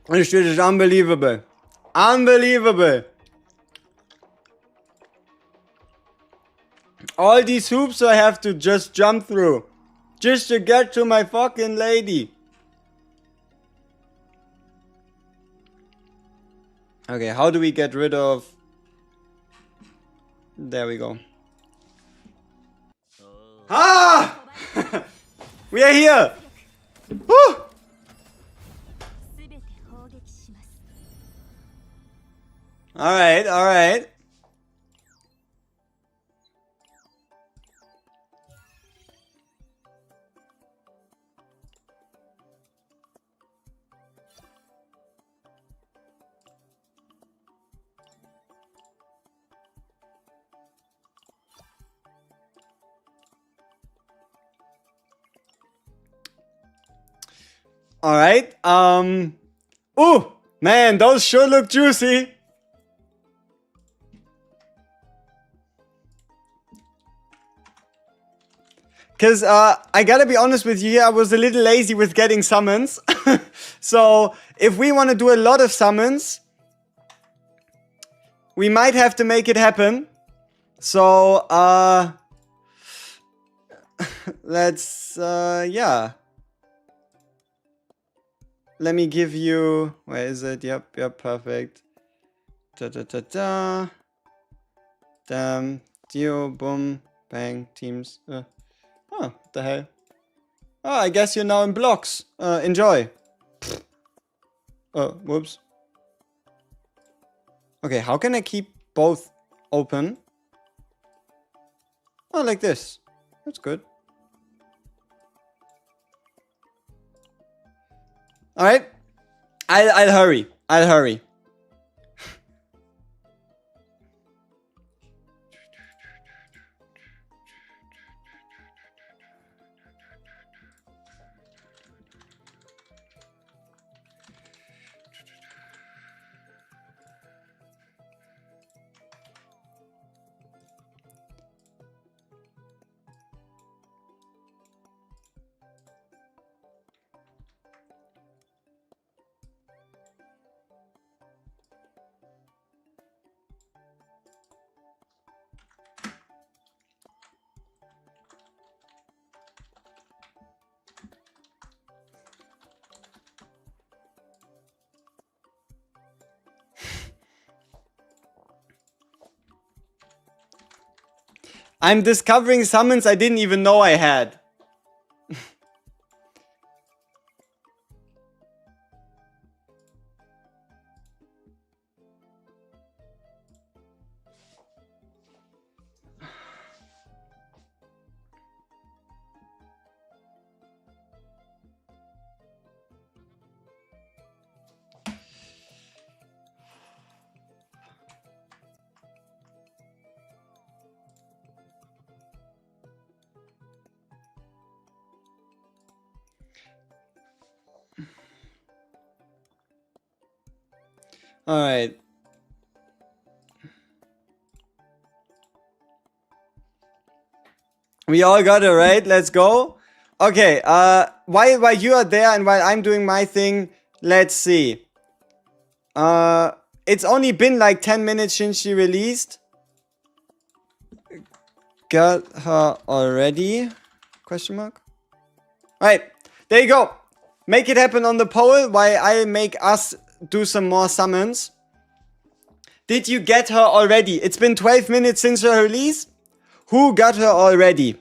This shit is unbelievable. Unbelievable. All these hoops I have to just jump through. Just to get to my fucking lady. Okay, how do we get rid of... There we go. Ah! We are here! Woo! Alright, alright. Alright, ooh! Man, those sure look juicy! Cause, I gotta be honest with you here, I was a little lazy with getting summons. So, if we want to do a lot of summons, we might have to make it happen. So, let's, yeah. Let me give you... Where is it? Yep, perfect. Da-da-da-da. Damn. Dio, boom, bang, teams. Oh, what the hell? Oh, I guess you're now in blocks. Enjoy. Oh, whoops. Okay, how can I keep both open? Oh, like this. That's good. Alright. I'll hurry. I'll hurry. I'm discovering summons I didn't even know I had. Alright. We all got it, right? Let's go. Okay, while you are there and while I'm doing my thing, let's see. It's only been like 10 minutes since she released. Got her already? Question mark? Alright, there you go. Make it happen on the poll while I make us do some more summons. Did you get her already? It's been 12 minutes since her release. Who got her already?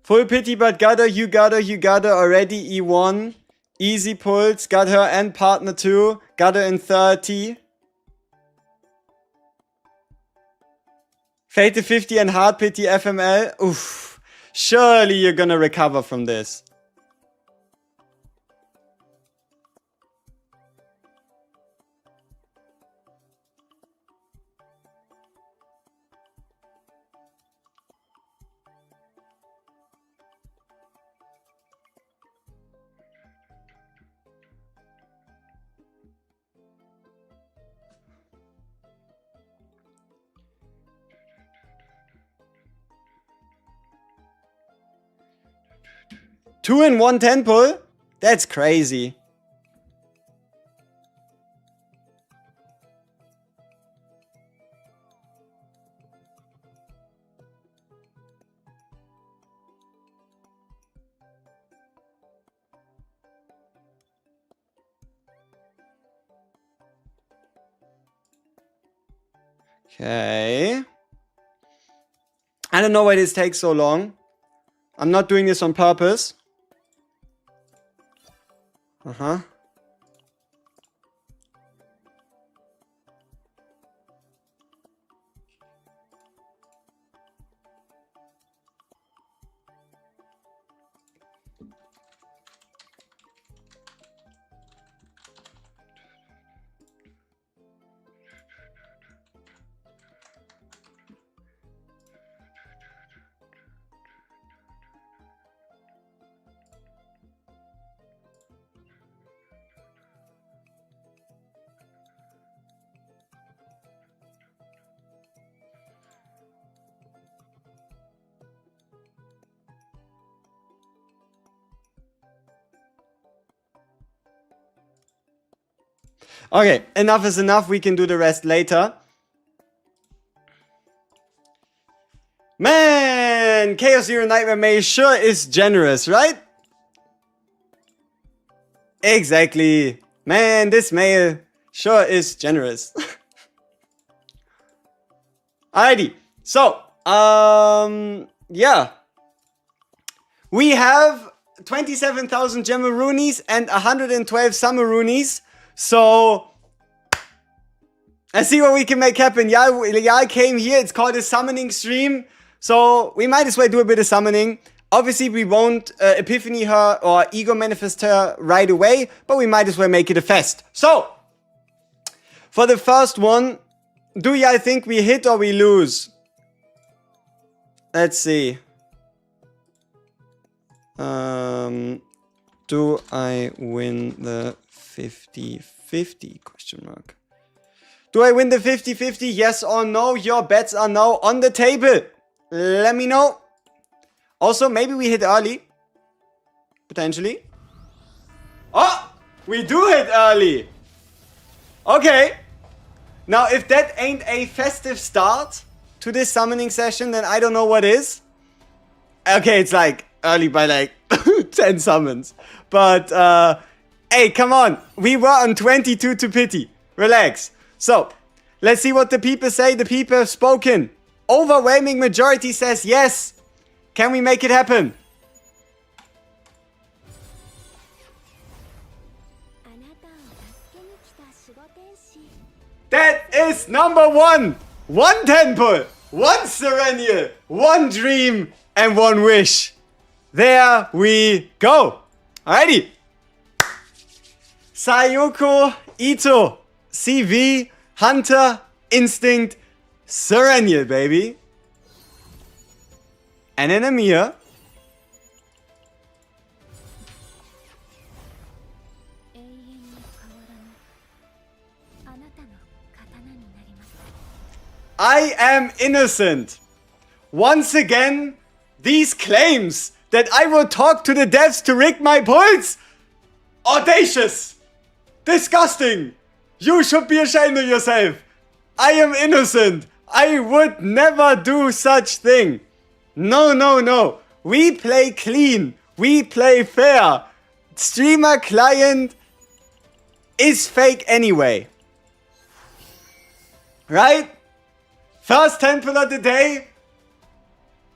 Full pity, but got her, you got her already. E1. Easy pulls, got her and partner 2. Got her in 30. Fate to 50 and hard pity FML. Oof. Surely you're gonna recover from this. 2 in 1 temple? That's crazy. Okay. I don't know why this takes so long. I'm not doing this on purpose. Uh-huh. Okay, enough is enough. We can do the rest later. Man, Chaos Zero Nightmare Mail sure is generous, right? Exactly. Man, this mail sure is generous. Alrighty. So, yeah. We have 27,000 Gemaroonies and 112 Summeroonies. So, let's see what we can make happen. Yal came here. It's called a summoning stream. So, we might as well do a bit of summoning. Obviously, we won't epiphany her or ego manifest her right away. But we might as well make it a fest. So, for the first one, do y'all think we hit or we lose? Let's see. Do I win the 50-50? Question mark. Do I win the 50-50? Yes or no? Your bets are now on the table. Let me know. Also, maybe we hit early. Potentially. Oh! We do hit early. Okay. Now, if that ain't a festive start to this summoning session, then I don't know what is. Okay, it's like early by like 10 summons. But, hey, come on. We were on 22 to pity. Relax. So, let's see what the people say. The people have spoken. Overwhelming majority says yes. Can we make it happen? That is number one. One temple, one Sereniel, one dream, and one wish. There we go. Alrighty. Sayoko, Ito, CV, Hunter, Instinct, Sereniel, baby. And an Amir. I am innocent. Once again, these claims that I will talk to the devs to rig my pulse. Audacious. Disgusting. You should be ashamed of yourself. I am innocent. I would never do such thing. No, no, no. We play clean. We play fair. Streamer client is fake anyway. Right? First temple of the day.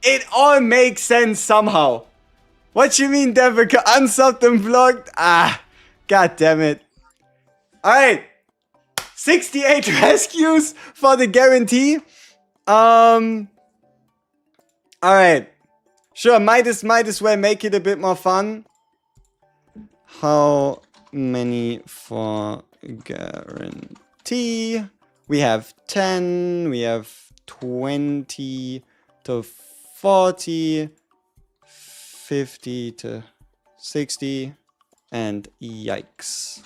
It all makes sense somehow. What you mean, Devika? Unsubbed and vlogged? Ah, god damn it. Alright. 68 rescues for the guarantee. Alright. Sure, might as well make it a bit more fun. How many for guarantee? We have 10, we have 20 to 40, 50 to 60, and yikes.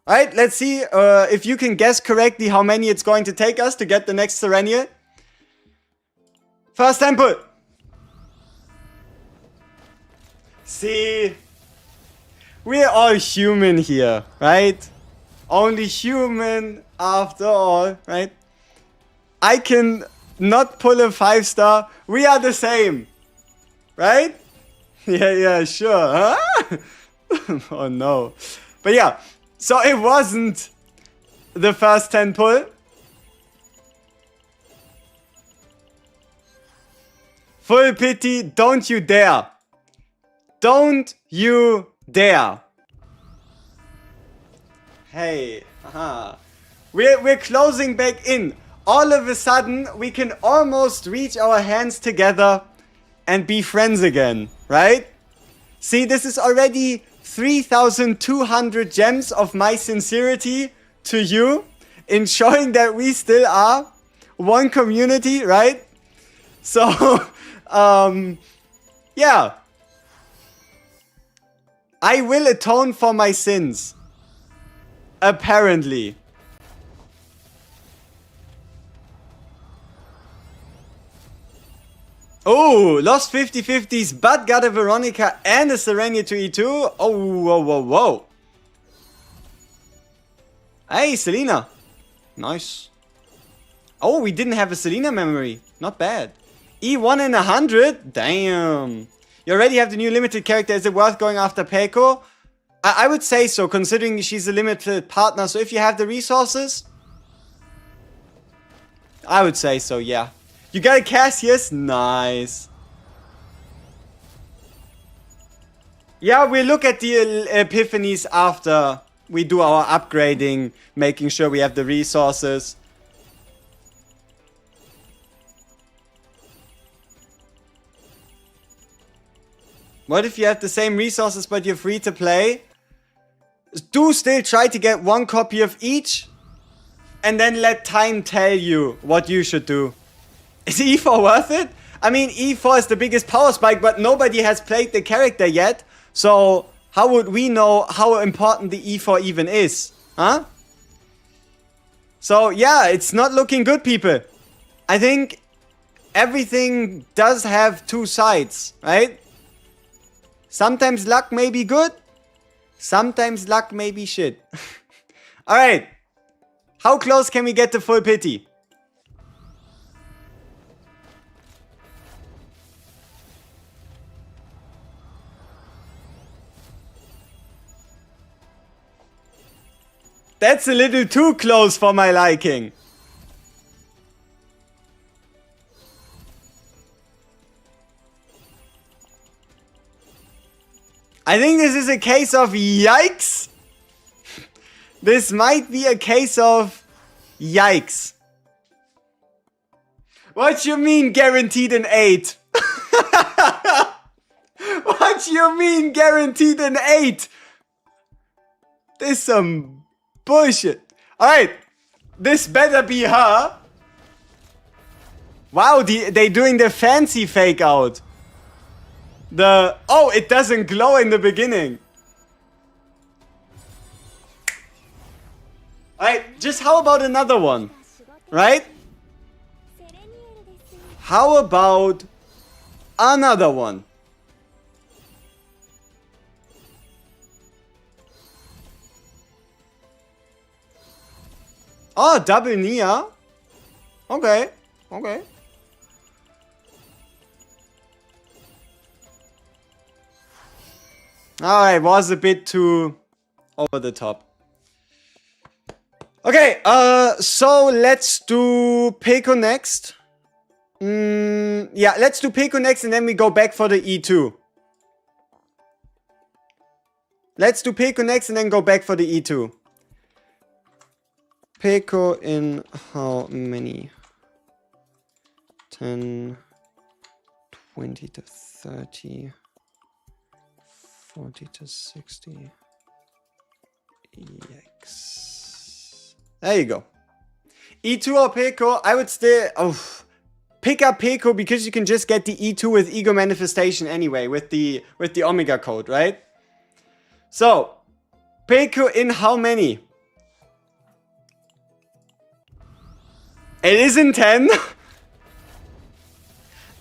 Alright, let's see if you can guess correctly how many it's going to take us to get the next Sereniel. First temple. See? We're all human here, right? Only human after all, right? I can not pull a 5-star. We are the same. Right? Yeah, sure. Huh? Oh no. But yeah. So it wasn't the first 10 pull. Full pity, don't you dare. Don't you dare. Hey, we're closing back in. All of a sudden, we can almost reach our hands together and be friends again, right? See, this is already 3,200 gems of my sincerity to you in showing that we still are one community, right? So, yeah. I will atone for my sins. Apparently. Oh, lost 50-50s, but got a Veronica and a Serenia to E2. Oh, whoa. Hey, Selena. Nice. Oh, we didn't have a Selena memory. Not bad. E1 in 100? Damn. You already have the new limited character. Is it worth going after Peiko? I would say so, considering she's a limited partner. So if you have the resources, I would say so, yeah. You got a Cassius? Nice. Yeah, we look at the epiphanies after we do our upgrading, making sure we have the resources. What if you have the same resources but you're free to play? Do still try to get one copy of each and then let time tell you what you should do. Is E4 worth it? I mean, E4 is the biggest power spike, but nobody has played the character yet. So, how would we know how important the E4 even is? Huh? So, yeah, it's not looking good, people. I think everything does have two sides, right? Sometimes luck may be good. Sometimes luck may be shit. Alright. How close can we get to full pity? That's a little too close for my liking. I think this is a case of yikes. This might be a case of yikes. What you mean guaranteed an 8? What you mean guaranteed an 8? This some bullshit. Alright. This better be her. Wow, they doing the fancy fake out. Oh, it doesn't glow in the beginning. Alright, just how about another one? Right? How about another one? Oh, double Nia. Okay. Okay. Alright, was a bit too over the top. Okay, so let's do Peiko next. Yeah, let's do Peiko next and then we go back for the E2. Let's do Peiko next and then go back for the E2. Peiko in how many? 10, 20 to 30, 40 to 60. Yikes. There you go. E2 or Peiko, I would still pick up Peiko because you can just get the E2 with Ego Manifestation anyway, with the Omega code, right? So, Peiko in how many? It is in 10.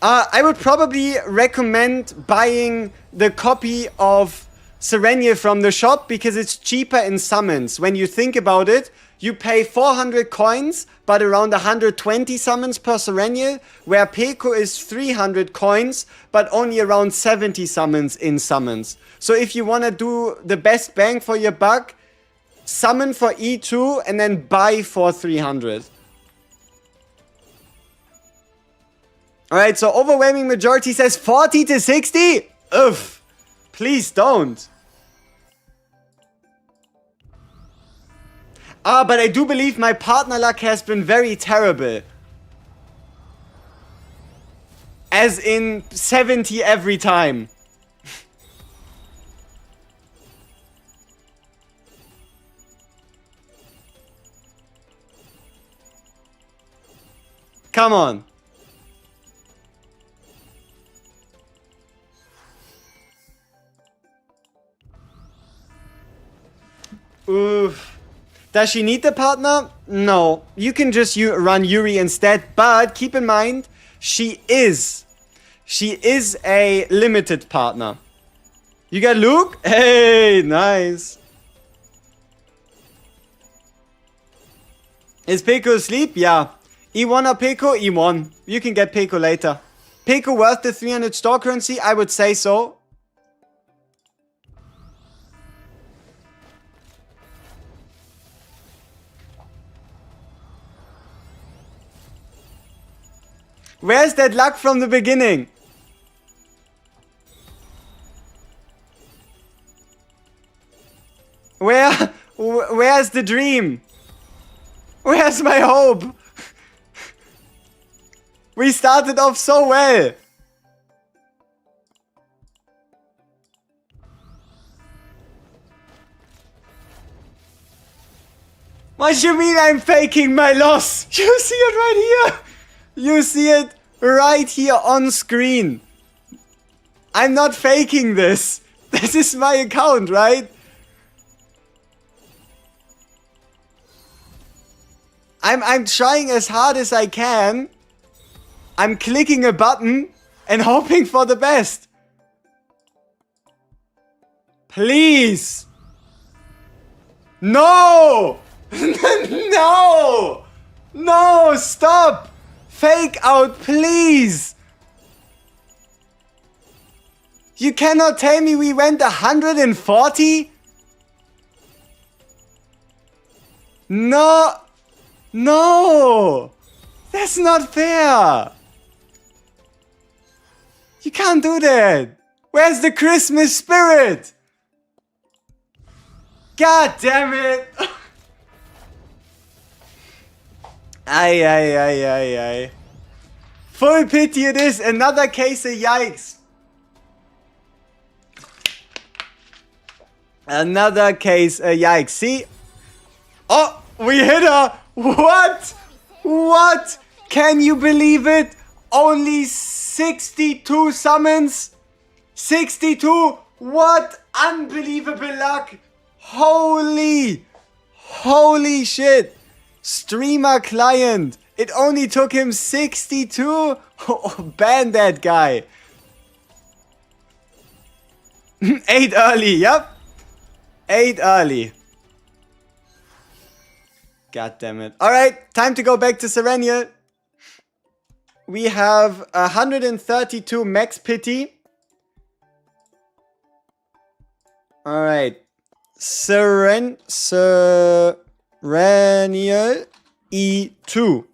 I would probably recommend buying the copy of Sereniel from the shop because it's cheaper in summons. When you think about it, you pay 400 coins, but around 120 summons per Sereniel, where Peko is 300 coins, but only around 70 summons in summons. So if you want to do the best bang for your buck, summon for E2 and then buy for 300. Alright, so overwhelming majority says 40 to 60? Ugh. Please don't. But I do believe my partner luck has been very terrible. As in 70 every time. Come on. Oof. Does she need the partner? No. You can just run Yuri instead, but keep in mind, she is a limited partner. You got Luke? Hey, nice. Is Peko asleep? Yeah. E1 or Peko? E1. You can get Peko later. Peko worth the 300 store currency? I would say so. Where's that luck from the beginning? Where's the dream? Where's my hope? We started off so well. What do you mean I'm faking my loss? You see it right here. You see it right here on screen. I'm not faking this. This is my account, right? I'm trying as hard as I can. I'm clicking a button and hoping for the best. Please. No! No! No, stop! Fake out, please! You cannot tell me we went 140? No! No! That's not fair! You can't do that! Where's the Christmas spirit? God damn it! Ay. Full pity it is. Another case of yikes. Another case of yikes. See? Oh, we hit her. What? What? Can you believe it? Only 62 summons? 62? What unbelievable luck. Holy shit. Streamer client. It only took him 62? Oh, ban that guy. 8 early, yep. 8 early. God damn it. Alright, time to go back to Sereniel. We have 132 max pity. Alright. Sereniel E2.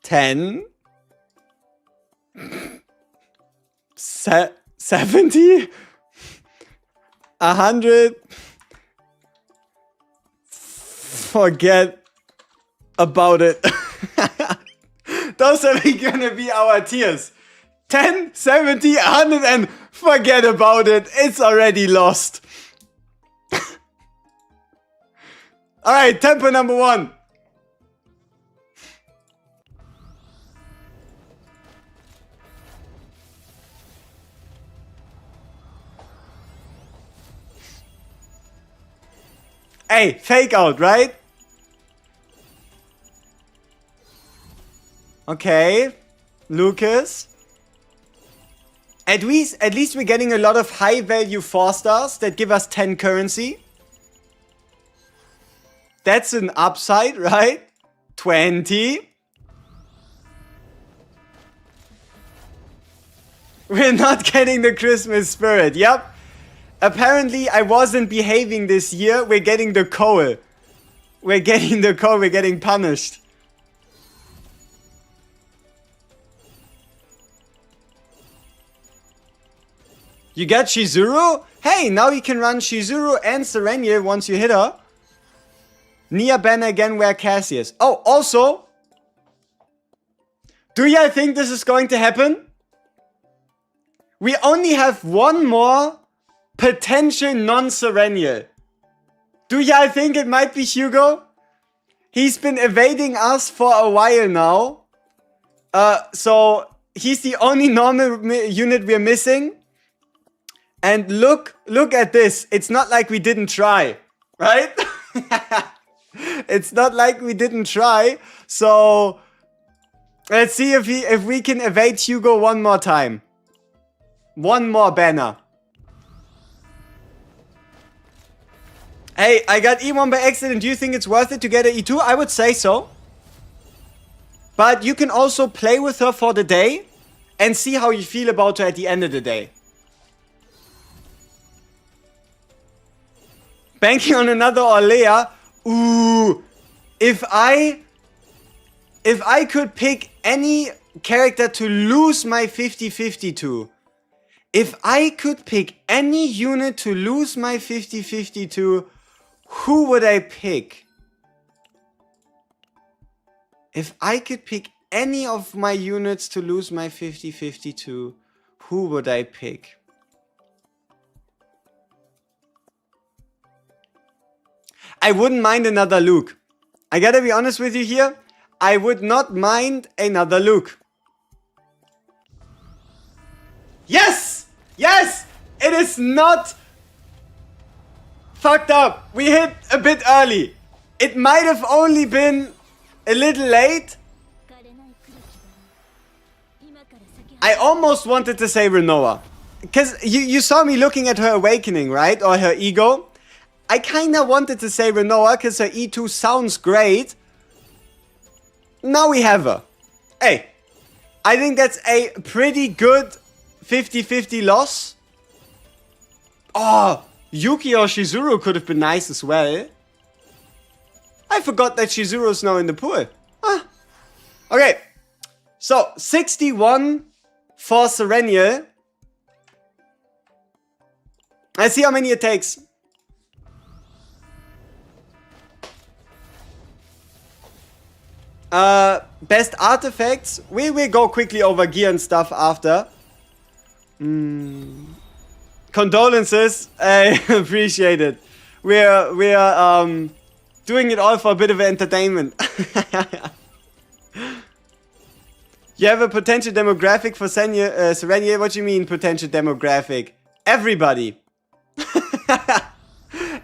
10. 70. 100. Forget about it. Those are gonna be our tiers. 10, 70, 100 and forget about it. It's already lost. Alright, tempo number 1. Hey, fake out, right? Okay. Lucas. At least we're getting a lot of high value 4 stars that give us 10 currency. That's an upside, right? 20. We're not getting the Christmas spirit. Yep. Apparently, I wasn't behaving this year. We're getting the coal. We're getting the coal. We're getting punished. You got Shizuru? Hey, now you can run Shizuru and Sereniel once you hit her. Nia ban again where Cassius. Oh, also, do you think this is going to happen? We only have one more potential non-Sereniel. Do y'all think it might be Hugo? He's been evading us for a while now. So he's the only normal unit we're missing. And look at this. It's not like we didn't try, right? It's not like we didn't try. So let's see if we can evade Hugo one more time. One more banner. Hey, I got E1 by accident. Do you think it's worth it to get an E2? I would say so. But you can also play with her for the day and see how you feel about her at the end of the day. Banking on another Orlea. Ooh. If I could pick any character to lose my 50-50 to. If I could pick any unit to lose my 50-50 to, who would I pick? If I could pick any of my units to lose my 50-50 to, who would I pick? I wouldn't mind another Luke. I gotta be honest with you here. I would not mind another Luke. Yes! Yes! It is not fucked up. We hit a bit early. It might have only been a little late. I almost wanted to say Renoa. Because you saw me looking at her awakening, right? Or her ego. I kinda wanted to say Renoa because her E2 sounds great. Now we have her. Hey, I think that's a pretty good 50-50 loss. Oh, Yuki or Shizuru could have been nice as well. I forgot that Shizuru's now in the pool. Ah. Okay, so 61 for Sereniel. Let's see how many it takes. Best artifacts. We will go quickly over gear and stuff after. Condolences. I appreciate it. We're doing it all for a bit of entertainment. You have a potential demographic for Sereniel. What do you mean potential demographic? Everybody.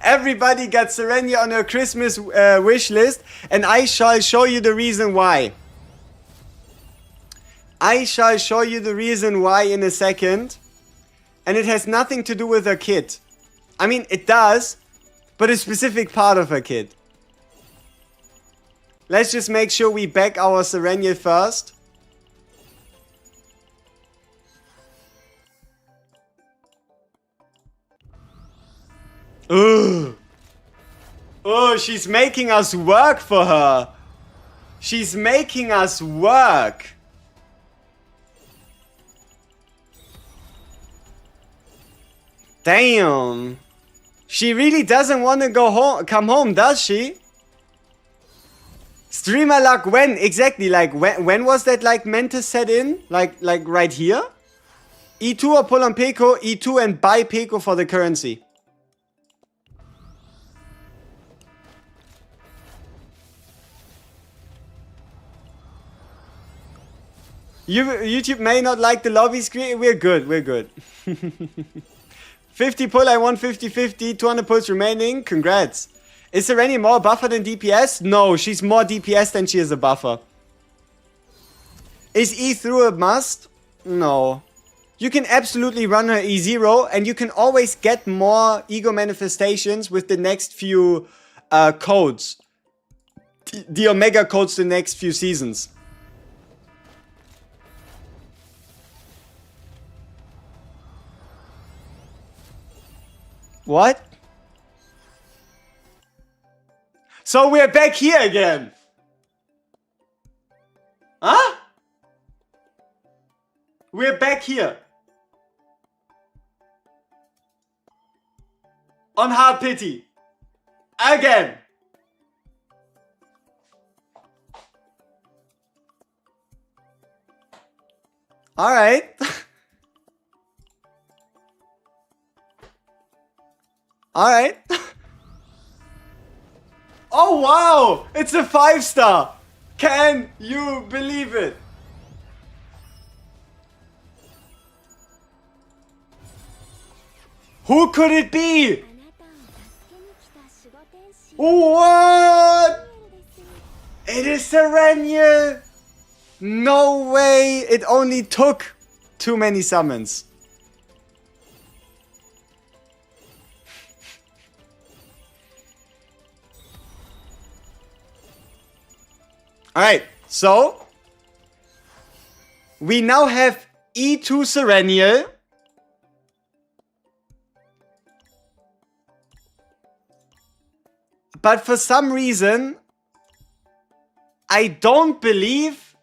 Everybody got Sereniel on her Christmas wish list, and I shall show you the reason why. I shall show you the reason why in a second. And it has nothing to do with her kit. I mean, it does, but a specific part of her kit. Let's just make sure we back our Sereniel first. Ugh. Oh, she's making us work for her. She's making us work. Damn. She really doesn't want to go home, come home, does she? Streamer luck when? Exactly, like when was that like meant to set in? Like right here? E2 or pull on Peko, E2 and buy Peko for the currency. YouTube may not like the lobby screen. We're good, we're good. 50 pull, I won 50-50, 200 pulls remaining. Congrats. Is there any more buffer than DPS? No, she's more DPS than she is a buffer. Is E through a must? No. You can absolutely run her E0 and you can always get more ego manifestations with the next few codes. The Omega codes the next few seasons. What? So we're back here again. Huh? We're back here. On Hard Pity. Again. Alright. Alright. Oh wow! It's a 5-star! Can you believe it? Who could it be? What? It is Sereniel! No way! It only took too many summons. Alright, so we now have E2 Sereniel. But for some reason, I don't believe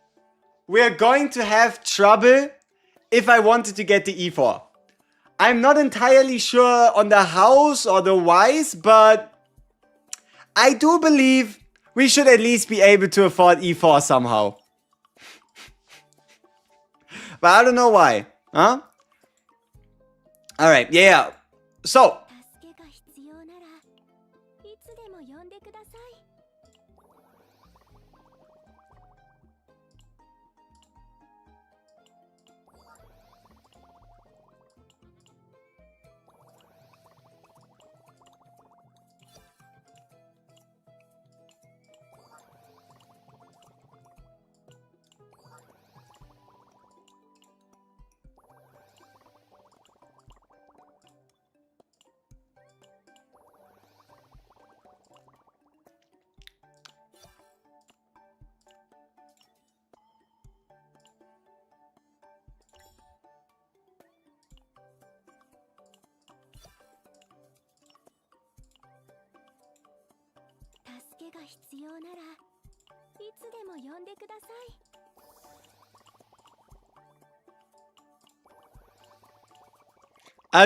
we're going to have trouble if I wanted to get the E4. I'm not entirely sure on the hows or the whys, but I do believe we should at least be able to afford E4 somehow. But I don't know why. Huh? Alright, yeah. So.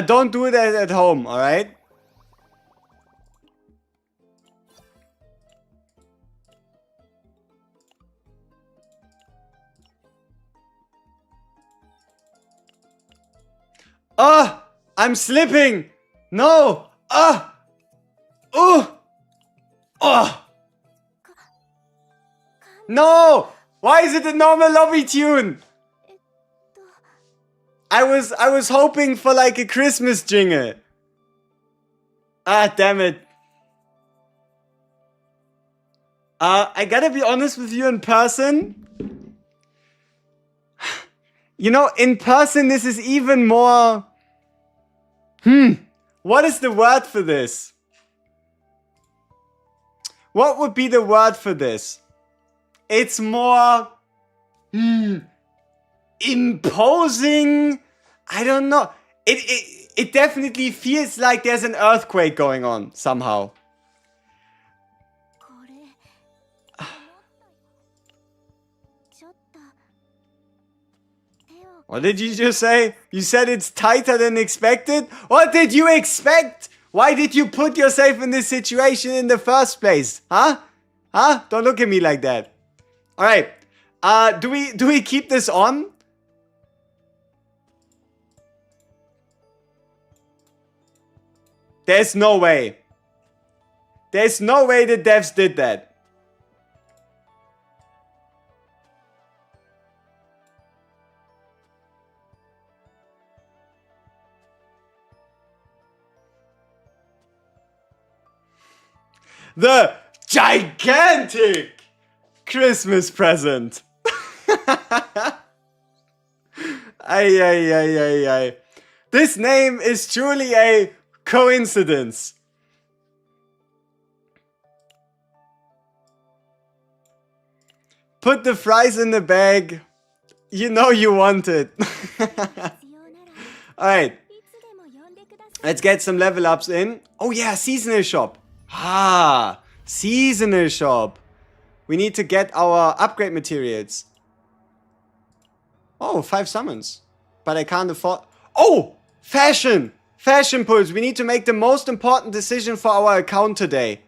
Don't do that at home, alright? Oh! I'm slipping! No! Oh! Oh! Oh! No! Why is it a normal lobby tune? I was hoping for like a Christmas jingle. Ah, damn it. I gotta be honest with you in person. You know, in person this is even more... What is the word for this? What would be the word for this? It's more... imposing. I don't know. It definitely feels like there's an earthquake going on somehow. What did you just say? You said it's tighter than expected? What did you expect? Why did you put yourself in this situation in the first place? Huh? Huh? Don't look at me like that. Alright. Do we keep this on? There's no way. There's no way the devs did that. The gigantic Christmas present. Ay, ay, ay, ay, ay. This name is truly a coincidence. Put the fries in the bag. You know you want it. Alright. Let's get some level ups in. Oh yeah, seasonal shop. Ah, seasonal shop. We need to get our upgrade materials. Oh, 5 summons. But I can't afford... Oh! Fashion! Fashion pulls. We need to make the most important decision for our account today.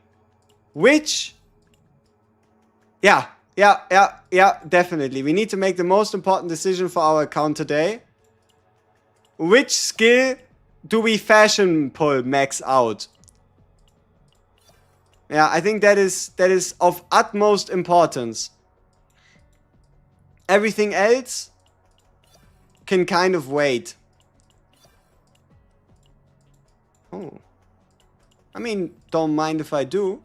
Which... Yeah, definitely. We need to make the most important decision for our account today. Which skill do we fashion pull max out? Yeah, I think that is of utmost importance. Everything else can kind of wait. Oh. I mean, don't mind if I do.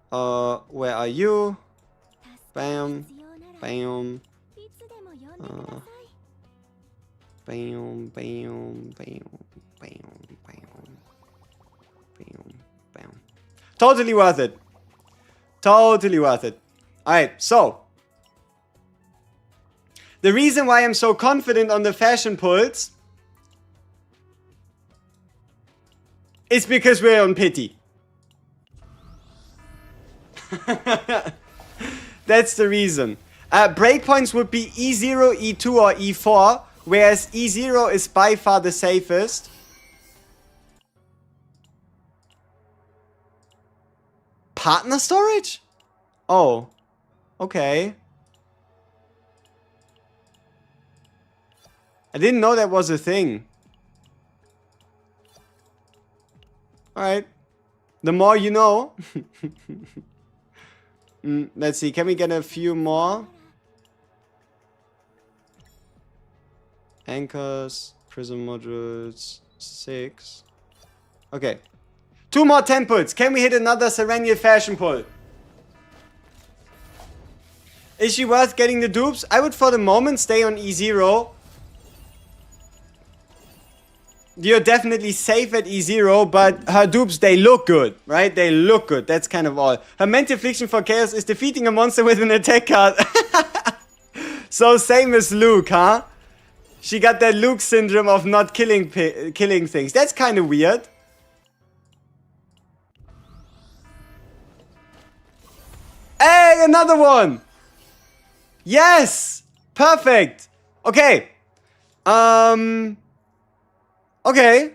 Where are you? Bam. Bam. Bam, bam, bam, bam, bam. Bam, bam. Totally worth it. Totally worth it. Alright, so. The reason why I'm so confident on the fashion pulls is because we're on pity. That's the reason. Breakpoints would be E0, E2 or E4, whereas E0 is by far the safest. Partner storage? Oh. Okay. I didn't know that was a thing. Alright. The more you know. Let's see. Can we get a few more? Anchors. Prism modules. 6. Okay. 2 more temples. Can we hit another Serenial fashion pull? Is she worth getting the dupes? I would for the moment stay on E0. You're definitely safe at E0, but her dupes, they look good, right? They look good. That's kind of all. Her mental affliction for chaos is defeating a monster with an attack card. So same as Luke, huh? She got that Luke syndrome of not killing things. That's kind of weird. Hey, another one! Yes! Perfect! Okay. Okay.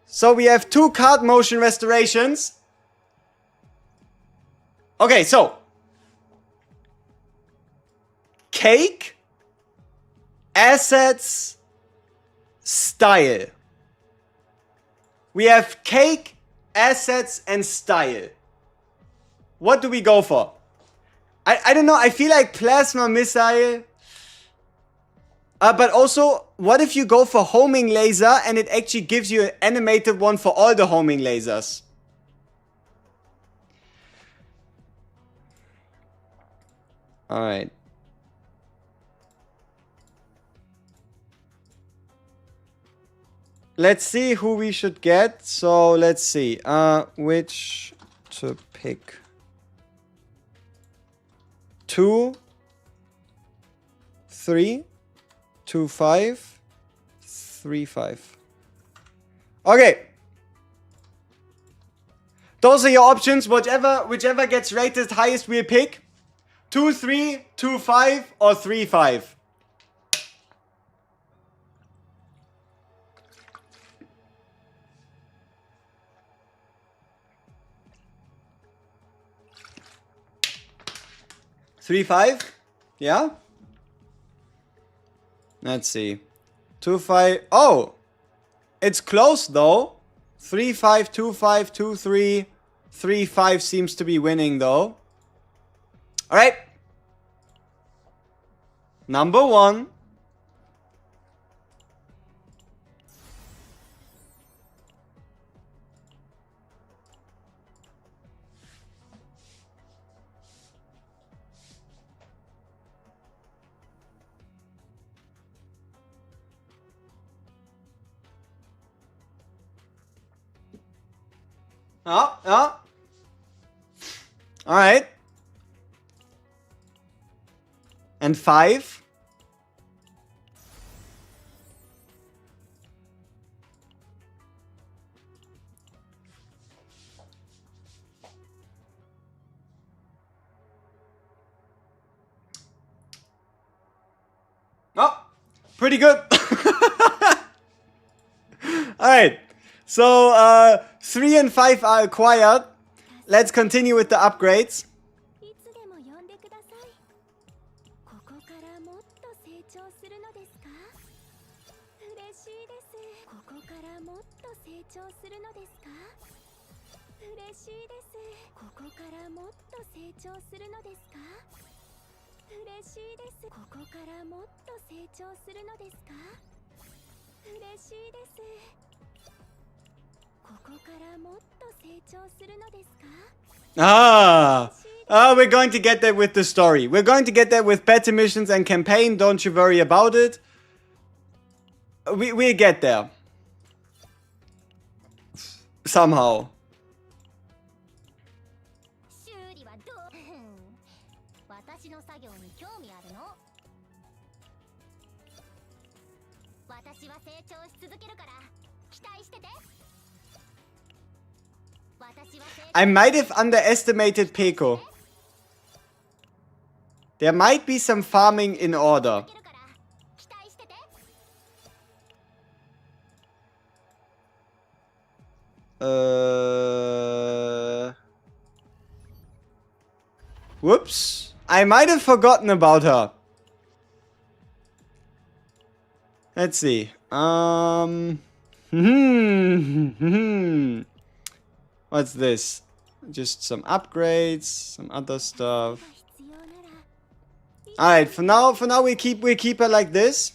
So we have 2 card motion restorations. Okay, so. Cake. Assets. Style. We have cake, assets, and style. What do we go for? I don't know. I feel like plasma missile. But also, what if you go for homing laser and it actually gives you an animated one for all the homing lasers? Alright. Let's see who we should get. So, let's see. Which to pick? 2, 3, 2, 5, 3, 5. Okay. Those are your options. Whichever gets rated highest, we'll pick. 2, 3, 2, 5, or 3, 5. Three, 5? Yeah? Let's see. 2, 5. Oh! It's close though. 3, 5, 2, 5, 2, 3. 3, 5 seems to be winning though. Alright. Number 1. Oh, oh. Alright. And 5. Oh, pretty good. Alright. So, 3 and 5 are acquired. Let's continue with the upgrades. We're going to get that with the story. We're going to get that with better missions and campaign. Don't you worry about it. We'll get there. Somehow. I might have underestimated Peko. There might be some farming in order. Whoops. I might have forgotten about her. Let's see. What's this? Just some upgrades, some other stuff. Alright, for now we keep her like this.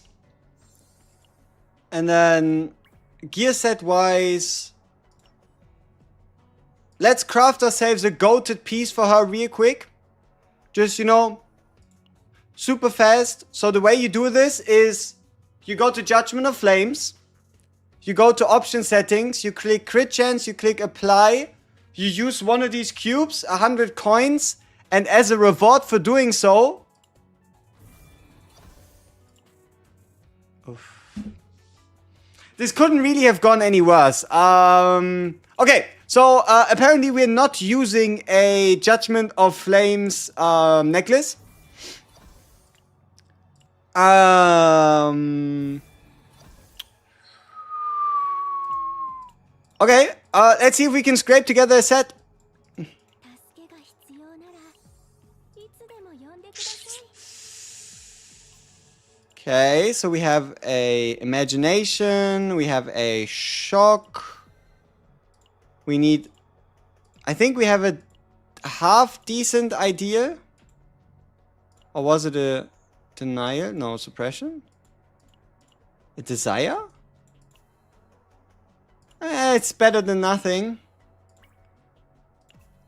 And then gear set wise, let's craft ourselves a goated piece for her real quick. Just, you know, super fast. So the way you do this is you go to Judgment of Flames. You go to option settings, you click crit chance, you click apply, you use one of these cubes, 100 coins, and as a reward for doing so... Oof. This couldn't really have gone any worse. Okay, so apparently we're not using a Judgment of Flames necklace. Okay, let's see if we can scrape together a set. Okay, so we have a imagination, we have a shock. We need... I think we have a half decent idea. Or was it a denial? No, suppression? A desire? It's better than nothing.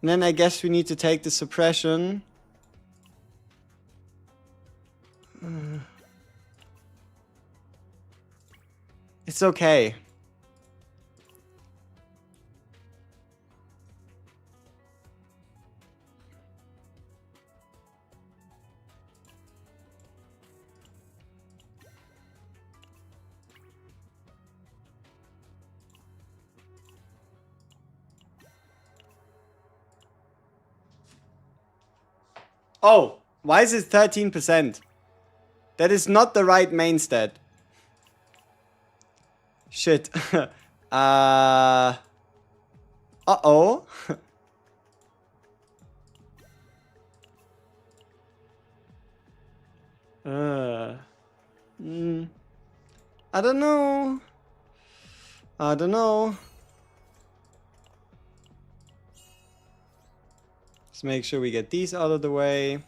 And then I guess we need to take the suppression. It's okay. Oh, why is it 13%? That is not the right main stat. Shit. Uh-oh. I don't know. I don't know. Let's make sure we get these out of the way.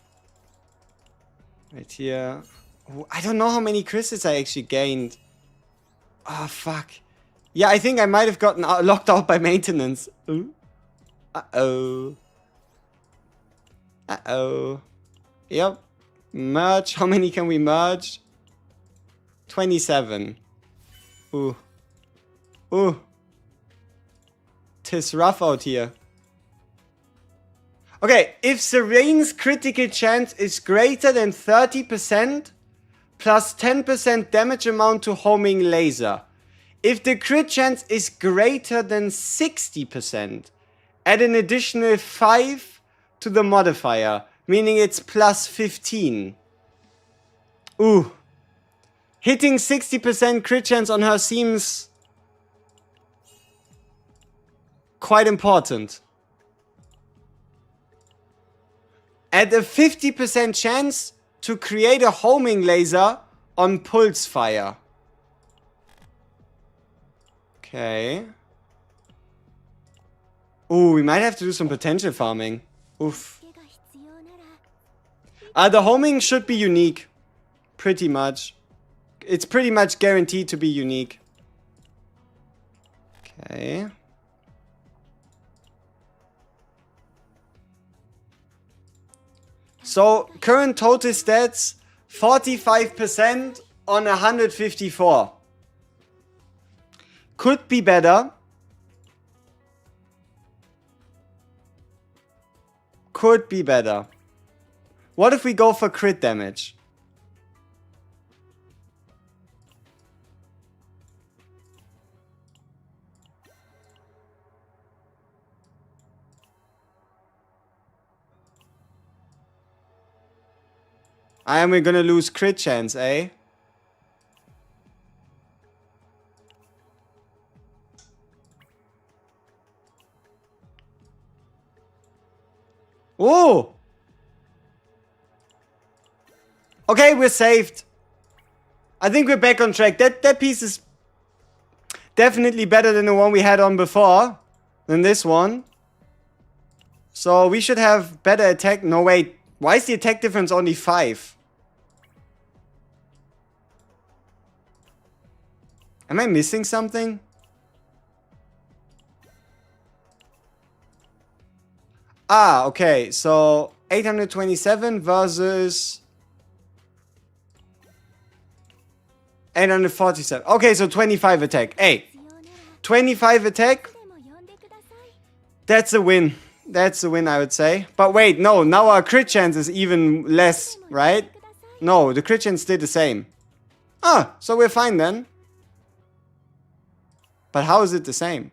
Right here. Oh, I don't know how many crystals I actually gained. Oh, fuck. Yeah, I think I might have gotten locked out by maintenance. Ooh. Uh-oh. Uh-oh. Yep. Merge. How many can we merge? 27. Ooh. Ooh. 'Tis rough out here. Okay, if Serene's critical chance is greater than 30% plus 10% damage amount to homing laser. If the crit chance is greater than 60%, add an additional 5 to the modifier, meaning it's plus 15. Ooh. Hitting 60% crit chance on her seems quite important. Add a 50% chance to create a homing laser on pulse fire. Okay. Ooh, we might have to do some potential farming. Oof. The homing should be unique. Pretty much. It's pretty much guaranteed to be unique. Okay. So, current total stats, 45% on 154. Could be better. Could be better. What if we go for crit damage? Am we gonna lose crit chance, eh? Oh! Okay, we're saved. I think we're back on track. That piece is definitely better than the one we had on before. Than this one. So we should have better attack. No, wait. Why is the attack difference only 5? Am I missing something? Ah, okay. So 827 versus 847. Okay, so 25 attack. Hey, 25 attack. That's a win. That's a win, I would say. But wait, no. Now our crit chance is even less, right? No, the crit chance stayed the same. Ah, so we're fine then. But how is it the same?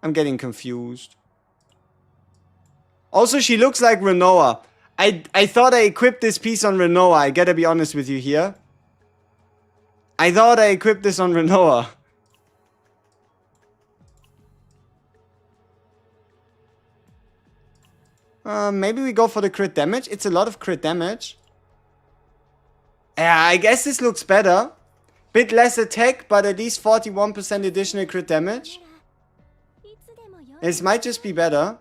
I'm getting confused. Also, she looks like Renoa. I thought I equipped this piece on Renoa. I gotta be honest with you here. I thought I equipped this on Renoa. Maybe we go for the crit damage. It's a lot of crit damage. Yeah, I guess this looks better. Bit less attack, but at least 41% additional crit damage. This might just be better.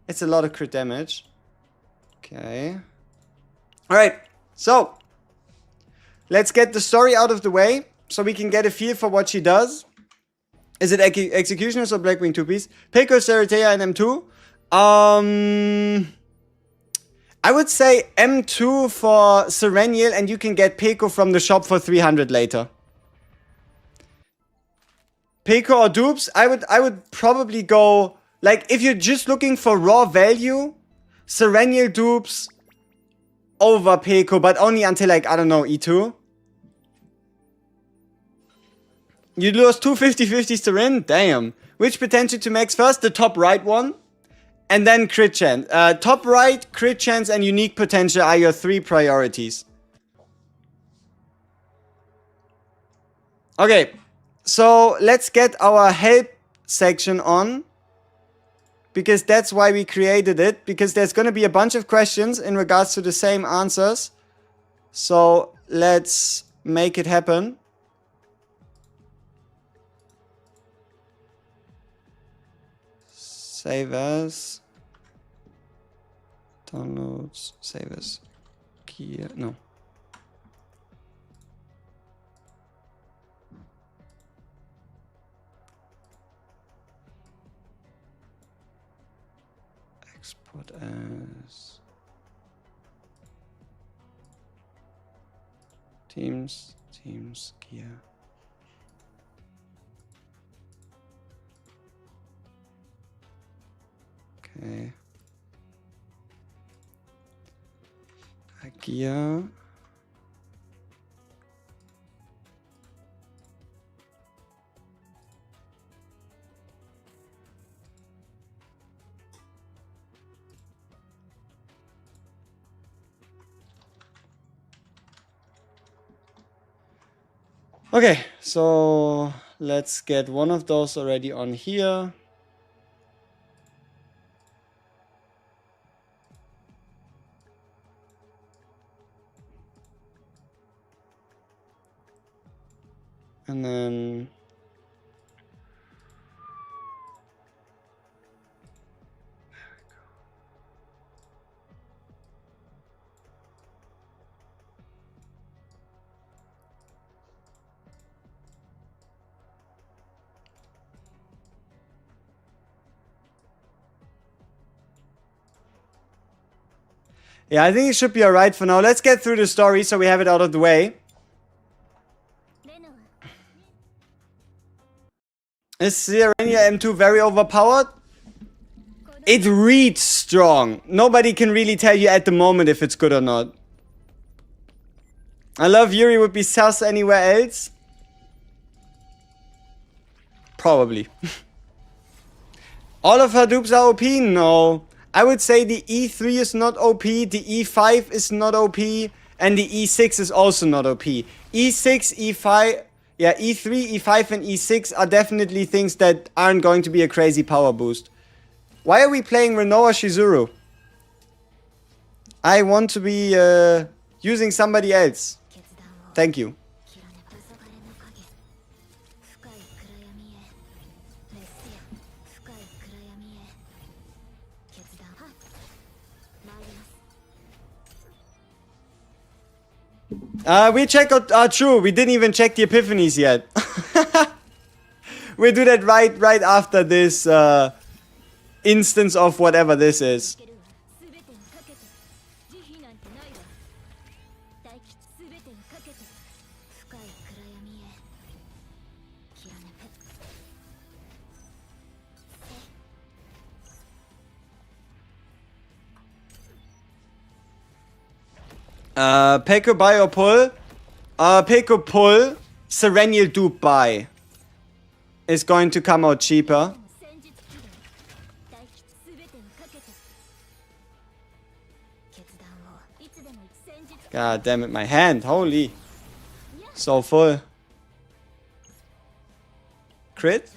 It's a lot of crit damage. Okay. Alright, so. Let's get the story out of the way, so we can get a feel for what she does. Is it Executioners or Blackwing 2-piece? Pico, Ceratea, and M2. I would say M2 for Sereniel, and you can get Pico from the shop for 300 later. Pico or dupes, I would probably go, like, if you're just looking for raw value, Sereniel dupes over Pico, but only until, like, I don't know, E2. You lose two 50-50s to win? Damn. Which potential to max first? The top right one. And then crit chance. Top right, crit chance, and unique potential are your 3 priorities. Okay. So let's get our help section on. Because that's why we created it. Because there's going to be a bunch of questions in regards to the same answers. So let's make it happen. Save as. Downloads. Save as. Gear. No. Export as. Teams. Gear. Okay. Agia. Okay, so let's get one of those already on here. And then yeah, I think it should be alright for now. Let's get through the story so we have it out of the way. Is Sereniel M2 very overpowered? It reads strong. Nobody can really tell you at the moment if it's good or not. I love Yuri would be sus anywhere else. Probably. All of her dupes are OP? No. I would say the E3 is not OP, the E5 is not OP, and the E6 is also not OP. E6, E5, yeah, E3, E5, and E6 are definitely things that aren't going to be a crazy power boost. Why are we playing Renoa Shizuru? I want to be using somebody else. Thank you. We check out, true, we didn't even check the epiphanies yet. We'll do that right after this instance of whatever this is. Peko buy or pull? Peko pull, Sereniel dupe buy. Is going to come out cheaper. God damn it, my hand, holy. So full. Crit?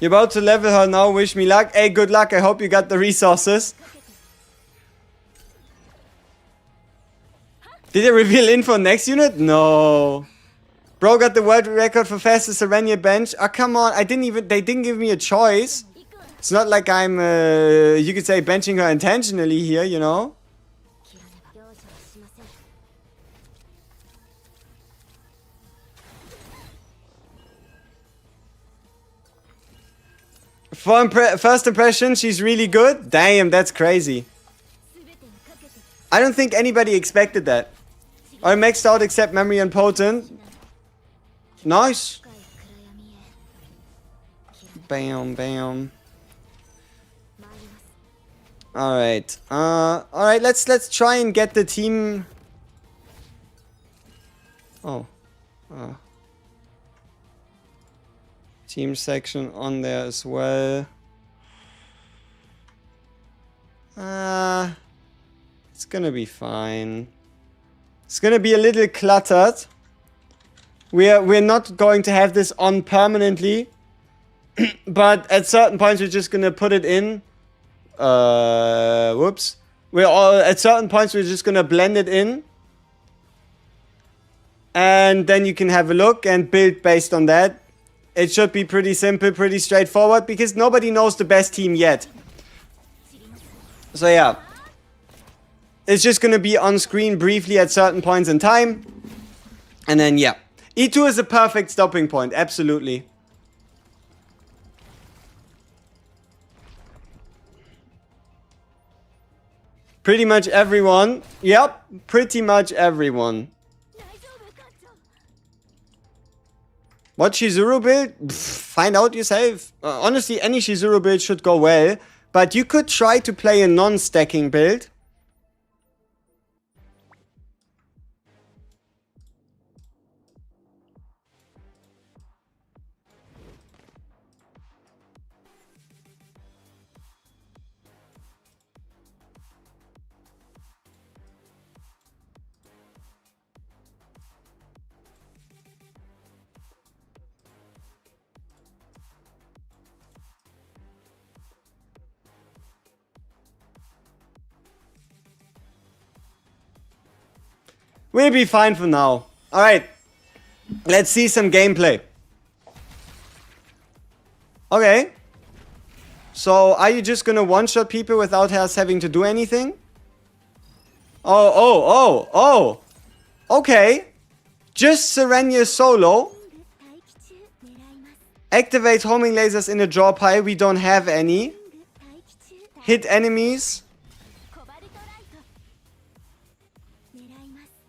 You're about to level her now, wish me luck. Hey, good luck, I hope you got the resources. Did they reveal info next unit? No. Bro got the world record for fastest Sereniel bench. Oh, come on, they didn't give me a choice. It's not like I'm, you could say benching her intentionally here, you know? First impression, she's really good. Damn, that's crazy. I don't think anybody expected that. I maxed out except memory and potent. Nice. Bam, bam. Alright. Alright, let's try and get the team. Oh. Team section on there as well. It's gonna be fine. It's gonna be a little cluttered. We're not going to have this on permanently. But at certain points we're just gonna put it in. Whoops. At certain points we're just gonna blend it in. And then you can have a look and build based on that. It should be pretty simple, pretty straightforward, because nobody knows the best team yet. So yeah. It's just gonna be on screen briefly at certain points in time. And then yeah. E2 is a perfect stopping point, absolutely. Pretty much everyone. Yep, pretty much everyone. What Shizuru build? Find out yourself. Honestly, any Shizuru build should go well. But you could try to play a non-stacking build. We'll be fine for now. Alright. Let's see some gameplay. Okay. So, are you just gonna one-shot people without us having to do anything? Oh. Okay. Just Sereniel solo. Activate homing lasers in the draw pile. We don't have any. Hit enemies.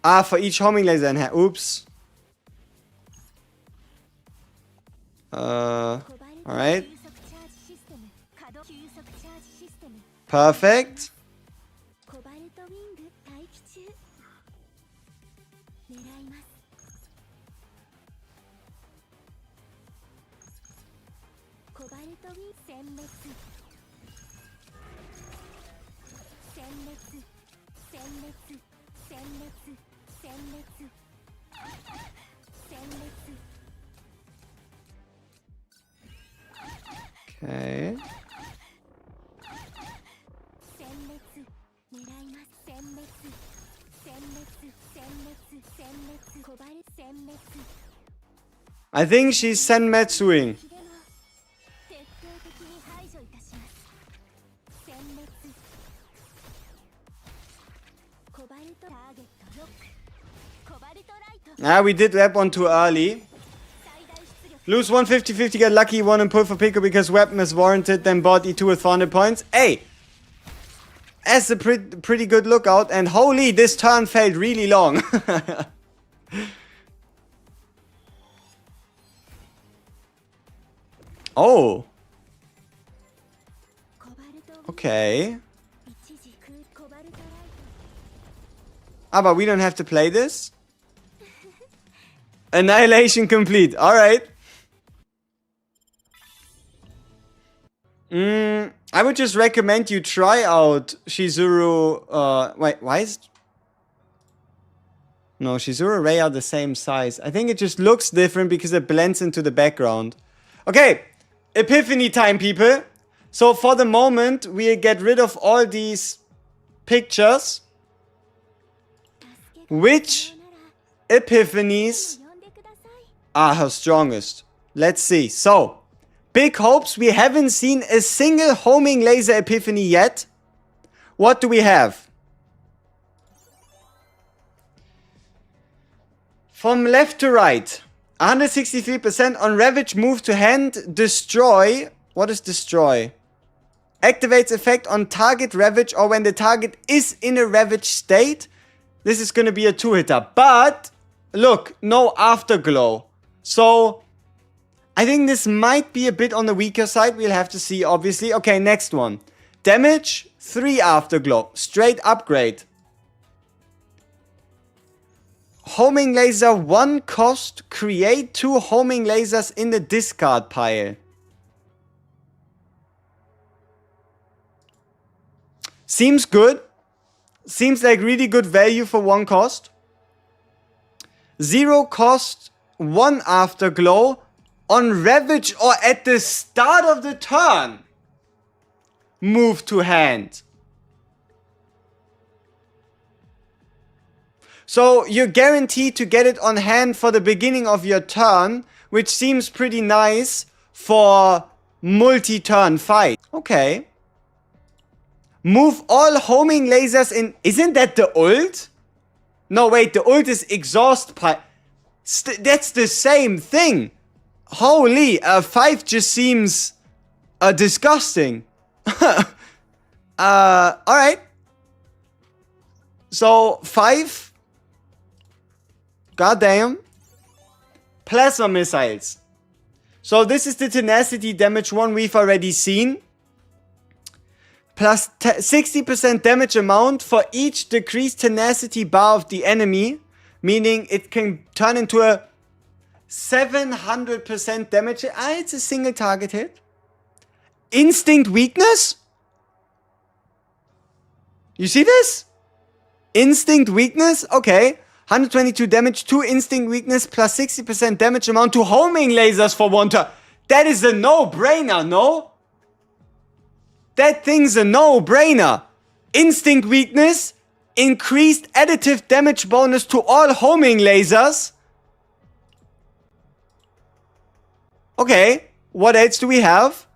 Ah, for each homing laser in hand. Oops. Alright. Perfect. Okay. I think she's senmetsuing. Ah, we did that one too early. Lose 150-50, get lucky, one and pull for Pico because weapon is warranted, then bought E2 with 400 points. Hey! That's a pretty good lookout, and holy, this turn felt really long. Oh. Okay. Ah, but we don't have to play this? Annihilation complete. Alright. I would just recommend you try out Shizuru. Wait, why is... No, Shizuru and Rei are the same size. I think it just looks different because it blends into the background. Okay, epiphany time, people. So for the moment, we'll get rid of all these pictures. Which epiphanies are her strongest? Let's see. So, big hopes. We haven't seen a single homing laser epiphany yet. What do we have? From left to right. 163% on Ravage, move to hand, destroy. What is destroy? Activates effect on target Ravage or when the target is in a Ravage state. This is going to be a 2-hitter. But, look, no afterglow. So, I think this might be a bit on the weaker side. We'll have to see, obviously. Okay, next one. Damage, 3 afterglow. Straight upgrade. Homing laser, 1 cost. Create 2 homing lasers in the discard pile. Seems good. Seems like really good value for 1 cost. 0 cost, 1 afterglow. On Ravage or at the start of the turn. Move to hand. So you're guaranteed to get it on hand for the beginning of your turn, which seems pretty nice for multi-turn fight. Okay. Move all homing lasers in... Isn't that the ult? No, wait, the ult is exhaust pipe. That's the same thing. Holy, 5 just seems disgusting. Alright. So, 5. Goddamn. plasma missiles. So this is the tenacity damage one we've already seen. Plus 60% damage amount for each decreased tenacity bar of the enemy. Meaning it can turn into a 700% damage. It's a single target hit. Instinct weakness? You see this? Instinct weakness? Okay. 122 damage to instinct weakness plus 60% damage amount to homing lasers for 1 turn. That is a no-brainer, no? That thing's a no-brainer. Instinct weakness, increased additive damage bonus to all homing lasers. Okay, what else do we have?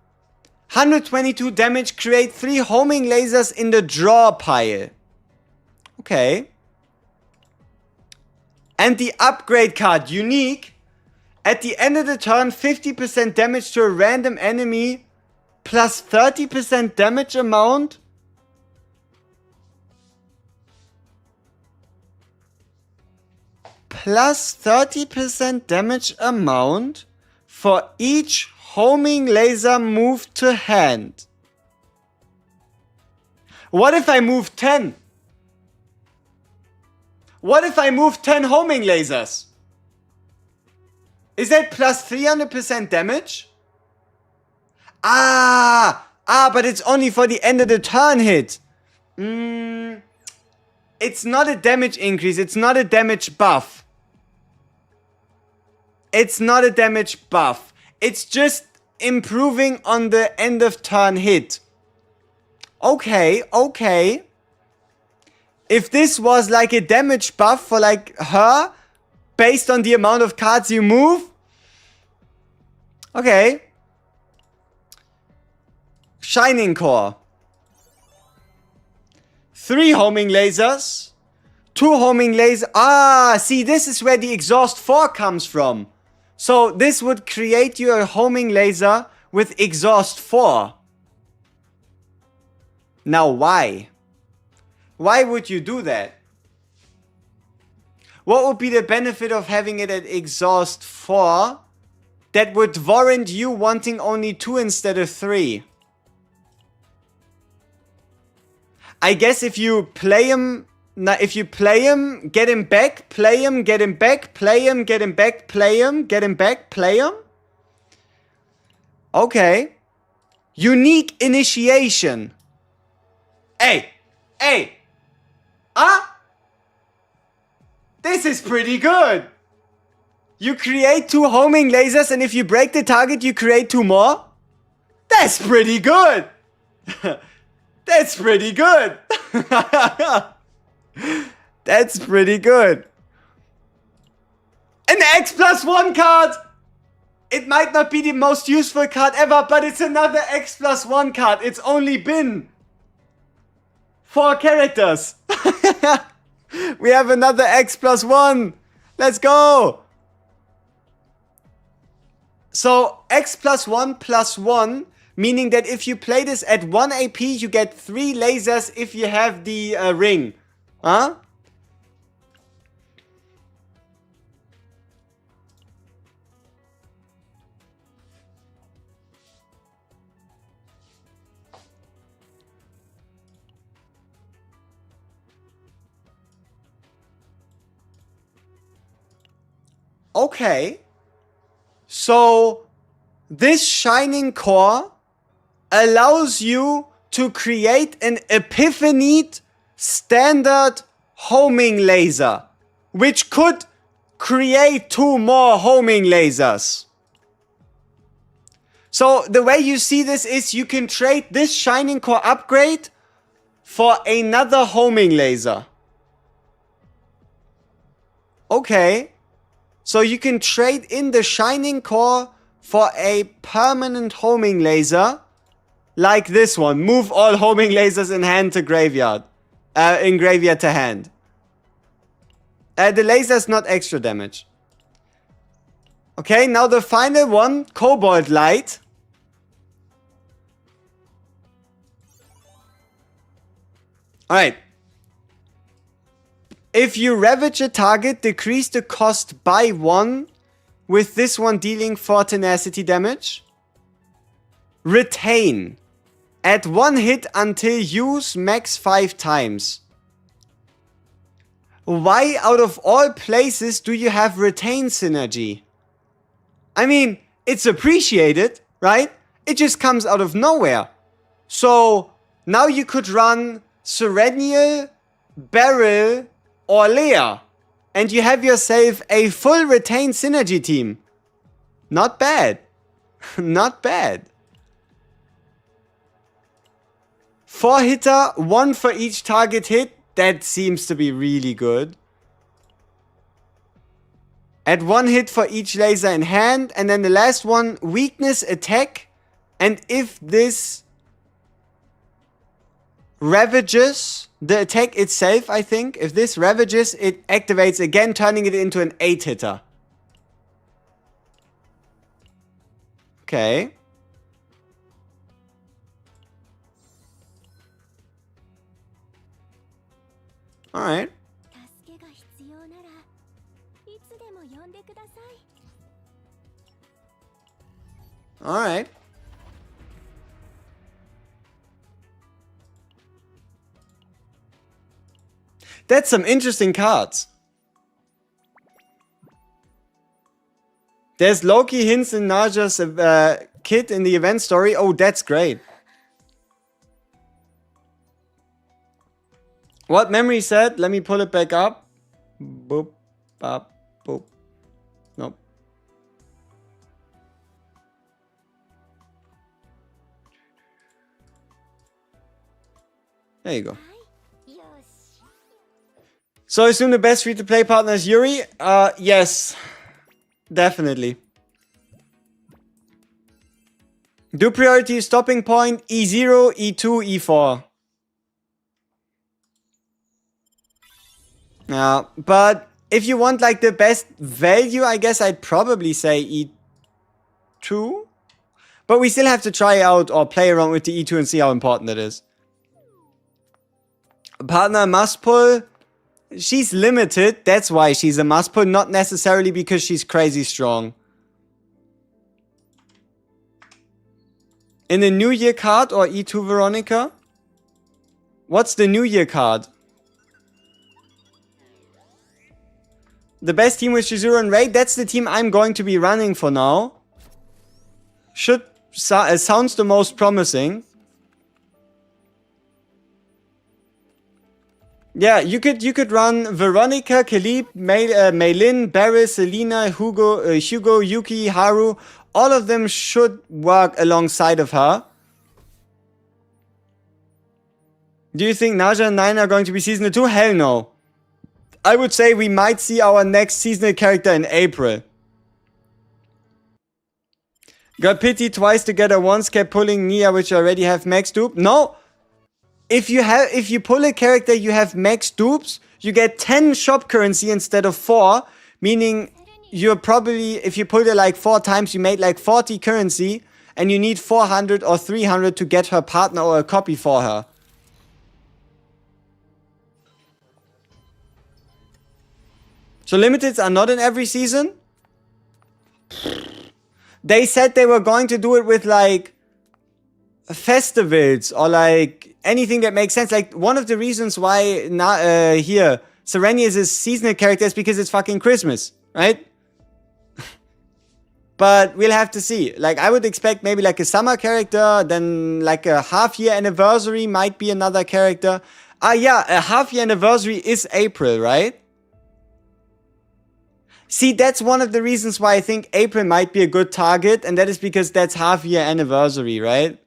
122 damage, create 3 homing lasers in the draw pile. Okay. And the upgrade card, unique. At the end of the turn, 50% damage to a random enemy plus 30% damage amount. Plus 30% damage amount for each homing laser moved to hand. What if I move 10? What if I move 10 homing lasers? Is that plus 300% damage? But it's only for the end of the turn hit. It's not a damage increase. It's not a damage buff. It's not a damage buff. It's just improving on the end of turn hit. Okay, okay. If this was like a damage buff for like her, based on the amount of cards you move. Okay. Shining Core. 3 homing lasers. 2 homing lasers. See, this is where the exhaust 4 comes from. So this would create you a homing laser with exhaust 4. Now why? Why would you do that? What would be the benefit of having it at exhaust 4 that would warrant you wanting only 2 instead of 3? I guess if you play him, get him back, play him, get him back, play him, get him back, play him, get him back, play him. Okay. Unique initiation. Hey. This is pretty good. You create 2 homing lasers and if you break the target, you create 2 more? That's pretty good. That's pretty good. That's pretty good. An X+1 card. It might not be the most useful card ever, but it's another X+1 card. It's only been 4 characters. We have another X+1. Let's go. So X+1+1, meaning that if you play this at 1 AP, you get 3 lasers if you have the ring. Huh? Okay. So this Shining Core allows you to create an Epiphany standard homing laser, which could create 2 more homing lasers. So the way you see this is you can trade this Shining Core upgrade for another homing laser. Okay. So you can trade in the Shining Core for a permanent homing laser. Like this one. Move all homing lasers in hand to graveyard. In graveyard to hand. The laser is not extra damage. Okay, now the final one. Cobalt Light. Alright. If you ravage a target, decrease the cost by 1 with this one dealing 4 tenacity damage. Retain. Add 1 hit until use max 5 times. Why out of all places do you have retain synergy? I mean, it's appreciated, right? It just comes out of nowhere. So now you could run Sereniel, Beryl, or Leah. And you have yourself a full retain synergy team. Not bad. Not bad. 4 hitter, 1 for each target hit. That seems to be really good. Add 1 hit for each laser in hand. And then the last one, weakness attack. And if this ravages the attack itself, I think. If this ravages, it activates again, turning it into an 8 hitter. Okay. Alright. Alright. That's some interesting cards. There's Loki hints in Naja's kit in the event story. Oh, that's great. What memory said? Let me pull it back up. Boop, bop, boop. Nope. There you go. So I assume the best free-to-play partner is Yuri? Yes. Definitely. Do priority stopping point E0, E2, E4. Yeah, but if you want like the best value, I guess I'd probably say E2. But we still have to try out or play around with the E2 and see how important it is. Partner must pull. She's limited. That's why she's a must pull. Not necessarily because she's crazy strong. In the New Year card or E2 Veronica? What's the New Year card? The best team with Shizuru and Raid? That's the team I'm going to be running for now. Sounds the most promising. Yeah, you could run Veronica, Kalib, Maylin, Beryl, Selena, Hugo, Yuki, Haru. All of them should work alongside of her. Do you think Naja and Nine are going to be seasonal 2? Hell no. I would say we might see our next seasonal character in April. Got pity twice together once, kept pulling Nia, which already have max dupe. No! If you pull a character you have max dupes, you get 10 shop currency instead of 4, meaning you're probably, if you pull it like 4 times, you made like 40 currency, and you need 400 or 300 to get her partner or a copy for her. So limiteds are not in every season? They said they were going to do it with like festivals or like anything that makes sense. Like one of the reasons why here Serenia is a seasonal character is because it's fucking Christmas, right? But we'll have to see. Like I would expect maybe like a summer character, then like a half-year anniversary might be another character. Yeah, a half-year anniversary is April, right? See, that's one of the reasons why I think April might be a good target, and that is because that's half-year anniversary, right?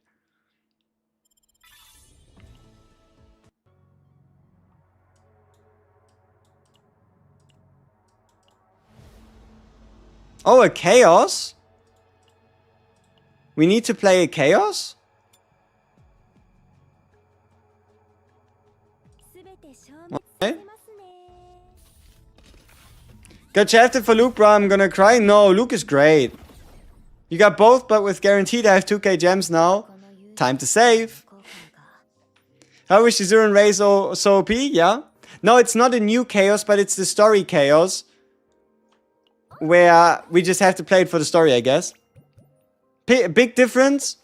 Oh, a chaos? We need to play a chaos? Okay. Got shafted for Luke, bro. I'm gonna cry. No, Luke is great. You got both, but with guaranteed I have 2k gems now. Time to save. How is Shizuru and Ray so OP? Yeah. No, it's not a new chaos, but it's the story chaos. where we just have to play it for the story, I guess. Big difference.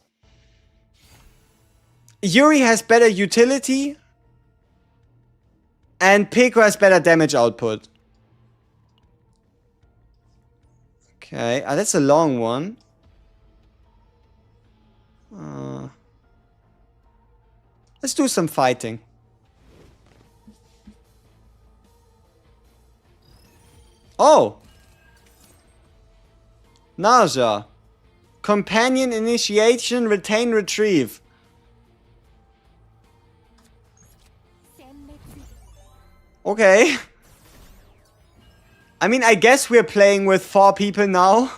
Yuri has better utility. And Pico has better damage output. Okay, that's a long one. Let's do some fighting. Oh! Nausea. Companion initiation, retain, retrieve. Okay. I mean, I guess we're playing with 4 people now.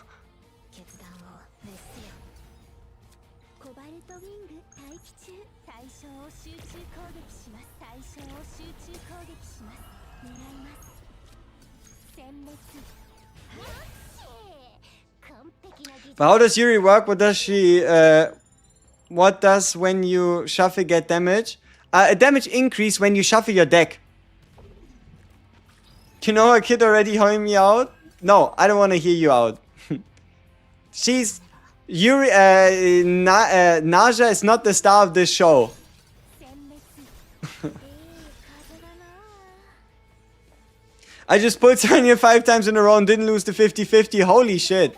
But how does Yuri work? What does she... what does when you shuffle get damage? A damage increase when you shuffle your deck. You know a kid already hearing me out? No, I don't want to hear you out. She's... Yuri... Naja is not the star of this show. I just pulled Serenia 5 times in a row and didn't lose the 50-50. Holy shit.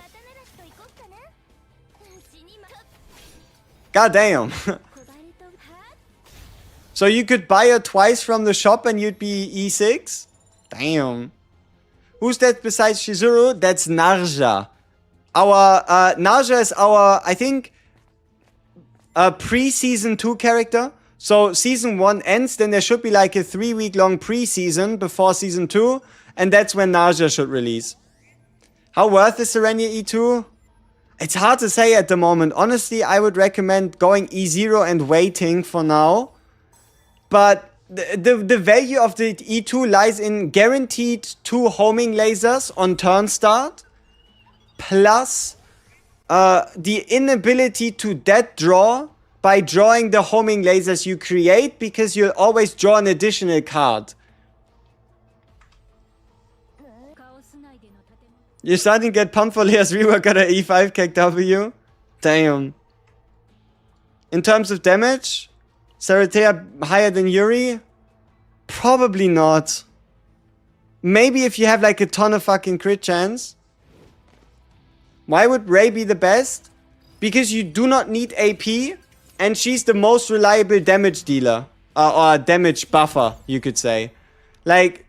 God damn. So you could buy her twice from the shop and you'd be E6? Damn. Who's that besides Shizuru? That's Narja. Our, Narja is our, I think, pre-season 2 character. So season 1 ends, then there should be like a 3-week long pre-season before season 2. And that's when Narja should release. How worth is Serenia E2? It's hard to say at the moment. Honestly, I would recommend going E0 and waiting for now. But the value of the E2 lies in guaranteed 2 homing lasers on turn start. Plus the inability to dead draw by drawing the homing lasers you create. Because you'll always draw an additional card. You're starting to get pumped for Lea's rework at a E5 KW? Damn. In terms of damage, Saratea higher than Yuri? Probably not. Maybe if you have like a ton of fucking crit chance. Why would Ray be the best? Because you do not need AP, and she's the most reliable damage dealer. Or damage buffer, you could say. Like,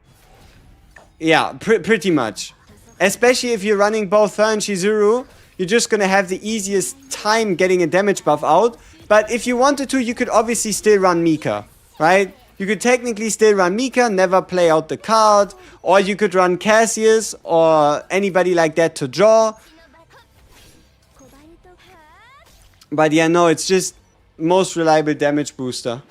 yeah, pretty much. Especially if you're running both her and Shizuru, you're just gonna have the easiest time getting a damage buff out. But if you wanted to, you could obviously still run Mika, right? You could technically still run Mika, never play out the card. Or you could run Cassius or anybody like that to draw. But yeah, no, it's just most reliable damage booster.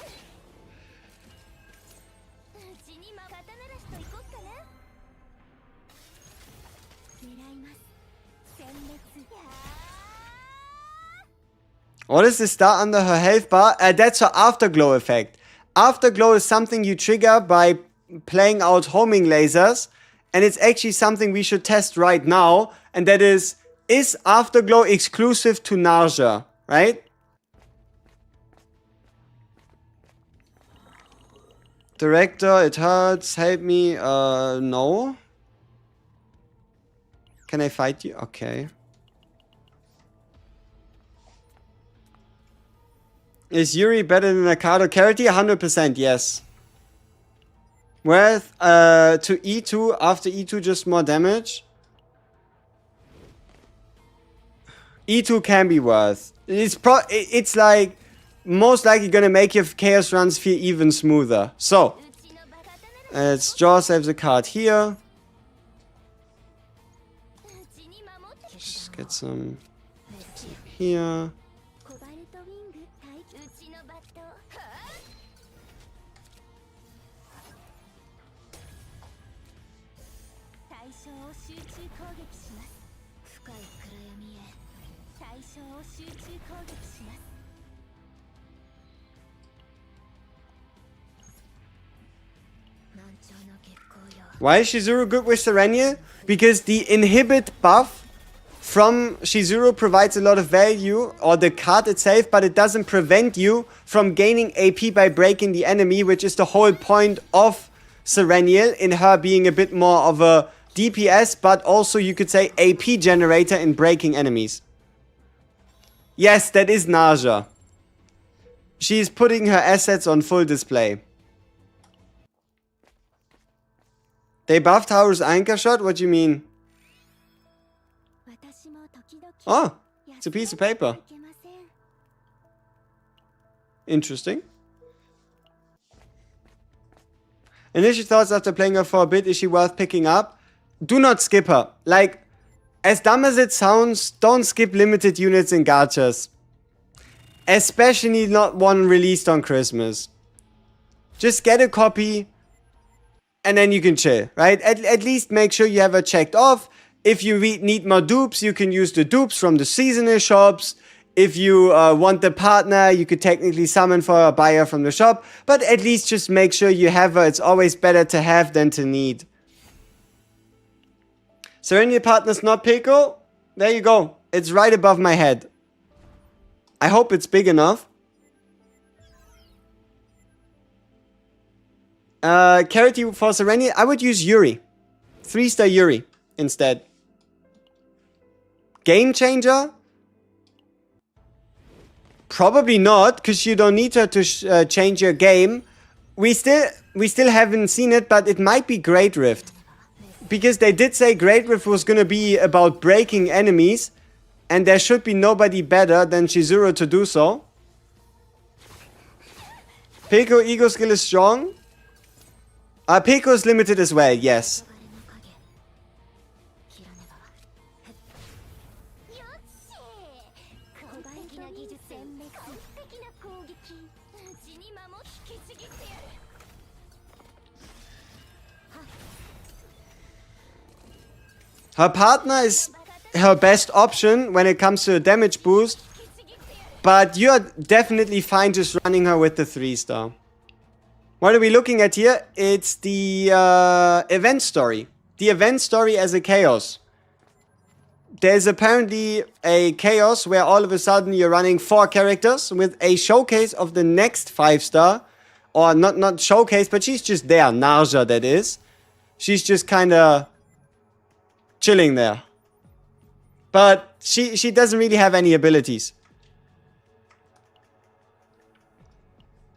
What is the star under her health bar? That's her Afterglow effect. Afterglow is something you trigger by playing out homing lasers. And it's actually something we should test right now. And that is Afterglow exclusive to Narja? Right? Director, it hurts. Help me. No. Can I fight you? Okay. Is Yuri better than Nakado Karate? 100% yes. Worth to E2 after E2 just more damage? E2 can be worth. It's like most likely gonna make your chaos runs feel even smoother. So let's draw ourselves a card here. Just get some here. Why is Shizuru good with Sereniel? Because the inhibit buff from Shizuru provides a lot of value, or the card itself, but it doesn't prevent you from gaining AP by breaking the enemy, which is the whole point of Sereniel, in her being a bit more of a DPS, but also you could say AP generator in breaking enemies. Yes, that is Naja. She's putting her assets on full display. They buffed Haru's anchor shot? What do you mean? Oh, it's a piece of paper. Interesting. Initial thoughts after playing her for a bit, is she worth picking up? Do not skip her. Like, as dumb as it sounds, don't skip limited units in gachas. Especially not one released on Christmas. Just get a copy and then you can chill, right? At least make sure you have her checked off. If you need more dupes, you can use the dupes from the seasonal shops. If you want the partner, you could technically summon for a buyer from the shop. But at least just make sure you have her. It's always better to have than to need. Sereniel partner's not Pico. There you go. It's right above my head. I hope it's big enough. Charity for Sereniel, I would use Yuri. 3-star Yuri instead. Game changer? Probably not, because you don't need her to change your game. We still haven't seen it, but it might be Great Rift. Because they did say Great Rift was gonna be about breaking enemies, and there should be nobody better than Shizuru to do so. Pico ego skill is strong. Pico is limited as well, yes. Her partner is her best option when it comes to a damage boost, but you're definitely fine just running her with the 3-star. What are we looking at here? It's the event story. The event story as a chaos. There's apparently a chaos where all of a sudden you're running 4 characters with a showcase of the next 5-star. Or not showcase, but she's just there. Naja, that is. She's just kind of chilling there. But she doesn't really have any abilities.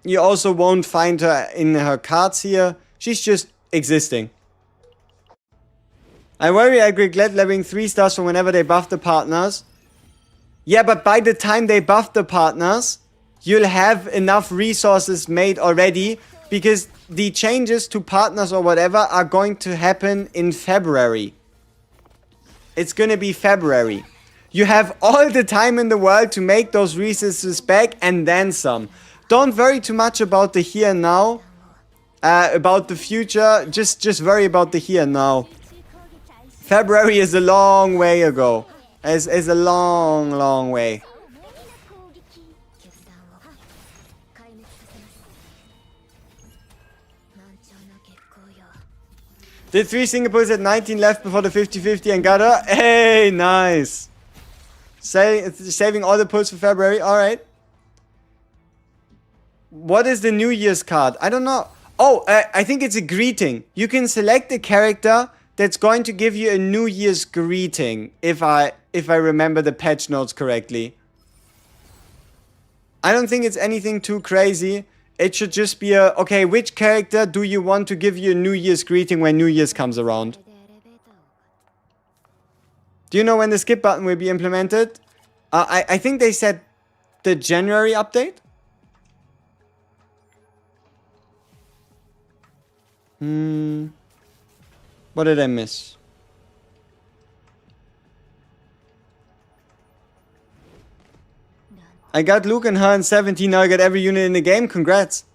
You also won't find her in her cards here. She's just existing. I worry I regret leveling 3 stars from whenever they buff the partners. Yeah, but by the time they buff the partners, you'll have enough resources made already, because the changes to partners or whatever are going to happen in February. It's gonna be February. You have all the time in the world to make those resources back and then some. Don't worry too much about the here and now. About the future. Just worry about the here and now. February is a long way ago. Is a long way. Did 3 Singapore's at 19 left before the 50-50 and got her? Hey, nice. Saving all the pulls for February. Alright. What is the New Year's card? I don't know. Oh, I think it's a greeting. You can select a character that's going to give you a New Year's greeting, if I remember the patch notes correctly. I don't think it's anything too crazy. It should just be a, okay, which character do you want to give you a New Year's greeting when New Year's comes around? Do you know when the skip button will be implemented? I think they said the January update? What did I miss? I got Luke and her in 17, now I got every unit in the game, congrats.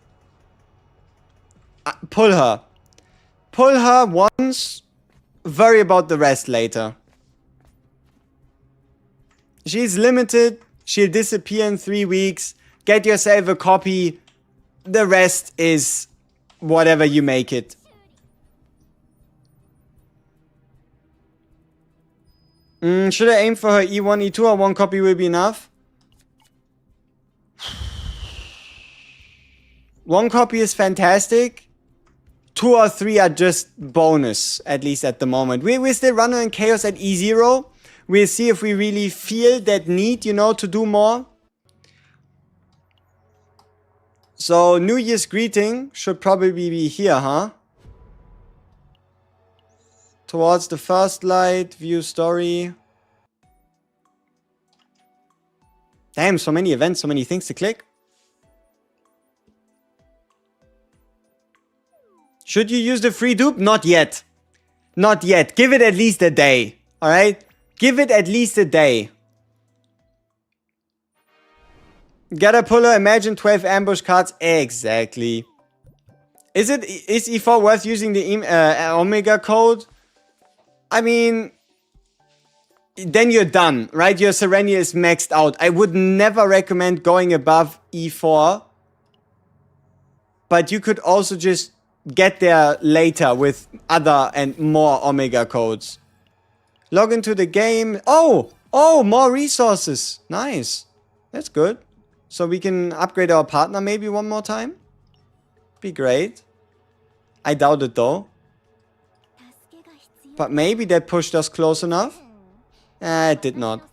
Pull her. Pull her once, worry about the rest later. She's limited, she'll disappear in 3 weeks, get yourself a copy, the rest is whatever you make it. Should I aim for her E1, E2, or one copy will be enough? One copy is fantastic. 2 or 3 are just bonus, at least at the moment. We're still running Chaos at E0. We'll see if we really feel that need, you know, to do more. So, New Year's greeting should probably be here, huh? Towards the first light, view story. Damn, so many events, so many things to click. Should you use the free dupe? Not yet. Not yet. Give it at least a day. Alright? Give it at least a day. Caterpillar, imagine 12 ambush cards. Exactly. Is E4 worth using the Omega code? I mean, then you're done, right? Your Sereniel is maxed out. I would never recommend going above E4. But you could also just get there later with other and more Omega codes. Log into the game. Oh, more resources. Nice. That's good. So we can upgrade our partner maybe one more time. Be great. I doubt it though. But maybe that pushed us close enough. It did not.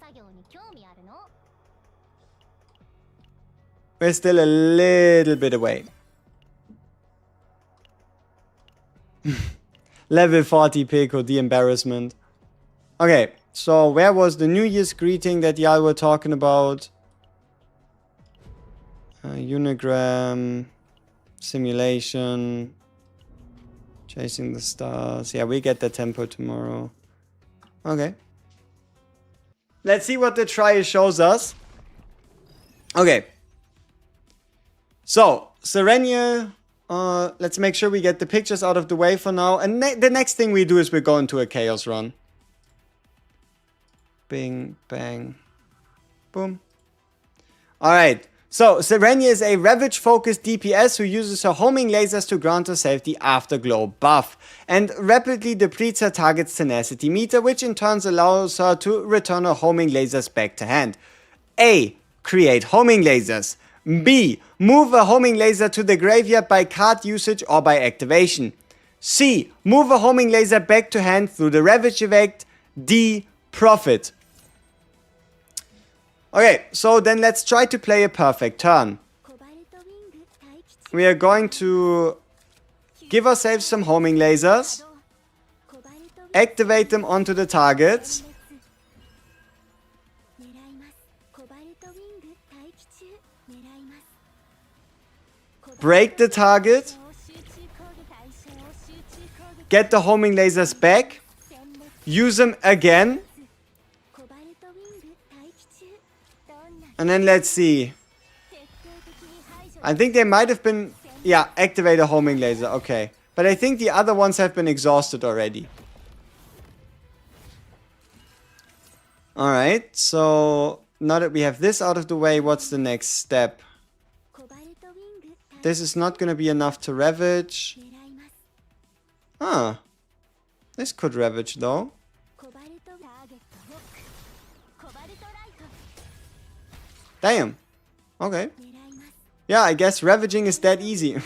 We're still a little bit away. Level 40 Pico, the embarrassment. Okay, so where was the New Year's greeting that y'all were talking about? Unigram, simulation, chasing the stars. Yeah, we get the tempo tomorrow. Okay. Let's see what the trial shows us. Okay. So, Sereniel. Let's make sure we get the pictures out of the way for now. And the next thing we do is we go into a chaos run. Bing, bang, boom. Alright. So, Sereniel is a Ravage-focused DPS who uses her homing lasers to grant herself the Afterglow buff and rapidly depletes her target's tenacity meter, which in turn allows her to return her homing lasers back to hand. A. Create homing lasers. B. Move a homing laser to the graveyard by card usage or by activation. C. Move a homing laser back to hand through the Ravage effect. D. Profit. Okay, so then let's try to play a perfect turn. We are going to give ourselves some homing lasers, activate them onto the targets, break the target, get the homing lasers back, use them again, and then let's see. I think they might have been... Yeah, activate a homing laser. Okay. But I think the other ones have been exhausted already. Alright, so now that we have this out of the way, what's the next step? This is not going to be enough to ravage. Huh. This could ravage though. Damn. Okay. Yeah, I guess ravaging is that easy.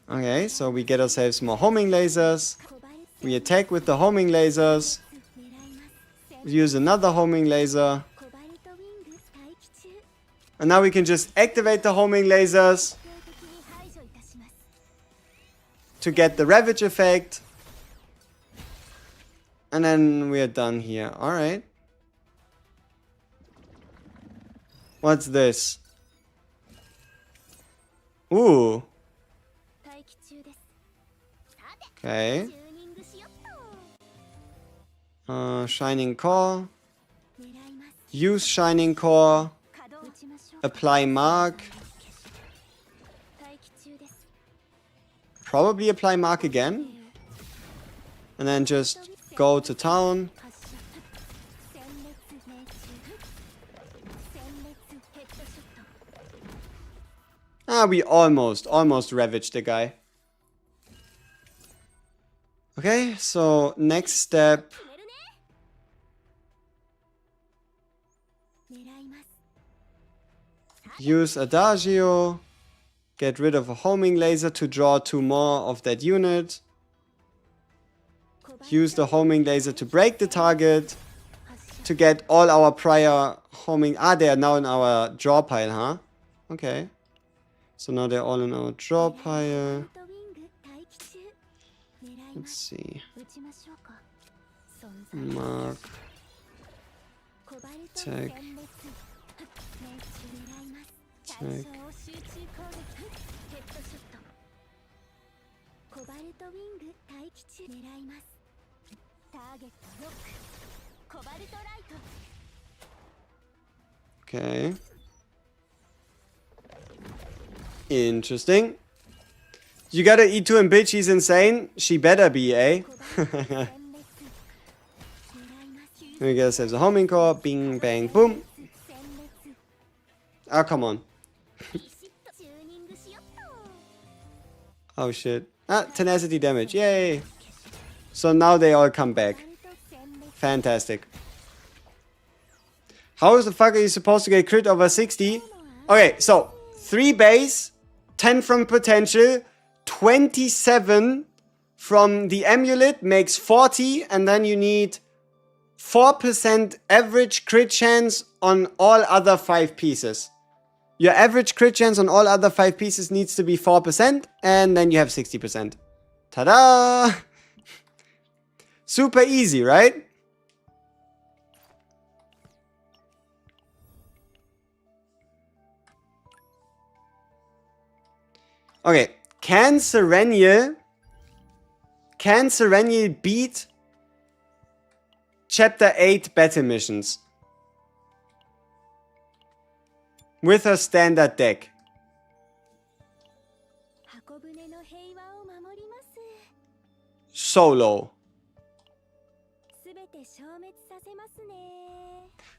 Okay, so we get ourselves more homing lasers. We attack with the homing lasers. We use another homing laser. And now we can just activate the homing lasers to get the ravage effect. And then we are done here. Alright. What's this? Ooh. Okay. Shining Core. Use Shining Core. Apply Mark. Probably apply Mark again. And then just go to town. Ah, we almost ravaged the guy. Okay, so next step. Use Adagio. Get rid of a homing laser to draw 2 more of that unit. Use the homing laser to break the target. To get all our prior homing... Ah, they are now in our draw pile, huh? Okay. So now they're all in our draw pile. Let's see. Mark. Tag. Tag. Okay. Interesting. You gotta E2 and bitch, she's insane. She better be, eh? We gotta save the homing core. Bing, bang, boom. Oh, come on. Oh, shit. Ah, tenacity damage. Yay. So now they all come back. Fantastic. How the fuck are you supposed to get crit over 60? Okay, so 3 base, 10 from potential, 27 from the amulet makes 40, and then you need 4% average crit chance on all other 5 pieces. Your average crit chance on all other 5 pieces needs to be 4%, and then you have 60%. Ta-da! Super easy, right? Okay, can Sereniel beat Chapter 8 battle missions with her standard deck? Solo.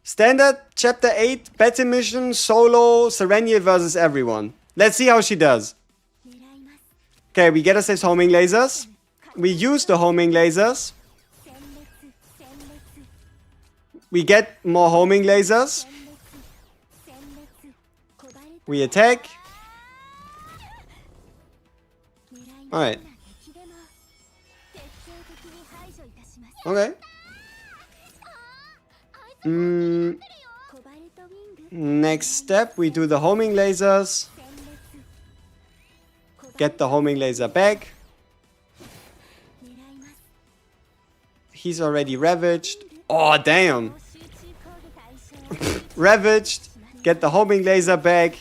Standard Chapter 8 battle mission solo Sereniel versus everyone. Let's see how she does. Okay, we get ourselves homing lasers. We use the homing lasers. We get more homing lasers. We attack. Alright. Okay. Next step, we do the homing lasers. Get the homing laser back. He's already ravaged. Oh, damn. Ravaged. Get the homing laser back.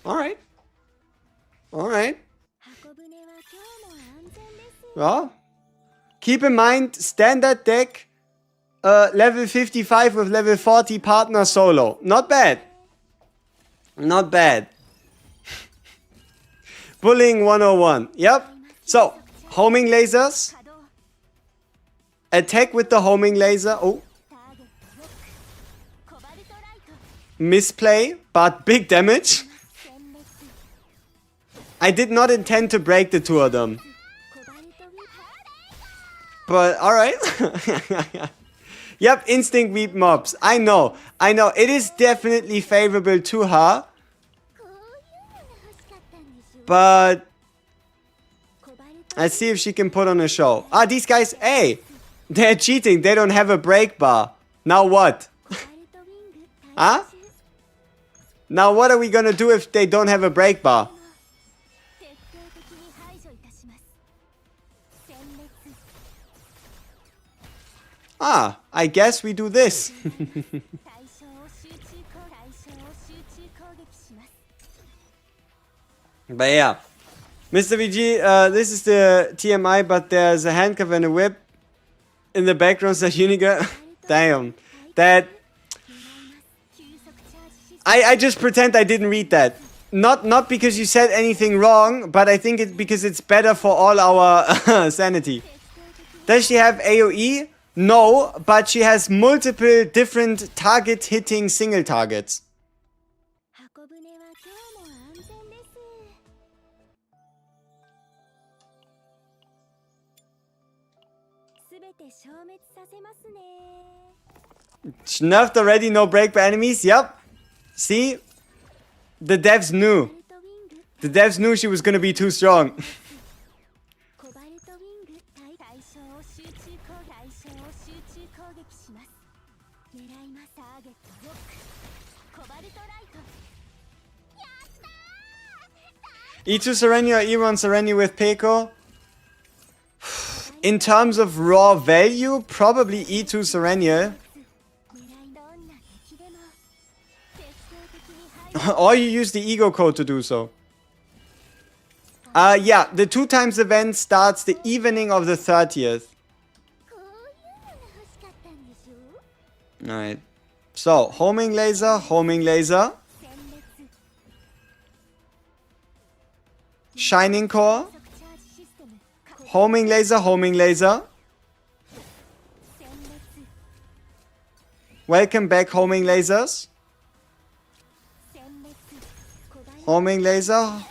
Alright. Alright. Well, keep in mind, standard deck. Level 55 with level 40 partner solo. Not bad. Not bad. Bullying 101. Yep. So, homing lasers. Attack with the homing laser. Oh. Misplay, but big damage. I did not intend to break the 2 of them. But, alright. Yep, instinct weep mobs. I know. It is definitely favorable to her. But let's see if she can put on a show. Ah, these guys, hey, they're cheating. They don't have a break bar. Now what? Huh? Now what are we gonna do if they don't have a break bar? Ah, I guess we do this. But yeah. Mr. VG, this is the TMI, but there's a handcuff and a whip in the background that Uniga. Damn. That... I just pretend I didn't read that. Not because you said anything wrong, but I think it's because it's better for all our sanity. Does she have AoE? No, but she has multiple different target hitting single targets. Nerfed already, no break by enemies. Yep. See? The devs knew. The devs knew she was gonna be too strong. E2 Serenia or E1 Serenia with Peko? In terms of raw value, probably E2 Serenia. Or you use the ego code to do so. Yeah, the 2 times event starts the evening of the 30th. Alright. So, homing laser, homing laser. Shining core. Homing laser, homing laser. Welcome back, homing lasers. Homing laser.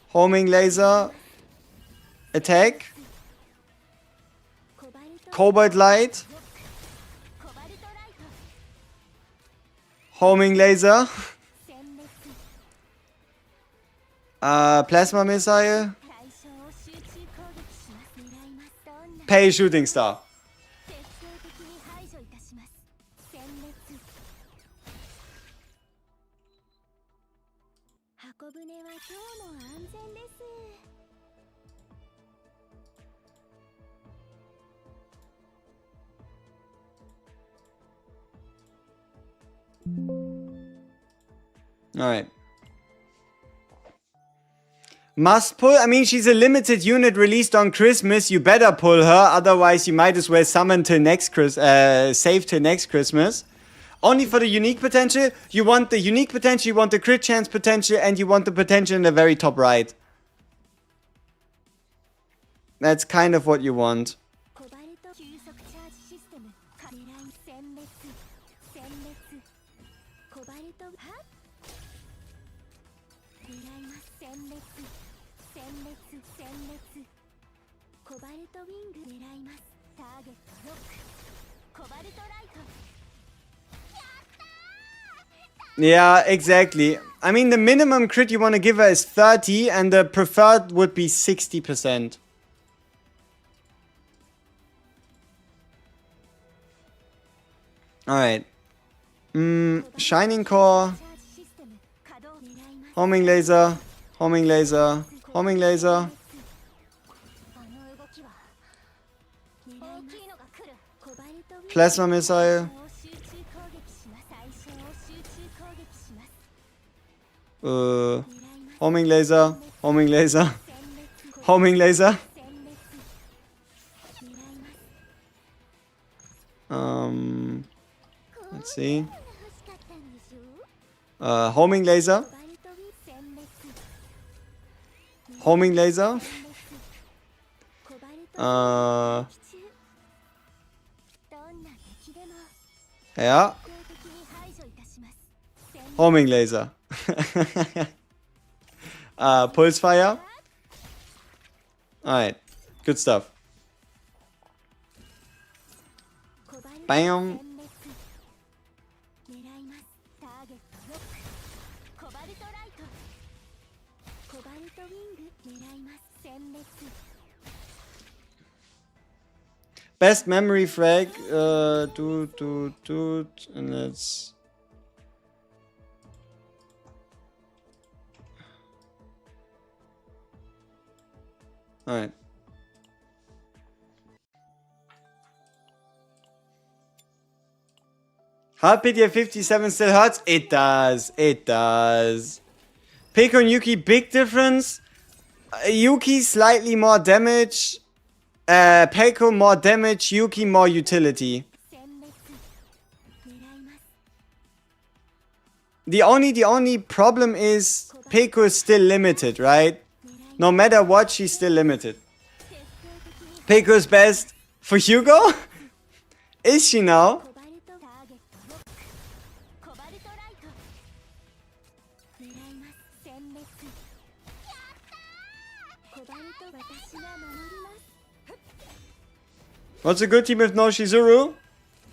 Homing laser. Attack. Cobalt light. Homing laser. Plasma missile. Pay shooting star. Alright. Must pull? I mean, she's a limited unit released on Christmas. You better pull her. Otherwise, you might as well summon till next save till next Christmas. Only for the unique potential. You want the unique potential, you want the crit chance potential, and you want the potential in the very top right. That's kind of what you want. Yeah, exactly. I mean, the minimum crit you want to give her is 30, and the preferred would be 60%. Alright. Shining core. Homing laser. Homing laser. Homing laser. Plasma missile. Homing laser. Homing laser. Homing laser. Let's see. Homing laser. Homing laser. Yeah. Homing laser. Pulse fire. Alright. Good stuff. Bam. Best memory frag. And let's. Alright. Heart pity at 57 still hurts? It does. It does. Peko and Yuki, big difference. Yuki slightly more damage. Peko more damage. Yuki more utility. The only problem is Peko is still limited, right? No matter what, she's still limited. Peko is best. For Hugo? Is she now? What's a good team with no Shizuru?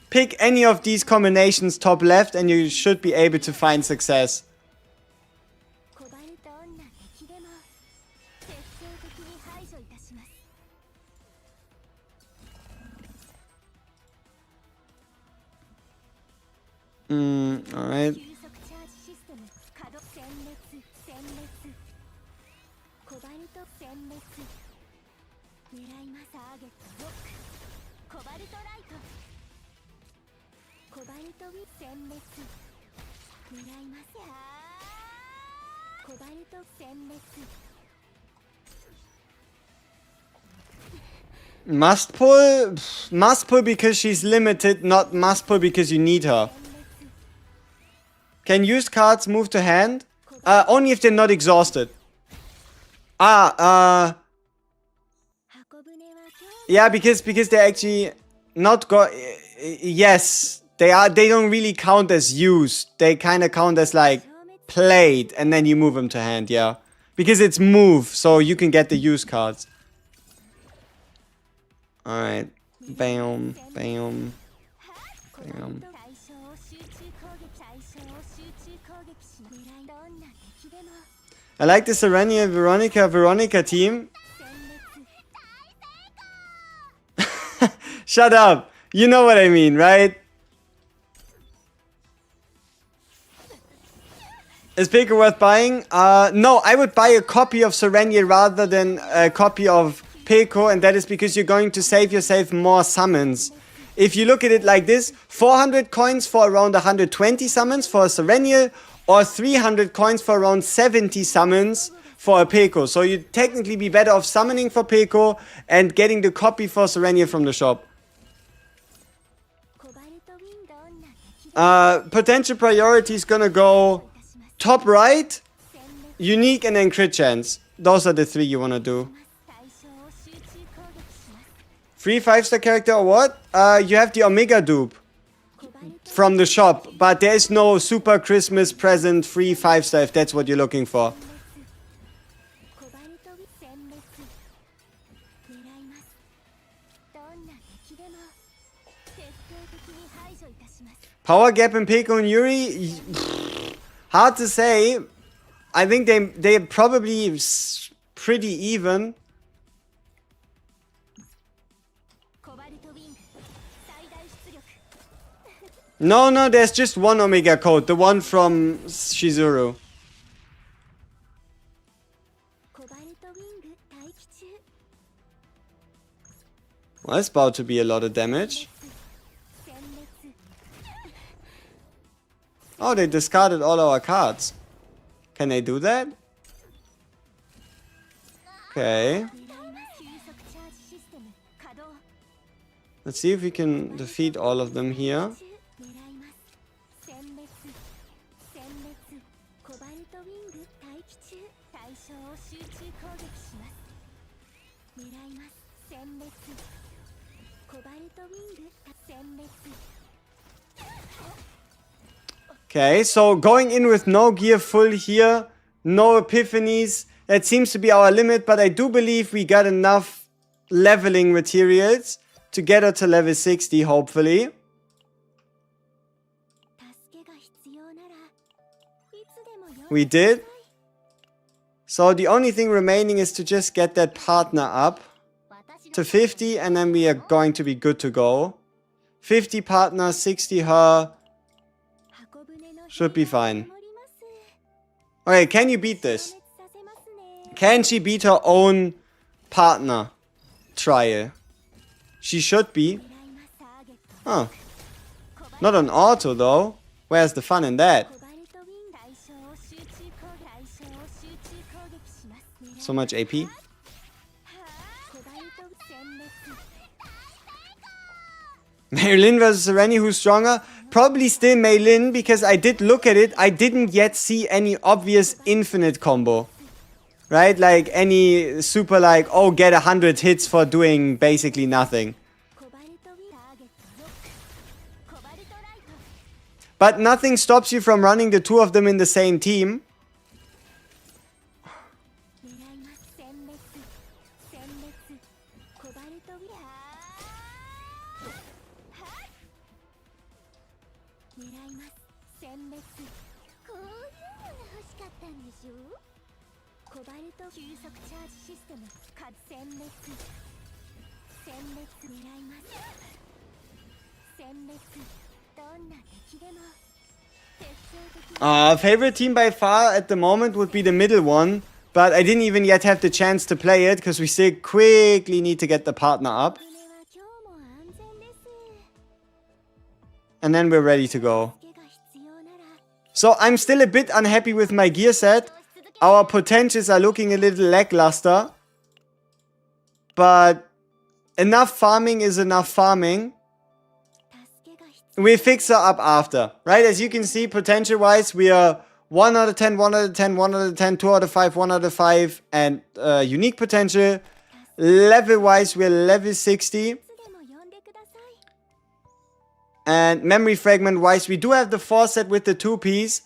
Pick any of these combinations top left and you should be able to find success. Alright. Must pull? Must pull because she's limited, not must pull because you need her. Can used cards move to hand? Only if they're not exhausted. Yeah, because they're actually not yes, they don't really count as used. They kind of count as like played and then you move them to hand, yeah. Because it's move, so you can get the used cards. Alright. Bam, bam, bam. I like the SERENIEL Veronica team. Shut up. You know what I mean, right? Is Pico worth buying? No, I would buy a copy of SERENIEL rather than a copy of Pico, and that is because you're going to save yourself more summons. If you look at it like this, 400 coins for around 120 summons for a SERENIEL, or 300 coins for around 70 summons for a Pico. So you'd technically be better off summoning for Pico and getting the copy for SERENIEL from the shop. Potential priority is gonna go top right, unique, and then crit chance. Those are the three you wanna do. Free 5-star character or what? You have the Omega dupe from the shop, but there is no super Christmas present free 5-star if that's what you're looking for. Power gap in Pico and Yuri? Hard to say. I think they're probably pretty even. No, there's just one Omega code, the one from Shizuru. Well, it's about to be a lot of damage. Oh, they discarded all our cards. Can they do that? Okay. Let's see if we can defeat all of them here. Okay, so going in with no gear full here, no epiphanies, that seems to be our limit, but I do believe we got enough leveling materials to get her to level 60, hopefully. We did. So the only thing remaining is to just get that partner up to 50, and then we are going to be good to go. 50 partner, 60 her. Should be fine. Okay, can you beat this? Can she beat her own partner trial? She should be. Huh. Not on auto though. Where's the fun in that? So much AP. Maylin versus Sereni, who's stronger? Probably still Maylin, because I did look at it. I didn't yet see any obvious infinite combo. Right? Like any super like, oh, get 100 hits for doing basically nothing. But nothing stops you from running the two of them in the same team. Favorite team by far at the moment would be the middle one. But I didn't even yet have the chance to play it because we still quickly need to get the partner up. And then we're ready to go. So I'm still a bit unhappy with my gear set. Our potentials are looking a little lackluster. But enough farming is enough farming. We'll fix her up after. Right? As you can see, potential-wise, we are 1 out of 10, 1 out of 10, 1 out of 10, 2 out of 5, 1 out of 5. And unique potential. Level-wise, we're level 60. And memory fragment-wise, we do have the 4 set with the 2-piece.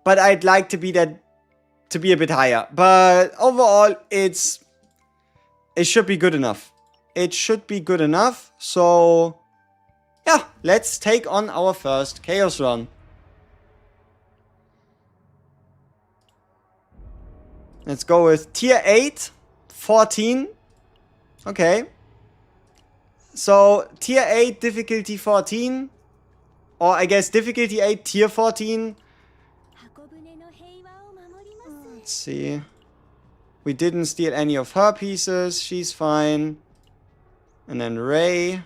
But I'd like to be a bit higher. But overall, it should be good enough. It should be good enough. So, yeah, let's take on our first Chaos run. Let's go with tier 8, 14. Okay. So, tier 8, difficulty 14. Or I guess difficulty 8, tier 14. Let's see. We didn't steal any of her pieces. She's fine. And then Ray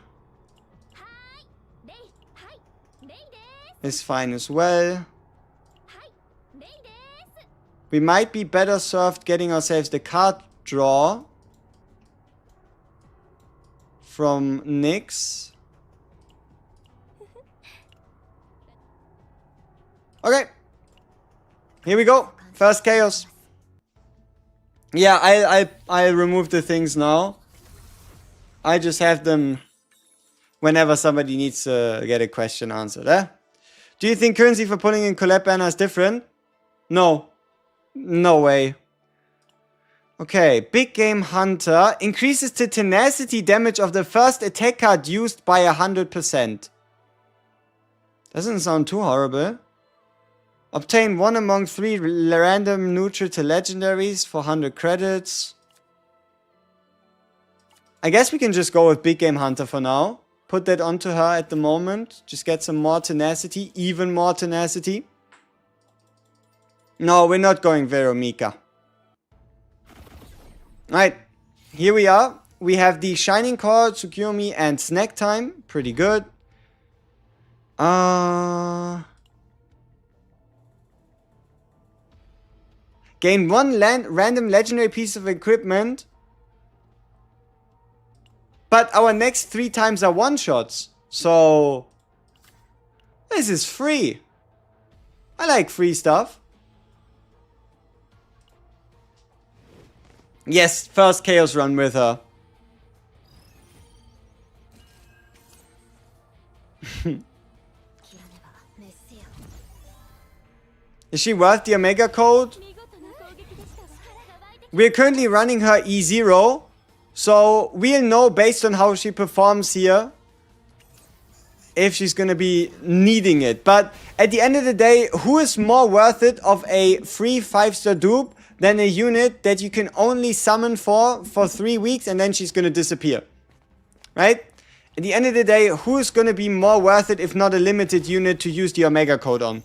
is fine as well. We might be better served getting ourselves the card draw from Nyx. Okay. Here we go. First Chaos. Yeah, I'll remove the things now. I just have them whenever somebody needs to get a question answered. Eh? Do you think currency for pulling in collab banner is different? No. No way. Okay, Big Game Hunter increases the tenacity damage of the first attack card used by 100%. Doesn't sound too horrible. Obtain 1 among 3 random neutral to legendaries for 100 credits. I guess we can just go with Big Game Hunter for now. Put that onto her at the moment. Just get some more tenacity. Even more tenacity. No, we're not going Veromika. Alright. Here we are. We have the Shining Core, Tsukuyomi, and Snack Time. Pretty good. Gain 1 random legendary piece of equipment. But our next 3 times are one-shots. So, this is free. I like free stuff. Yes, first Chaos run with her. Is she worth the Omega code? We're currently running her E0. So we'll know based on how she performs here if she's going to be needing it. But at the end of the day, who is more worth it of a free 5-star dupe than a unit that you can only summon for 3 weeks and then she's going to disappear? Right? At the end of the day, who is going to be more worth it if not a limited unit to use the Omega code on?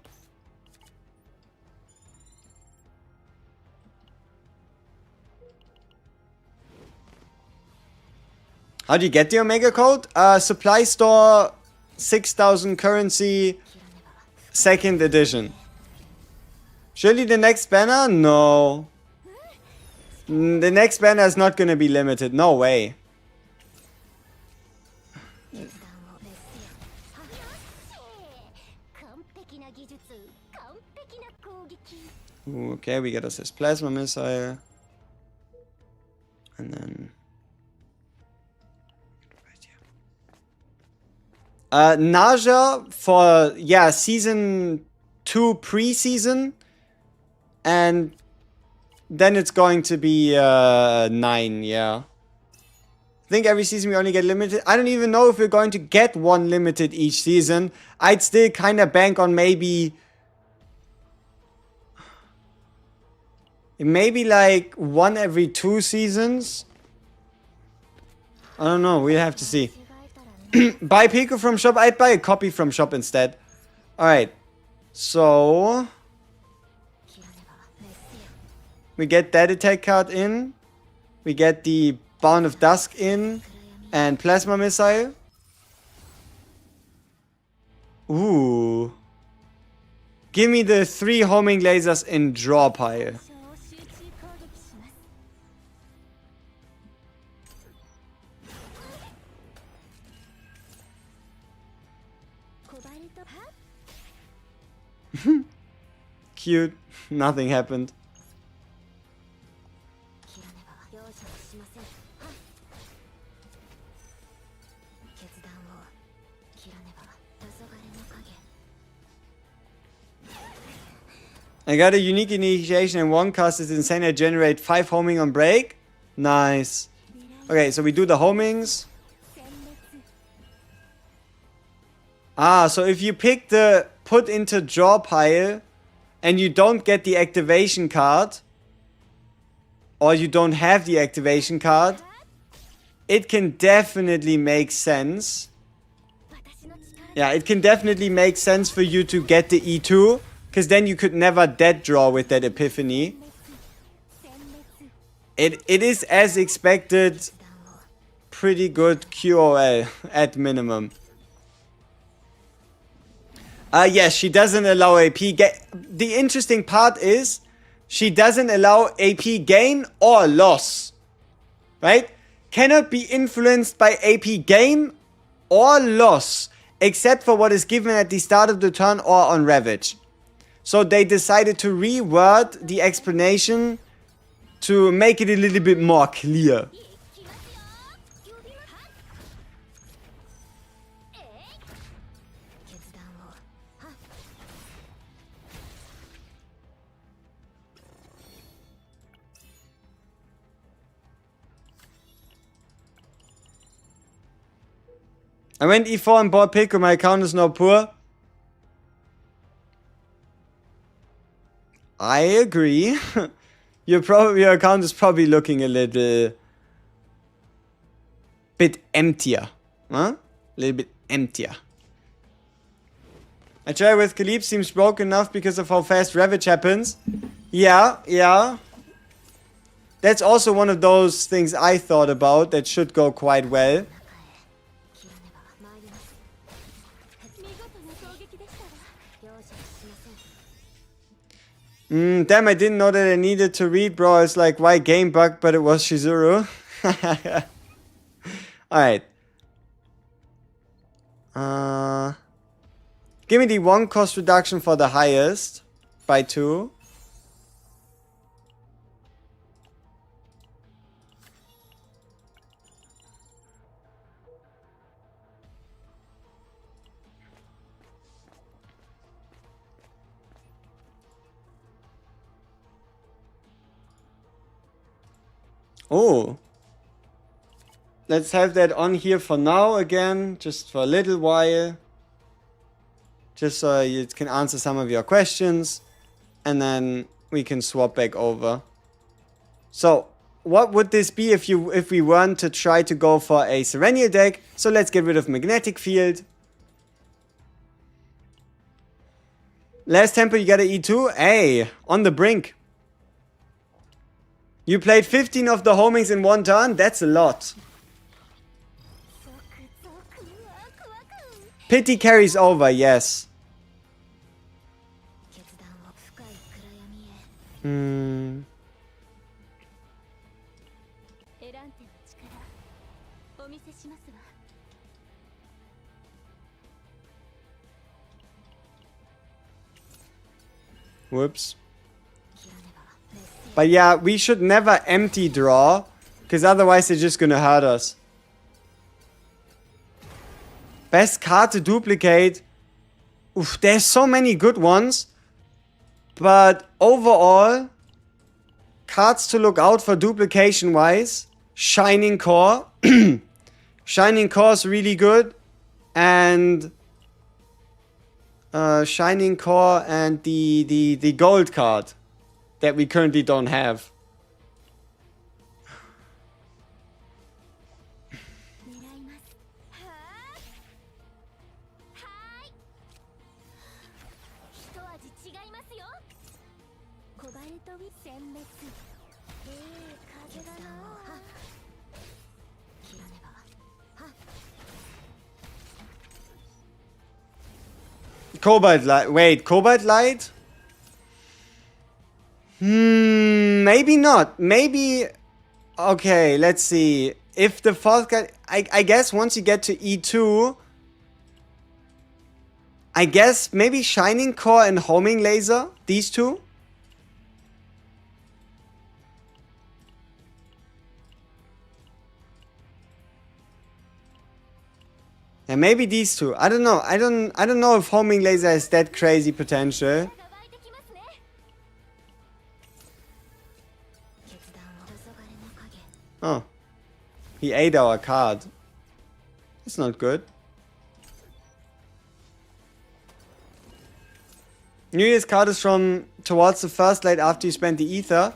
How do you get the Omega code? Supply store, 6,000 currency, 2nd edition. Surely the next banner? No. The next banner is not going to be limited. No way. Ooh, okay, we get us this plasma missile. And then... Naja for, yeah, season 2 pre-season. And then it's going to be 9, yeah. I think every season we only get limited. I don't even know if we're going to get one limited each season. I'd still kind of bank on maybe like one every 2 seasons. I don't know. We'll have to see. Buy Pico from shop. I'd buy a copy from shop instead. Alright. So we get that attack card in. We get the Bound of Dusk in. And Plasma Missile. Ooh. Give me the 3 homing lasers in draw pile. Cute. Nothing happened. I got a unique initiation and 1 cast is insane. I generate 5 homing on break. Nice. Okay, so we do the homings. Ah, so if you pick the put into draw pile and you don't get the activation card, or you don't have the activation card, it can definitely make sense. Yeah, it can definitely make sense for you to get the E2, because then you could never dead draw with that epiphany. It is, as expected, pretty good QOL at minimum. Yes, she doesn't allow AP. The interesting part is she doesn't allow AP gain or loss. Right? Cannot be influenced by AP gain or loss, except for what is given at the start of the turn or on Ravage. So they decided to reword the explanation to make it a little bit more clear. I went E4 and bought Pico, my account is now poor. I agree. Your account is probably looking a little bit emptier. Huh? A little bit emptier. I try with Khalib, seems broken enough because of how fast Ravage happens. Yeah. That's also one of those things I thought about that should go quite well. Damn, I didn't know that I needed to read, bro. It's like, why game bug, but it was Shizuru. Alright. Give me the 1 cost reduction for the highest. By 2. Oh. Let's have that on here for now again, just for a little while. Just so you can answer some of your questions. And then we can swap back over. So, what would this be if we weren't to try to go for a Serenial deck? So let's get rid of Magnetic Field. Last tempo you got an E2? Hey, on the brink. You played 15 of the homings in 1 turn? That's a lot. Pity carries over, yes. Whoops. But yeah, we should never empty draw, because otherwise they're just gonna hurt us. Best card to duplicate. Oof, there's so many good ones. But overall, cards to look out for duplication wise. Shining Core. Shining Core is really good. And Shining Core and the gold card that we currently don't have. Cobalt Light. Wait, Cobalt Light? Maybe not. Maybe... Okay, let's see. If the fourth guy... I guess once you get to E2... I guess maybe Shining Core and Homing Laser? These two? Yeah, maybe these two. I don't know. I don't know if Homing Laser has that crazy potential. Oh. He ate our card. That's not good. New Year's card is from towards the first light after you spend the ether.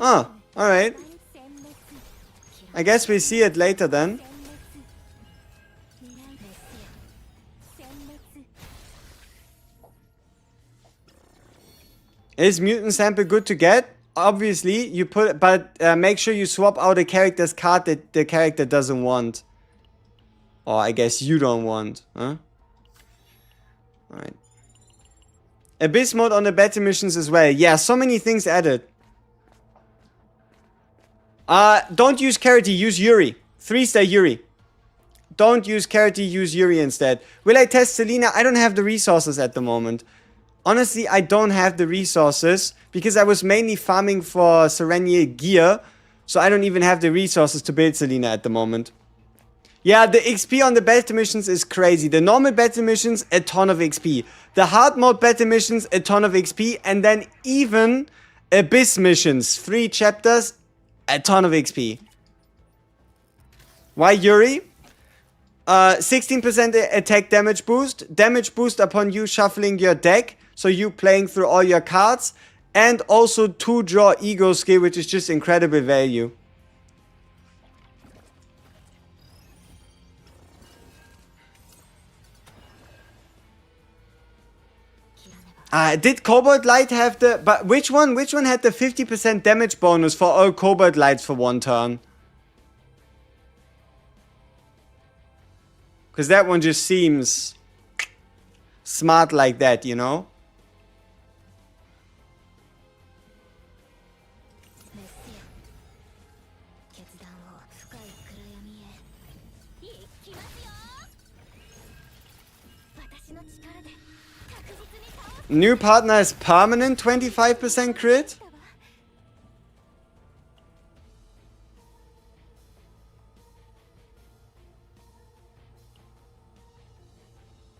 Oh, alright. I guess we see it later then. Is mutant sample good to get? Obviously, you put, but make sure you swap out a character's card that the character doesn't want. Or I guess you don't want, huh? Alright. Abyss mode on the battle missions as well. Yeah, so many things added. Don't use Carity, use Yuri. 3-star Yuri. Don't use Carity, use Yuri instead. Will I test Selena? I don't have the resources at the moment. Honestly, I don't have the resources because I was mainly farming for Sereniel gear. So I don't even have the resources to build Selena at the moment. Yeah, the XP on the battle missions is crazy. The normal battle missions, a ton of XP. The hard mode battle missions, a ton of XP. And then even Abyss missions, 3 chapters, a ton of XP. Why Yuri? 16% attack damage boost. Damage boost upon you shuffling your deck. So you playing through all your cards. And also 2 draw ego skill, which is just incredible value. Did Cobalt Light have the... But which one? Which one had the 50% damage bonus for all Cobalt Lights for 1 turn? Because that one just seems smart like that, you know? New partner is permanent 25% crit?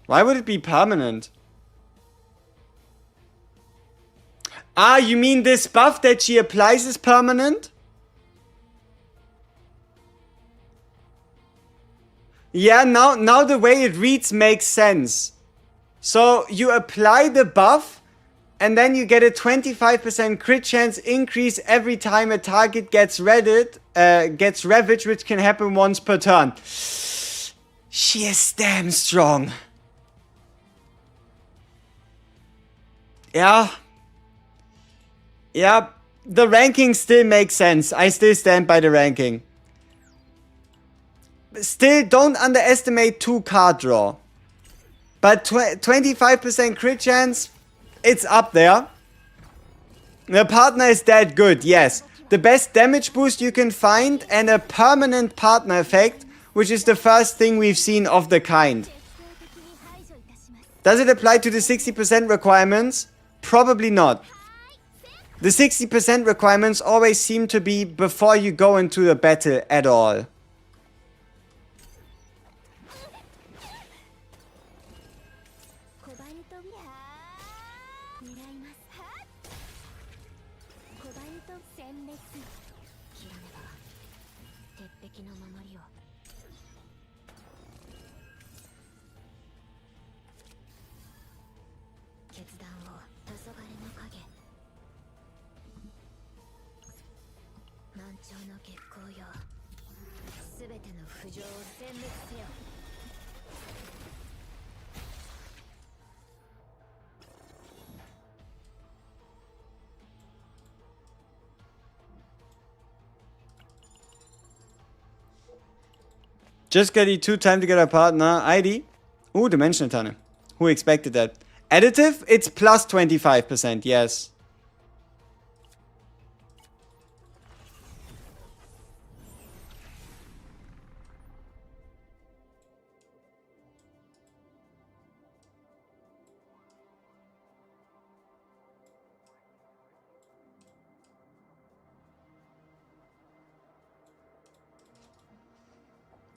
Why would it be permanent? Ah, you mean this buff that she applies is permanent? Yeah, now the way it reads makes sense. So you apply the buff and then you get a 25% crit chance increase every time a target gets ravaged, which can happen once per turn. She is damn strong. Yeah. Yeah, the ranking still makes sense. I still stand by the ranking. Still, don't underestimate 2 card draw. But 25% crit chance, it's up there. The partner is that good, yes. The best damage boost you can find and a permanent partner effect, which is the first thing we've seen of the kind. Does it apply to the 60% requirements? Probably not. The 60% requirements always seem to be before you go into the battle at all. Just get E2 time to get a partner. ID. Ooh, Dimensional Tunnel. Who expected that? Additive? It's plus 25%, yes.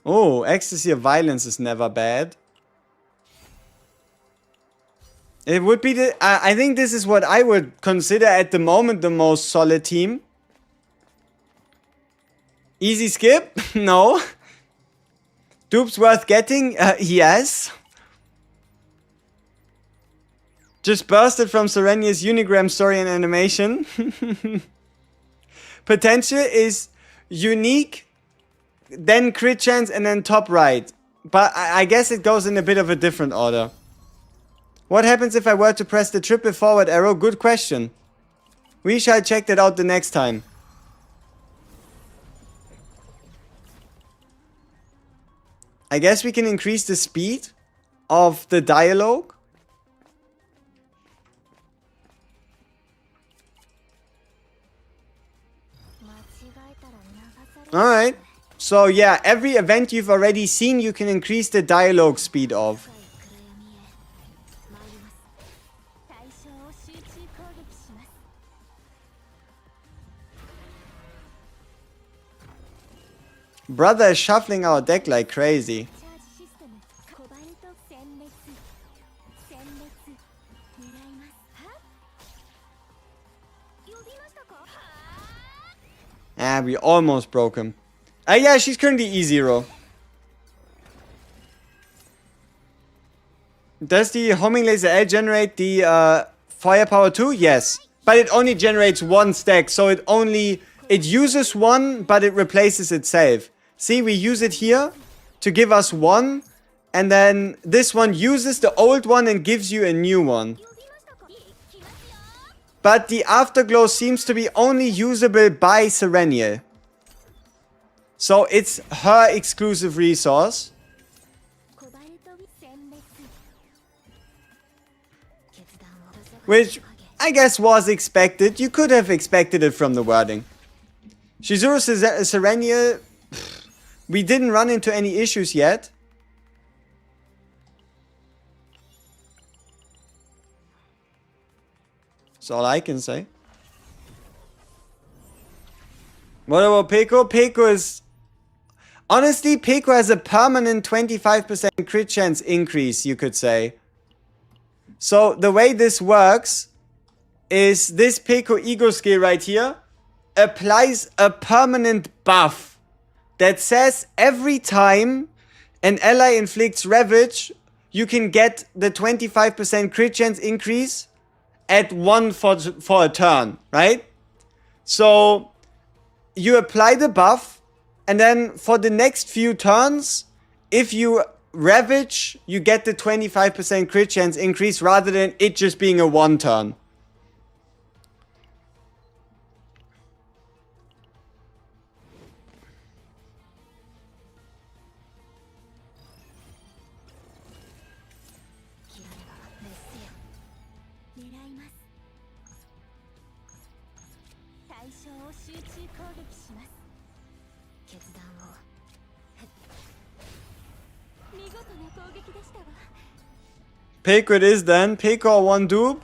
Oh, Ecstasy of Violence is never bad. It would be the... I think this is what I would consider at the moment the most solid team. Easy skip? No. Dupes worth getting? Yes. Just bursted from Sereniel's Unigram story and animation. Potential is unique, then crit chance, and then top right. But I guess it goes in a bit of a different order. What happens if I were to press the triple forward arrow? Good question. We shall check that out the next time. I guess we can increase the speed of the dialogue. Alright. So yeah, every event you've already seen, you can increase the dialogue speed of. Brother is shuffling our deck like crazy. Ah, we almost broke him. Yeah, she's currently E0. Does the homing laser L generate the firepower too? Yes. But it only generates one stack, so it uses one, but it replaces itself. See, we use it here to give us one, and then this one uses the old one and gives you a new one. But the Afterglow seems to be only usable by Sereniel. So it's her exclusive resource. Which I guess was expected. You could have expected it from the wording. Shizuru Sereniel, we didn't run into any issues yet. That's all I can say. What about Peko? Peko is... Honestly, Peko has a permanent 25% crit chance increase, you could say. So the way this works is this Peko ego skill right here applies a permanent buff that says every time an ally inflicts Ravage, you can get the 25% crit chance increase at 1 for a turn, right? So you apply the buff, and then for the next few turns, if you Ravage, you get the 25% crit chance increase rather than it just being a 1 turn. Peko it is then. Peko or 1 dupe.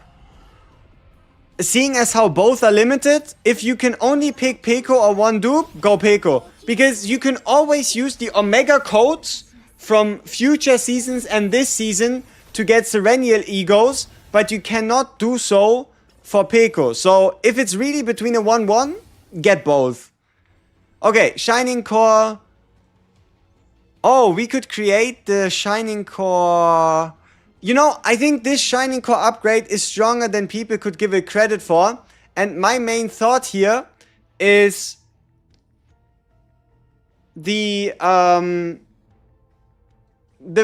Seeing as how both are limited, if you can only pick Peko or 1 dupe, go Peko. Because you can always use the Omega codes from future seasons and this season to get Sereniel egos, but you cannot do so for Peko. So if it's really between a 1-1, get both. Okay, Shining Core, Oh, we could create the Shining Core. You know, I think this Shining Core upgrade is stronger than people could give it credit for. And my main thought here is the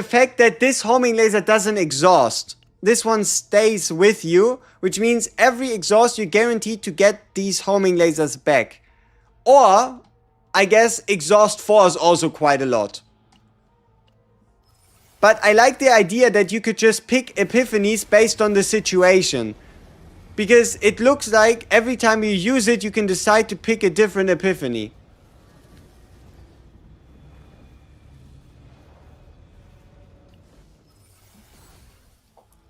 fact that this homing laser doesn't exhaust. This one stays with you, which means every exhaust you're guaranteed to get these homing lasers back. Or, I guess, exhaust 4 is also quite a lot. But I like the idea that you could just pick epiphanies based on the situation. Because it looks like every time you use it, you can decide to pick a different epiphany.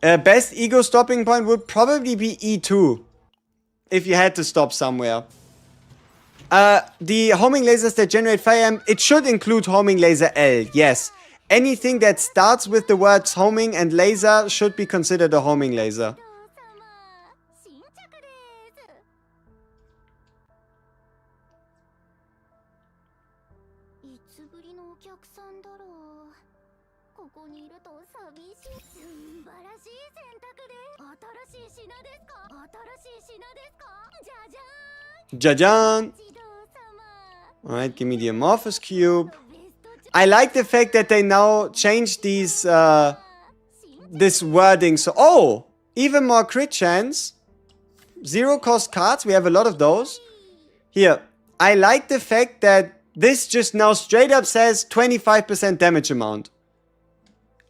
Best ego stopping point would probably be E2. If you had to stop somewhere. The homing lasers that generate fire, it should include homing laser L, yes. Anything that starts with the words homing and laser should be considered a homing laser. Jajan! Alright, give me the Amorphous Cube. I like the fact that they now changed these, this wording. So, oh! Even more crit chance. 0 cost cards, we have a lot of those. Here, I like the fact that this just now straight up says 25% damage amount.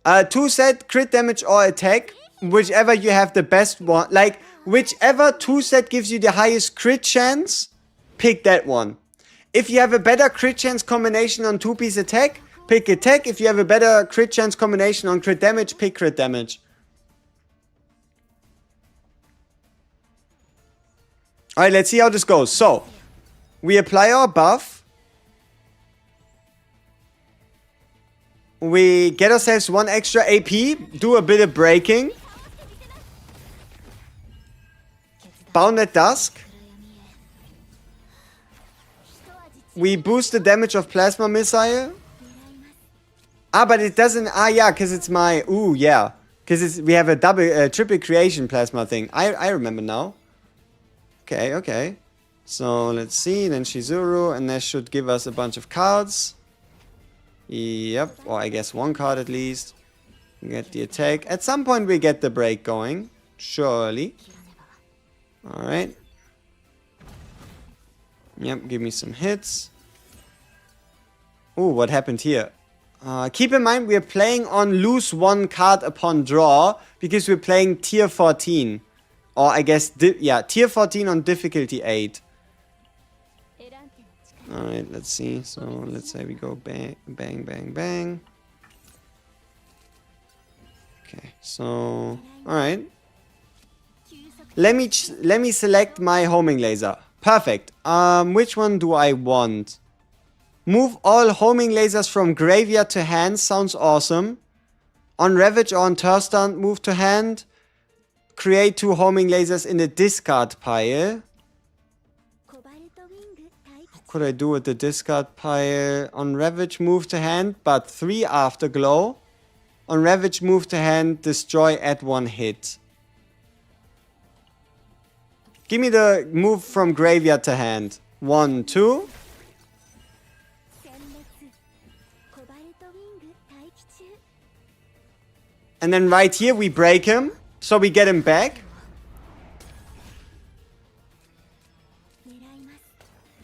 2 set crit damage or attack, whichever you have the best one. Like, whichever 2 set gives you the highest crit chance, pick that one. If you have a better crit chance combination on 2-piece attack, pick attack. If you have a better crit chance combination on crit damage, pick crit damage. Alright, let's see how this goes. So, we apply our buff. We get ourselves 1 extra AP, do a bit of breaking. Bound at Dusk. We boost the damage of Plasma Missile. Ah, but it doesn't... Ah, yeah, because it's my... Ooh, yeah. Because we have a triple creation plasma thing. I remember now. Okay, okay. So, let's see. Then Shizuru. And that should give us a bunch of cards. Yep. Or I guess 1 card at least. We get the attack. At some point we get the break going. Surely. Alright. Yep, give me some hits. Ooh, what happened here? Keep in mind, we are playing on lose 1 card upon draw, because we're playing tier 14. Or I guess, yeah, tier 14 on difficulty 8. Alright, let's see. So, let's say we go bang, bang, bang, bang. Okay, so... Alright. Let me select my homing laser. Perfect. Which one do I want? Move all homing lasers from graveyard to hand. Sounds awesome. On Ravage or on Turstand, move to hand. Create 2 homing lasers in the discard pile. What could I do with the discard pile? On Ravage, move to hand, but 3 Afterglow. On Ravage, move to hand, destroy at 1 hit. Give me the move from graveyard to hand. 1, 2. And then right here we break him. So we get him back.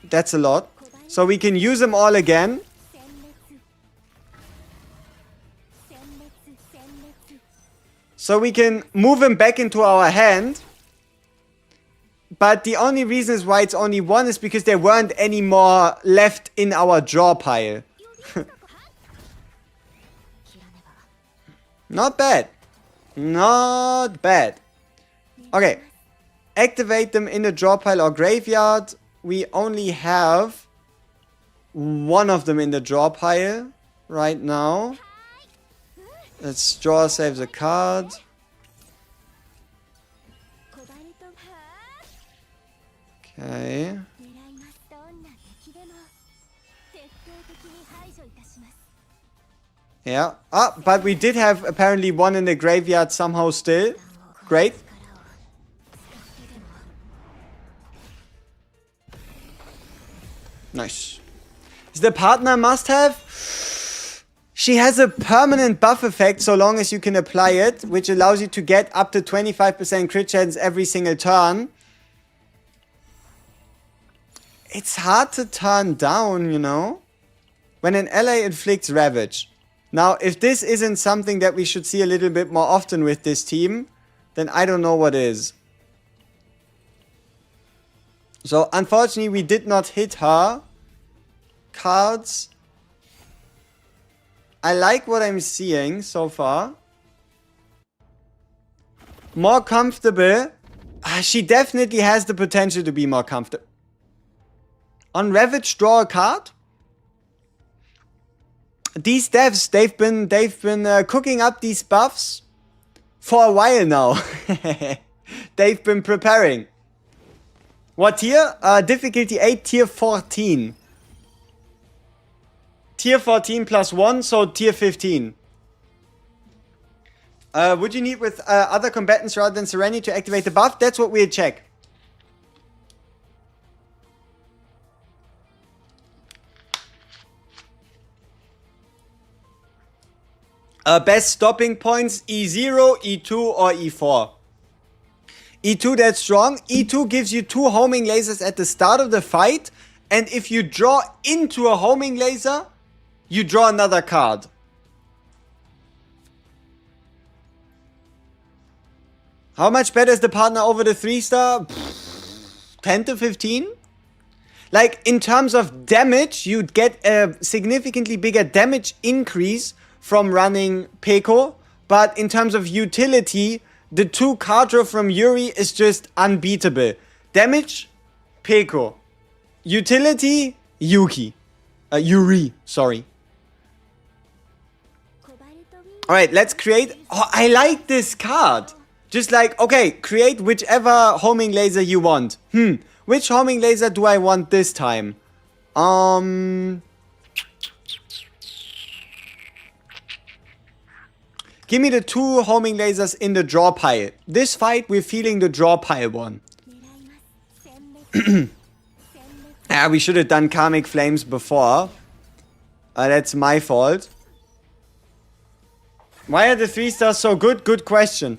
That's a lot. So we can use them all again. So we can move him back into our hand. But the only reason why it's only 1 is because there weren't any more left in our draw pile. Not bad. Not bad. Okay. Activate them in the draw pile or graveyard. We only have 1 of them in the draw pile right now. Let's draw ourselves a card. Okay. Yeah. Ah, but we did have apparently one in the graveyard somehow still. Great. Nice. Is the partner must have? She has a permanent buff effect so long as you can apply it, which allows you to get up to 25% crit chance every single turn. It's hard to turn down, you know? When an ally inflicts Ravage. Now, if this isn't something that we should see a little bit more often with this team, then I don't know what is. So, unfortunately, we did not hit her cards. I like what I'm seeing so far. More comfortable. She definitely has the potential to be more comfortable. On Ravage, draw a card. These devs, they've been cooking up these buffs for a while now. They've been preparing. What tier? Difficulty 8, tier 14. Tier 14 plus 1, so tier 15. Would you need with other combatants rather than Sereniel to activate the buff? That's what we'll check. Best stopping points, E0, E2, or E4. E2, that's strong. E2 gives you 2 homing lasers at the start of the fight. And if you draw into a homing laser, you draw another card. How much better is the partner over the 3-star? 10 to 15? Like, in terms of damage, you'd get a significantly bigger damage increase from running Peko. But in terms of utility, the 2 card draw from Yuri is just unbeatable. Damage, Peko. Utility, Yuri, sorry. Alright, let's create... Oh, I like this card. Just like, okay, create whichever homing laser you want. Which homing laser do I want this time? Give me the 2 homing lasers in the draw pile. This fight, we're feeling the draw pile one. We should have done Karmic Flames before. That's my fault. Why are the 3-stars so good? Good question.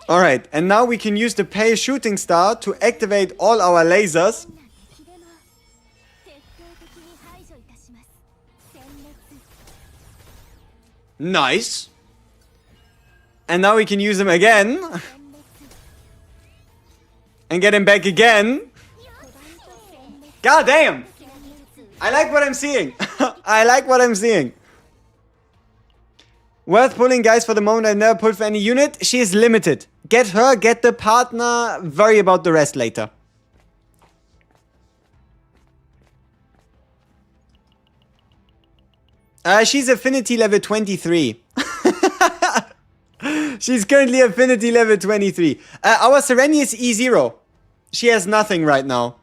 Alright, and now we can use the Pale Shooting Star to activate all our lasers. Nice. And now we can use them again. And get him back again. God damn. I like what I'm seeing. I like what I'm seeing. Worth pulling, guys, for the moment. I've never pulled for any unit. She is limited. Get her, get the partner. Worry about the rest later. She's affinity level 23. She's currently affinity level 23. Our Sereniel is E0. She has nothing right now.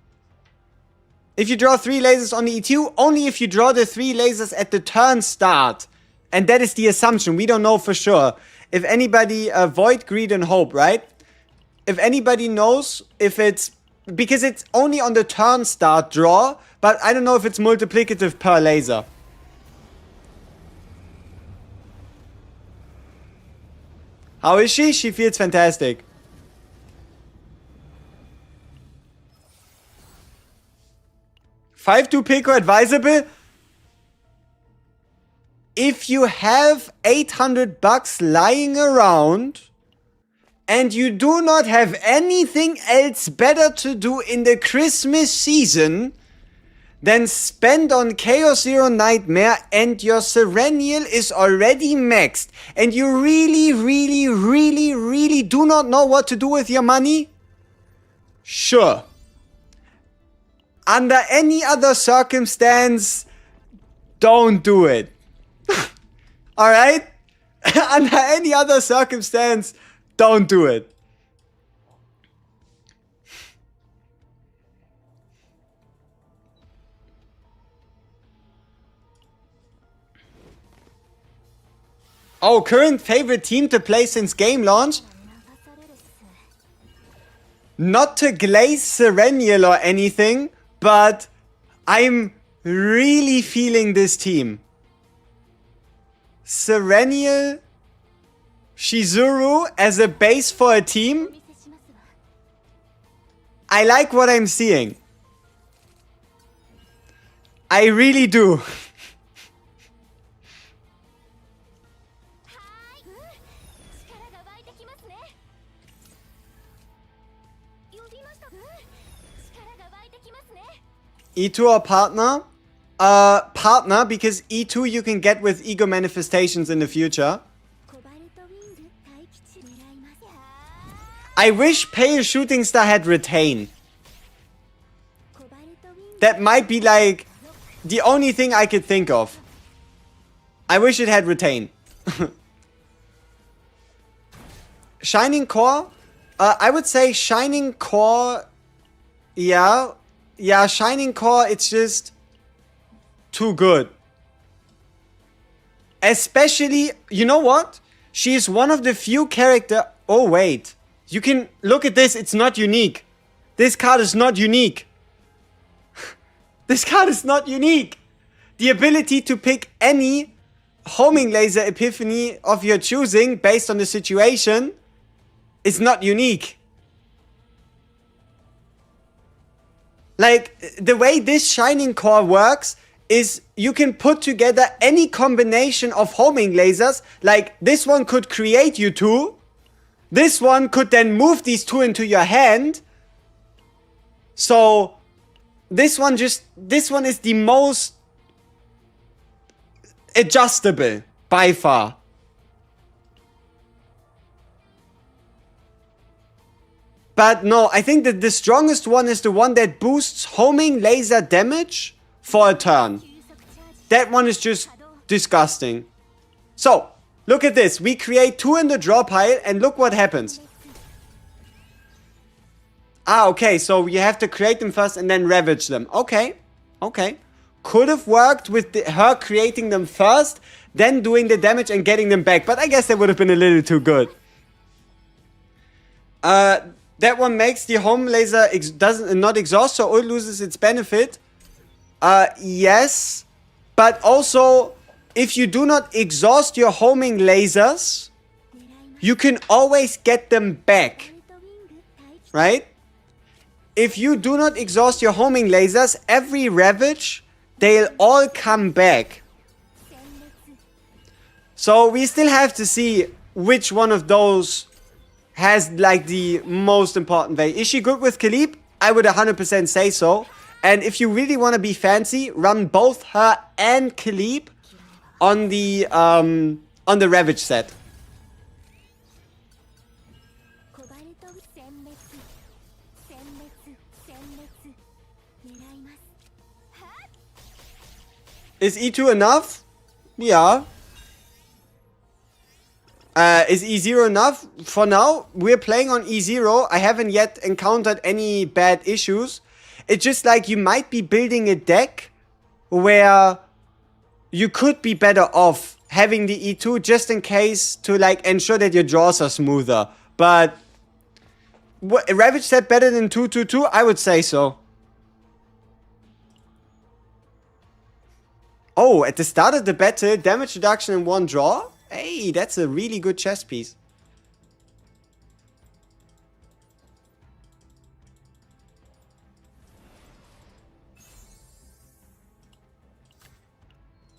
If you draw 3 lasers on the E2, only if you draw the 3 lasers at the turn start. And that is the assumption. We don't know for sure. If anybody, Void, Greed, and Hope, right? If anybody knows if it's... Because it's only on the turn start draw, but I don't know if it's multiplicative per laser. How is she? She feels fantastic. $5-2 Peko advisable? If you have $800 lying around and you do not have anything else better to do in the Christmas season, then spend on Chaos Zero Nightmare and your Sereniel is already maxed and you really, really, really, really do not know what to do with your money? Sure. Under any other circumstance, don't do it. Alright? Under any other circumstance, don't do it. Oh, current favorite team to play since game launch? Not to glaze Sereniel or anything, but I'm really feeling this team. Sereniel, Shizuru as a base for a team. I like what I'm seeing. I really do. E2 or partner? Partner, because E2 you can get with ego manifestations in the future. I wish Pale Shooting Star had retain. That might be like the only thing I could think of. I wish it had retain. Shining Core? I would say Shining Core. Yeah. Yeah, Shining Core, it's just too good. Especially, you know what? She is one of the few character. Oh, wait. You can look at this. It's not unique. This card is not unique. This card is not unique. The ability to pick any homing laser epiphany of your choosing based on the situation is not unique. Like, the way this Shining Core works is you can put together any combination of homing lasers. Like, this one could create you two. This one could then move these two into your hand. So, this one is the most adjustable by far. But no, I think that the strongest one is the one that boosts homing laser damage for a turn. That one is just disgusting. So, look at this. We create two in the draw pile and look what happens. Ah, okay, so you have to create them first and then ravage them. Okay, okay. Could have worked with her creating them first, then doing the damage and getting them back. But I guess that would have been a little too good. That one makes the home laser not exhaust, so ult loses its benefit. Yes. But also, if you do not exhaust your homing lasers, you can always get them back. Right? If you do not exhaust your homing lasers, every ravage, they'll all come back. So we still have to see which one of those has like the most important value. Is she good with Khalib? I would 100% say so. And if you really want to be fancy, run both her and Khalib on the Ravage set. Is E2 enough? Yeah. Is E0 enough? For now, we're playing on E0. I haven't yet encountered any bad issues. It's just like you might be building a deck where you could be better off having the E2 just in case to like ensure that your draws are smoother. But Ravage set better than 2-2-2? I would say so. Oh, at the start of the battle, damage reduction in one draw? Hey, that's a really good chess piece.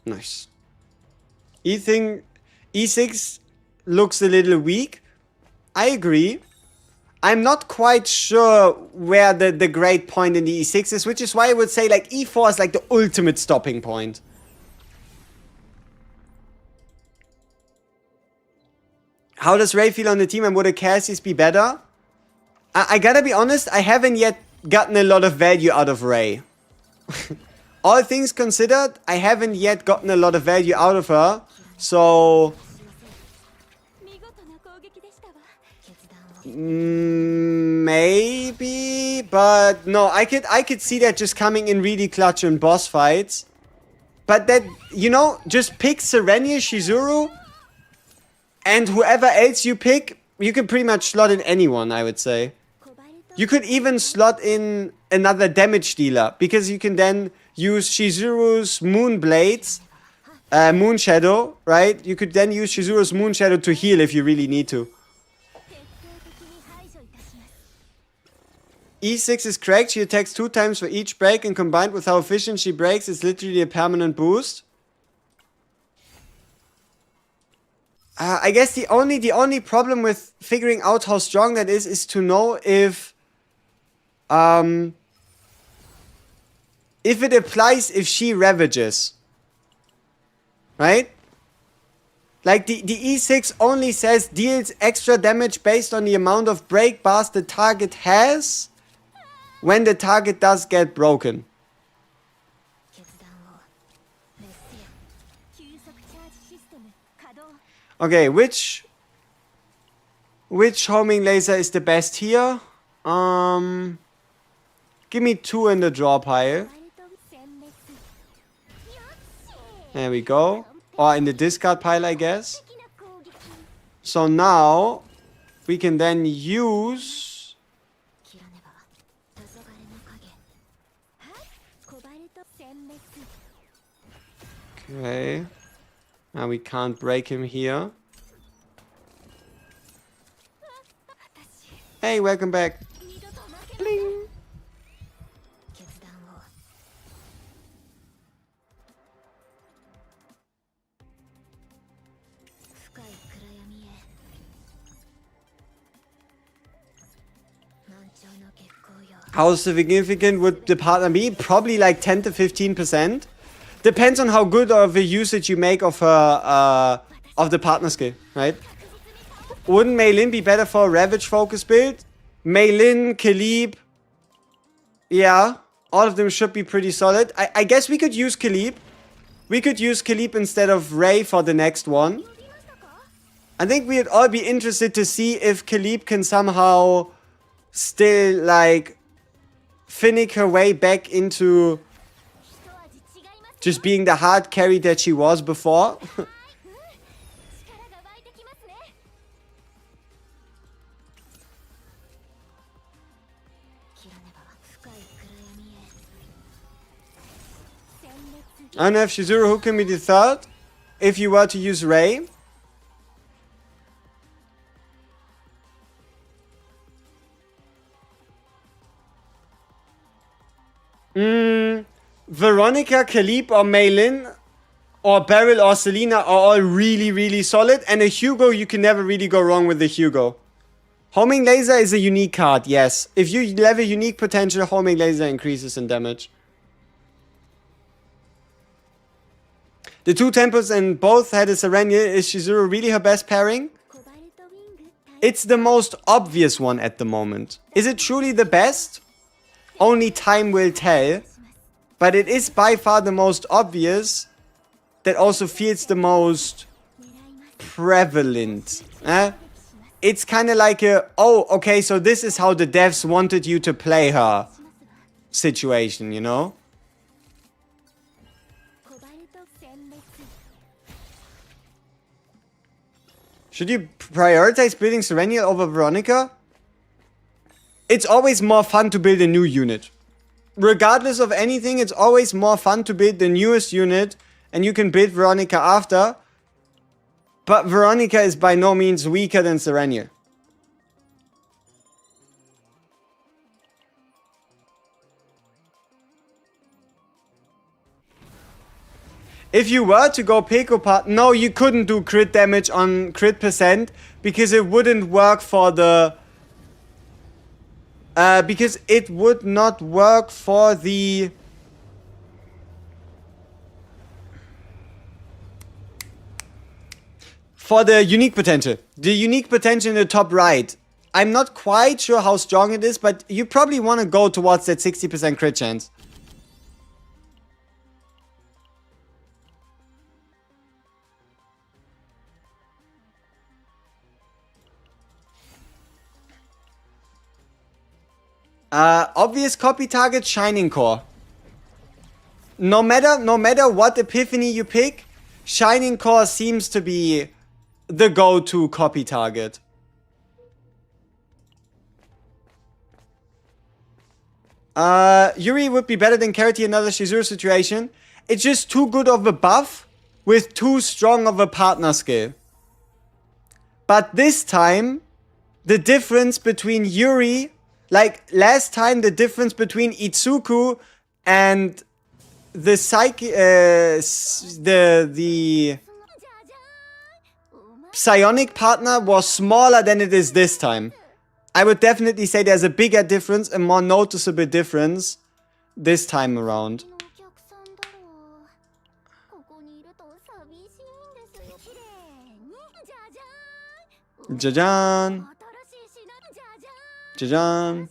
Nice. E6 looks a little weak. I agree. I'm not quite sure where the great point in the E6 is, which is why I would say like E4 is like the ultimate stopping point. How does Ray feel on the team and would a Cassius be better? I gotta be honest, I haven't yet gotten a lot of value out of Ray. All things considered, I haven't yet gotten a lot of value out of her. So... maybe, but no, I could see that just coming in really clutch in boss fights. But that, you know, just pick Serenia Shizuru And whoever else you pick, you can pretty much slot in anyone, I would say. You could even slot in another damage dealer, because you can then use Shizuru's Moon Blades, Moon Shadow, right? You could then use Shizuru's Moon Shadow to heal if you really need to. E6 is correct. She attacks 2 times for each break, and combined with how efficient she breaks, it's literally a permanent boost. I guess the only problem with figuring out how strong that is to know if it applies if she ravages. Right? Like the E6 only says deals extra damage based on the amount of break bars the target has when the target does get broken. Okay, which homing laser is the best here? Give me 2 in the draw pile. There we go. Or in the discard pile, I guess. So now we can then use okay. Now we can't break him here. Hey, welcome back. Bling. How significant would the partner be? Probably like 10 to 15%. Depends on how good of a usage you make of her, of the partner skill, right? Wouldn't Mei Lin be better for a Ravage focus build? Mei Lin, Khalib. Yeah, all of them should be pretty solid. I guess we could use Khalib. We could use Khalib instead of Ray for the next one. I think we'd all be interested to see if Khalib can somehow still, like, finick her way back into just being the hard carry that she was before. I don't know if Shizuru, who can be the third if you were to use Ray. Veronica, Khalib, or Mei Lin, or Beryl, or Selena are all really, really solid. And a Hugo, you can never really go wrong with the Hugo. Homing Laser is a unique card, yes. If you level unique potential, Homing Laser increases in damage. The 2 temples and both had a Sereniel. Is Shizuru really her best pairing? It's the most obvious one at the moment. Is it truly the best? Only time will tell. But it is by far the most obvious. That also feels the most prevalent. It's kind of like a, oh, okay, so this is how the devs wanted you to play her situation, you know? Should you prioritize building Sereniel over Veronica? It's always more fun to build a new unit. Regardless of anything, it's always more fun to build the newest unit, and you can build Veronica after. But Veronica is by no means weaker than Sereniel. If you were to go Pekopart, no, you couldn't do crit damage on crit percent because it wouldn't work for the... because it would not work for the... For the unique potential. The unique potential in the top right. I'm not quite sure how strong it is, but you probably want to go towards that 60% crit chance. Obvious copy target, Shining Core. No matter what epiphany you pick, Shining Core seems to be the go-to copy target. Yuri would be better than Carrot in another Shizuru situation. It's just too good of a buff with too strong of a partner skill. But this time, the difference between Yuri, like last time, the difference between Itsuku and the the psionic partner was smaller than it is this time. I would definitely say there's a bigger difference, a more noticeable difference this time around. Jajan. Jajan.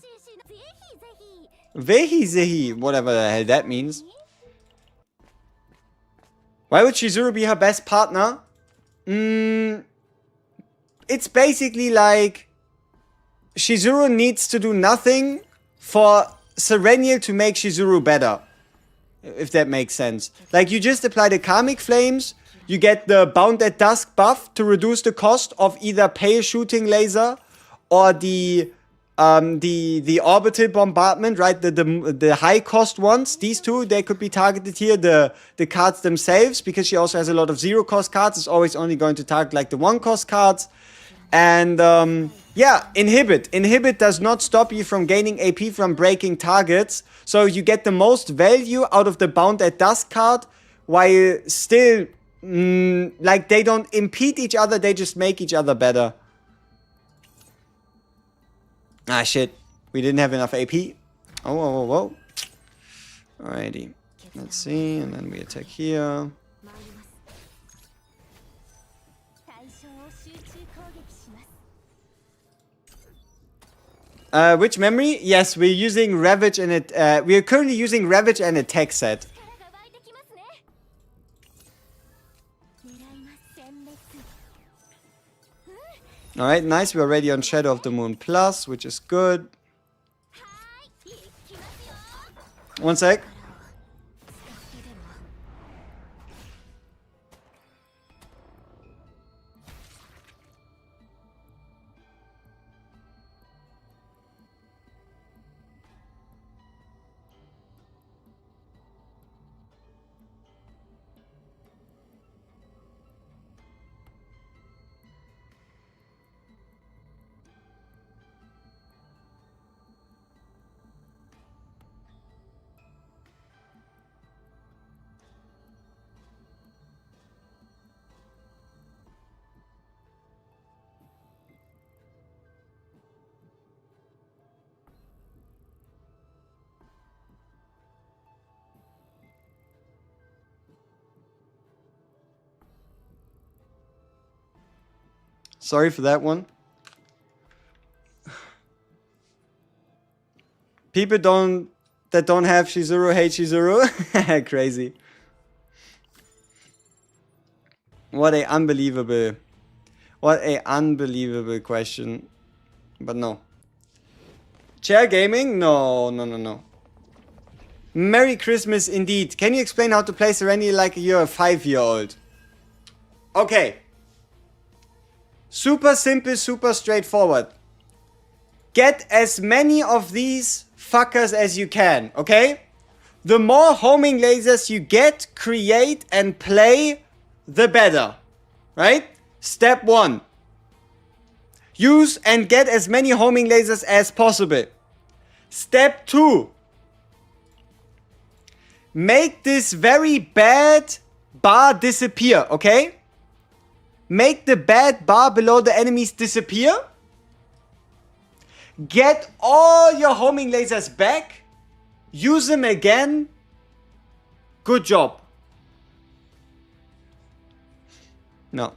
Vehi Zehi, whatever the hell that means. Why would Shizuru be her best partner? It's basically like Shizuru needs to do nothing for Sereniel to make Shizuru better. If that makes sense. Like, you just apply the Karmic Flames, you get the Bound at Dusk buff to reduce the cost of either Pale Shooting Laser or the Orbital Bombardment, right? The high cost ones. These two, they could be targeted here. The cards themselves, because she also has a lot of zero cost cards, is always only going to target like the 1 cost cards. And yeah, Inhibit. Inhibit does not stop you from gaining AP from breaking targets. So you get the most value out of the Bound at Dusk card, while still, like, they don't impede each other, they just make each other better. Ah, shit. We didn't have enough AP. Oh, whoa, whoa, whoa. Alrighty. Let's see, and then we attack here. Which memory? Yes, we're using Ravage and it. We are currently using Ravage and Attack set. Alright, nice. We're already on Shadow of the Moon Plus, which is good. One sec. Sorry for that one. People that don't have Shizuru hate Shizuru. Crazy. What a unbelievable question. But no. Chair gaming? No, no, no, no. Merry Christmas indeed. Can you explain how to play Sereniel like you're a 5-year-old? Okay. Super simple, super straightforward. Get as many of these fuckers as you can, okay? The more homing lasers you get, create, and play, the better. Right? Step 1. Use and get as many homing lasers as possible. Step 2. Make this very bad bar disappear, okay? Make the bad bar below the enemies disappear. Get all your homing lasers back. Use them again. Good job. No.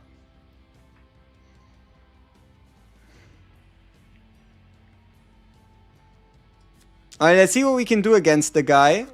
Alright, let's see what we can do against the guy.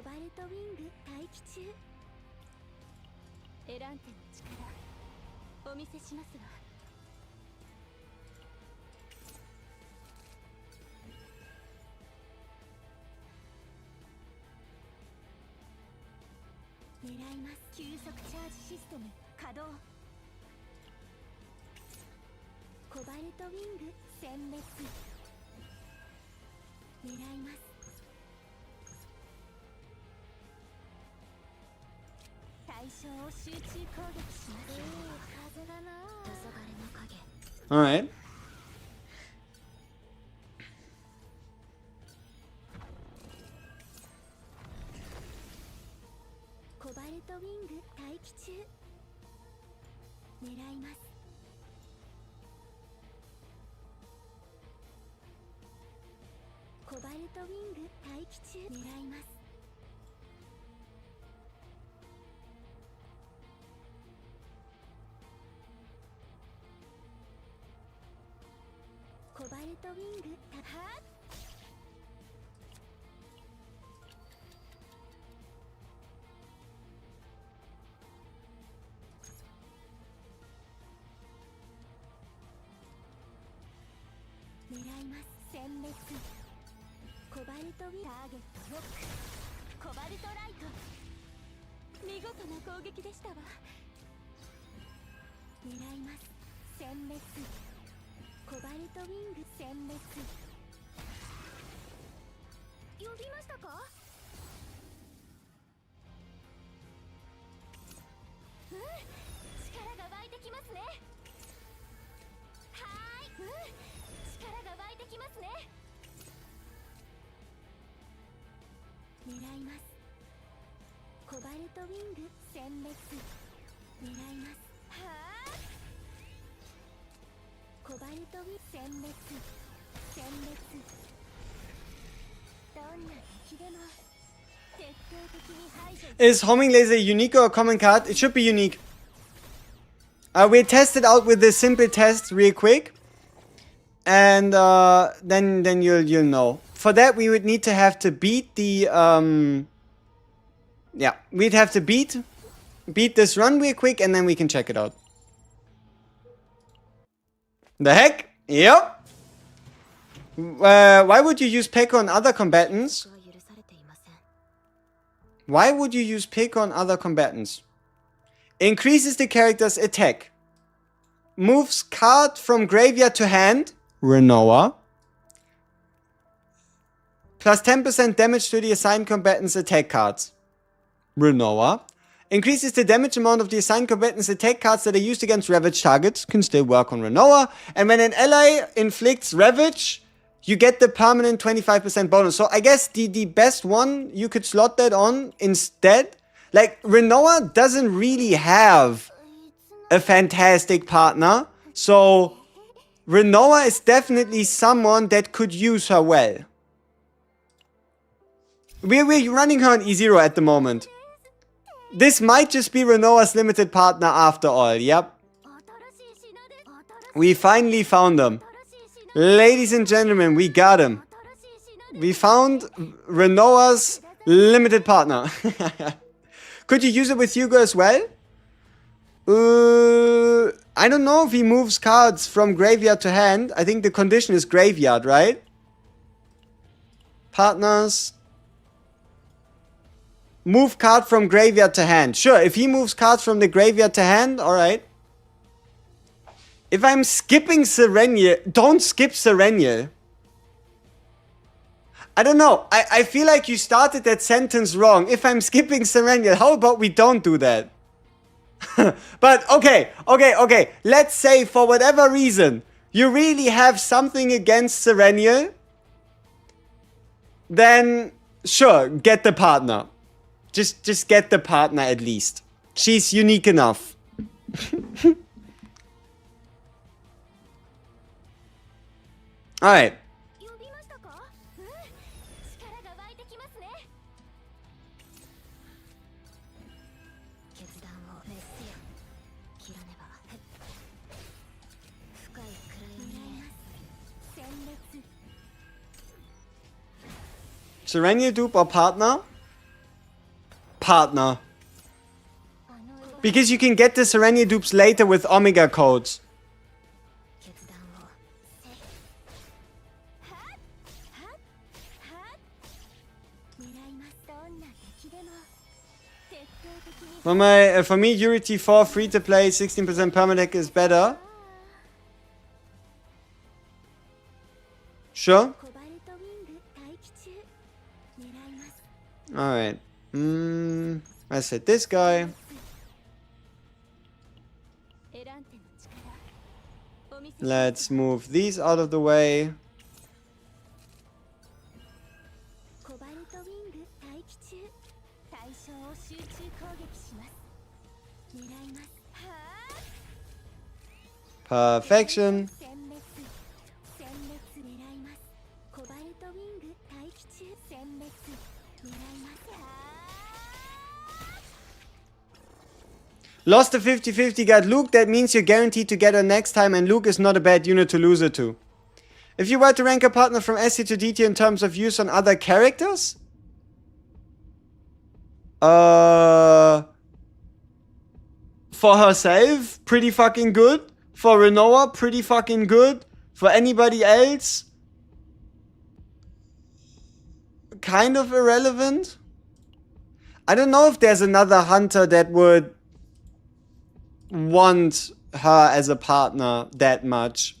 Alright. Is homing laser unique or a common card? It should be unique. We tested out with this simple test real quick, and then you'll know. For that, we would need to have to beat the yeah, we'd have to beat this run real quick, and then we can check it out. The heck? Yep. Why would you use Pekka on other combatants? Why would you use Pekka on other combatants? Increases the character's attack. Moves card from graveyard to hand. Renoa. Plus 10% damage to the assigned combatant's attack cards. Renoa. Increases the damage amount of the assigned combatant's attack cards that are used against Ravage targets. Can still work on Renoa. And when an ally inflicts Ravage, you get the permanent 25% bonus. So I guess the best one you could slot that on instead. Like, Renoa doesn't really have a fantastic partner. So Renoa is definitely someone that could use her well. We're running her on E0 at the moment. This might just be Renoa's limited partner after all, yep. We finally found him. Ladies and gentlemen, we got him. We found Renoa's limited partner. Could you use it with Hugo as well? I don't know if he moves cards from graveyard to hand. I think the condition is graveyard, right? Partners. Move card from graveyard to hand. Sure, if he moves cards from the graveyard to hand, alright. If I'm skipping Sereniel, don't skip Sereniel. I don't know. I feel like you started that sentence wrong. If I'm skipping Sereniel, how about we don't do that? But okay. Let's say for whatever reason, you really have something against Sereniel. Then, sure, get the partner. Just get the partner at least. She's unique enough. Alright. Sereniel dupe or partner? Partner. Because you can get the Sereniel dupes later with Omega codes. For me, Yuri T4 free to play 16% permadeck is better. Sure. Alright. I said this guy. Let's move these out of the way. Perfection. Lost the 50-50, got Luke. That means you're guaranteed to get her next time, and Luke is not a bad unit to lose her to. If you were to rank a partner from SC to DT in terms of use on other characters? For herself, pretty fucking good. For Renoa, pretty fucking good. For anybody else, kind of irrelevant. I don't know if there's another hunter that would want her as a partner that much.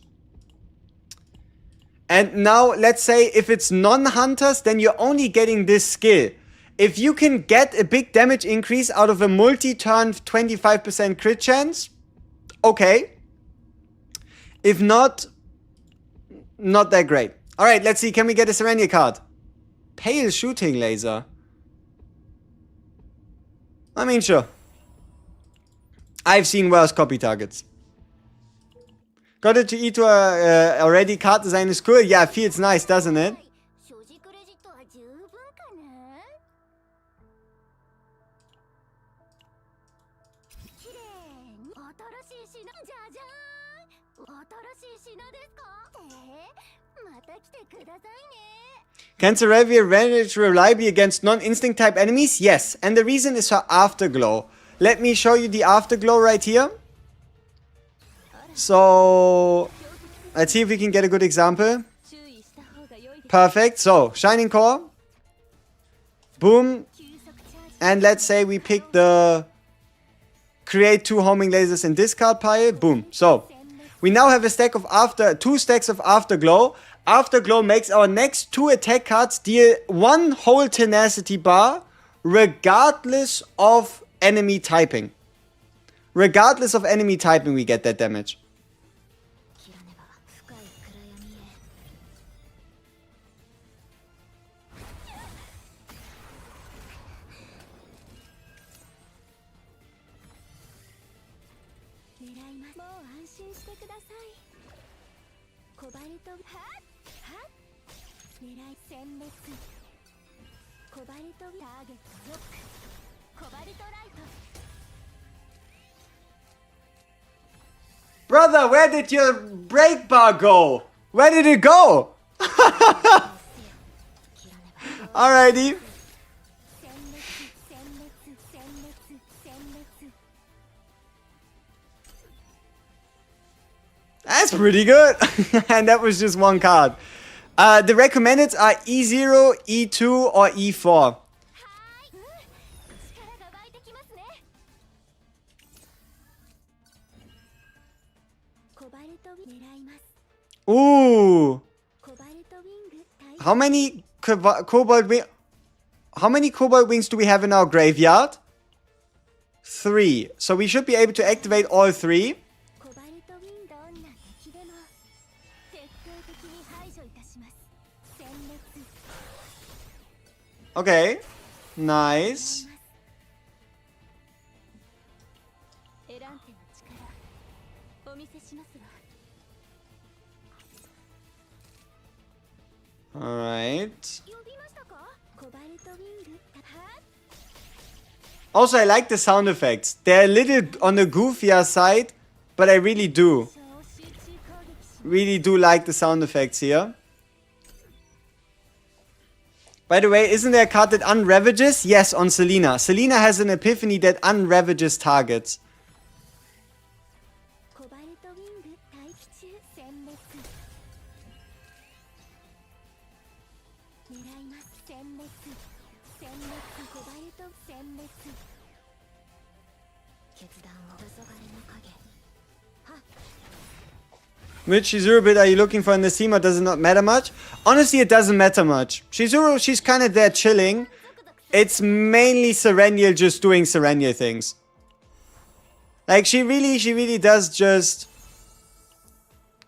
And now, let's say if it's non-hunters, then you're only getting this skill. If you can get a big damage increase out of a multi-turn 25% crit chance, okay. If not, not that great. Alright, let's see, can we get a Serenia card? Pale shooting laser. I mean, sure. I've seen worse copy targets. Got it to E2 already. Card design is cool. Yeah, feels nice, doesn't it? Can Serenia manage reliably against non-instinct type enemies? Yes, and the reason is her afterglow. Let me show you the afterglow right here. So, let's see if we can get a good example. Perfect. So, Shining Core. Boom. And let's say we pick the create 2 homing lasers in discard pile. Boom. So, we now have a stack of two stacks of afterglow. Afterglow makes our next 2 attack cards deal 1 whole tenacity bar, regardless of enemy typing. Regardless of enemy typing, we get that damage. Brother, where did your break bar go? Where did it go? Alrighty. That's pretty good. And that was just 1 card. The recommended are E0, E2, or E4. Ooh. How many cobalt wings do we have in our graveyard? 3. So we should be able to activate all 3. Okay. Nice. Alright. Also, I like the sound effects. They're a little on the goofier side, but I really do. Really do like the sound effects here. By the way, isn't there a card that unravages? Yes, on Selena. Selena has an epiphany that unravages targets. Which Shizuru build are you looking for in the team, or does it not matter much? Honestly, it doesn't matter much. Shizuru, she's kind of there chilling. It's mainly Sereniel just doing Sereniel things. Like, she really does just...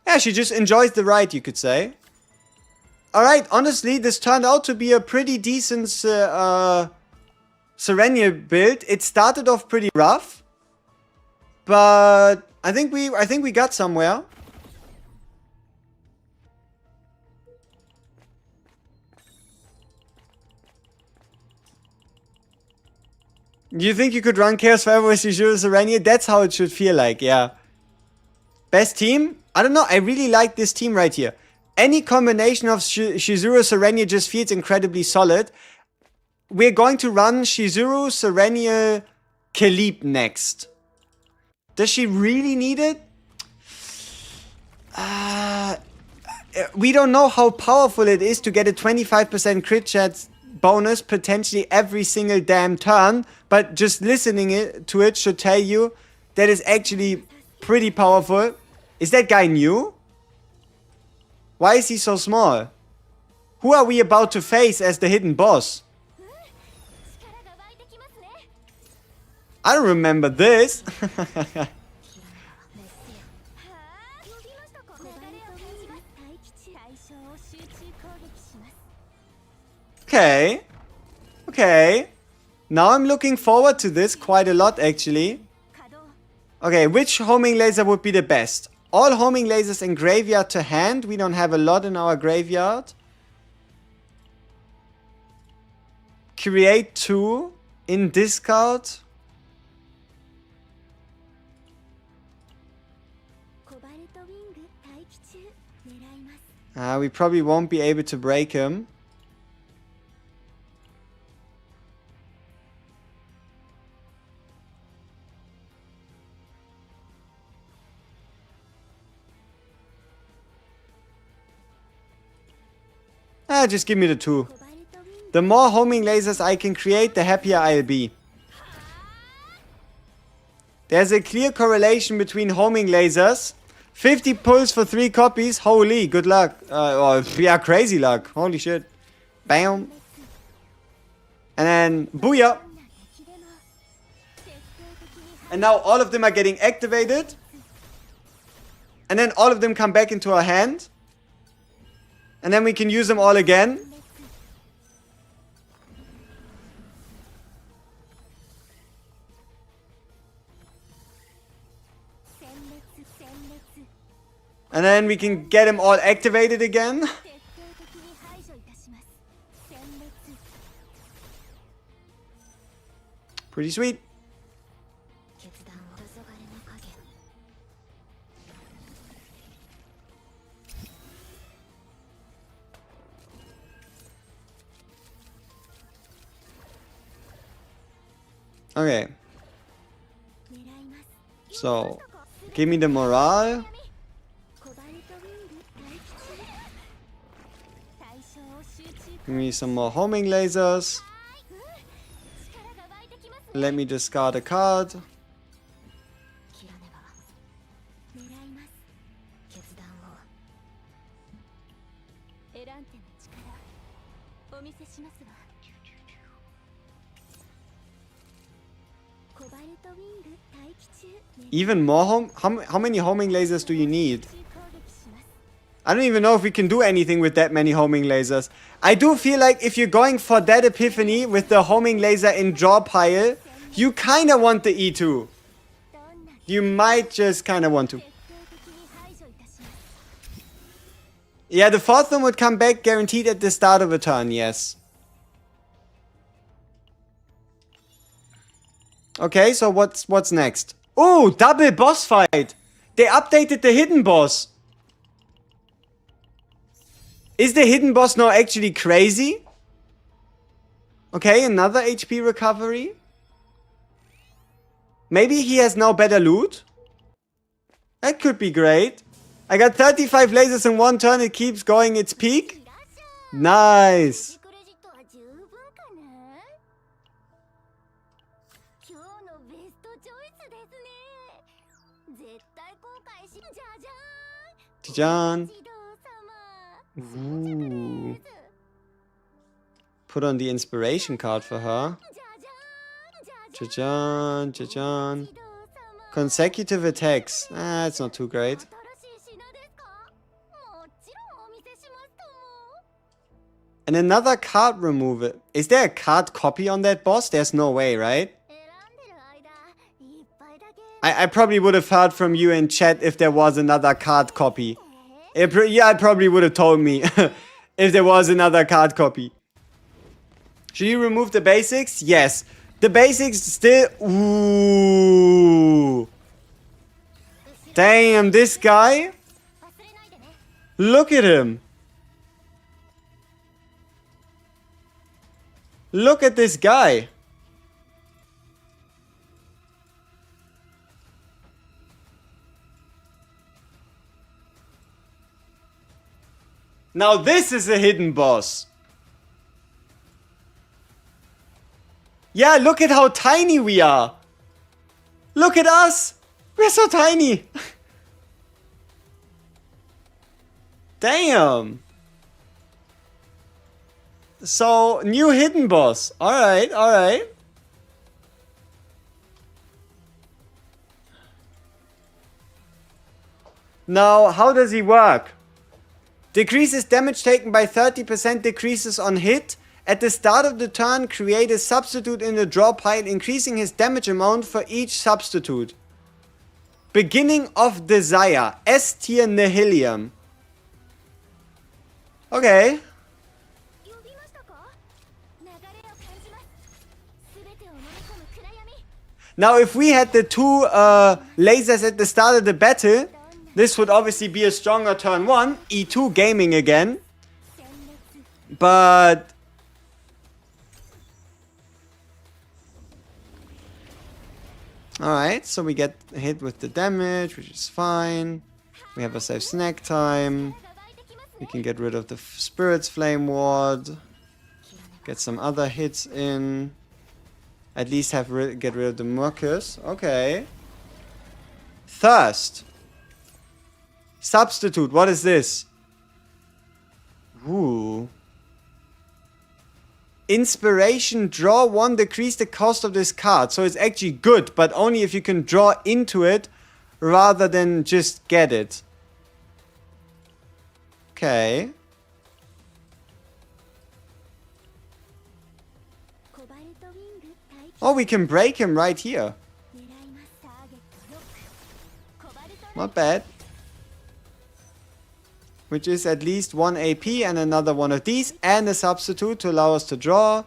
Yeah, she just enjoys the ride, you could say. Alright, honestly, this turned out to be a pretty decent Sereniel build. It started off pretty rough. But I think we got somewhere. You think you could run Chaos forever with Shizuru Sereniel? That's how it should feel like, yeah. Best team? I don't know, I really like this team right here. Any combination of Shizuru Sereniel just feels incredibly solid. We're going to run Shizuru Sereniel Kalib next. Does she really need it? We don't know how powerful it is to get a 25% crit chance bonus potentially every single damn turn, but just listening to it should tell you that is actually pretty powerful. Is that guy new? Why is he so small? Who are we about to face as the hidden boss? I don't remember this. Okay. Okay. Now I'm looking forward to this quite a lot, actually. Okay, which homing laser would be the best? All homing lasers in graveyard to hand. We don't have a lot in our graveyard. Create 2 in discard. We probably won't be able to break him. Just give me the 2. The more homing lasers I can create, the happier I'll be. There's a clear correlation between homing lasers. 50 pulls for 3 copies. Holy, good luck. Yeah, crazy luck. Holy shit. Bam. And then, booyah. And now all of them are getting activated. And then all of them come back into our hand. And then we can use them all again. And then we can get them all activated again. Pretty sweet. Okay. So, give me the morale. Give me some more homing lasers. Let me discard a card. Even more how many homing lasers do you need? I don't even know if we can do anything with that many homing lasers. I do feel like if you're going for that epiphany with the homing laser in draw pile, you kind of want the E2. You might just kind of want to. Yeah, the 4th one would come back guaranteed at the start of a turn, yes. Okay, so what's next? Oh, double boss fight! They updated the hidden boss. Is the hidden boss now actually crazy? Okay, another HP recovery. Maybe he has now better loot? That could be great. I got 35 lasers in 1 turn, it keeps going its peak. Nice. Jajan. Ooh. Put on the inspiration card for her. Jajan, Jajan. Consecutive attacks. Ah, it's not too great. And another card removal. Is there a card copy on that boss? There's no way, right? I probably would have heard from you in chat if there was another card copy. Yeah, it probably would have told me if there was another card copy. Should you remove the basics? Yes. The basics still... Ooh. Damn, this guy. Look at him. Look at this guy. Now this is a hidden boss. Yeah, look at how tiny we are. Look at us. We're so tiny. Damn. So, new hidden boss. Alright, alright. Now, how does he work? Decreases damage taken by 30%, decreases on hit. At the start of the turn, create a substitute in the draw pile, increasing his damage amount for each substitute. Beginning of Desire. S tier Nihilium. Okay. Now, if we had the two lasers at the start of the battle, this would obviously be a stronger turn 1. E2 gaming again. But... Alright, so we get hit with the damage, which is fine. We have ourselves snack time. We can get rid of the Spirit's Flame Ward. Get some other hits in. At least get rid of the Mucus. Okay. Thirst. Substitute. What is this? Ooh. Inspiration. Draw 1. Decrease the cost of this card. So it's actually good, but only if you can draw into it rather than just get it. Okay. Oh, we can break him right here. Not bad. Which is at least 1 AP and another one of these. And a substitute to allow us to draw.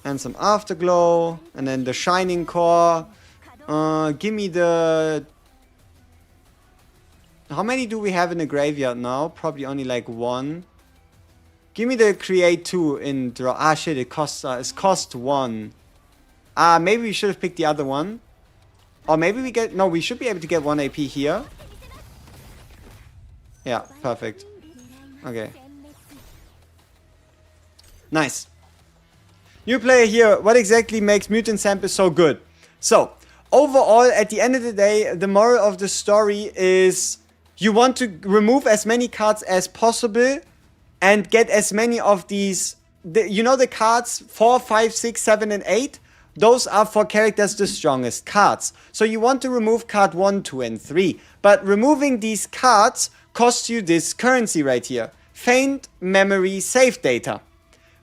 And some Afterglow. And then the Shining Core. Give me the... How many do we have in the graveyard now? Probably only like 1. Give me the create 2 in draw. Ah, shit, it costs 1. Maybe we should have picked the other one. Or maybe we get... No, we should be able to get 1 AP here. Yeah, perfect. Okay. Nice. New player here. What exactly makes Mutant Sample so good? So, overall, at the end of the day, the moral of the story is you want to remove as many cards as possible and get as many of these... you know the cards 4, 5, 6, 7, and 8? Those are for characters the strongest cards. So you want to remove card 1, 2, and 3. But removing these cards costs you this currency right here. Faint Memory Save Data.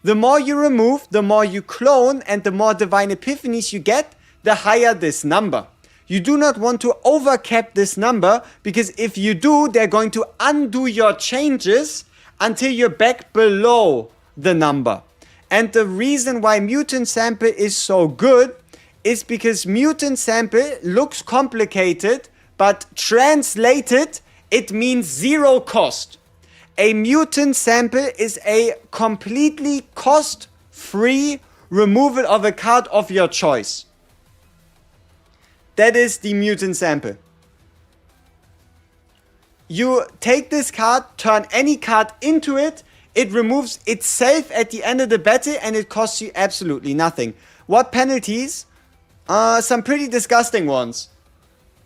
The more you remove, the more you clone, and the more Divine Epiphanies you get, the higher this number. You do not want to overcap this number, because if you do, they're going to undo your changes until you're back below the number. And the reason why Mutant Sample is so good is because Mutant Sample looks complicated, but translated, it means 0 cost. A Mutant Sample is a completely cost-free removal of a card of your choice. That is the Mutant Sample. You take this card, turn any card into it, it removes itself at the end of the battle, and it costs you absolutely nothing. What penalties? Some pretty disgusting ones.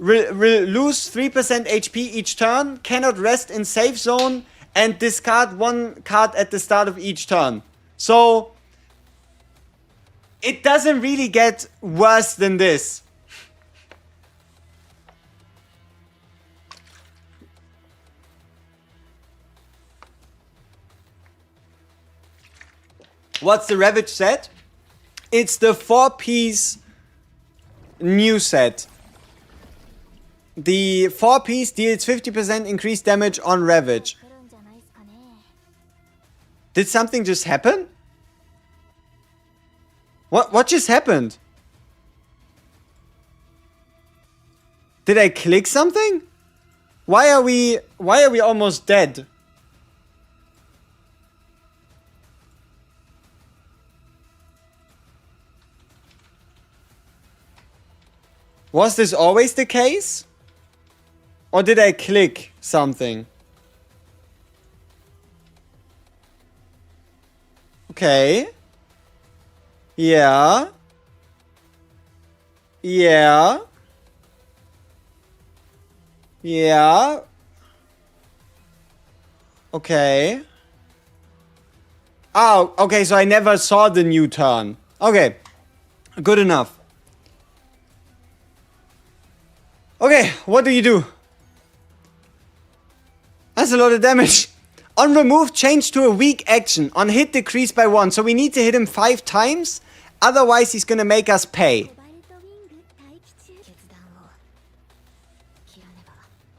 lose 3% HP each turn, cannot rest in safe zone, and discard 1 card at the start of each turn. So, it doesn't really get worse than this. What's the Ravage set? It's the 4-piece new set. The 4-piece deals 50% increased damage on Ravage. Did something just happen? What just happened? Did I click something? Why are we almost dead? Was this always the case? Or did I click something? Okay. Yeah. Yeah. Yeah. Okay. Oh, okay, so I never saw the new turn. Okay. Good enough. Okay, what do? That's a lot of damage. On remove, change to a weak action. On hit, decrease by 1. So we need to hit him 5 times. Otherwise, he's gonna make us pay.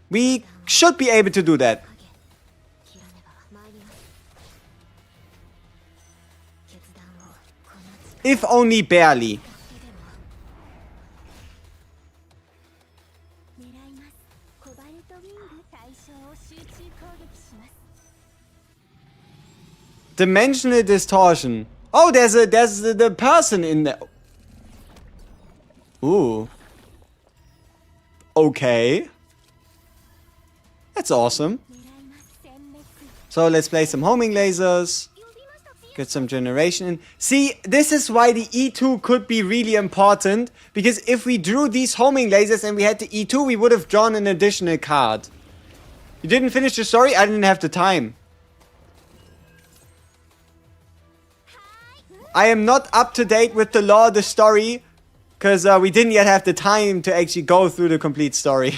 We should be able to do that. If only barely. Dimensional distortion. Oh, there's the person in there. Ooh. Okay. That's awesome. So let's play some homing lasers. Get some generation in. See, this is why the E2 could be really important. Because if we drew these homing lasers and we had the E2, we would have drawn an additional card. You didn't finish the story? I didn't have the time. I am not up to date with the lore of the story. Because we didn't yet have the time to actually go through the complete story.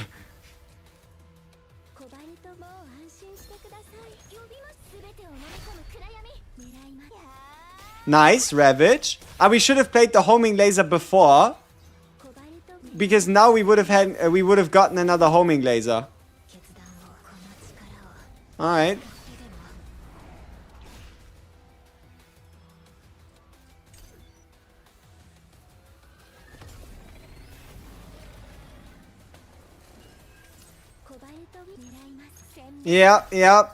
Nice, Ravage. We should have played the homing laser before. Because now we would have gotten another homing laser. Alright. Yeah.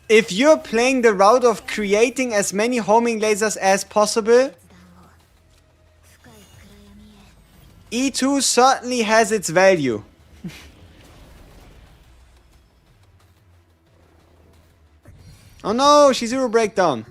If you're playing the route of creating as many homing lasers as possible, E2 certainly has its value. Oh no, Shizuru breakdown.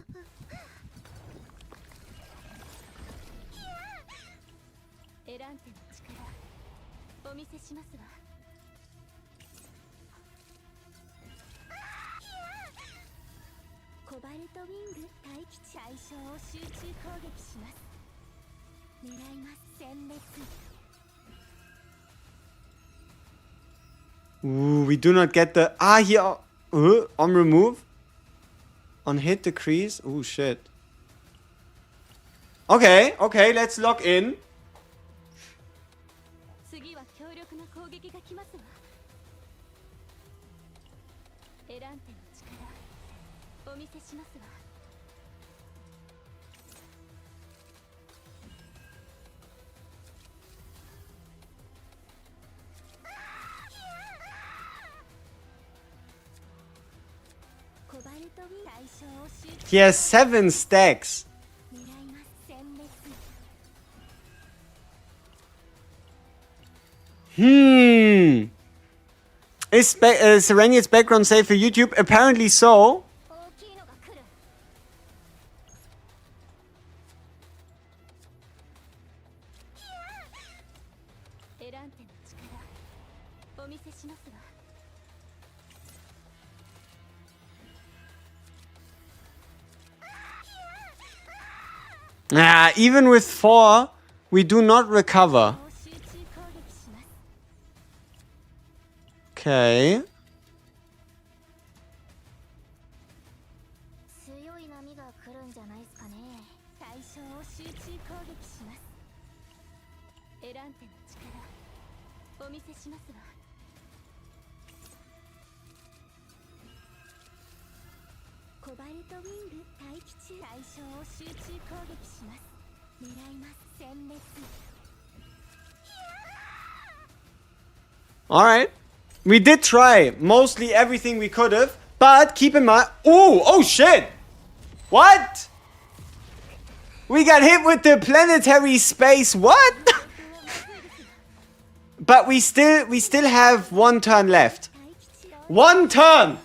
Ooh, we do not get the... here... on remove? On hit, decrease? Ooh, shit. Okay, let's log in. He has 7 stacks. Is Sereniel's background safe for YouTube? Apparently so. Even with 4, we do not recover. Okay. Alright. We did try mostly everything we could have, but keep in mind... Ooh, oh shit! What? We got hit with the planetary space, what? But we still have 1 turn left. 1 turn!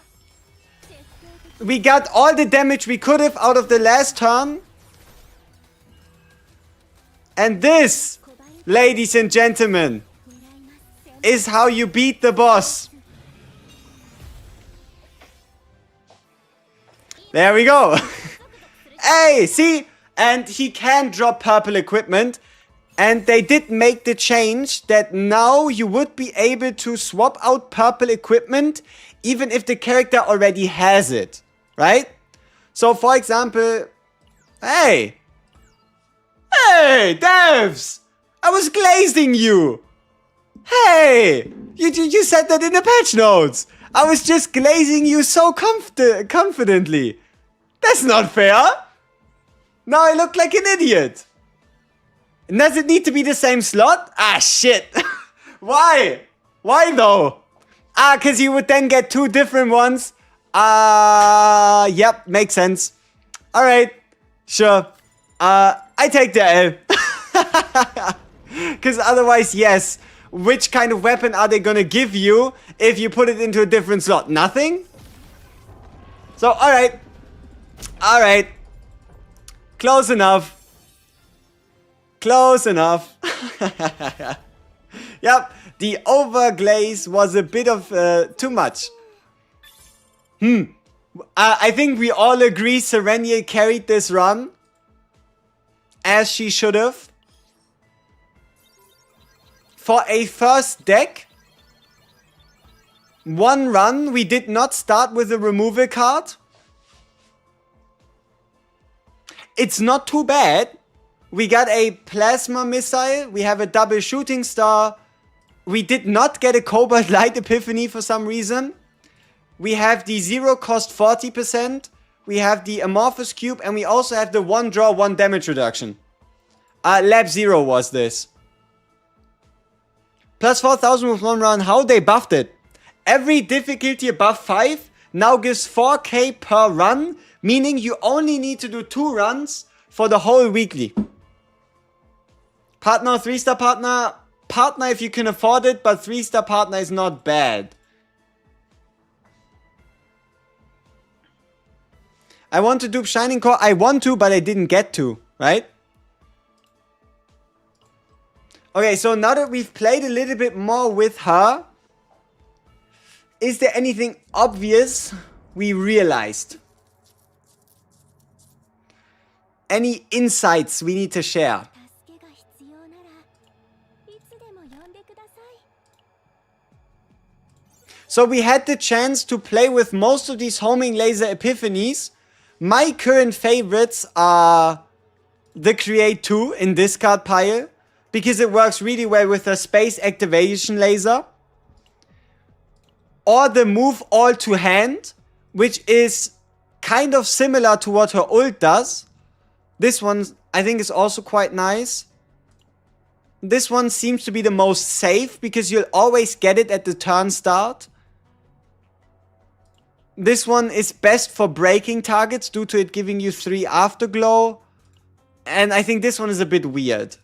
We got all the damage we could have out of the last turn. And this, ladies and gentlemen, is how you beat the boss. There we go. Hey, see? And he can drop purple equipment. And they did make the change that now you would be able to swap out purple equipment even if the character already has it. Right? So, for example... Hey! Hey, devs! I was glazing you! Hey! You said that in the patch notes! I was just glazing you so confidently! That's not fair! Now I look like an idiot! Does it need to be the same slot? Ah, shit! Why? Why though? Cause you would then get 2 different ones. Yep, makes sense. Alright, sure. I take the L. Cause otherwise, yes. Which kind of weapon are they gonna give you if you put it into a different slot? Nothing? So, alright. Alright. Close enough. Close enough. Yep. The overglaze was a bit of too much. I think we all agree Sereniel carried this run. As she should have. For a first deck. 1 run. We did not start with a removal card. It's not too bad. We got a plasma missile. We have a double shooting star. We did not get a cobalt light epiphany for some reason. We have the 0 cost 40%. We have the amorphous cube. And we also have the 1 draw 1 damage reduction. Lab 0 was this. Plus 4,000 with 1 run. How they buffed it. Every difficulty above 5 now gives 4k per run. Meaning you only need to do 2 runs for the whole weekly. Partner, 3-star partner. Partner if you can afford it, but 3-star partner is not bad. I want to dupe Shining Core. I want to, but I didn't get to, right? Okay, so now that we've played a little bit more with her, is there anything obvious we realized? Any insights we need to share? So we had the chance to play with most of these homing laser epiphanies. My current favorites are the Create 2 in this card pile, because it works really well with a space activation laser. Or the Move All to Hand, which is kind of similar to what her ult does. This one I think is also quite nice. This one seems to be the most safe because you'll always get it at the turn start. This one is best for breaking targets due to it giving you 3 afterglow. And I think this one is a bit weird.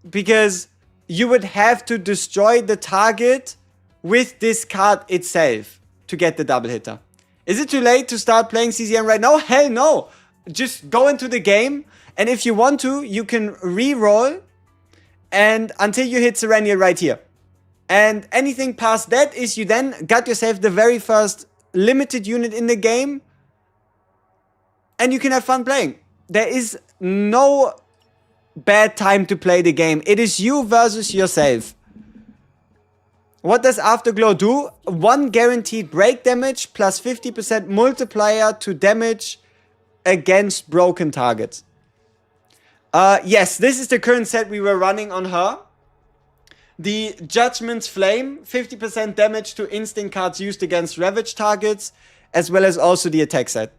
Because you would have to destroy the target with this card itself to get the double hitter. Is it too late to start playing CCM right now? Hell no! Just go into the game, and if you want to, you can re-roll and until you hit Sereniel right here. And anything past that is you then got yourself the very first limited unit in the game, and you can have fun playing. There is no bad time to play the game. It is you versus yourself. What does Afterglow do? 1 guaranteed break damage plus 50% multiplier to damage against broken targets. Yes, this is the current set we were running on her. The Judgment's Flame, 50% damage to instinct cards used against ravaged targets, as well as also the attack set.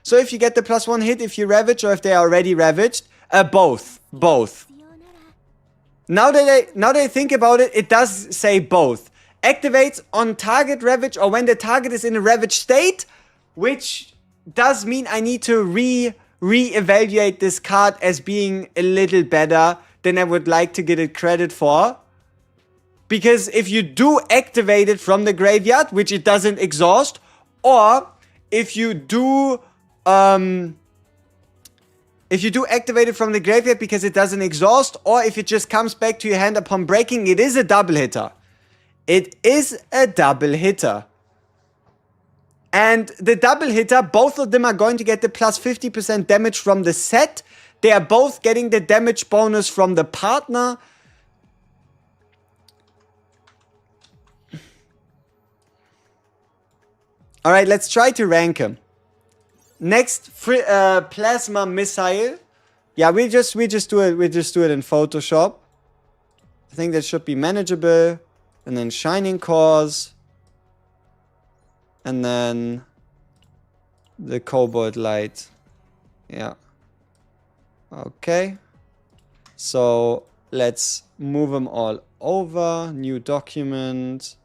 So if you get the +1 hit if you ravage or if they are already ravaged, both. Now that I think about it, it does say both. Activates on target ravage or when the target is in a ravaged state, which does mean I need to re-evaluate this card as being a little better than I would like to get it credit for. Because if you do activate it from the graveyard, which it doesn't exhaust, or if you do activate it from the graveyard because it doesn't exhaust, or if it just comes back to your hand upon breaking, it is a double hitter. It is a double hitter. And the double hitter, both of them are going to get the plus 50% damage from the set. They are both getting the damage bonus from the partner. Alright, let's try to rank him. Next, plasma missile. Yeah, we just do it in Photoshop. I think that should be manageable. And then shining cores. And then the cobalt light. Yeah. Okay. So let's move them all over. New document.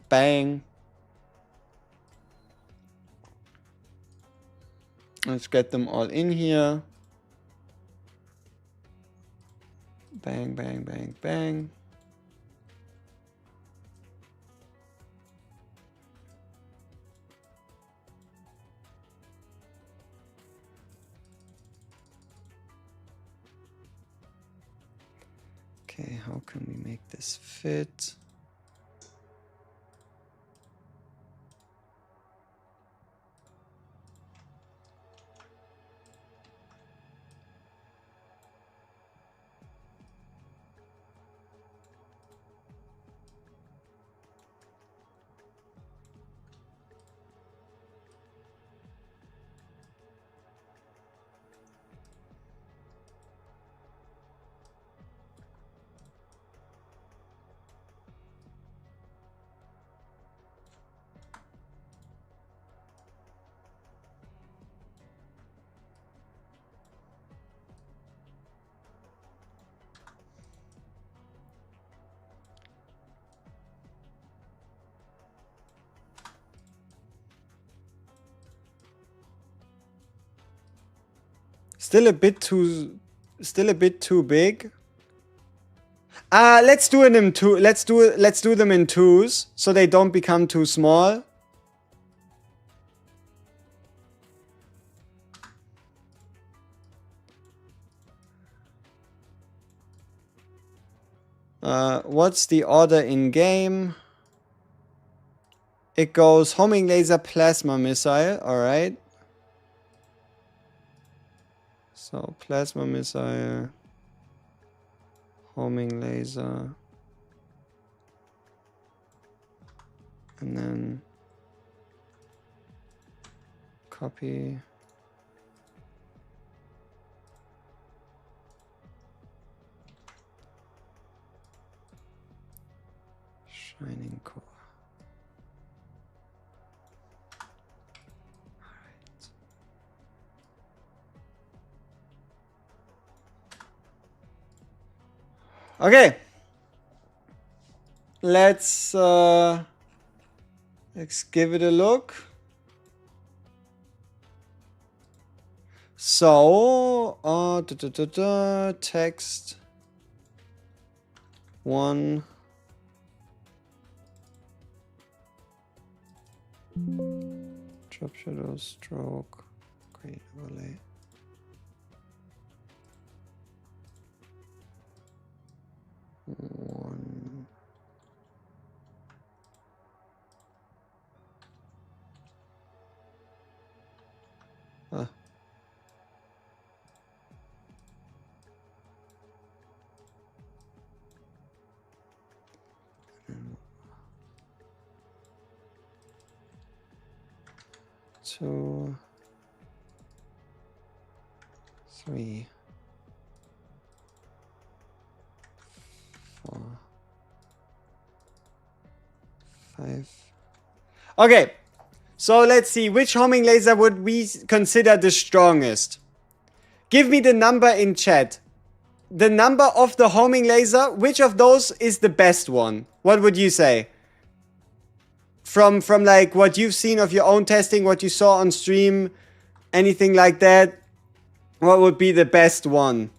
Bang. Let's get them all in here. Bang, bang, bang, bang. Okay, how can we make this fit? Still a bit too big. Let's do it in two. Let's do them in twos so they don't become too small. What's the order in game? It goes homing laser, plasma missile. All right. So plasma missile, homing laser, and then copy. Shining core. Okay, let's give it a look. So, text 1. Drop shadow, stroke, create overlay. One. 2, 3, 4, 5. Okay, so let's see. Which homing laser would we consider the strongest? Give me the number in chat. The number of the homing laser, which of those is the best one? What would you say? From like what you've seen of your own testing, what you saw on stream, anything like that, what would be the best one?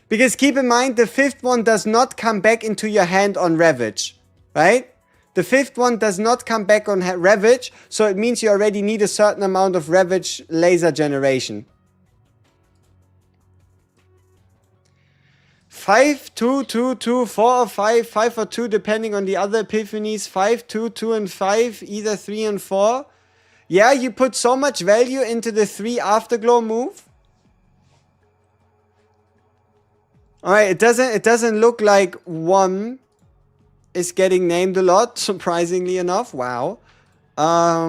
Because keep in mind, the fifth one does not come back into your hand on Ravage, right? The fifth one does not come back on Ravage, so it means you already need a certain amount of Ravage laser generation. 5, 2, 2, 2, 4 or 5, 5 or 2, depending on the other epiphanies. 5, 2, 2 and 5, either 3 and 4. Yeah, you put so much value into the 3 Afterglow move. Alright, it doesn't look like 1 is getting named a lot, surprisingly enough. Wow. I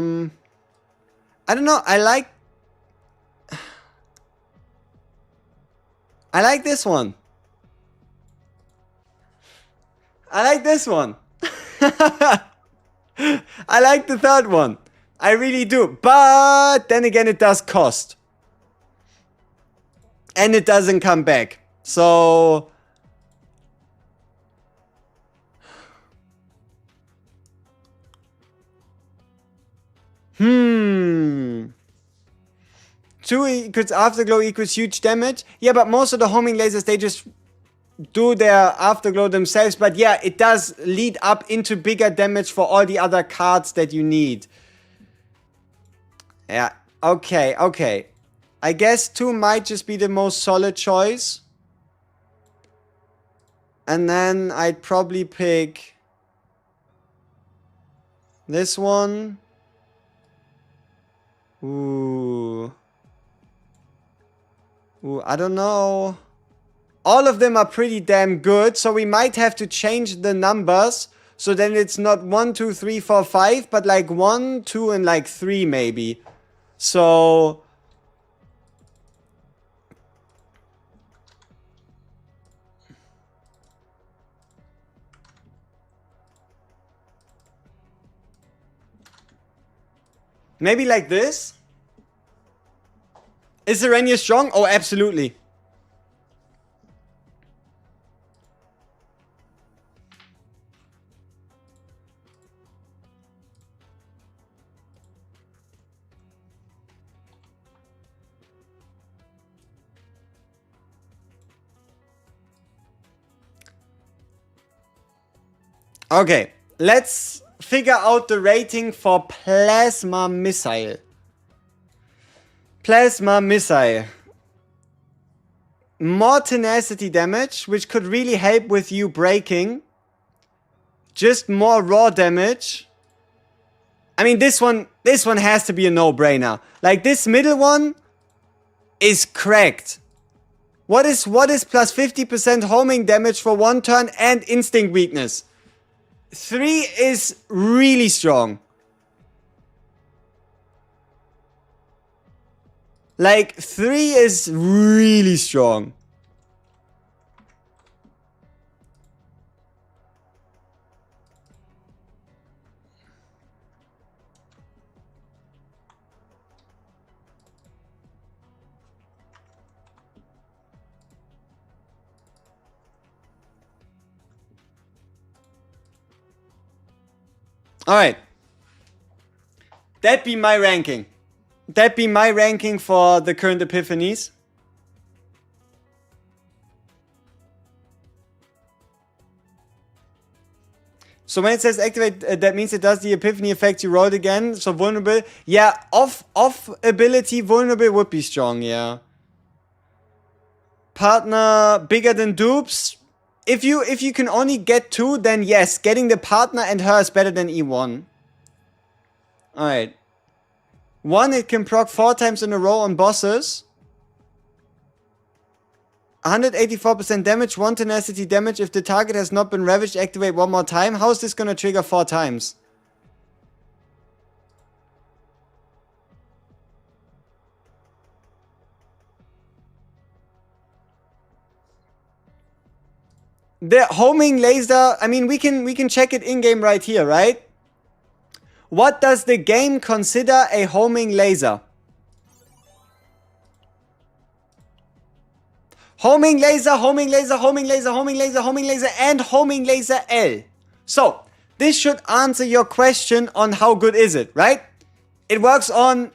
don't know, I like this one. I like this one. I like the third one. I really do. But then again, it does cost. And it doesn't come back. So... Hmm. 2 equals Afterglow equals huge damage. Yeah, but most of the homing lasers, they just do their Afterglow themselves. But yeah, it does lead up into bigger damage for all the other cards that you need. Yeah, okay, okay. I guess 2 might just be the most solid choice. And then I'd probably pick this one. Ooh. Ooh, I don't know. All of them are pretty damn good, so we might have to change the numbers. So then it's not 1, 2, 3, 4, 5, but like 1, 2, and like 3 maybe. So... maybe like this? Is Serenia strong? Oh, absolutely. Okay, let's figure out the rating for Plasma Missile. Plasma Missile. More tenacity damage, which could really help with you breaking. Just more raw damage. I mean, this one has to be a no-brainer. Like, this middle one is cracked. What is plus 50% homing damage for 1 turn and instinct weakness? 3 is really strong. Like, 3 is really strong. Alright. That'd be my ranking. That'd be my ranking for the current epiphanies. So when it says activate, that means it does the epiphany effect you rolled again. So vulnerable. Yeah, off ability vulnerable would be strong, yeah. Partner bigger than dupes. If you can only get 2, then yes, getting the partner and her is better than E1. Alright. 1, it can proc 4 times in a row on bosses. 184% damage, 1 tenacity damage. If the target has not been ravaged, activate 1 more time. How is this gonna trigger 4 times? The homing laser, I mean, we can check it in-game right here, right? What does the game consider a homing laser? Homing laser, homing laser, homing laser, homing laser, homing laser, and homing laser L. So, this should answer your question on how good is it, right? It works on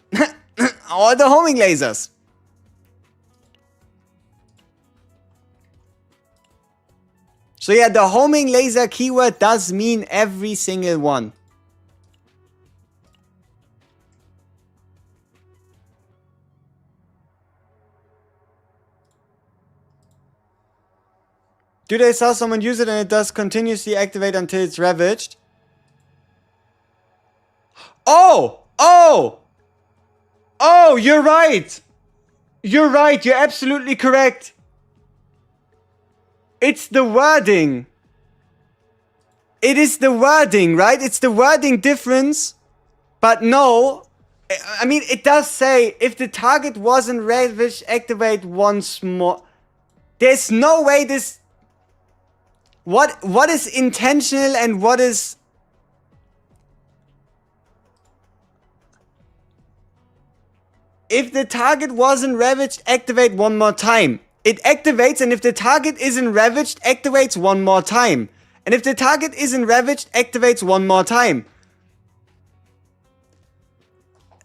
all the homing lasers. So yeah, the homing laser keyword does mean every single one. Do they saw someone use it and it does continuously activate until it's ravaged? Oh! Oh! Oh, you're right! You're right, you're absolutely correct. It's the wording. It is the wording, right? It's the wording difference. But no, I mean, it does say, if the target wasn't ravaged, activate once more. There's no way this... What is intentional and what is... If the target wasn't ravaged, activate one more time. It activates, and if the target isn't ravaged, activates one more time. And if the target isn't ravaged, activates one more time.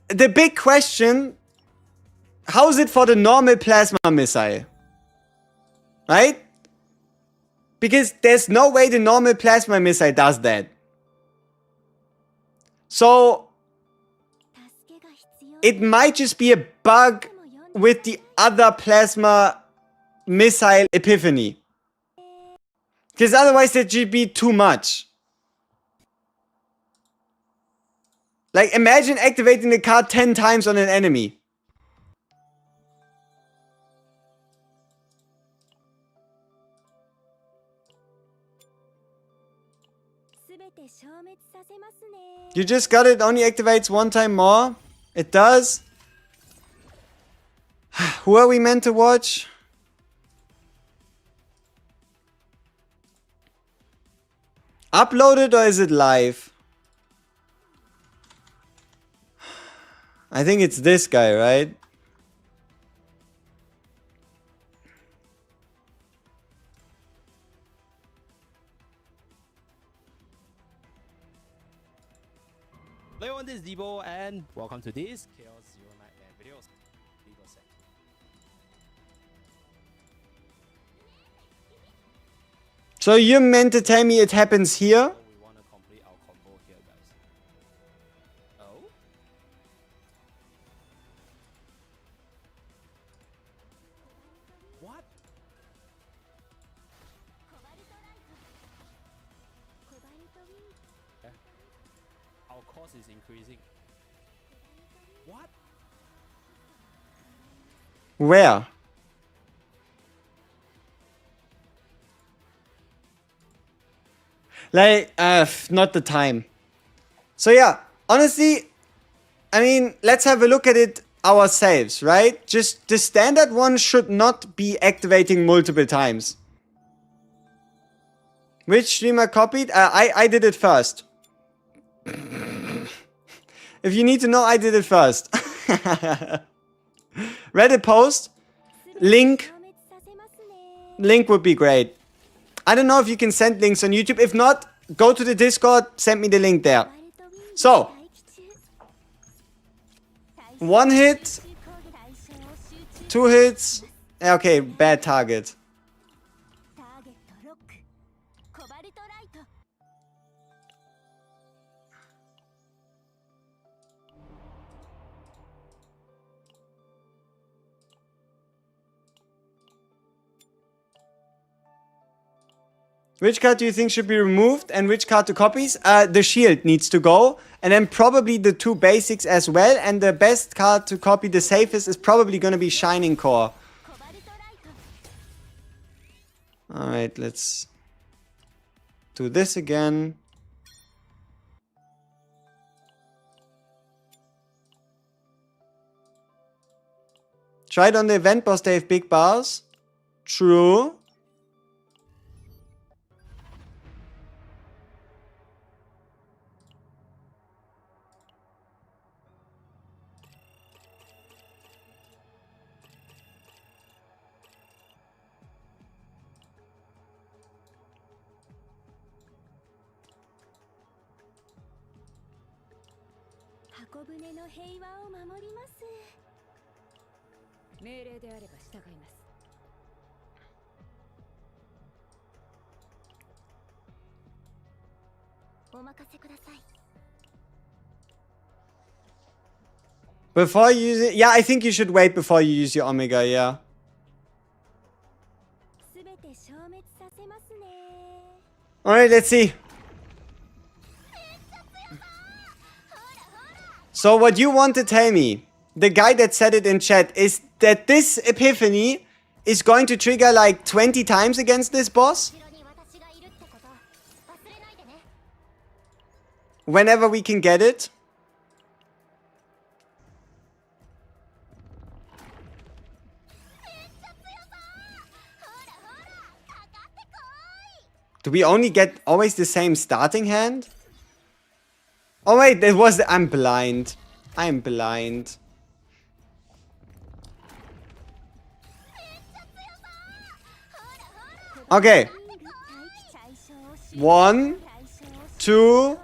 The big question, how is it for the normal plasma missile? Right? Because there's no way the normal plasma missile does that. So, it might just be a bug with the other plasma missile epiphany. Because otherwise that should be too much. Like, imagine activating the card 10 times on an enemy. You just got it, only activates one time more. It does. Who are we meant to watch? Uploaded or is it live? I think it's this guy, right? Hello, this is Debo, and welcome to this Chaos 09 videos. So you're meant to tell me it happens here? We want to complete our combo here, guys. Oh? What? Yeah. Our cost is increasing. What? Where? Like, not the time. So yeah, honestly, I mean, let's have a look at it ourselves, right? Just the standard one should not be activating multiple times. Which streamer copied? I did it first. If you need to know, I did it first. Reddit post. Link would be great. I don't know if you can send links on YouTube. If not, go to the Discord, send me the link there. So, one hit, 2 hits. Okay, bad target. Which card do you think should be removed and which card to copies? The shield needs to go. And then probably the 2 basics as well. And the best card to copy, the safest, is probably going to be Shining Core. Alright, let's do this again. Try it on the event boss, they have big bars. True. Before you use it, yeah, I think you should wait before you use your Omega, yeah. Alright, let's see. So what you want to tell me, the guy that said it in chat, is that this Epiphany is going to trigger like 20 times against this boss? Whenever we can get it? Do we only get always the same starting hand? Oh wait, that was... I'm blind. I'm blind. Okay. 1, 2.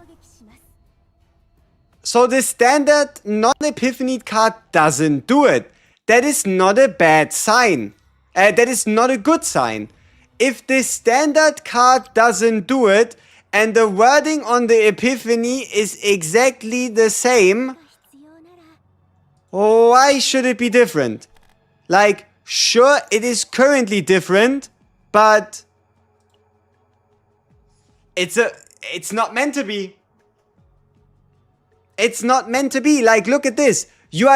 So the standard non-Epiphany card doesn't do it. That is not a bad sign. That is not a good sign. If the standard card doesn't do it, and the wording on the Epiphany is exactly the same, why should it be different? Like, sure, it is currently different, but it's not meant to be. It's not meant to be. Like, look at this. You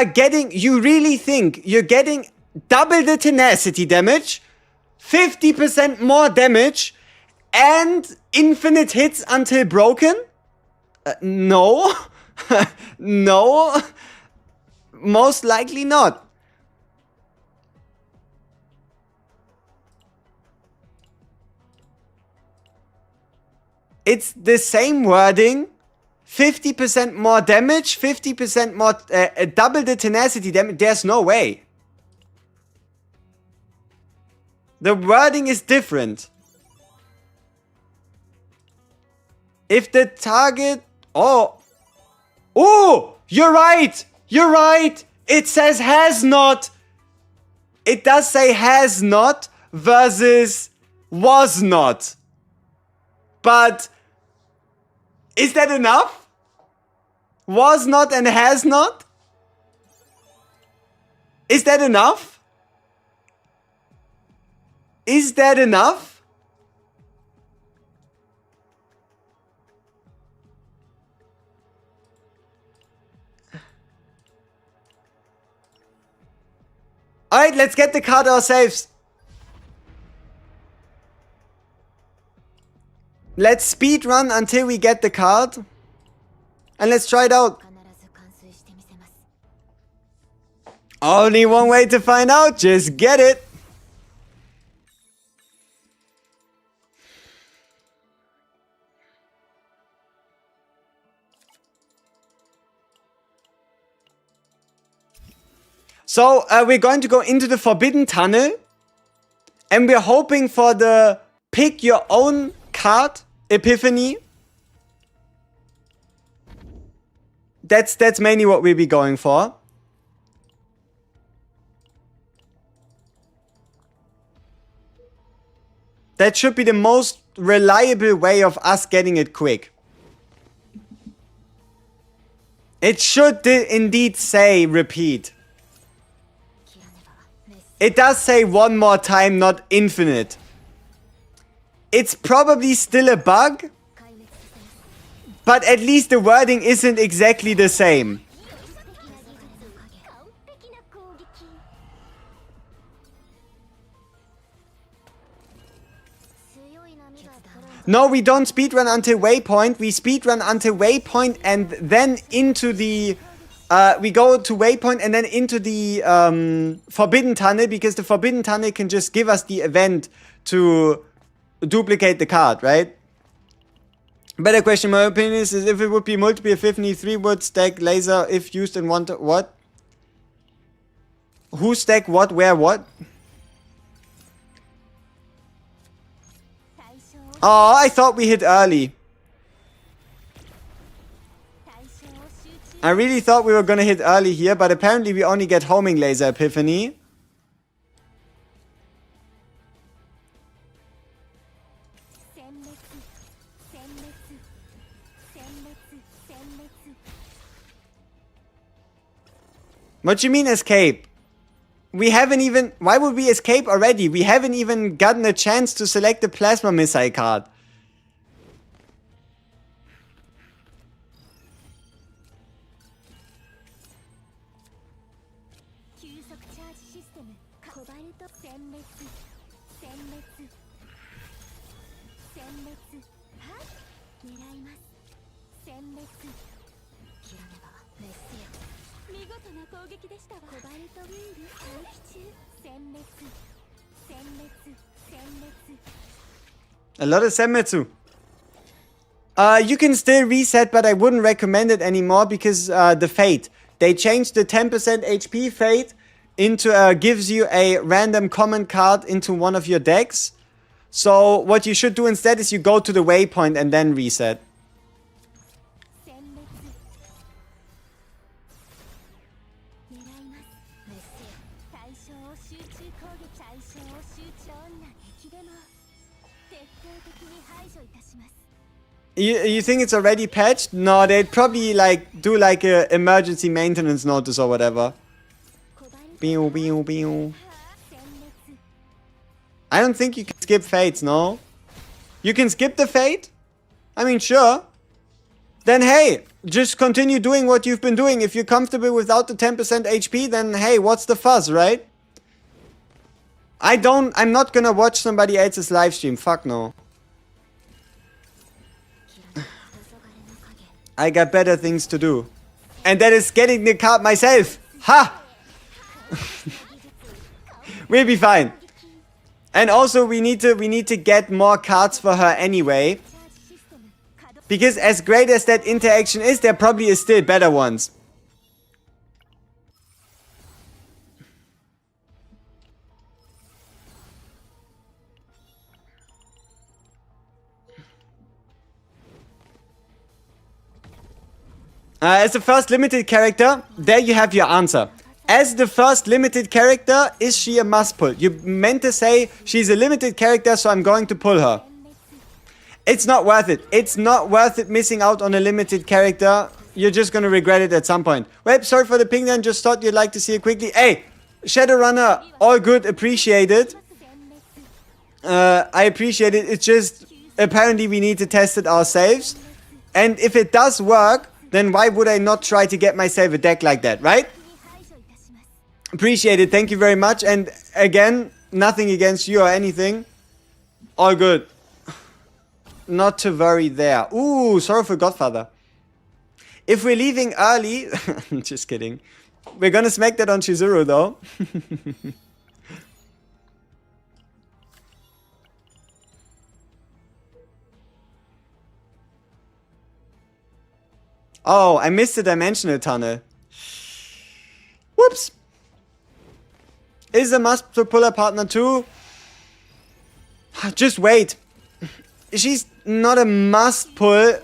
really think you're getting double the tenacity damage, 50% more damage, and infinite hits until broken? No. No. Most likely not. It's the same wording, 50% more damage, 50% more, double the tenacity damage. There's no way. The wording is different. If the target... Oh, you're right. You're right. It says has not. It does say has not versus was not. But is that enough? Was not and has not? Is that enough? Is that enough? Alright, let's get the card ourselves. Let's speed run until we get the card. And let's try it out. Only one way to find out, just get it. So, we're going to go into the Forbidden Tunnel. And we're hoping for the pick your own card Epiphany. That's mainly what we'll be going for. That should be the most reliable way of us getting it quick. It should indeed say repeat. It does say one more time, not infinite. It's probably still a bug, but at least the wording isn't exactly the same. No, we don't speedrun until waypoint. We speedrun until waypoint and then into the... we go to waypoint and then into the Forbidden Tunnel, because the Forbidden Tunnel can just give us the event to duplicate the card, right? Better question, my opinion is if it would be multiple Epiphany, 3 would stack laser if used in one... What? Who stack what, where, what? Oh, I thought we hit early. I really thought we were gonna hit early here, but apparently we only get homing laser epiphany. What do you mean escape? We haven't even... Why would we escape already? We haven't even gotten a chance to select the plasma missile card. A lot of Senmetsu. You can still reset, but I wouldn't recommend it anymore because the fate. They changed the 10% HP fate into gives you a random common card into one of your decks. So what you should do instead is you go to the waypoint and then reset. You think it's already patched? No, they'd probably like do like a emergency maintenance notice or whatever. Pew, pew, pew. I don't think you can skip fates, no? You can skip the fate? I mean, sure. Then hey, just continue doing what you've been doing. If you're comfortable without the 10% HP, then hey, what's the fuss, right? I'm not gonna watch somebody else's live stream. Fuck no. I got better things to do. And that is getting the card myself. Ha! We'll be fine. And also we need to get more cards for her anyway. Because as great as that interaction is, there probably is still better ones. As the first limited character, there you have your answer. As the first limited character, is she a must pull? You meant to say she's a limited character, so I'm going to pull her. It's not worth it. It's not worth it missing out on a limited character. You're just going to regret it at some point. Well, sorry for the ping then. Just thought you'd like to see it quickly. Hey, Shadowrunner, all good. Appreciate it. I appreciate it. It's just apparently we need to test it ourselves. And if it does work, then why would I not try to get myself a deck like that, right? Appreciate it. Thank you very much. And again, nothing against you or anything. All good. Not to worry there. Ooh, sorry for Godfather. If we're leaving early... just kidding. We're gonna smack that on Chizuru though. Oh, I missed the dimensional tunnel. Whoops. Is a must to pull a partner too? Just wait. She's not a must pull.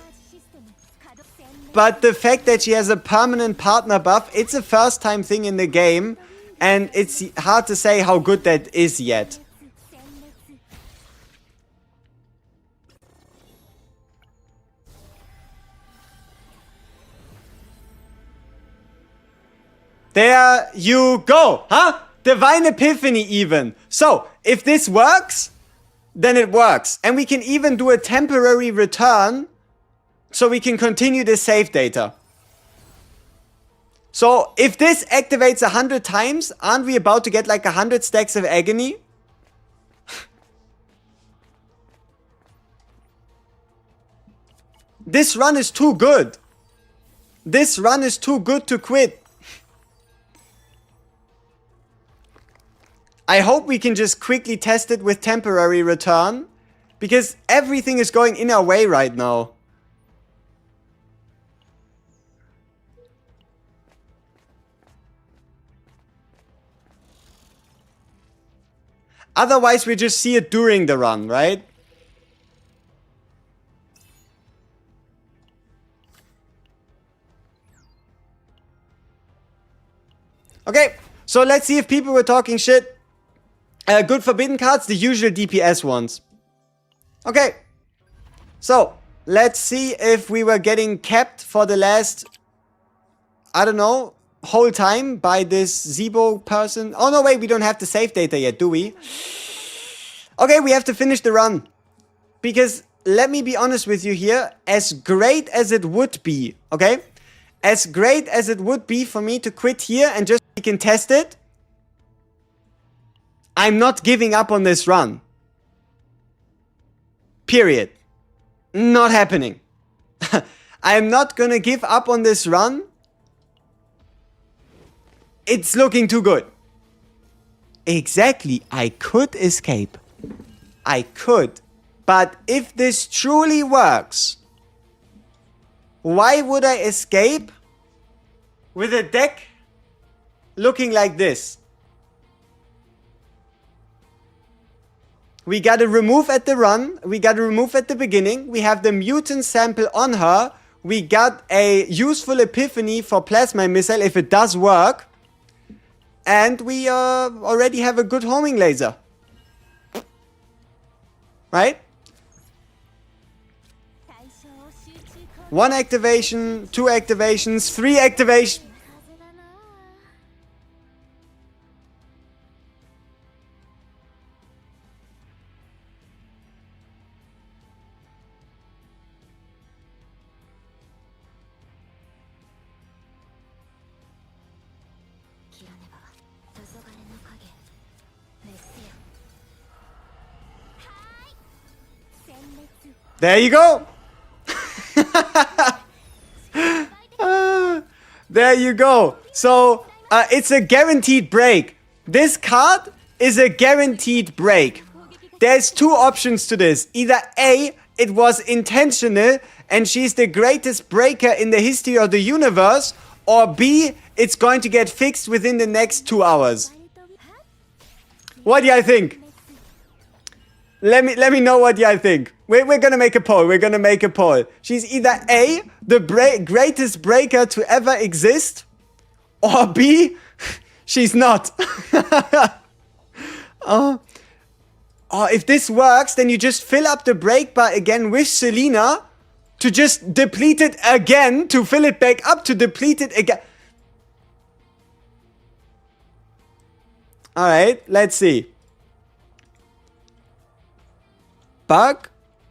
But the fact that she has a permanent partner buff, it's a first time thing in the game. And it's hard to say how good that is yet. There you go, huh? Divine Epiphany even. So, if this works, then it works. And we can even do a temporary return so we can continue the save data. So, if this activates 100 times, aren't we about to get like 100 stacks of agony? This run is too good. This run is too good to quit. I hope we can just quickly test it with temporary return. Because everything is going in our way right now. Otherwise, we just see it during the run, right? Okay, so let's see if people were talking shit. Good forbidden cards, the usual DPS ones. Okay, so let's see if we were getting kept for the last, I don't know, whole time by this Zebo person. Oh no, wait, we don't have the save data yet, do we? Okay, we have to finish the run. Because, let me be honest with you here, as great as it would be, okay? As great as it would be for me to quit here and just we can test it, I'm not giving up on this run. Period. Not happening. I'm not gonna give up on this run. It's looking too good. Exactly. I could escape. I could. But if this truly works, why would I escape with a deck looking like this? We gotta remove at the run. We gotta remove at the beginning. We have the mutant sample on her. We got a useful epiphany for plasma missile if it does work. And we already have a good homing laser. Right? 1 activation, 2 activations, 3 activations. There you go. There you go. So, it's a guaranteed break. This card is a guaranteed break. There's 2 options to this. Either A, it was intentional and she's the greatest breaker in the history of the universe, or B, it's going to get fixed within the next 2 hours. What do you think? Let me know what you think. We're gonna make a poll. We're gonna make a poll. She's either A, the greatest breaker to ever exist, or B, she's not. If this works, then you just fill up the break bar again with Selena to just deplete it again, to fill it back up, to deplete it again. Alright, let's see. Bug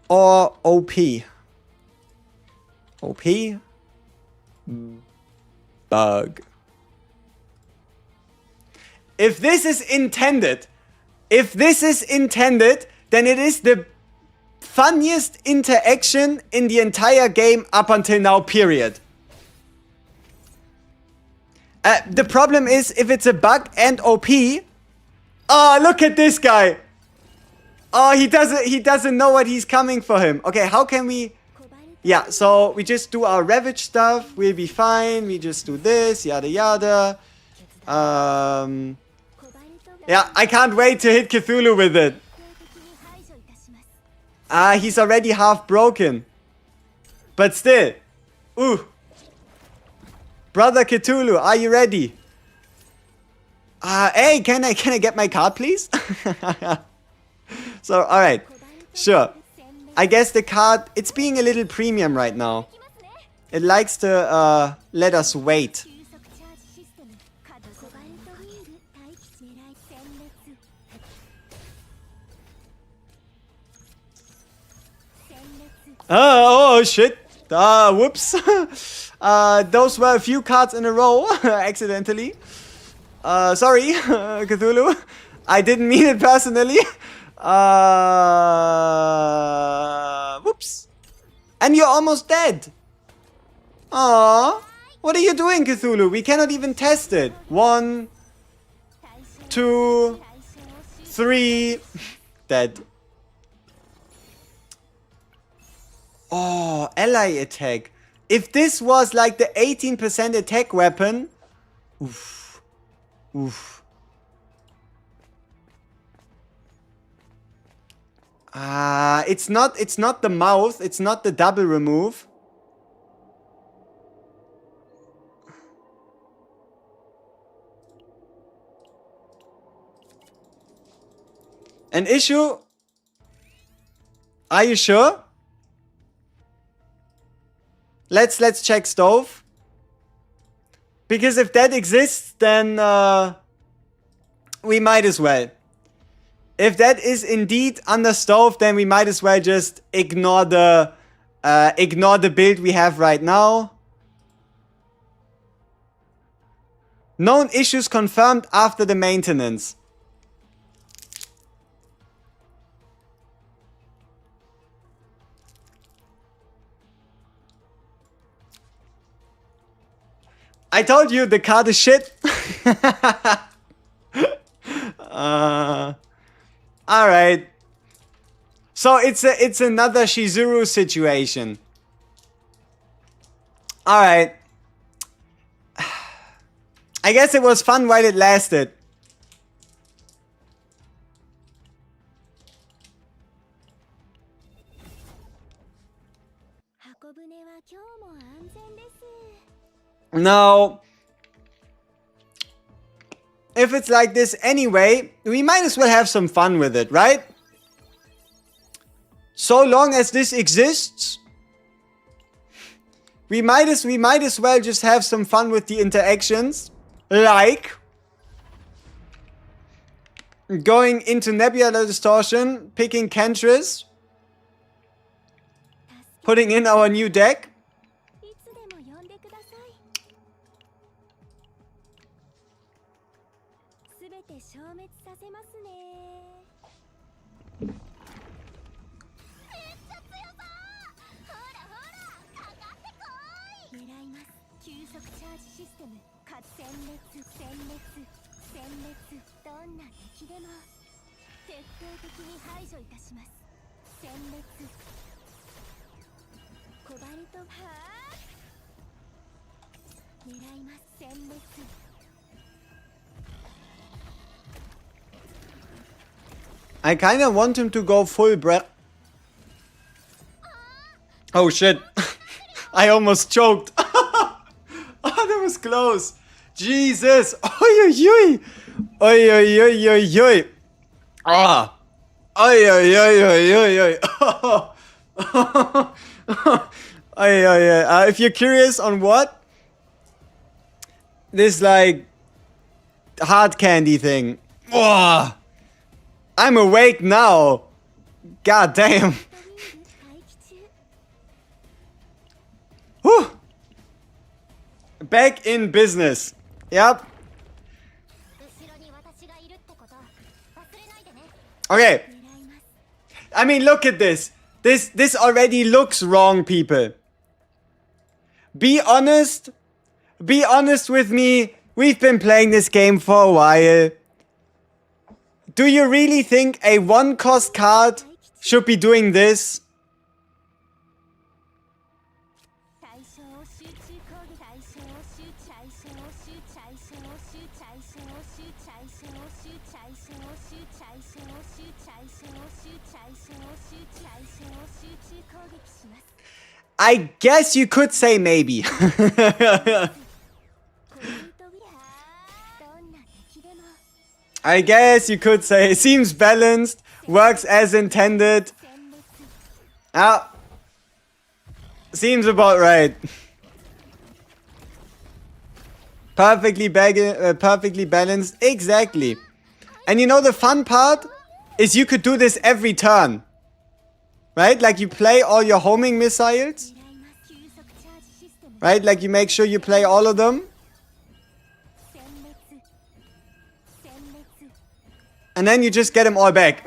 or OP? OP? Bug. If this is intended, then it is the funniest interaction in the entire game up until now, period. The problem is, if it's a bug and OP... Oh, look at this guy! Oh, he doesn't know what he's coming for him. Okay, how can we... Yeah, so we just do our Ravage stuff. We'll be fine. We just do this, yada yada. Yeah, I can't wait to hit Cthulhu with it. He's already half broken. But still. Ooh. Brother Cthulhu, are you ready? Hey, can I get my card, please? So, alright. Sure. I guess the card, it's being a little premium right now. It likes to, let us wait. Oh shit. Whoops. Those were a few cards in a row, accidentally. Sorry, Cthulhu. I didn't mean it personally. Whoops. And you're almost dead. Aww. What are you doing, Cthulhu? We cannot even test it. 1, 2, 3. Dead. Oh, ally attack. If this was like the 18% attack weapon. Oof. Oof. It's not the mouth, it's not the double remove. An issue? Are you sure? Let's check stove. Because if that exists, then we might as well. If that is indeed under stove, then we might as well just ignore the build we have right now. Known issues confirmed after the maintenance. I told you the card is shit. Alright. So it's another Shizuru situation. Alright. I guess it was fun while it lasted. No. If it's like this anyway, we might as well have some fun with it, right? So long as this exists, we might as well just have some fun with the interactions. Like going into Nebula Distortion, picking Cantress, putting in our new deck. I kinda want him to go full breath. Oh shit. I almost choked. Oh, that was close. Jesus. Oi, oi, oi. Oi, oi, oi, oi, oi. Ah. Oi, oi, oi, oi, oi, oi. Oi, oi, oi. If you're curious on what? This, like, hard candy thing. Oh. I'm awake now. God damn. Whew. Back in business. Yep. Okay. I mean, look at this. This already looks wrong, people. Be honest. Be honest with me. We've been playing this game for a while. Do you really think a one-cost card should be doing this? I guess you could say maybe. I guess you could say it seems balanced, works as intended. Ah, seems about right. Perfectly balanced, exactly. And you know the fun part is you could do this every turn, right? Like you play all your homing missiles, right? Like you make sure you play all of them. And then you just get them all back.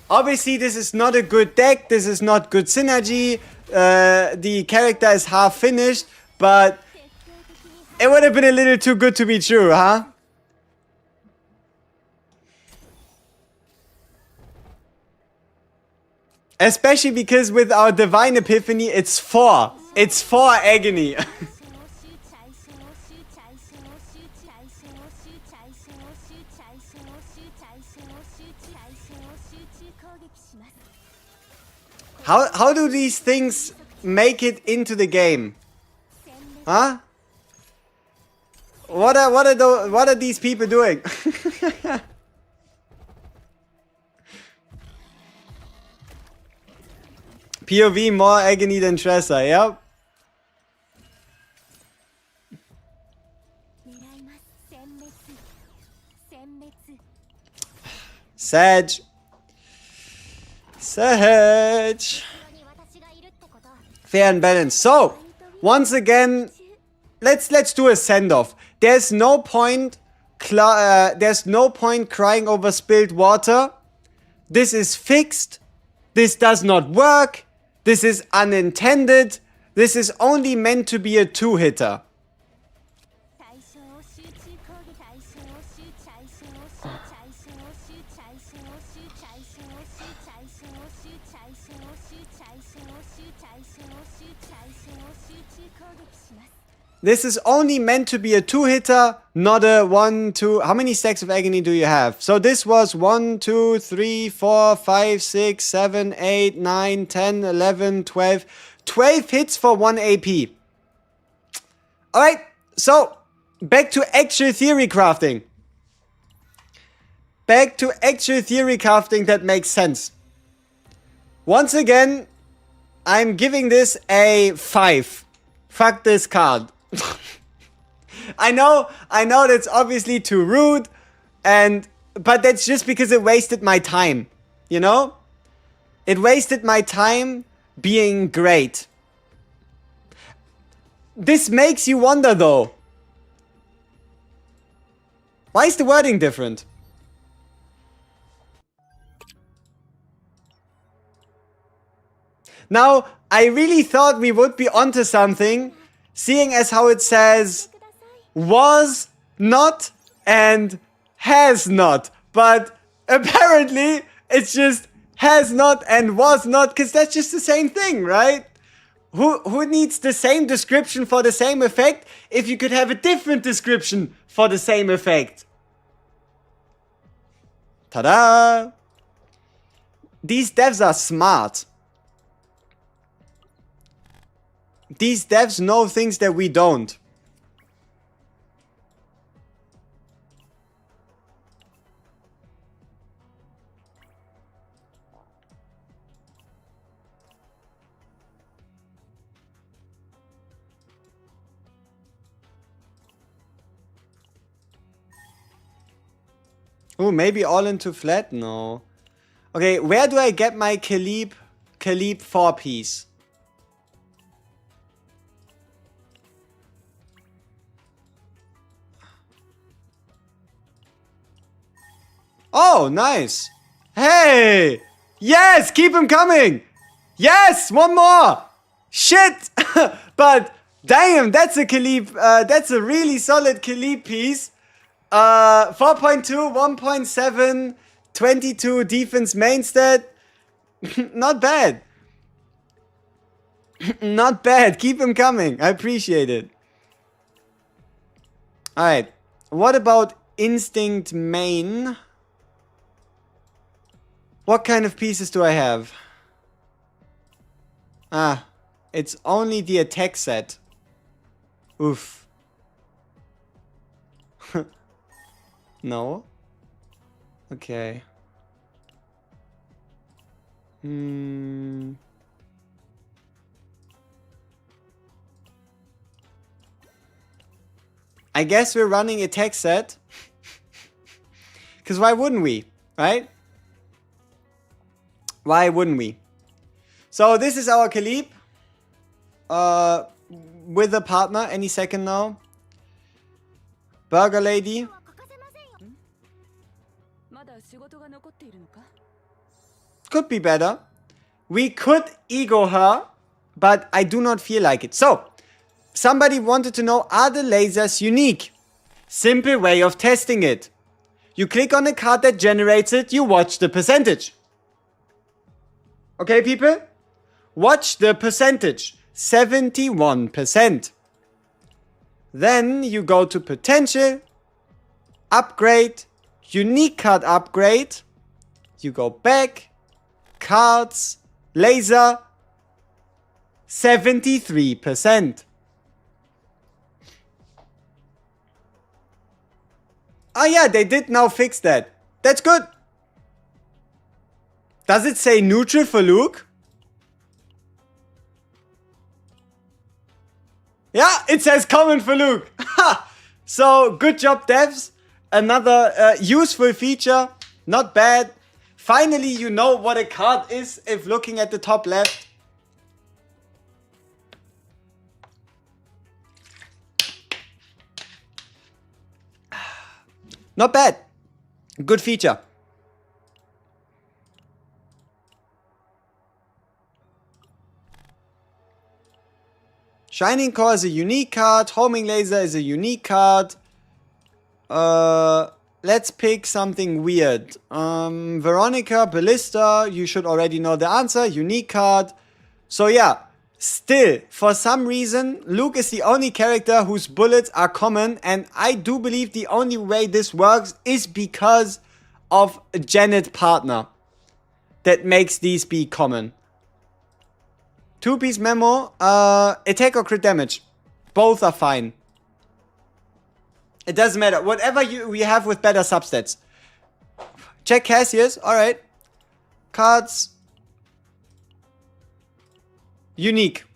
Obviously, this is not a good deck. This is not good synergy. The character is half finished, but it would have been a little too good to be true, huh? Especially because with our Divine Epiphany, it's 4. It's 4 agony. How do these things make it into the game? Huh? What are these people doing? POV more agony than Tressa, yep. Sag. Fair and balanced. So, once again, let's do a send-off. There's no point crying over spilled water. This is fixed. This does not work. This is unintended. This is only meant to be a two-hitter. This is only meant to be a two-hitter, not a 1, 2... How many stacks of agony do you have? So this was 1, 2, 3, 4, 5, 6, 7, 8, 9, 10, 11, 12. 12 hits for 1 AP. Alright, so back to actual theory crafting. Back to actual theory crafting that makes sense. Once again, I'm giving this a 5. Fuck this card. I know that's obviously too rude, but that's just because it wasted my time, you know? It wasted my time being great. This makes you wonder though. Why is the wording different? Now, I really thought we would be onto something, seeing as how it says was not and has not. But apparently it's just has not and was not, because that's just the same thing, right? Who needs the same description for the same effect if you could have a different description for the same effect? Ta-da! These devs are smart. These devs know things that we don't. Oh, maybe all into flat? No. Okay, where do I get my Khalib 4 piece? Oh, nice. Hey! Yes, keep him coming. Yes, one more. Shit. But damn, that's a Khalib. That's a really solid Khalib piece. 4.2, 1.7, 22 defense main stat. Not bad. Not bad. Keep him coming. I appreciate it. Alright. What about instinct main? What kind of pieces do I have? Ah, it's only the attack set. Oof. No? Okay. I guess we're running attack set. Because why wouldn't we? Right? Why wouldn't we? So this is our Khalib. With a partner any second now. Burger lady. Could be better. We could ego her, but I do not feel like it. So, somebody wanted to know, are the lasers unique? Simple way of testing it. You click on the card that generates it, you watch the percentage. Okay, people? Watch the percentage. 71%. Then you go to potential, upgrade, unique card upgrade. You go back, cards, Laser, 73%. Oh yeah, they did now fix that. That's good. Does it say neutral for Luke? Yeah, it says common for Luke. So, good job, devs. Another useful feature. Not bad. Finally, you know what a card is if looking at the top left. Not bad. Good feature. Shining Core is a unique card. Homing Laser is a unique card. Let's pick something weird. Veronica, Ballista, you should already know the answer. Unique card. So yeah, still, for some reason, Luke is the only character whose bullets are common. And I do believe the only way this works is because of Janet Partner. That makes these be common. 2-piece memo, attack or crit damage. Both are fine. It doesn't matter. Whatever we have with better substats. Check Cassius. Alright. Cards. Unique.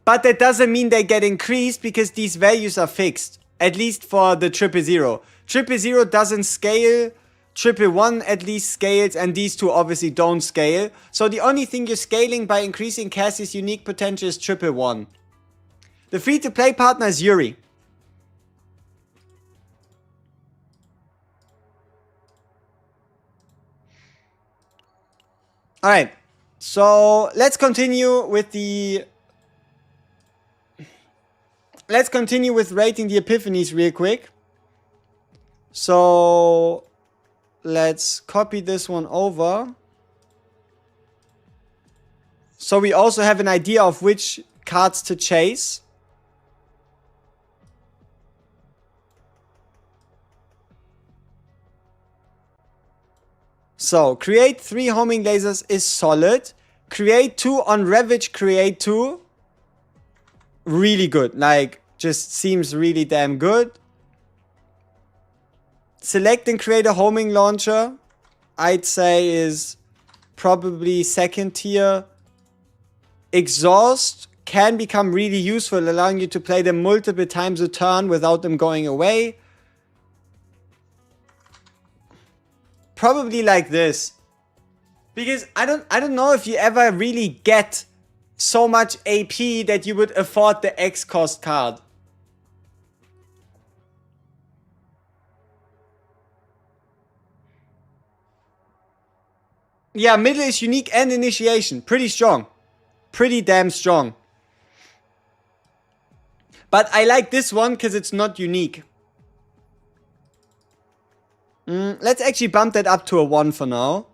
But that doesn't mean they get increased because these values are fixed. At least for the 000. 000 doesn't scale. 111 at least scales, and these two obviously don't scale. So the only thing you're scaling by increasing Cassie's unique potential is 111. The free-to-play partner is Yuri. Alright, so let's continue with the... Let's continue with rating the epiphanies real quick. So... let's copy this one over. So we also have an idea of which cards to chase. So, create 3 homing lasers is solid. Create 2 on Ravage, create 2. Really good. Like, just seems really damn good. Select and create a homing launcher. I'd say is probably second tier. Exhaust can become really useful, allowing you to play them multiple times a turn without them going away. Probably like this. Because I don't know if you ever really get so much AP that you would afford the X cost card. Yeah, middle is unique and initiation. Pretty strong. Pretty damn strong. But I like this one because it's not unique. Let's actually bump that up to a 1 for now.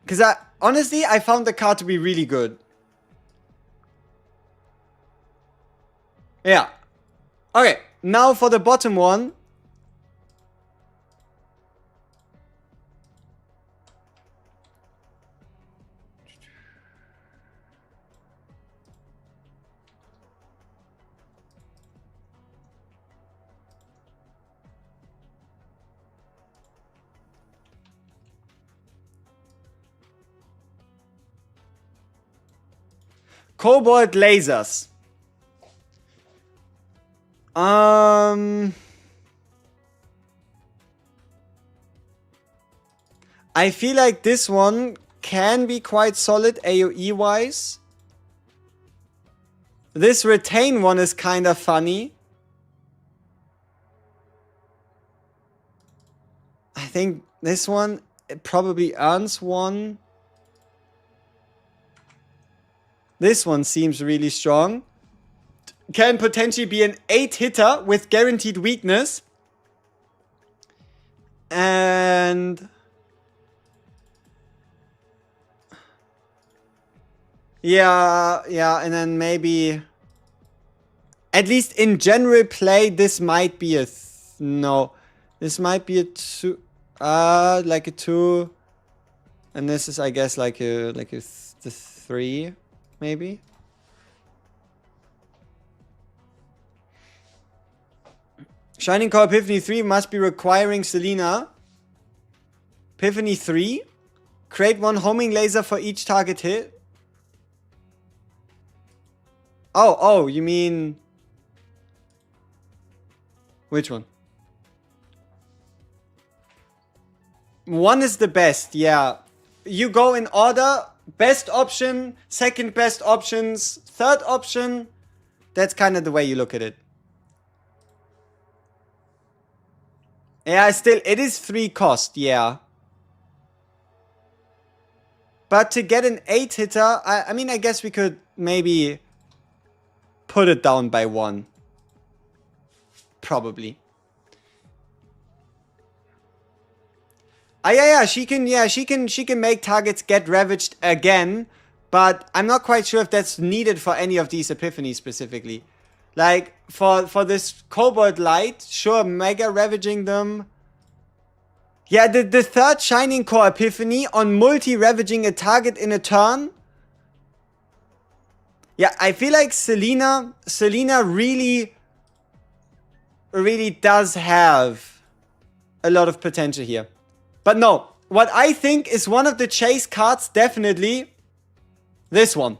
Because honestly, I found the card to be really good. Yeah. Okay, now for the bottom one. Cobalt lasers. I feel like this one can be quite solid AoE wise. This retain one is kind of funny. I think this one it probably earns 1. This one seems really strong. Can potentially be an 8 hitter with guaranteed weakness. And... yeah, and then maybe... at least in general play, this might be a... no. This might be a 2... like a 2... And this is, I guess, like a the 3, maybe. Shining Core Epiphany 3 must be requiring Selena. Epiphany 3. Create 1 homing laser for each target hit. Oh, you mean... Which one? 1 is the best, yeah. You go in order. Best option, second best options, third option. That's kind of the way you look at it. Yeah, still, it is 3 cost, yeah. But to get an 8 hitter, I mean, I guess we could maybe put it down by 1. Probably. Yeah, she can make targets get ravaged again, but I'm not quite sure if that's needed for any of these epiphanies specifically. Like, for this Cobalt Light, sure, mega ravaging them. Yeah, the third Shining Core Epiphany on multi-ravaging a target in a turn. Yeah, I feel like Selena really does have a lot of potential here. But no, what I think is one of the chase cards, definitely this one.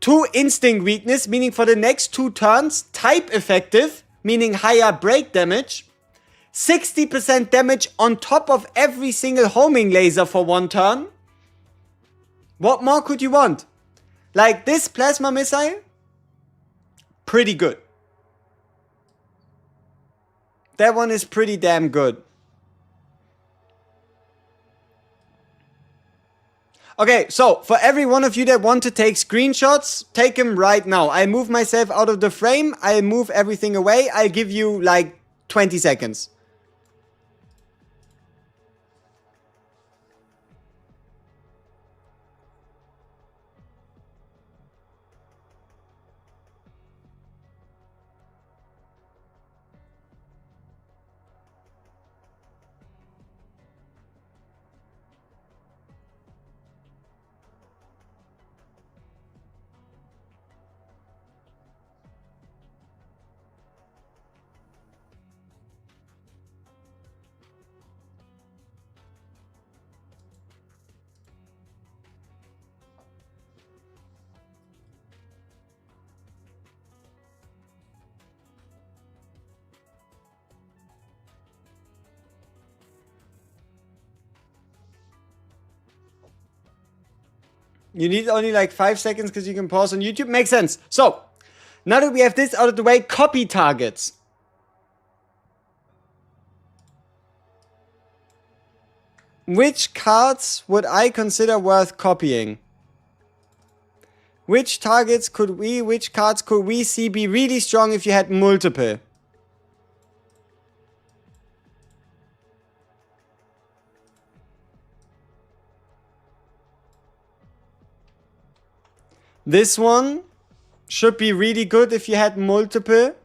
2 instinct weakness, meaning for the next 2 turns, type effective, meaning higher break damage. 60% damage on top of every single homing laser for 1 turn. What more could you want? Like this plasma missile, pretty good. That one is pretty damn good. Okay, so for every one of you that want to take screenshots, take them right now. I'll move myself out of the frame. I'll move everything away. I'll give you like 20 seconds. You need only like 5 seconds because you can pause on YouTube. Makes sense. So, now that we have this out of the way, copy targets. Which cards would I consider worth copying? Which cards could we see be really strong if you had multiple? This one should be really good if you had multiple.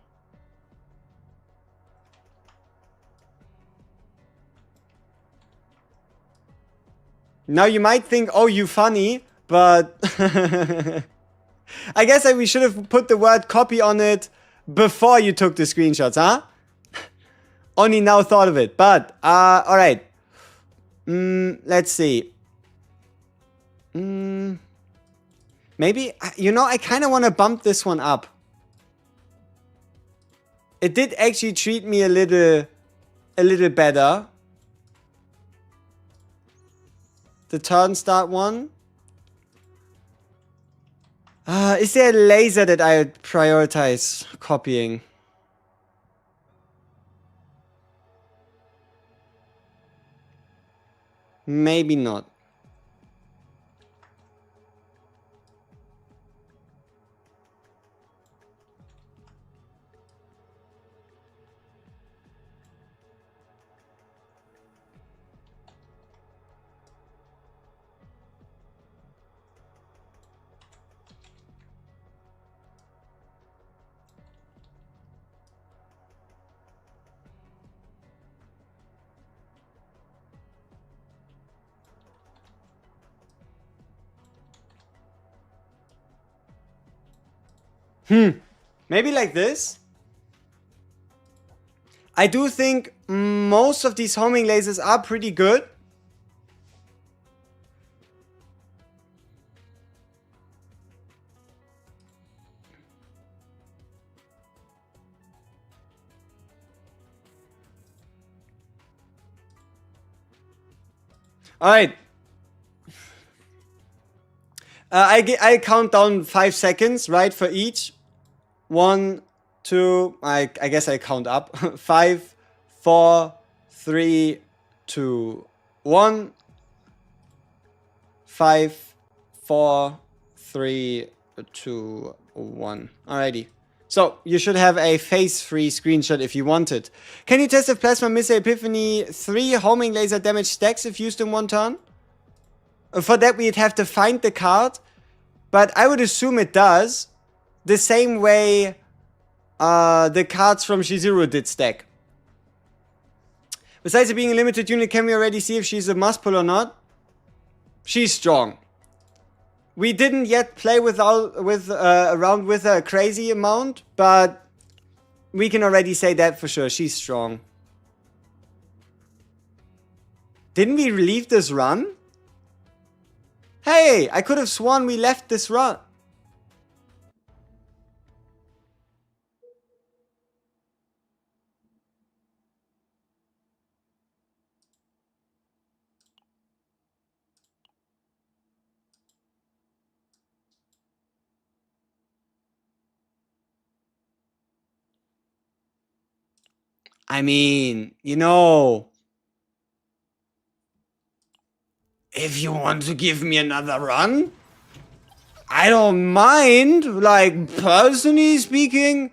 Now you might think, oh, you funny, but I guess we should have put the word copy on it before you took the screenshots, huh? Only now thought of it, but, alright. Let's see. Maybe, you know, I kind of want to bump this one up. It did actually treat me a little better. The turn start one. Is there a laser that I would prioritize copying? Maybe not. Maybe like this? I do think most of these homing lasers are pretty good. Alright. I count down 5 seconds, right, for each. 1, 2, I guess I count up. 5, 4, 3, 2, 1. 5, 4, 3, 2, 1. Alrighty. So, you should have a phase-free screenshot if you want it. Can you test if Plasma Missile Epiphany 3 homing laser damage stacks if used in one turn? For that, we'd have to find the card. But I would assume it does. The same way the cards from Shizuru did stack. Besides it being a limited unit, can we already see if she's a must pull or not? She's strong. We didn't yet play around with a crazy amount, but we can already say that for sure. She's strong. Didn't we leave this run? Hey, I could have sworn we left this run. I mean, you know, if you want to give me another run, I don't mind. Like, personally speaking,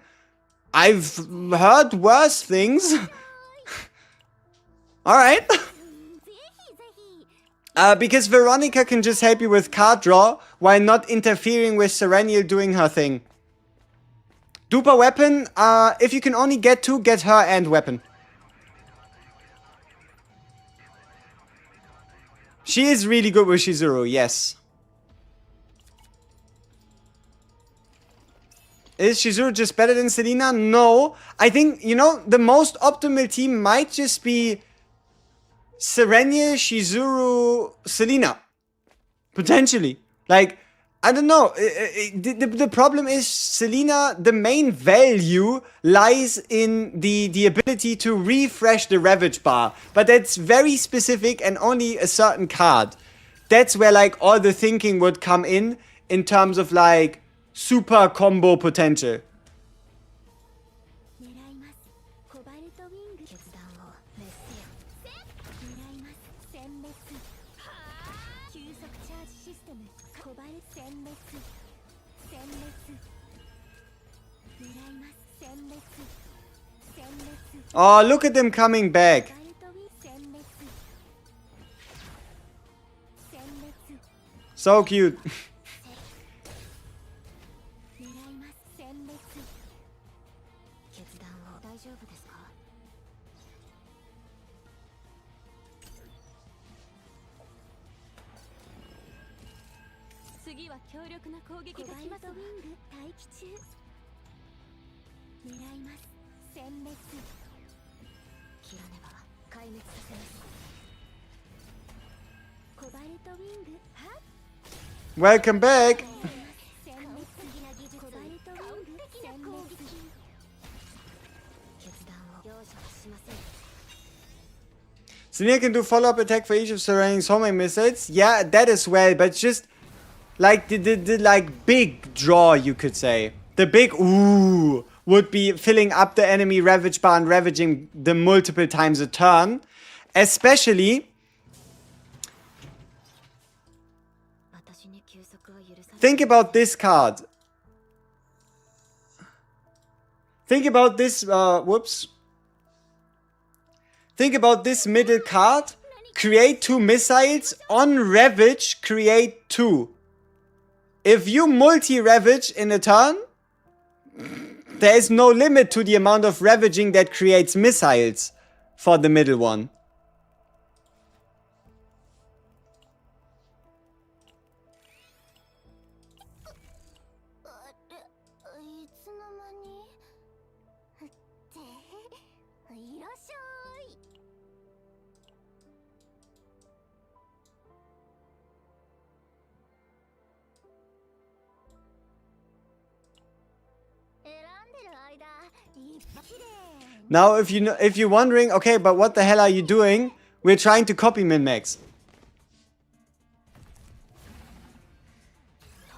I've heard worse things. Alright. Because Veronica can just help you with card draw while not interfering with Sereniel doing her thing. Duper weapon, if you can only get 2, get her and weapon. She is really good with Shizuru, yes. Is Shizuru just better than Selena? No. I think, you know, the most optimal team might just be Sereniel, Shizuru, Selena. Potentially. Like, I don't know. The problem is Selena, the main value lies in the ability to refresh the Ravage bar. But that's very specific and only a certain card. That's where like all the thinking would come in terms of like super combo potential. Oh, look at them coming back. So cute. Welcome back. Selena can do follow-up attack for each of Sereniel's homing missiles. Yeah, that as well, but just like the like big draw, you could say. The big ooh would be filling up the enemy Ravage bar and ravaging them multiple times a turn. Especially think about this card. Think about this, whoops. Think about this middle card. Create 2 missiles. On Ravage, create 2. If you multi-Ravage in a turn, there is no limit to the amount of ravaging that creates missiles for the middle one. Now, if you're wondering, okay, but what the hell are you doing? We're trying to copy min-max.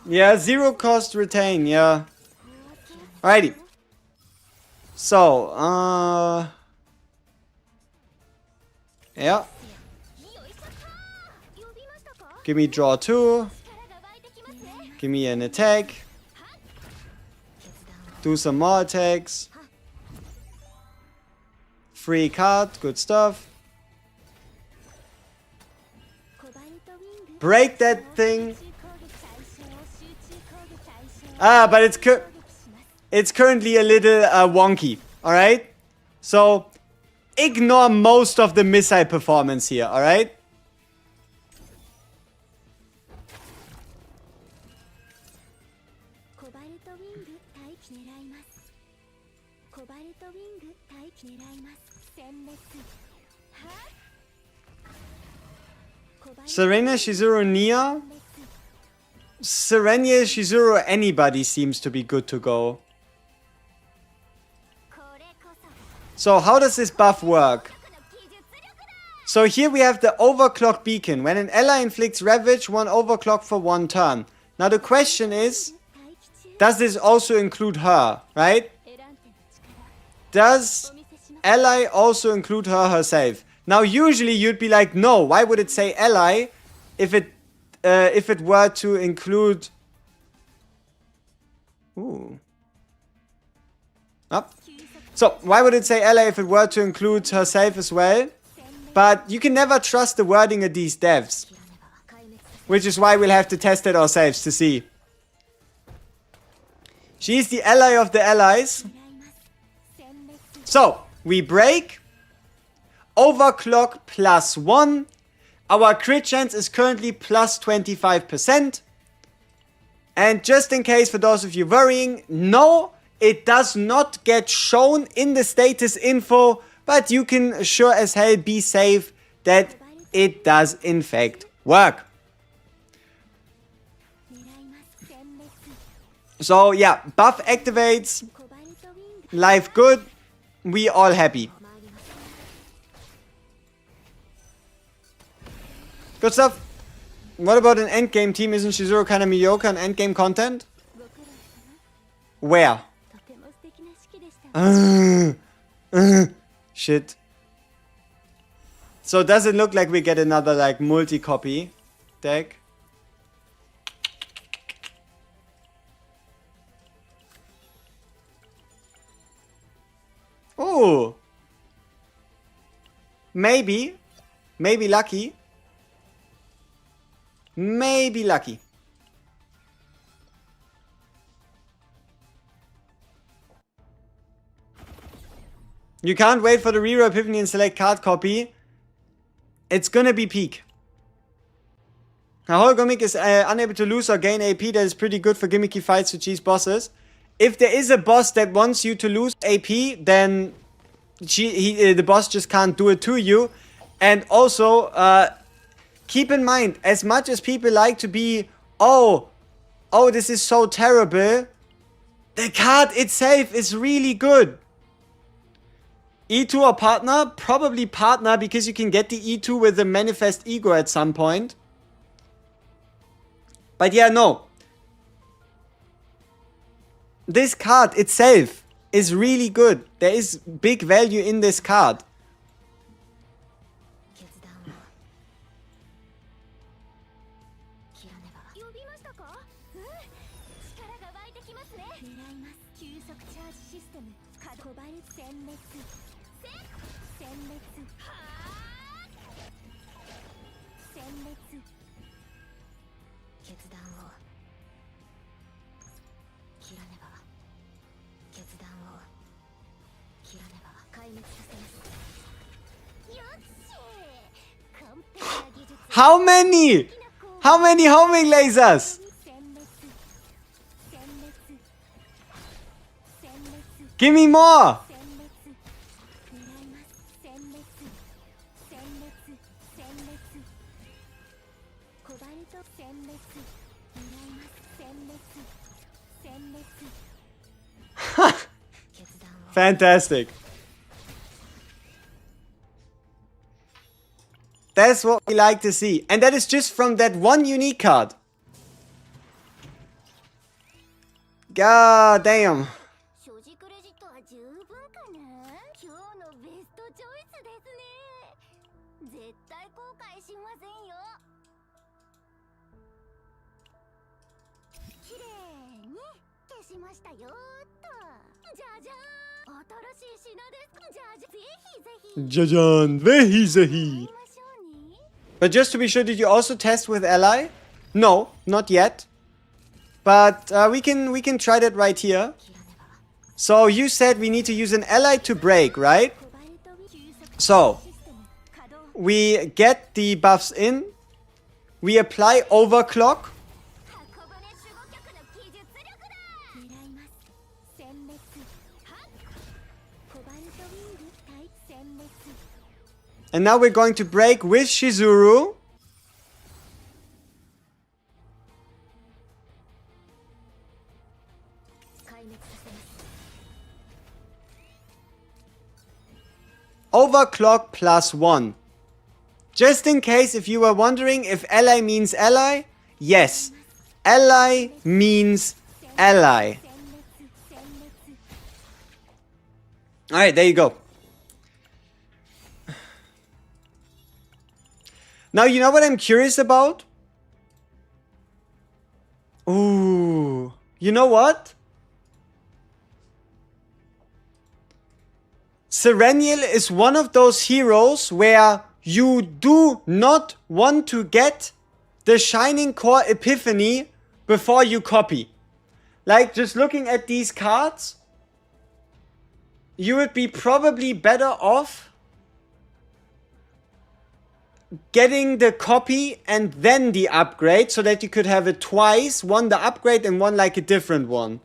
Yeah, 0 cost retain, yeah. Alrighty. So, yeah. Give me draw 2. Give me an attack. Do some more attacks. Free card, good stuff. Break that thing. Ah, but it's currently a little wonky. Alright? So, ignore most of the missile performance here, alright? Serena, Shizuru, Nia. Sereniel, Shizuru, anybody seems to be good to go. So how does this buff work? So here we have the overclock beacon. When an ally inflicts ravage, 1 overclock for 1 turn. Now the question is, does this also include her, right? Does ally also include her herself? Now usually you'd be like, no, why would it say ally if it were to include... Ooh. Up. So, why would it say ally if it were to include herself as well? But you can never trust the wording of these devs. Which is why we'll have to test it ourselves to see. She's the ally of the allies. So, we break. Overclock +1. Our crit chance is currently +25%. And just in case, for those of you worrying, no, it does not get shown in the status info, but you can sure as hell be safe that it does in fact work. So yeah, buff activates, life good, we all happy. Good stuff. What about an endgame team? Isn't Shizuru kind of mediocre on endgame content? Where? Shit. So does it look like we get another like multi-copy deck? Oh. Maybe. Maybe lucky. Maybe lucky. You can't wait for the reroll epiphany and select card copy. It's gonna be peak. A whole gimmick is unable to lose or gain AP. That is pretty good for gimmicky fights to cheese bosses. If there is a boss that wants you to lose AP, then the boss just can't do it to you. And also, keep in mind, as much as people like to be, oh, this is so terrible, the card itself is really good. E2 or partner? Probably partner, because you can get the E2 with the manifest ego at some point. But yeah, no. This card itself is really good. There is big value in this card. How many? How many homing lasers? Give me more! Fantastic. That's what we like to see. And that is just from that one unique card. God damn. Jajan, vehi zehi. But just to be sure, did you also test with ally? No, not yet. But we can try that right here. So you said we need to use an ally to break, right? So we get the buffs in. We apply overclock. And now we're going to break with Shizuru. Overclock +1. Just in case if you were wondering if ally means ally, yes. Ally means ally. Alright, there you go. Now, you know what I'm curious about? Ooh. You know what? Sereniel is one of those heroes where you do not want to get the Shining Core Epiphany before you copy. Like, just looking at these cards, you would be probably better off getting the copy and then the upgrade so that you could have it twice, one the upgrade and one like a different one.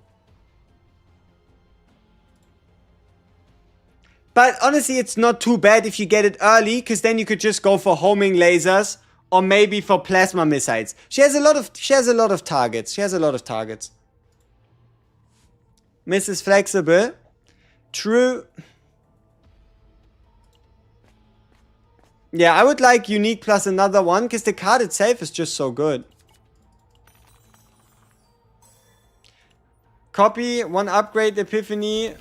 But honestly, it's not too bad if you get it early, because then you could just go for homing lasers or maybe for plasma missiles. She has a lot of targets. Mrs. Flexible. True. Yeah, I would like unique plus another one, because the card itself is just so good. Copy, one upgrade epiphany,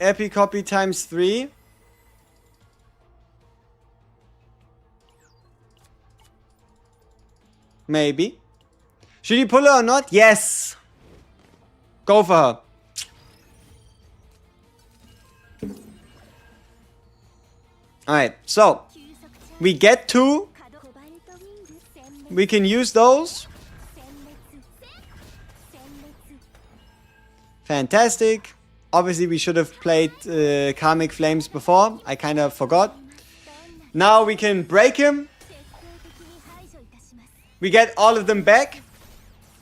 epic copy times 3. Maybe. Should you pull her or not? Yes. Go for her. Alright, so we get 2. We can use those. Fantastic. Obviously, we should have played Karmic Flames before. I kind of forgot. Now we can break him. We get all of them back.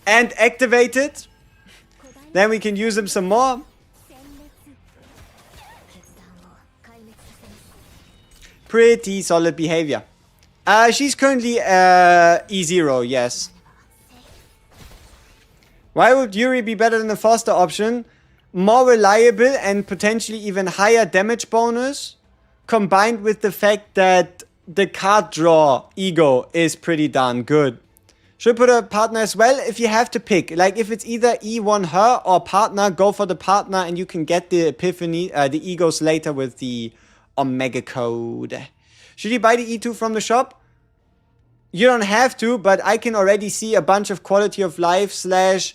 And activated. Then we can use them some more. Pretty solid behavior. She's currently E0, yes. Why would Yuri be better than the Foster option? More reliable and potentially even higher damage bonus, combined with the fact that the card draw ego is pretty darn good. Should put a partner as well if you have to pick. Like if it's either E1 her or partner, go for the partner and you can get the epiphany, the egos later with the Omega code. Should you buy the E2 from the shop? You don't have to, but I can already see a bunch of quality of life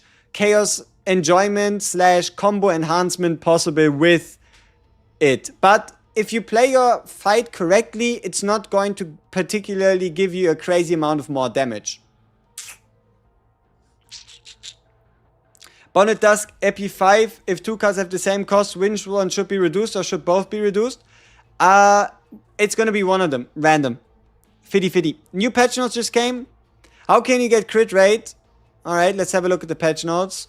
/ chaos enjoyment / combo enhancement possible with it. But if you play your fight correctly, it's not going to particularly give you a crazy amount of more damage. Bonnet Dusk, Epi 5. If 2 cards have the same cost, which one should be reduced or should both be reduced? It's gonna be one of them. Random. Fitty. New patch notes just came. How can you get crit rate? Alright, let's have a look at the patch notes.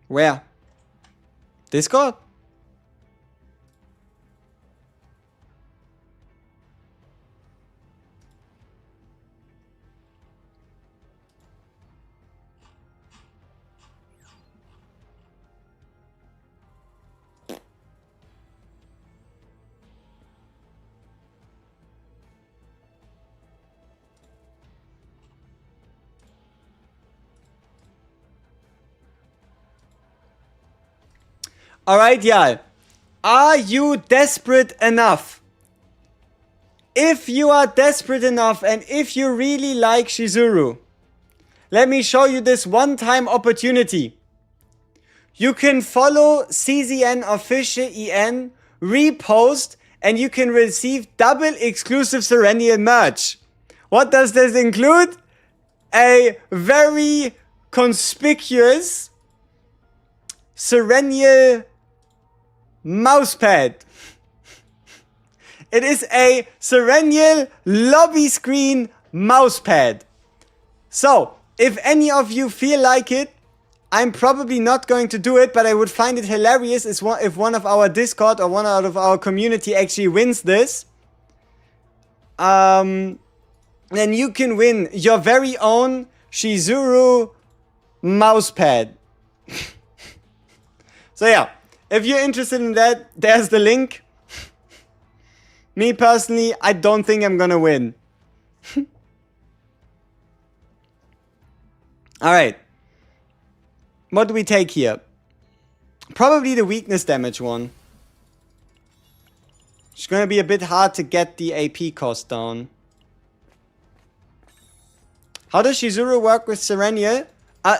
Where? Discord? Alright, y'all. Are you desperate enough? If you are desperate enough and if you really like Shizuru, let me show you this one-time opportunity. You can follow CZN Official EN, repost, and you can receive double exclusive Serenial merch. What does this include? A very conspicuous Serenial mousepad. It is a Serenial lobby screen mousepad. So, if any of you feel like it, I'm probably not going to do it, but I would find it hilarious if one of our Discord or one out of our community actually wins this. Then you can win your very own Shizuru mousepad. So yeah, if you're interested in that, there's the link. Me personally, I don't think I'm gonna win. Alright. What do we take here? Probably the weakness damage one. It's gonna be a bit hard to get the AP cost down. How does Shizuru work with Serenial?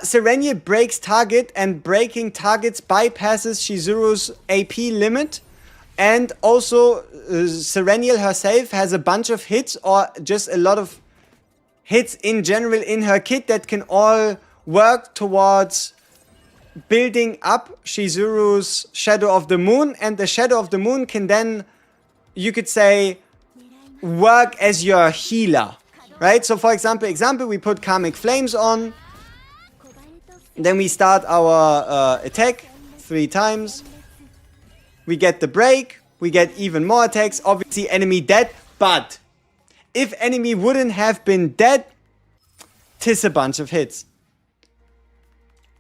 Serenial breaks target, and breaking targets bypasses Shizuru's AP limit. And also, Serenial herself has a bunch of hits, or just a lot of hits in general in her kit that can all work towards building up Shizuru's Shadow of the Moon. And the Shadow of the Moon can then, you could say, work as your healer. Right? So for example, we put Karmic Flames on. Then we start our attack 3 times. We get the break. We get even more attacks. Obviously, enemy dead. But if enemy wouldn't have been dead, tis a bunch of hits.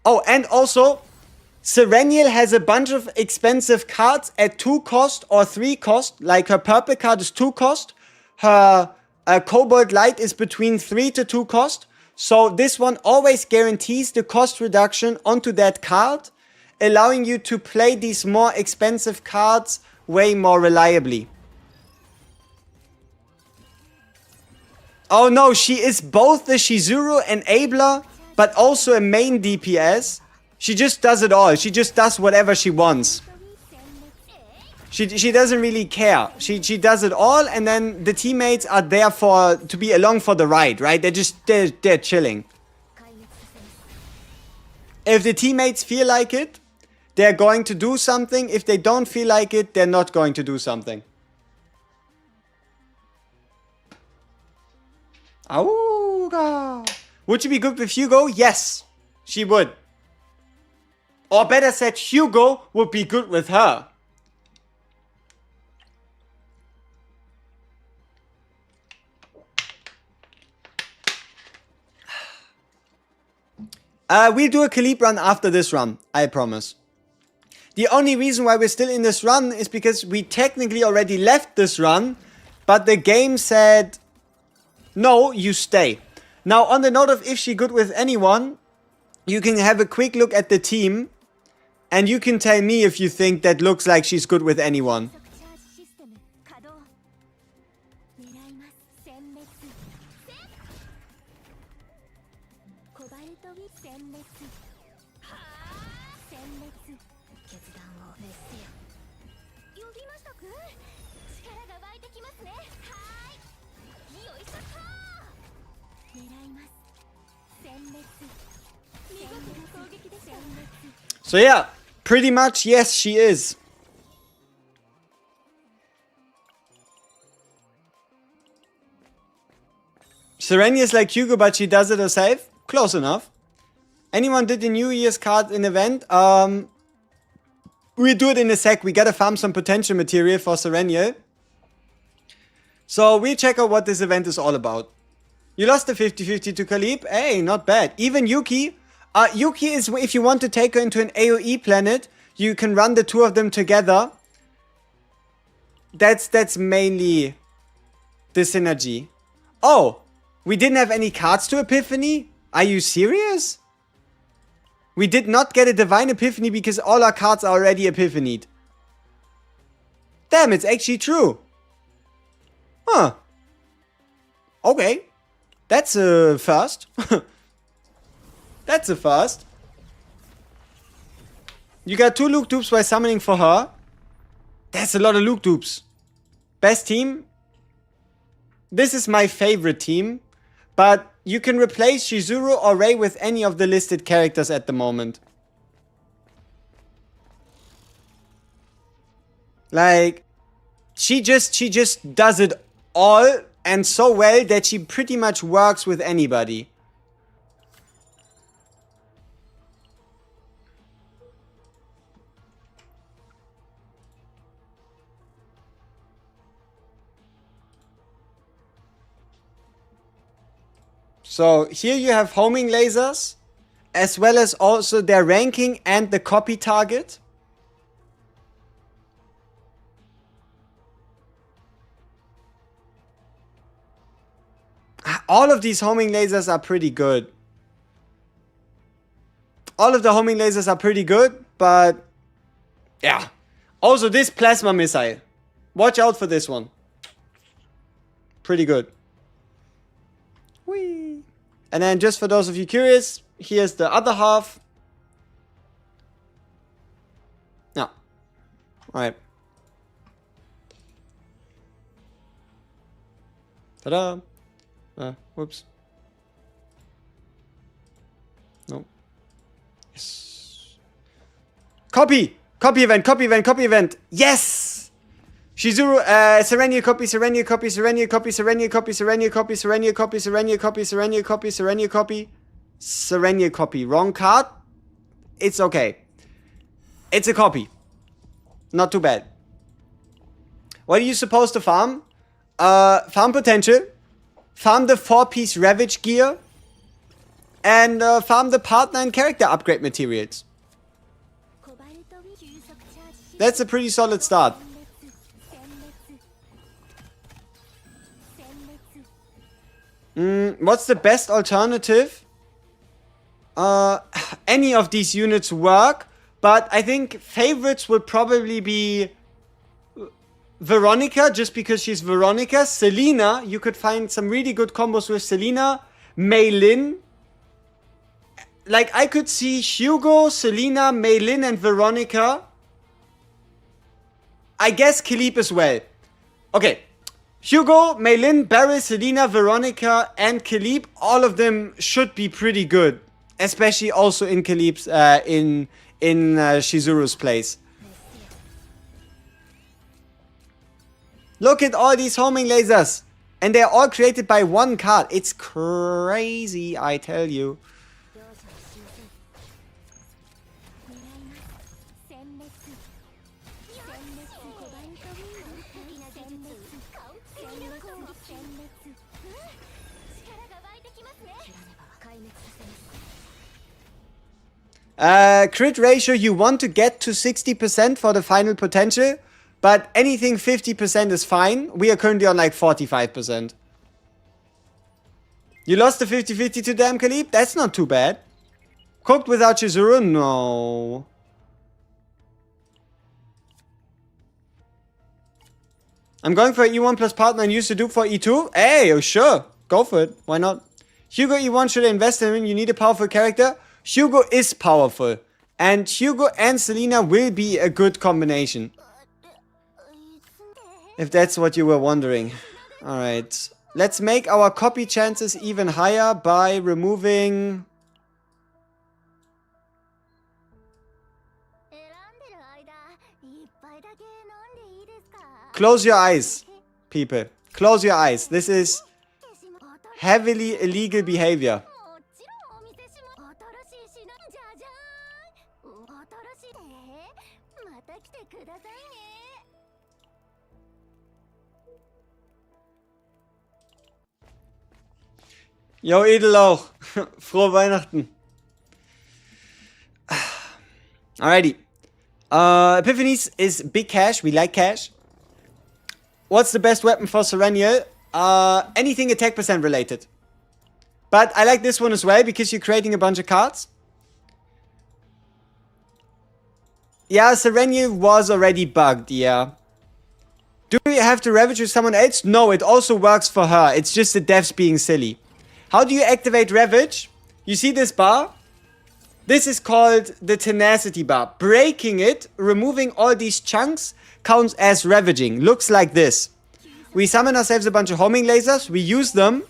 Oh, and also, Serenial has a bunch of expensive cards at 2 cost or 3 cost. Like her purple card is 2 cost. Her Cobalt Light is between 3 to 2 cost. So this one always guarantees the cost reduction onto that card, allowing you to play these more expensive cards way more reliably. Oh no, she is both the Shizuru enabler, but also a main DPS. She just does it all. She just does whatever she wants. She doesn't really care. She does it all, and then the teammates are there to be along for the ride, right? They're chilling. If the teammates feel like it, they're going to do something. If they don't feel like it, they're not going to do something. Auga. Would she be good with Hugo? Yes, she would. Or better said, Hugo would be good with her. We'll do a Khalib run after this run, I promise. The only reason why we're still in this run is because we technically already left this run, but the game said, no, you stay. Now, on the note of if she good with anyone, you can have a quick look at the team, and you can tell me if you think that looks like she's good with anyone. So yeah, pretty much yes, she is. Serenia is like Hugo, but she does it herself. Close enough. Anyone did the New Year's card in event? We do it in a sec. We gotta farm some potential material for SERENIEL. So we'll check out what this event is all about. You lost the 50-50 to Khalib. Hey, not bad. Even Yuki. Yuki is, if you want to take her into an AoE planet, you can run the two of them together. That's mainly the synergy. Oh, we didn't have any cards to Epiphany? Are you serious? We did not get a Divine Epiphany because all our cards are already Epiphanied. Damn, it's actually true. Huh. Okay. That's a first. That's a first. You got 2 Luke dupes by summoning for her. That's a lot of Luke dupes. Best team? This is my favorite team. But you can replace Shizuru or Rei with any of the listed characters at the moment. Like, she just does it all and so well that she pretty much works with anybody. So here you have homing lasers, as well as also their ranking and the copy target. All of these homing lasers are pretty good. All of the homing lasers are pretty good, but yeah. Also this plasma missile. Watch out for this one. Pretty good. Whee. And then just for those of you curious, here's the other half. No. Alright. Ta-da. Whoops. No. Yes. Copy! Copy event, copy event, copy event! Yes! Shizuru, SERENIEL copy, SERENIEL copy, SERENIEL copy, SERENIEL copy, SERENIEL copy, SERENIEL copy, SERENIEL copy, SERENIEL copy, SERENIEL copy, SERENIEL copy. Wrong card? It's okay. It's a copy. Not too bad. What are you supposed to farm? Farm potential. Farm the 4-piece Ravage gear. And farm the partner and character upgrade materials. That's a pretty solid start. What's the best alternative? Any of these units work, but I think favorites would probably be Veronica, just because she's Veronica. Selena, you could find some really good combos with Selena. Mei Lin. Like, I could see Hugo, Selena, Mei Lin, and Veronica. I guess Khalib as well. Okay. Hugo, Mei Lin, Beryl, Selena, Veronica, and Khalib, all of them should be pretty good. Especially also in Khalib's, in Shizuru's place. Look at all these homing lasers. And they're all created by one card. It's crazy, I tell you. Crit ratio, you want to get to 60% for the final potential, but anything 50% is fine. We are currently on like 45%. You lost the 50-50 to damn Khalib? That's not too bad. Cooked without Shizuru? No. I'm going for E1 plus partner and use the dupe for E2? Hey, oh, sure. Go for it. Why not? Hugo E1, should I invest in him? You need a powerful character? Hugo is powerful. And Hugo and Selena will be a good combination. If that's what you were wondering. Alright. Let's make our copy chances even higher by removing... Close your eyes, people. Close your eyes. This is heavily illegal behavior. Yo, Edellauch. Frohe Weihnachten. Alrighty. Epiphanies is big cash. We like cash. What's the best weapon for Sereniel? Anything attack percent related. But I like this one as well because you're creating a bunch of cards. Yeah, Sereniel was already bugged, yeah. Do we have to ravage with someone else? No, it also works for her. It's just the devs being silly. How do you activate ravage? You see this bar? This is called the tenacity bar. Breaking it, removing all these chunks, counts as ravaging. Looks like this. We summon ourselves a bunch of homing lasers. We use them.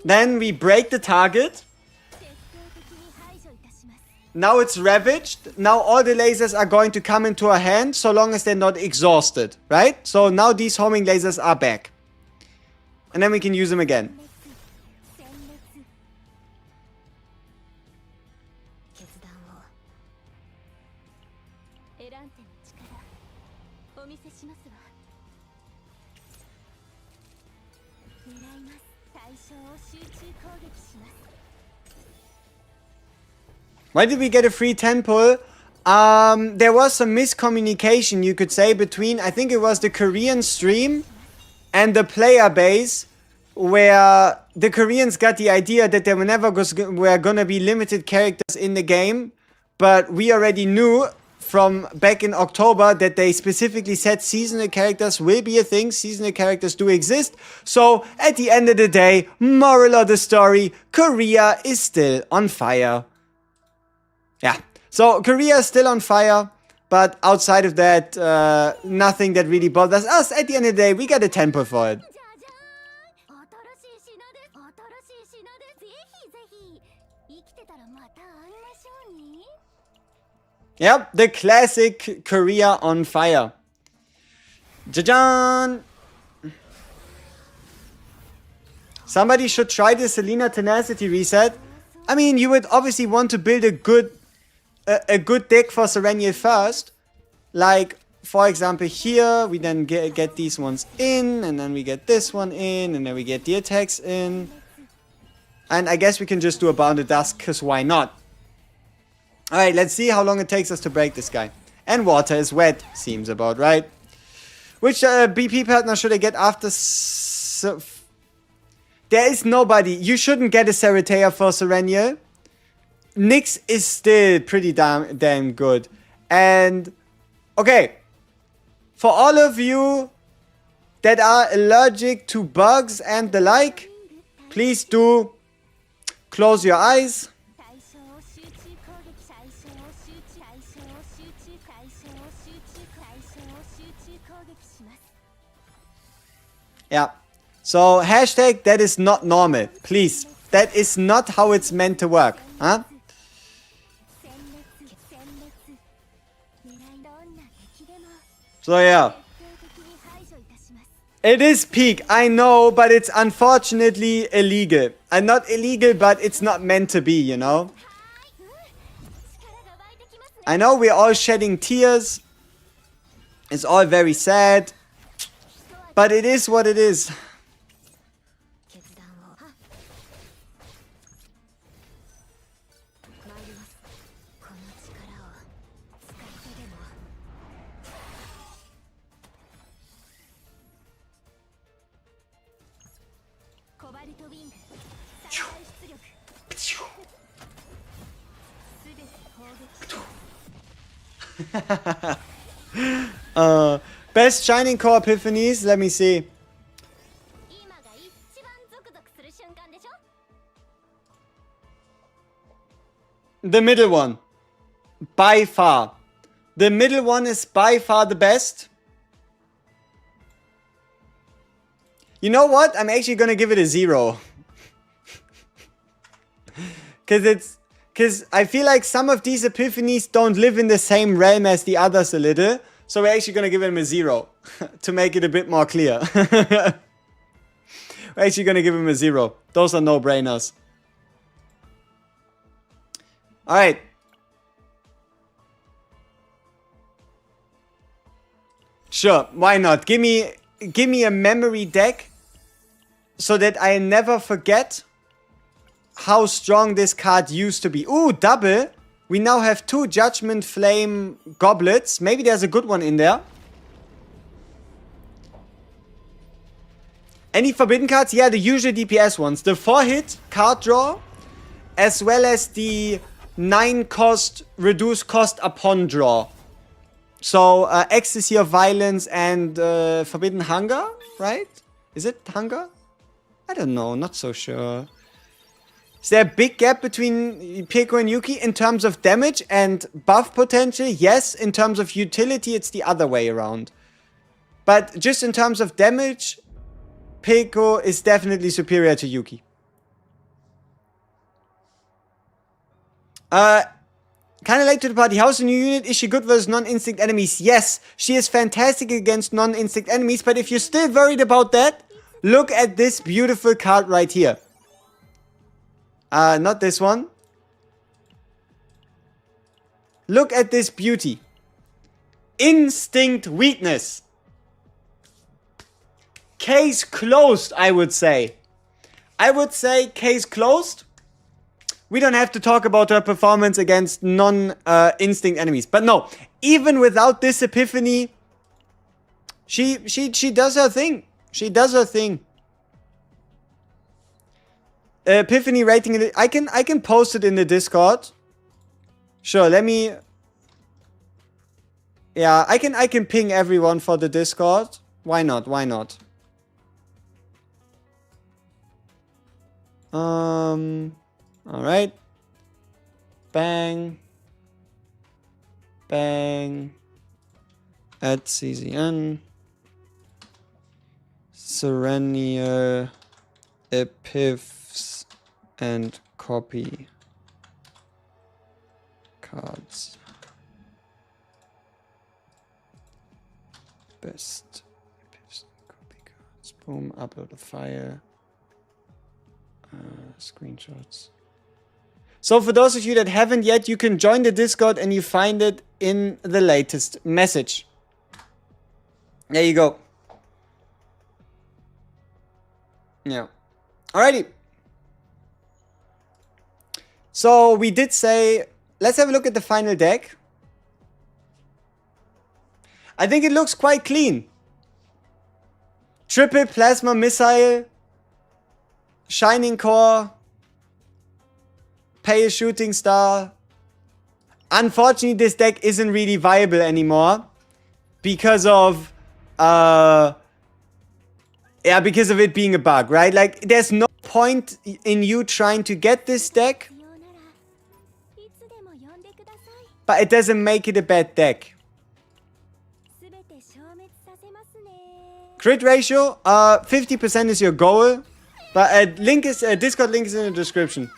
Then we break the target. Now it's ravaged. Now all the lasers are going to come into our hand so long as they're not exhausted, right? So now these homing lasers are back. And then we can use them again. Why did we get a free 10 pull? There was some miscommunication, you could say, between, I think it was the Korean stream and the player base, where the Koreans got the idea that there were gonna be limited characters in the game, but we already knew from back in October that they specifically said seasonal characters will be a thing. Seasonal characters do exist. So at the end of the day, moral of the story, Korea is still on fire. Yeah, so Korea is still on fire, but outside of that, nothing that really bothers us. At the end of the day, we got a 10 pull for it. Yep, the classic Korea on fire. Jajan! Somebody should try the Selena Tenacity reset. I mean, you would obviously want to build a good deck for Sereniel first. Like, for example, here, we then get these ones in, and then we get this one in, and then we get the attacks in. And I guess we can just do a Bounded Dusk, because why not? Alright, let's see how long it takes us to break this guy. And water is wet, seems about right. Which BP partner should I get after... There is nobody. You shouldn't get a Seratea for Sereniel. Nyx is still pretty damn good. And, okay. For all of you that are allergic to bugs and the like, please do close your eyes. Yeah. So, hashtag that is not normal. Please. That is not how it's meant to work. Huh? So, yeah. It is peak. I know, but it's unfortunately illegal. And not illegal, but it's not meant to be, you know? I know we're all shedding tears. It's all very sad. But it is what it is. Best Shining Core Epiphanies, let me see. The middle one. By far. The middle one is by far the best. You know what? I'm actually gonna give it a 0. Because I feel like some of these epiphanies don't live in the same realm as the others a little. So we're actually going to give them a 0 to make it a bit more clear. We're actually gonna give him a 0. Those are no-brainers. Alright. Sure, why not? Give me a memory deck so that I never forget how strong this card used to be. Ooh, double. We now have 2 Judgment Flame goblets. Maybe there's a good one in there. Any forbidden cards? Yeah, the usual DPS ones. The 4-hit card draw, as well as the 9-cost reduced cost upon draw. So, Ecstasy of Violence and Forbidden Hunger, right? Is it Hunger? I don't know, not so sure. Is there a big gap between Pico and Yuki in terms of damage and buff potential? Yes, in terms of utility, it's the other way around. But just in terms of damage, Pico is definitely superior to Yuki. Kinda late to the party. How's the new unit? Is she good versus non-instinct enemies? Yes, she is fantastic against non-instinct enemies, but if you're still worried about that, look at this beautiful card right here. Not this one. Look at this beauty. Instinct weakness. Case closed, I would say. I would say case closed. We don't have to talk about her performance against non-instinct enemies. But no, even without this epiphany, she does her thing. She does her thing. Epiphany rating, I can post it in the Discord. Sure, let me... Yeah, I can ping everyone for the Discord. Why not? Why not? Alright. Bang. Bang. Add CZN. Sereniel. Epiphs. And copy. Cards. Best. Epiphs and copy cards. Boom. Upload a file. Screenshots. So for those of you that haven't yet, you can join the Discord and you find it in the latest message. There you go. Yeah. Alrighty. So we did say, let's have a look at the final deck. I think it looks quite clean. Triple Plasma Missile. Shining Core. Pay a Shooting Star. Unfortunately, this deck isn't really viable anymore. Because of... yeah, because of it being a bug, right? Like, there's no point in you trying to get this deck. But it doesn't make it a bad deck. Crit ratio, 50% is your goal. But Discord link is in the description.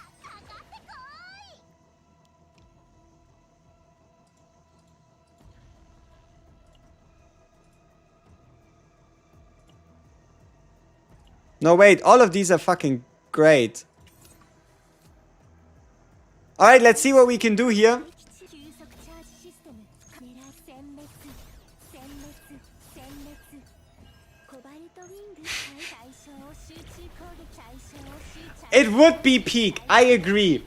No, wait, all of these are fucking great. Alright, let's see what we can do here. It would be peak. I agree.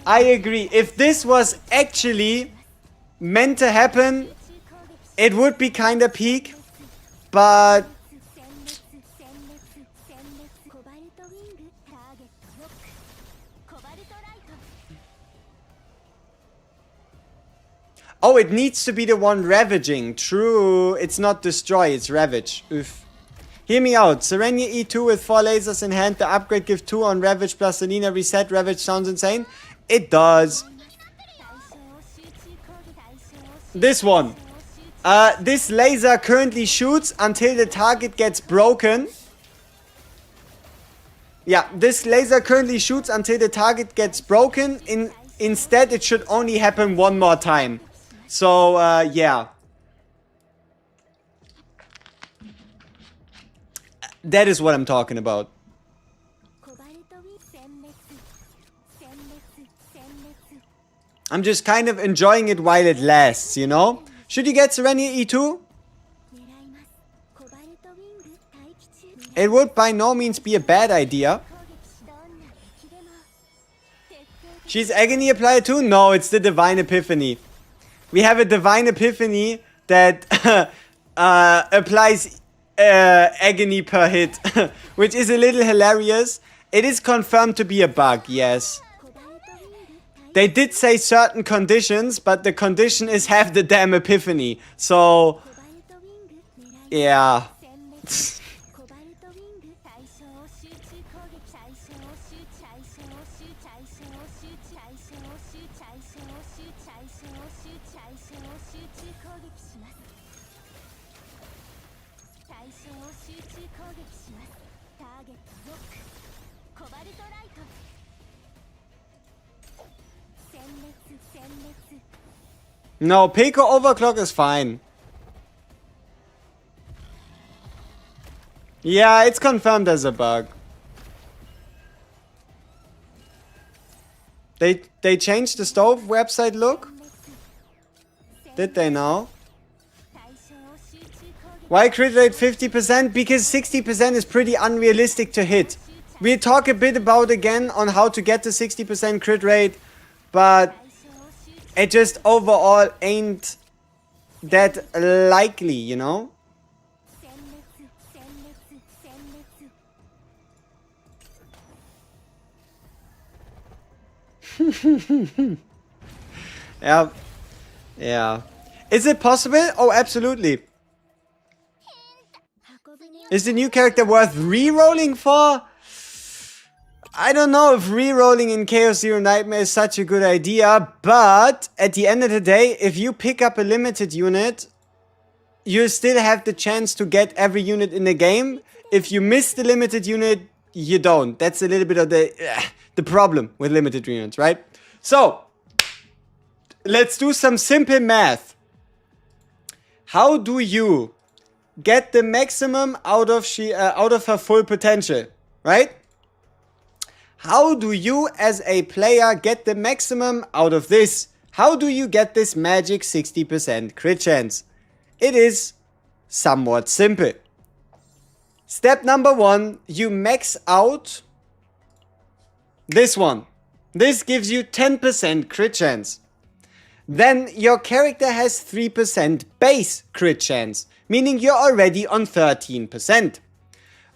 I agree. If this was actually meant to happen, it would be kind of peak. But... oh, it needs to be the one ravaging. True. It's not destroy, it's ravage. Oof. Hear me out. Serenia E2 with 4 lasers in hand. The upgrade gives 2 on Ravage plus Selena reset. Ravage sounds insane. It does. This one. This laser currently shoots until the target gets broken. Yeah, this laser currently shoots until the target gets broken. Instead, it should only happen one more time. So, yeah. That is what I'm talking about. I'm just kind of enjoying it while it lasts, you know? Should you get Sereniel E2? It would by no means be a bad idea. She's Agony Applier too? No, it's the Divine Epiphany. We have a Divine Epiphany that applies Agony per hit, which is a little hilarious. It is confirmed to be a bug, yes. They did say certain conditions, but the condition is have the damn Epiphany. So, yeah. No, Pico Overclock is fine. Yeah, it's confirmed as a bug. They changed the stove website look? Did they now? Why crit rate 50%? Because 60% is pretty unrealistic to hit. We'll talk a bit about again on how to get the 60% crit rate, but it just overall ain't that likely, you know? Yeah. Yeah. Is it possible? Oh, absolutely. Is the new character worth re-rolling for? I don't know if re-rolling in Chaos Zero Nightmare is such a good idea, but at the end of the day, if you pick up a limited unit, you still have the chance to get every unit in the game. If you miss the limited unit, you don't. That's a little bit of the problem with limited units, right? So, let's do some simple math. How do you get the maximum out of her full potential, right? How do you as a player get the maximum out of this? How do you get this magic 60% crit chance? It is somewhat simple. Step number 1, you max out this one. This gives you 10% crit chance. Then your character has 3% base crit chance, meaning you're already on 13%.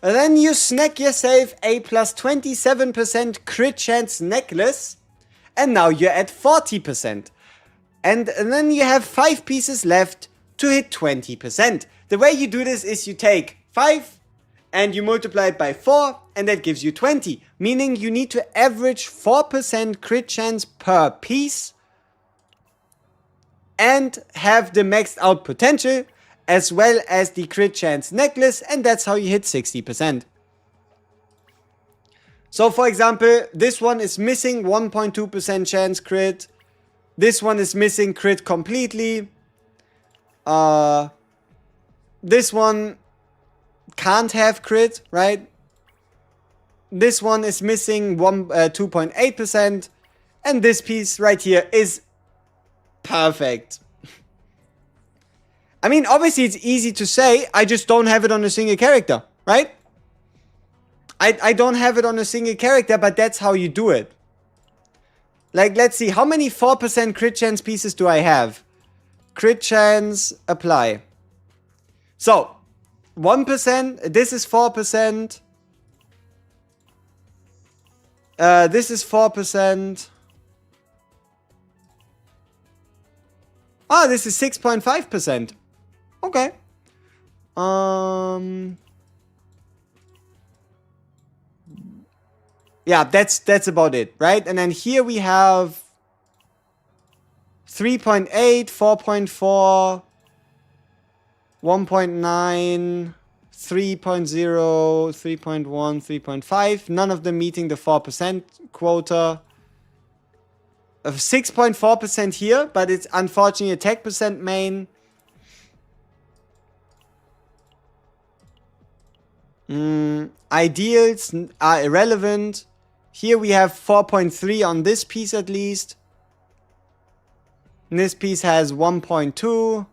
Then you snack yourself a plus 27% crit chance necklace, and now you're at 40%. And then you have 5 pieces left to hit 20%. The way you do this is you take 5 and you multiply it by 4, and that gives you 20. Meaning you need to average 4% crit chance per piece and have the maxed out potential as well as the crit chance necklace, and that's how you hit 60%. So for example, this one is missing 1.2% chance crit. This one is missing crit completely. This one can't have crit, right? This one is missing 2.8%. And this piece right here is perfect. I mean, obviously it's easy to say, I just don't have it on a single character, right? I don't have it on a single character, but that's how you do it. Like, let's see, how many 4% crit chance pieces do I have? Crit chance, apply. So, 1%, this is 4%. This is 4%. Ah, this is 6.5%. Okay. Yeah, that's about it, right? And then here we have 3.8, 4.4, 1.9, 3.0, 3.1, 3.5. None of them meeting the 4% quota. 6.4% here, but it's unfortunately attack percent main. Ideals are irrelevant. Here we have 4.3 on this piece at least. And this piece has 1.2,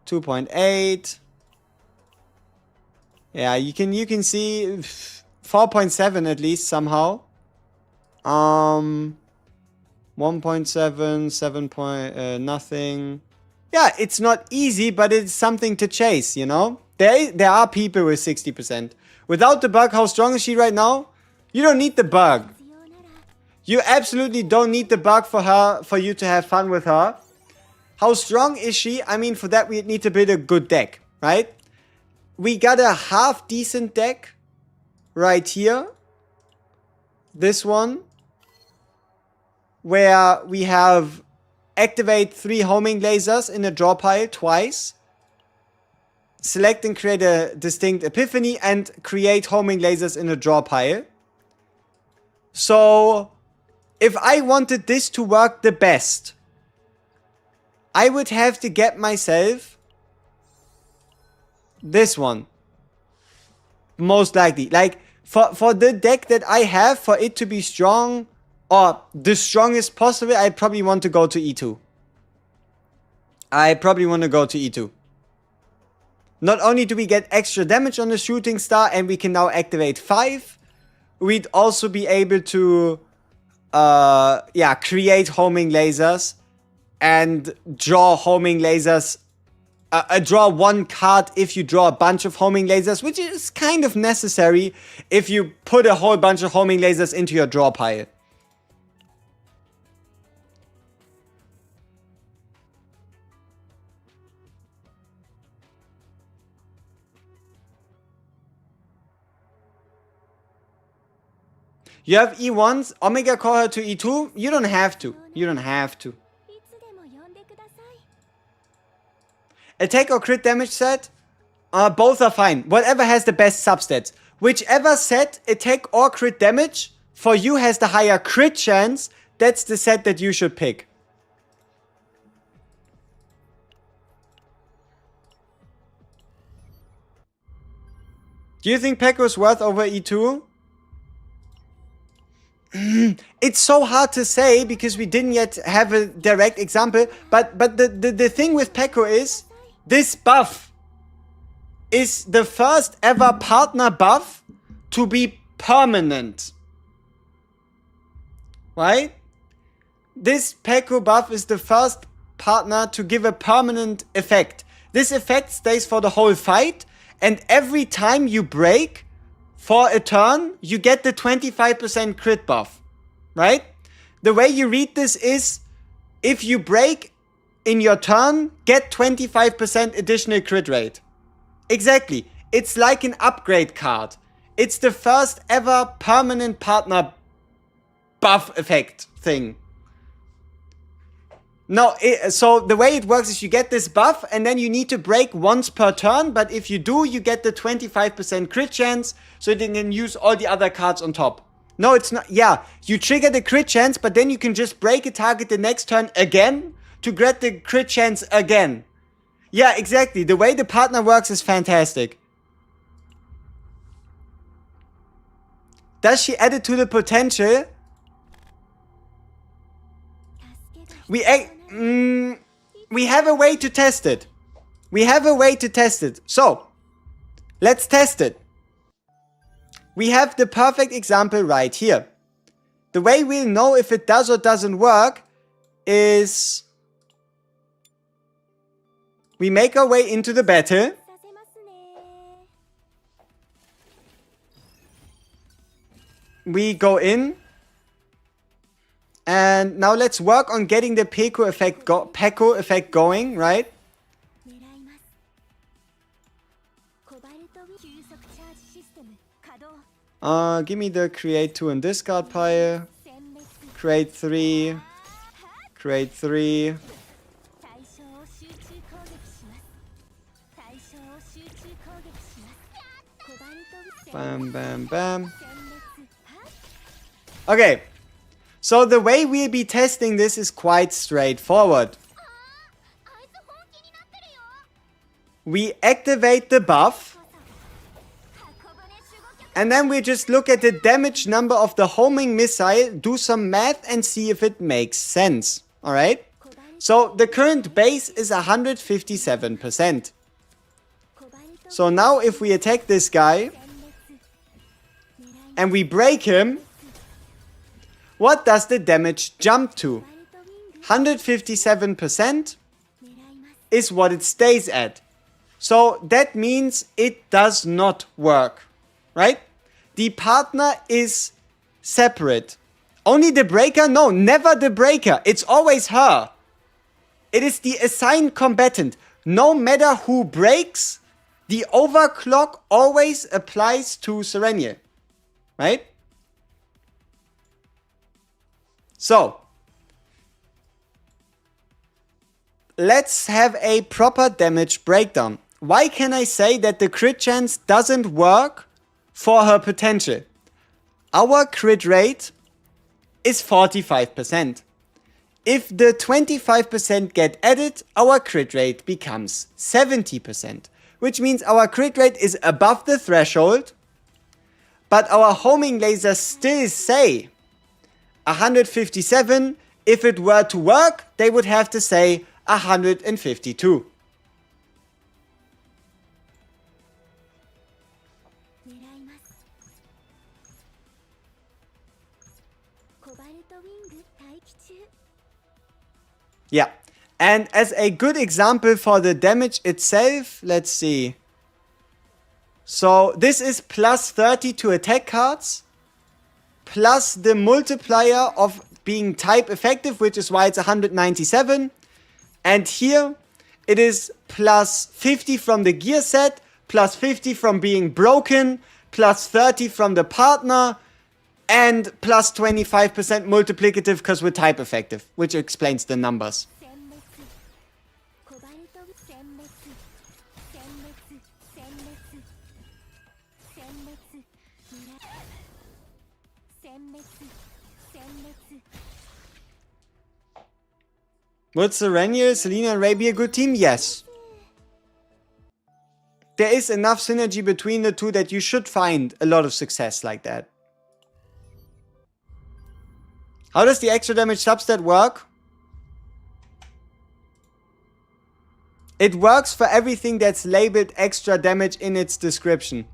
2.8. Yeah, you can see 4.7 at least somehow. 1.7, 7 point, nothing. Yeah, it's not easy, but it's something to chase, you know? There are people with 60%. Without the bug, how strong is she right now? You don't need the bug. You absolutely don't need the bug for you to have fun with her. How strong is she? I mean, for that we need to build a good deck, right? We got a half decent deck right here. This one. Where we have activate 3 homing lasers in a draw pile twice. Select and create a distinct epiphany and create homing lasers in a draw pile. So, if I wanted this to work the best, I would have to get myself this one. Most likely. Like, for the deck that I have, for it to be strong, or the strongest possible, I probably want to go to E2. Not only do we get extra damage on the shooting star, and we can now activate 5, we'd also be able to, create homing lasers and draw homing lasers. Draw 1 card if you draw a bunch of homing lasers, which is kind of necessary if you put a whole bunch of homing lasers into your draw pile. You have E1s, Omega Core her to E2? You don't have to. Attack or crit damage set? Both are fine. Whatever has the best substats. Whichever set, attack or crit damage, for you has the higher crit chance, that's the set that you should pick. Do you think Pekko is worth over E2? It's so hard to say because we didn't yet have a direct example. But the thing with Pekko is this buff is the first ever partner buff to be permanent. Right? This Pekko buff is the first partner to give a permanent effect. This effect stays for the whole fight, and every time you break for a turn, you get the 25% crit buff, right? The way you read this is, if you break in your turn, get 25% additional crit rate. Exactly. It's like an upgrade card. It's the first ever permanent partner buff effect thing. No, so the way it works is you get this buff and then you need to break once per turn, but if you do, you get the 25% crit chance, so you can use all the other cards on top. No, it's not. Yeah, you trigger the crit chance, but then you can just break a target the next turn again to get the crit chance again. Yeah, exactly. The way the partner works is fantastic. Does she add it to the potential? We have a way to test it. So, let's test it. We have the perfect example right here. The way we'll know if it does or doesn't work is we make our way into the battle. We go in. And now let's work on getting the Pekko effect going, right? Give me the create 2 and discard pile. Create 3. Create 3. Bam, bam, bam. Okay. So the way we'll be testing this is quite straightforward. We activate the buff. And then we just look at the damage number of the homing missile, do some math and see if it makes sense. Alright? So the current base is 157%. So now if we attack this guy and we break him, what does the damage jump to? 157% is what it stays at. So that means it does not work, right? The partner is separate. Only the breaker? No, never the breaker. It's always her. It is the assigned combatant. No matter who breaks, the overclock always applies to Sereniel, right? So, let's have a proper damage breakdown. Why can I say that the crit chance doesn't work for her potential? Our crit rate is 45%. If the 25% get added, our crit rate becomes 70%, which means our crit rate is above the threshold, but our homing lasers still say 157. If it were to work, they would have to say 152. Yeah, and as a good example for the damage itself, let's see. So this is plus 30 to attack cards, plus the multiplier of being type effective, which is why it's 197. And here it is plus 50 from the gear set, plus 50 from being broken, plus 30 from the partner, and plus 25% multiplicative because we're type effective, which explains the numbers. Would Sereniel, Selena and Ray be a good team? Yes. There is enough synergy between the two that you should find a lot of success like that. How does the extra damage substat work? It works for everything that's labeled extra damage in its description.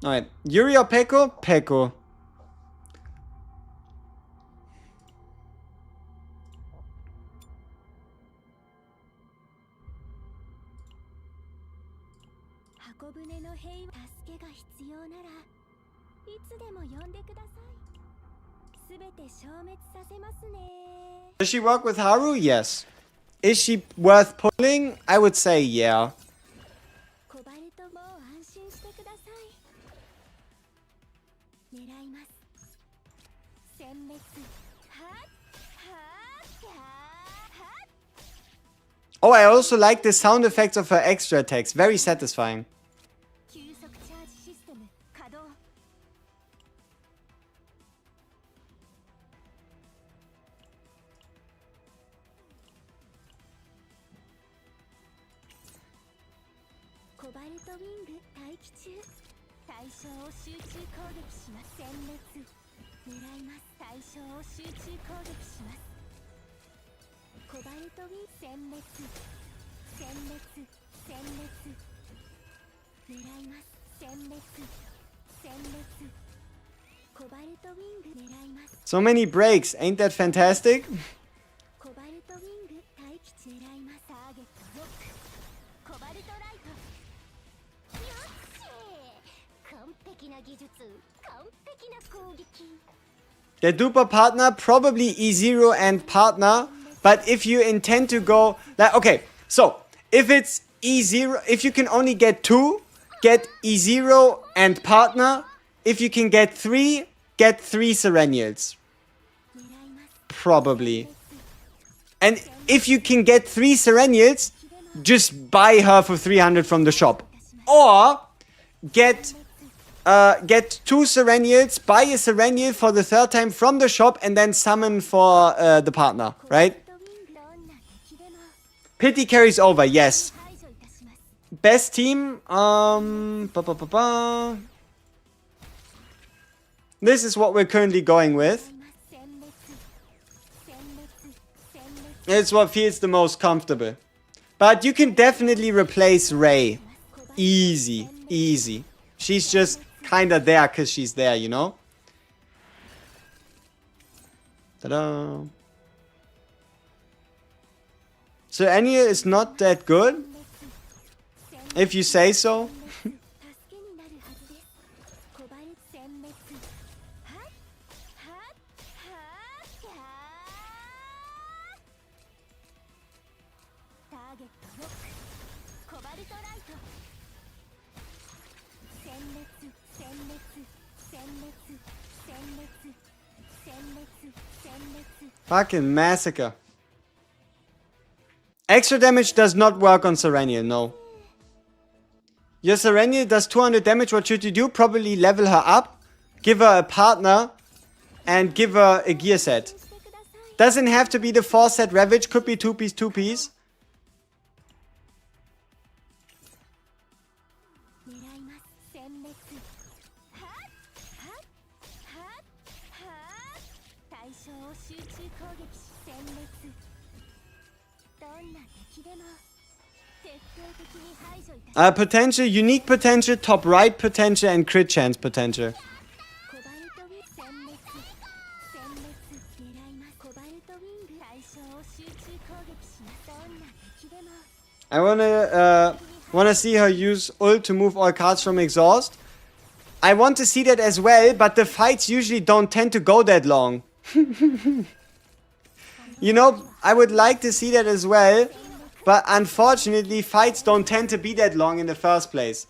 Alright, Yuri or Peko? Peko. Does she work with Haru? Yes. Is she worth pulling? I would say yeah. Oh, I also like the sound effects of her extra attacks. Very satisfying. So many breaks, ain't that fantastic? The duper partner, probably E0 and partner, but if you intend to go, like, okay, so if it's E0, if you can only get 2, get E0 and partner. If you can get 3, get 3 Sereniels. Probably. And if you can get 3 Sereniels, just buy her for 300 from the shop. Or get get 2 Serenials, buy a Serenial for the 3rd time from the shop, and then summon for the partner, right? Pity carries over, yes. Best team, This is what we're currently going with. It's what feels the most comfortable. But you can definitely replace Rei. Easy, easy. She's just kinda there because she's there, you know? Ta-da! So Anya is not that good, if you say so. Fucking massacre. Extra damage does not work on Sereniel, no. Your Sereniel does 200 damage. What should you do? Probably level her up, give her a partner, and give her a gear set. Doesn't have to be the 4-set Ravage. Could be 2-piece, 2-piece. Potential, unique potential, top right potential, and crit chance potential. I wanna see her use ult to move all cards from exhaust. I want to see that as well, but the fights usually don't tend to go that long. You know, I would like to see that as well, but unfortunately fights don't tend to be that long in the first place.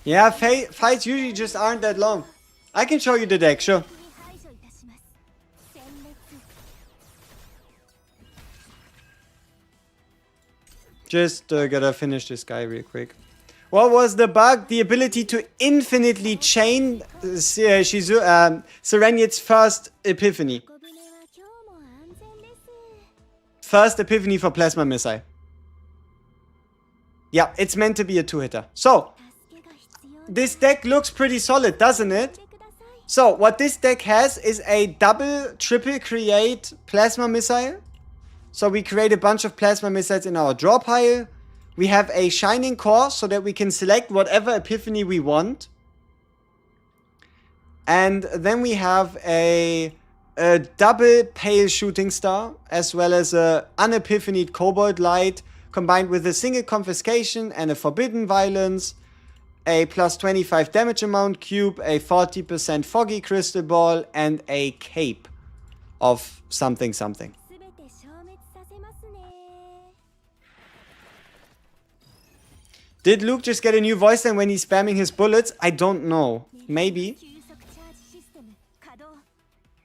Yeah, fights usually just aren't that long. I can show you the deck, sure. Just gotta finish this guy real quick. What was the bug? The ability to infinitely chain Sereniel's first epiphany. First epiphany for Plasma Missile. Yeah, it's meant to be a 2-hitter. So, this deck looks pretty solid, doesn't it? So, what this deck has is a triple create Plasma Missile. So, we create a bunch of Plasma Missiles in our draw pile. We have a Shining Core so that we can select whatever epiphany we want. And then we have a double Pale Shooting Star, as well as a unepiphanied Cobalt Light, combined with a single Confiscation and a Forbidden Violence, a plus 25 damage amount cube, a 40% Foggy Crystal Ball, and a Cape of something something. Did Luke just get a new voice line when he's spamming his bullets? I don't know. Maybe.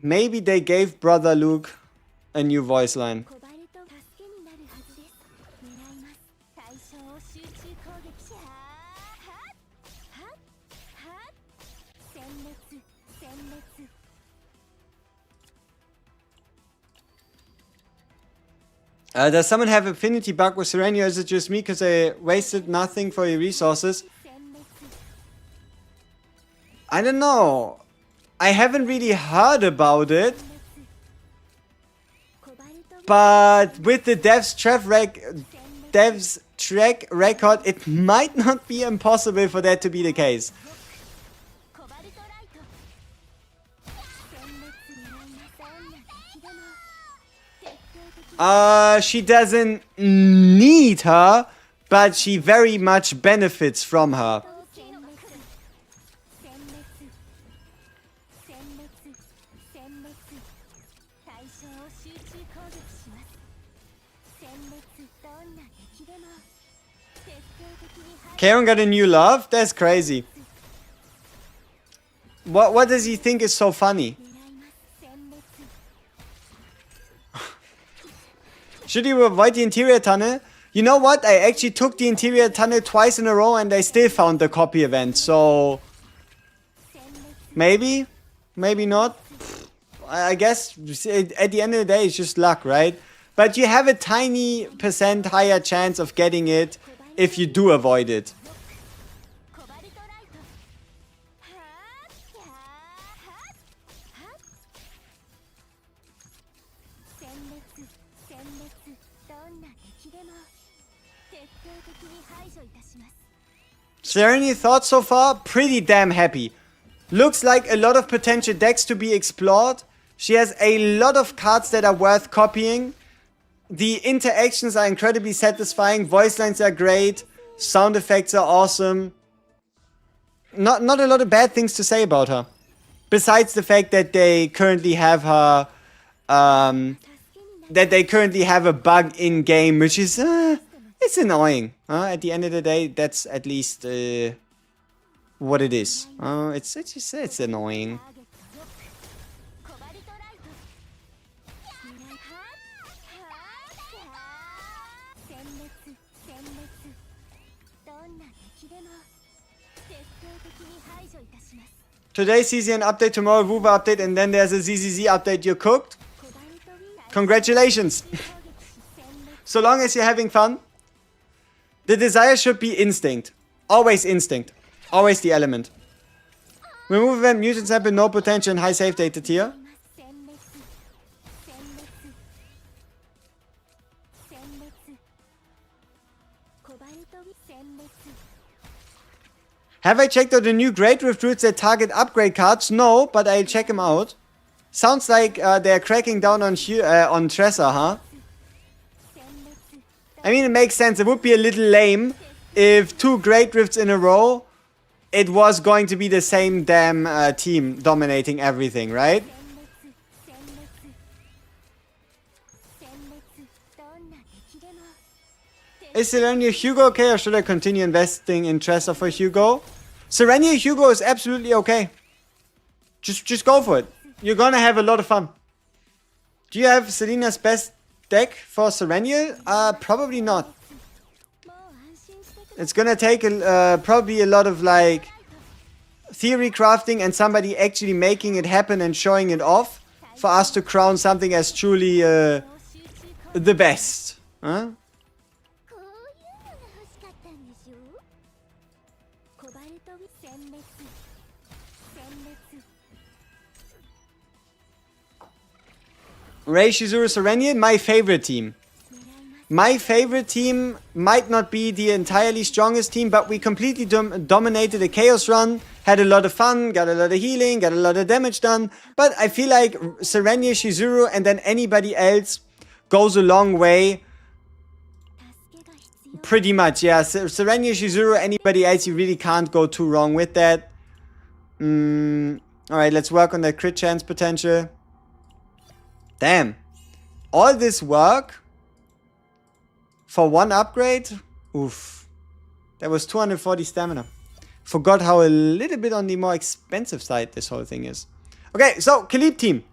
Maybe they gave Brother Luke a new voice line. Does someone have affinity bug with Sereniel, or is it just me because I wasted nothing for your resources? I don't know. I haven't really heard about it. But with the dev's track record, it might not be impossible for that to be the case. She doesn't need her, but she very much benefits from her. Karen got a new love? That's crazy. What does he think is so funny? Should you avoid the interior tunnel? You know what? I actually took the interior tunnel twice in a row and I still found the copy event. So maybe, maybe not. I guess at the end of the day it's just luck, right? But you have a tiny % higher chance of getting it if you do avoid it. Serenie thoughts so far? Pretty damn happy. Looks like a lot of potential decks to be explored. She has a lot of cards that are worth copying. The interactions are incredibly satisfying. Voice lines are great. Sound effects are awesome. Not a lot of bad things to say about her. Besides the fact that they currently have her... that they currently have a bug in game, which is... it's annoying. At the end of the day, that's at least what it is. It's annoying. Today CZN update, tomorrow WUVA update, and then there's a ZZZ update. You're cooked. Congratulations. So long as you're having fun. The desire should be instinct. Always instinct. Always the element. Remove event, mutant sample, no potential, and high save data tier. Have I checked out the new Great Rift routes that target upgrade cards? No, but I'll check them out. Sounds like they're cracking down on Tresor, huh? I mean, it makes sense. It would be a little lame if 2 Great Rifts in a row, it was going to be the same damn team dominating everything, right? Is Serenial Hugo okay, or should I continue investing in Tresor for Hugo? Serenial Hugo is absolutely okay. Just go for it. You're gonna have a lot of fun. Do you have Selena's best deck for Serenial? Probably not. It's gonna take probably a lot of like theory crafting and somebody actually making it happen and showing it off for us to crown something as truly the best. Huh? Rei Shizuru Serenial, my favorite team. My favorite team might not be the entirely strongest team, but we completely dominated a Chaos run, had a lot of fun, got a lot of healing, got a lot of damage done. But I feel like Serenial, Shizuru, and then anybody else goes a long way. Pretty much, yeah. Serenial, Shizuru, anybody else, you really can't go too wrong with that. Alright, let's work on that crit chance potential. Damn. All this work for one upgrade? Oof. That was 240 stamina. Forgot how a little bit on the more expensive side this whole thing is. Okay, so Khalib team.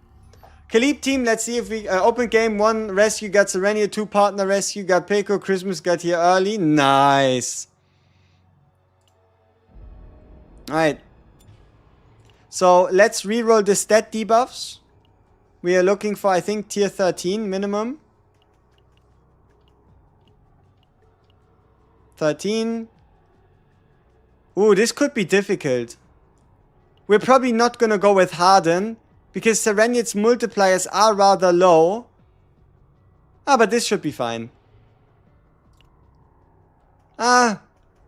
Khalib team, let's see if we... open game, 1 rescue got Serenia, 2 partner rescue got Peko, Christmas got here early. Nice. Alright. So let's reroll the stat debuffs. We are looking for, I think, tier 13 minimum. 13. Ooh, this could be difficult. We're probably not gonna go with Harden, because Serenial's multipliers are rather low. Ah, but this should be fine. Ah,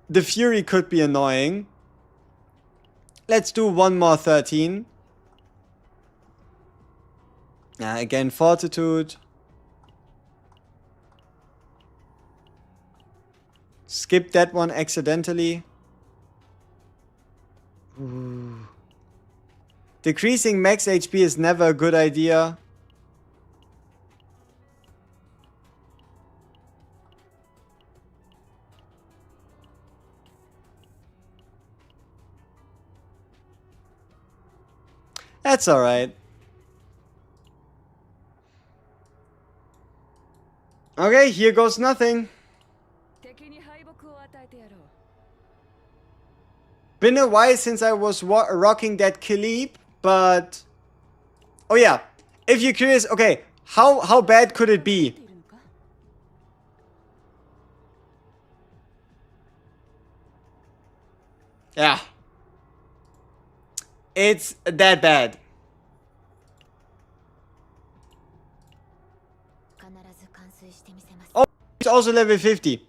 the Fury could be annoying. Let's do one more 13. Again, Fortitude. Skip that one accidentally. Ooh. Decreasing max HP is never a good idea. That's alright. Okay, here goes nothing. Been a while since I was rocking that Kaleep, but... Oh yeah, if you're curious, okay, how bad could it be? Yeah. It's that bad. Oh, it's also level 50.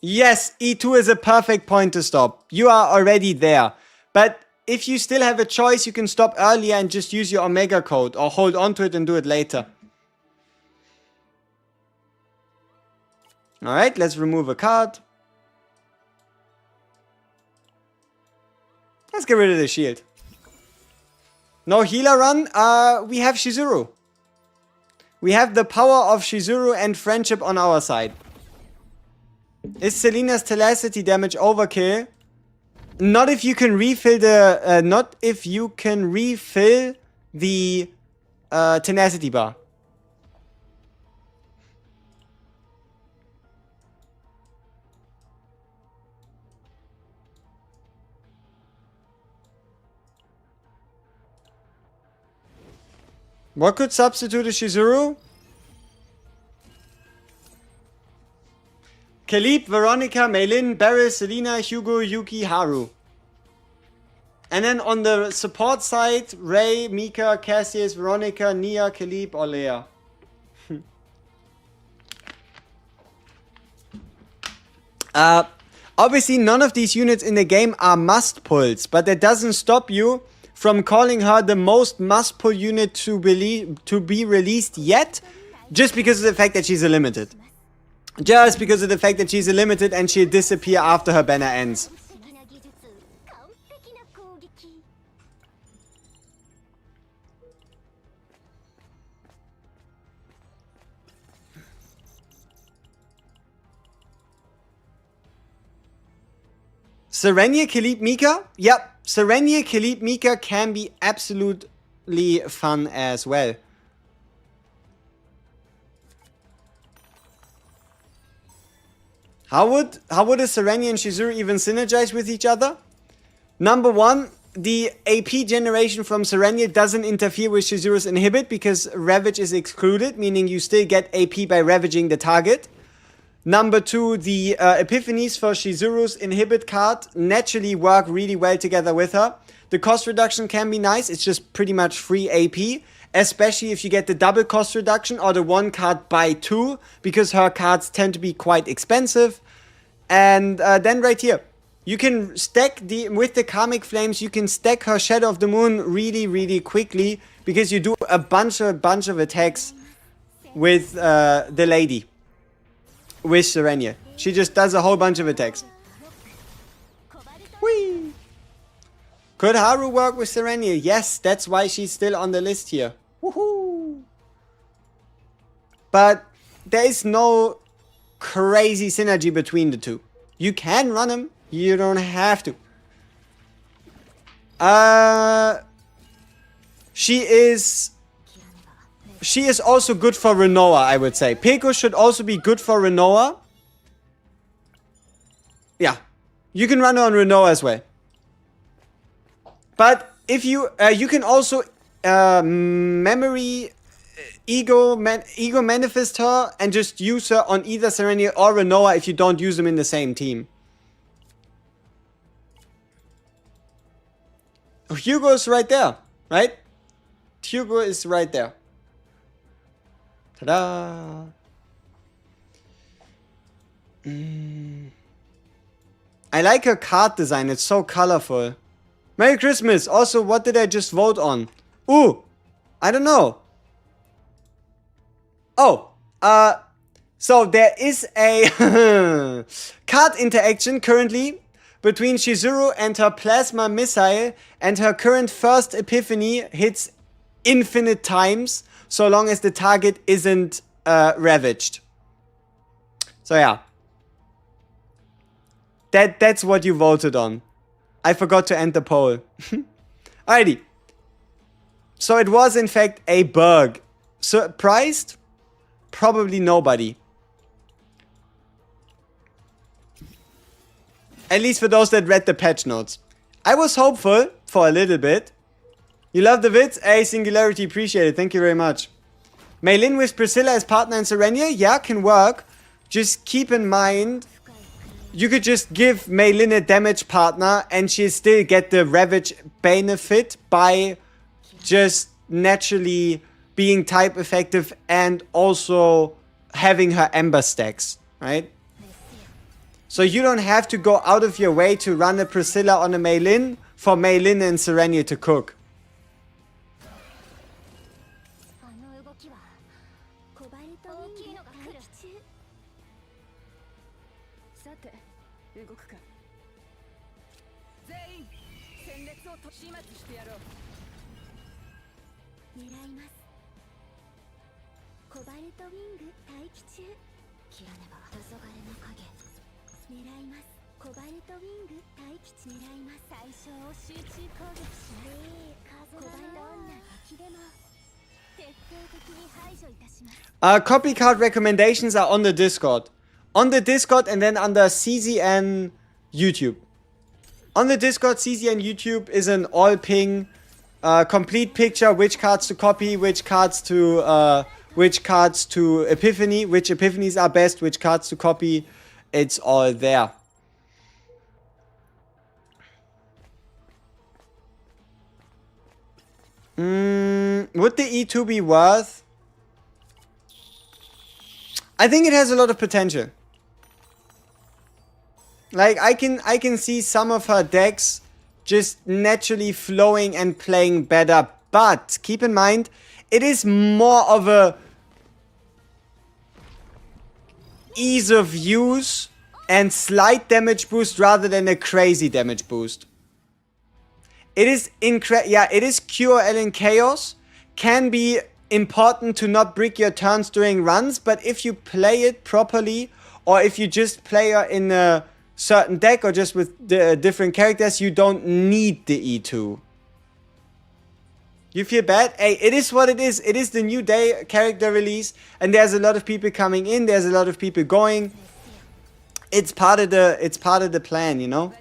Yes, E2 is a perfect point to stop. You are already there. But if you still have a choice, you can stop earlier and just use your Omega code or hold on to it and do it later. Alright, let's remove a card. Let's get rid of the shield. No healer run. We have Shizuru. We have the power of Shizuru and friendship on our side. Is Selena's tenacity damage overkill? Not if you can refill the tenacity bar. What could substitute a Shizuru? Kaleep, Veronica, Meilin, Beryl, Selena, Hugo, Yuki, Haru. And then on the support side, Ray, Mika, Cassius, Veronica, Nia, Kaleep, or Leia. Obviously, none of these units in the game are must pulls, but that doesn't stop you from calling her the most must pull unit to be released yet, just because of the fact that she's a limited. Just because of the fact that she's a limited and she'll disappear after her banner ends. Sereniel, Kaleep, Mika? Yep, Sereniel, Kaleep, Mika can be absolutely fun as well. How would a Sereniel and Shizuru even synergize with each other? Number one, the AP generation from Sereniel doesn't interfere with Shizuru's inhibit because Ravage is excluded, meaning you still get AP by ravaging the target. Number two, the epiphanies for Shizuru's inhibit card naturally work really well together with her. The cost reduction can be nice, it's just pretty much free AP. Especially if you get the double cost reduction or the one card buy two, because her cards tend to be quite expensive. And then right here, you can stack with the Karmic Flames, you can stack her Shadow of the Moon really, really quickly, because you do a bunch of attacks with the lady, with Sereniel. She just does a whole bunch of attacks. Whee! Could Haru work with Sereniel? Yes, that's why she's still on the list here. Woohoo! But there is no crazy synergy between the two. You can run them, you don't have to. She is also good for Renoa, I would say. Peko should also be good for Renoa. Yeah, you can run her on Renoa as well. But if you can also memory ego manifest her and just use her on either Sereniel or Renoa if you don't use them in the same team. Hugo's right there, right? Hugo is right there. Ta-da! I like her card design. It's so colorful. Merry Christmas. Also, what did I just vote on? Ooh, I don't know. Oh, so there is a card interaction currently between Shizuru and her plasma missile, and her current first epiphany hits infinite times so long as the target isn't ravaged. So yeah. That's what you voted on. I forgot to end the poll. Alrighty. So it was in fact a bug. Surprised? Probably nobody. At least for those that read the patch notes. I was hopeful for a little bit. You love the vids? Hey, Singularity, appreciate it. Thank you very much. Meilin with Priscilla as partner in Serenia? Yeah, can work. Just keep in mind, you could just give Meilin a damage partner and she still get the Ravage benefit by just naturally being type effective and also having her Ember stacks, right? So you don't have to go out of your way to run a Priscilla on a Meilin for Meilin and Serenia to cook. Copy card recommendations are on the Discord. On the Discord and then under CZN YouTube. On the Discord, CZN YouTube is an all ping complete picture, which cards to copy, which cards to Epiphany, which Epiphanies are best, which cards to copy. It's all there. Would the E2 be worth? I think it has a lot of potential. Like, I can see some of her decks just naturally flowing and playing better. But keep in mind, it is more of a ease of use and slight damage boost rather than a crazy damage boost. It is it is QOL in Chaos. Can be important to not brick your turns during runs, but if you play it properly, or if you just play her in a certain deck or just with the different characters, you don't need the E2. You feel bad? Hey, it is what it is. It is the new day character release, and there's a lot of people coming in, there's a lot of people going. It's part of the plan, you know?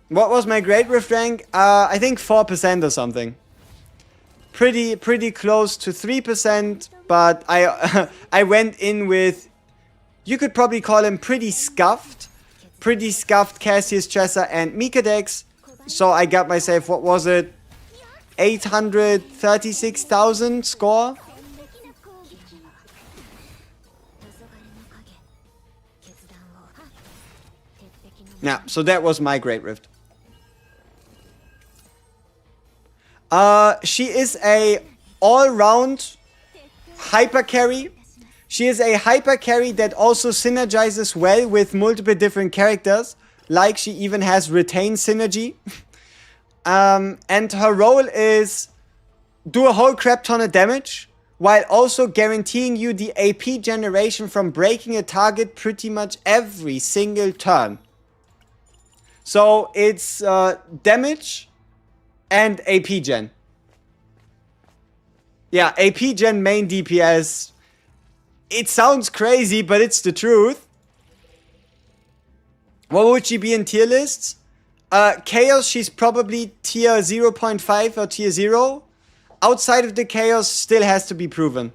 What was my Great Rift rank? I think 4% or something. Pretty close to 3%, but I went in with, you could probably call him pretty scuffed Cassius, Chesser and Mika decks. So I got myself, what was it? 836,000 score. Yeah, so that was my Great Rift. She is a all-round hyper carry. She is a hyper carry that also synergizes well with multiple different characters. Like, she even has retain synergy. And her role is do a whole crap ton of damage while also guaranteeing you the AP generation from breaking a target pretty much every single turn. So it's damage and AP gen. Yeah, AP gen main DPS. It sounds crazy, but it's the truth. What would she be in tier lists? Chaos, she's probably tier 0.5 or tier 0. Outside of the Chaos, still has to be proven.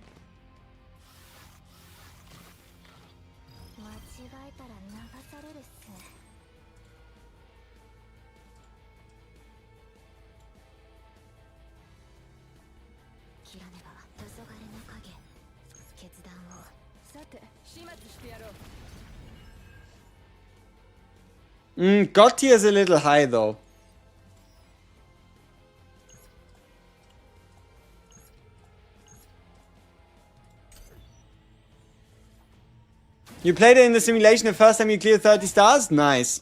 God tier is a little high though. You played it in the simulation the first time you cleared 30 stars? Nice.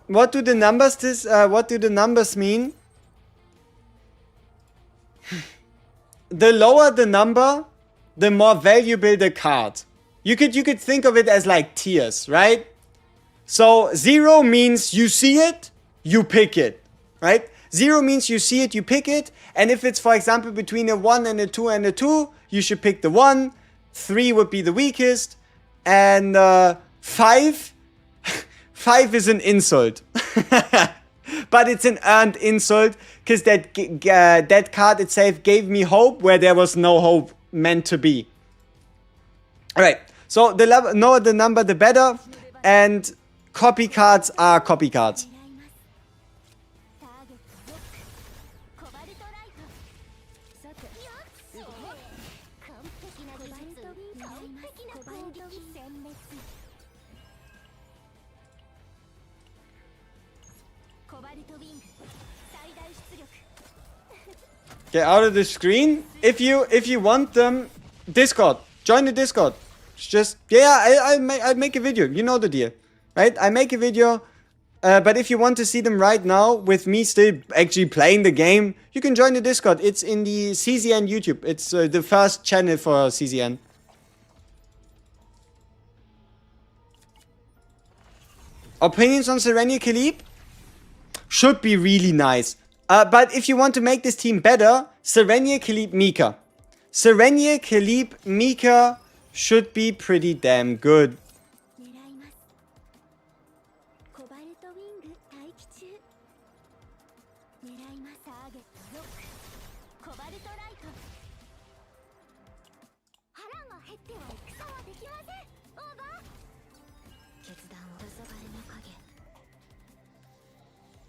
What do the numbers mean? The lower the number, the more valuable the card. You could think of it as like tiers, right? So 0 means you see it, you pick it, right? 0 means you see it, you pick it, and if it's, for example, between a 1 and a 2 and a 2, you should pick the 1. 3 would be the weakest, and 5 is an insult. But it's an earned insult, because that card itself gave me hope where there was no hope meant to be. Alright, so the lower the number, the better, and copy cards are copy cards. Get out of the screen. If you want them, Discord. Join the Discord. It's just, yeah, I'll make a video. You know the deal, right? I make a video, but if you want to see them right now with me still actually playing the game, you can join the Discord. It's in the CZN YouTube. It's the first channel for CZN. Opinions on Sereniel Khalib? Should be really nice. But if you want to make this team better, Sereniel Khalib Mika. Sereniel Khalib Mika should be pretty damn good.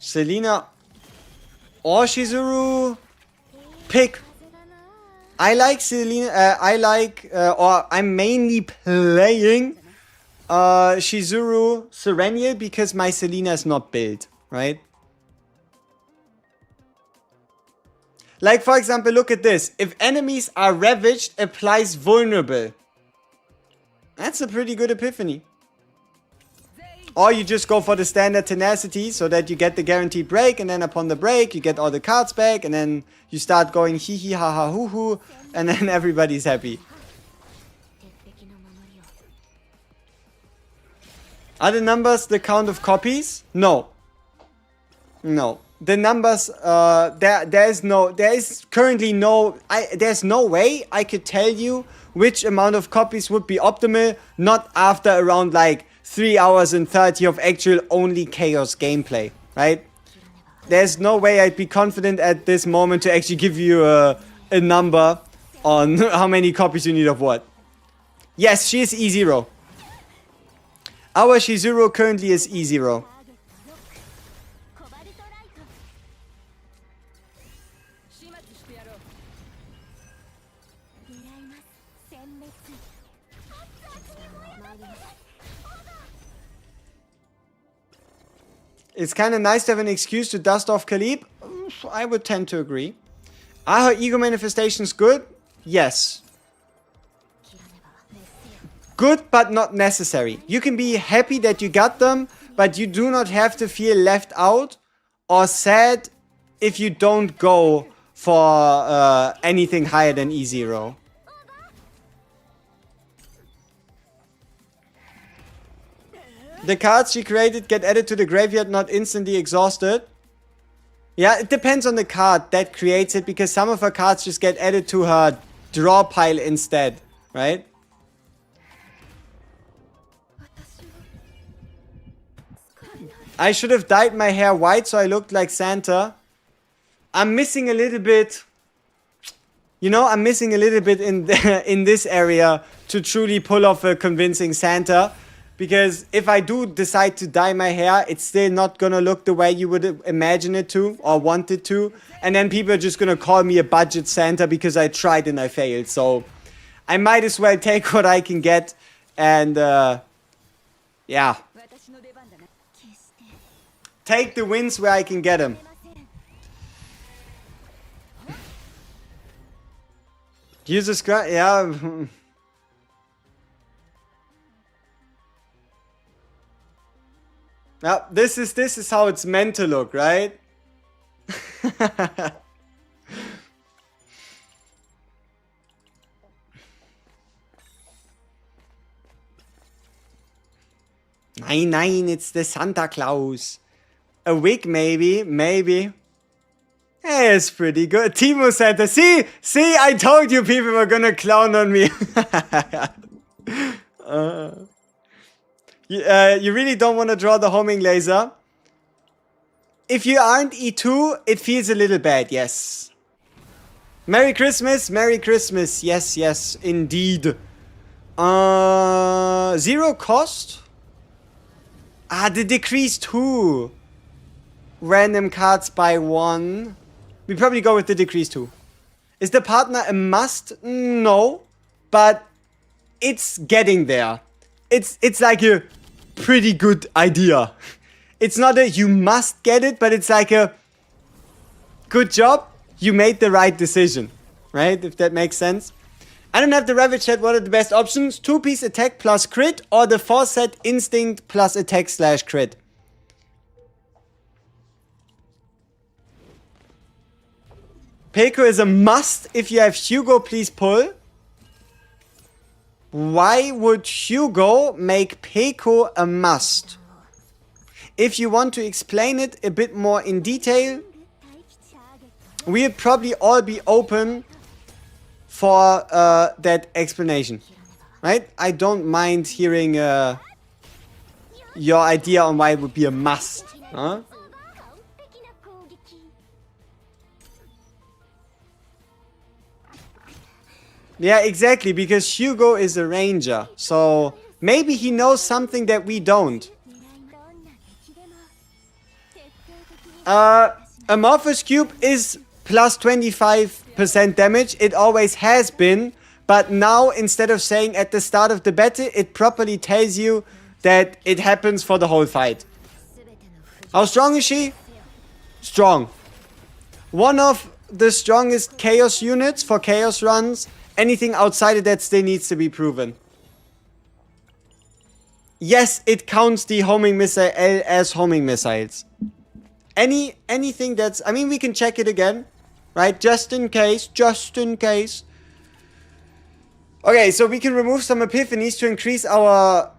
Selena or Shizuru, pick. I like Selena, or I'm mainly playing Shizuru Sereniel because my Selena is not built, right? Like, for example, look at this. If enemies are ravaged, applies vulnerable. That's a pretty good epiphany. Or you just go for the standard tenacity so that you get the guaranteed break, and then upon the break you get all the cards back, and then you start going hee hee ha ha hoo hoo, and then everybody's happy. Are the numbers the count of copies? No. No. The numbers, there's no way I could tell you which amount of copies would be optimal, not after around like 3 hours and 30 of actual only chaos gameplay, right? There's no way I'd be confident at this moment to actually give you a number on how many copies you need of what. Yes, she is E0. Our Shizuru currently is E0. It's kind of nice to have an excuse to dust off Khalib. I would tend to agree. Are her ego manifestations good? Yes. Good, but not necessary. You can be happy that you got them, but you do not have to feel left out or sad if you don't go for anything higher than E0. The cards she created get added to the graveyard, not instantly exhausted. Yeah, it depends on the card that creates it, because some of her cards just get added to her draw pile instead, right? I should have dyed my hair white so I looked like Santa. I'm missing a little bit. You know, I'm missing a little bit in this area to truly pull off a convincing Santa. Because if I do decide to dye my hair, it's still not gonna look the way you would imagine it to or want it to. And then people are just gonna call me a budget Santa because I tried and I failed. So I might as well take what I can get and yeah. Take the wins where I can get them. User scrap, yeah. Yeah, this is how it's meant to look, right? Nein, it's the Santa Claus. A wig, maybe. Hey, it's pretty good. Timo Santa. See, I told you people were gonna clown on me. You really don't want to draw the homing laser? If you aren't E2, it feels a little bad, yes. Merry Christmas, yes, indeed. 0 cost? The decrease 2. Random cards by 1. We probably go with the decrease 2. Is the partner a must? No. But it's getting there. It's like a pretty good idea. It's not a you must get it, but it's like a good job. You made the right decision. Right? If that makes sense. I don't have the Ravage set. What are the best options? 2-piece attack plus crit or the 4-set instinct plus attack / crit. Peko is a must. If you have Hugo, please pull. Why would Hugo make Peko a must? If you want to explain it a bit more in detail, we'll probably all be open for that explanation. Right? I don't mind hearing your idea on why it would be a must. Huh? Yeah, exactly, because Hugo is a ranger, so maybe he knows something that we don't. Amorphous Cube is plus 25% damage, it always has been, but now instead of saying at the start of the battle, it properly tells you that it happens for the whole fight. How strong is she? Strong. One of the strongest chaos units for chaos runs. Anything outside of that still needs to be proven. Yes, it counts the homing missile as homing missiles. Anything that's... I mean, we can check it again. Right? Just in case. Okay, so we can remove some epiphanies to increase our...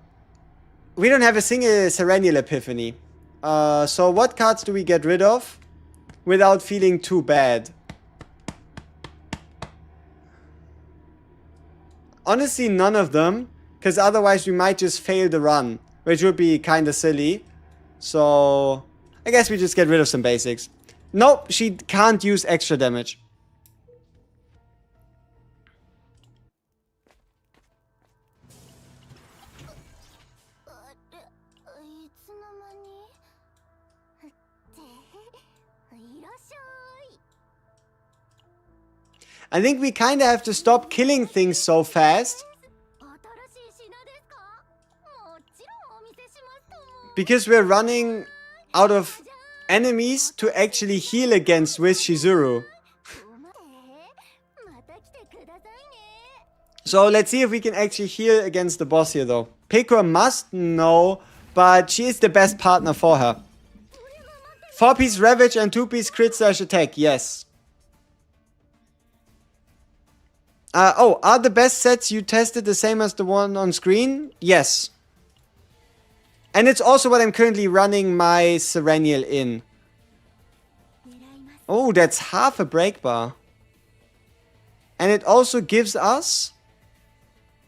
We don't have a single Serenial epiphany. So what cards do we get rid of without feeling too bad? Honestly, none of them, because otherwise we might just fail the run, which would be kind of silly. So, I guess we just get rid of some basics. Nope, she can't use extra damage. I think we kind of have to stop killing things so fast. Because we're running out of enemies to actually heal against with Shizuru. So let's see if we can actually heal against the boss here though. Peko must? No. But she is the best partner for her. 4-piece Ravage and 2-piece crit / attack. Yes. Are the best sets you tested the same as the one on screen? Yes. And it's also what I'm currently running my Serenial in. Oh, that's half a break bar. And it also gives us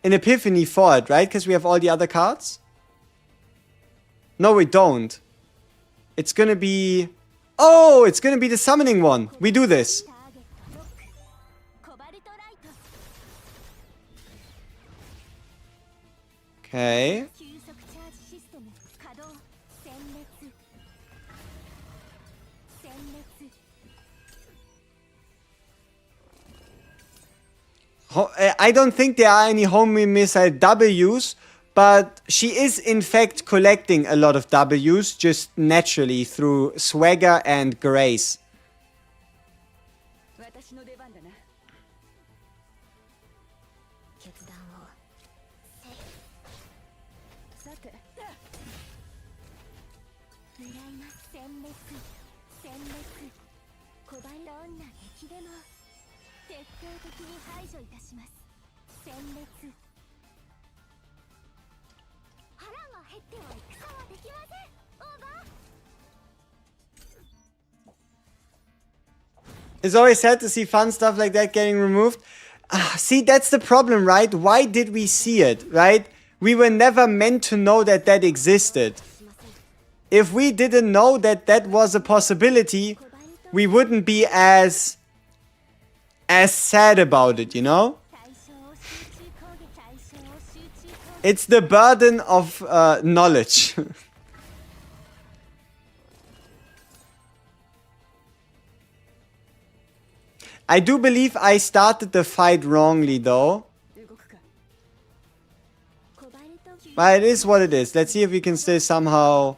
an epiphany for it, right? Because we have all the other cards? No, we don't. It's gonna be... Oh, it's gonna be the summoning one. We do this. Okay. I don't think there are any homing missile W's, but she is in fact collecting a lot of W's just naturally through swagger and grace. It's always sad to see fun stuff like that getting removed. See, that's the problem, right? Why did we see it, right? We were never meant to know that that existed. If we didn't know that that was a possibility, we wouldn't be as sad about it, you know? It's the burden of knowledge. I do believe I started the fight wrongly though. But it is what it is. Let's see if we can still somehow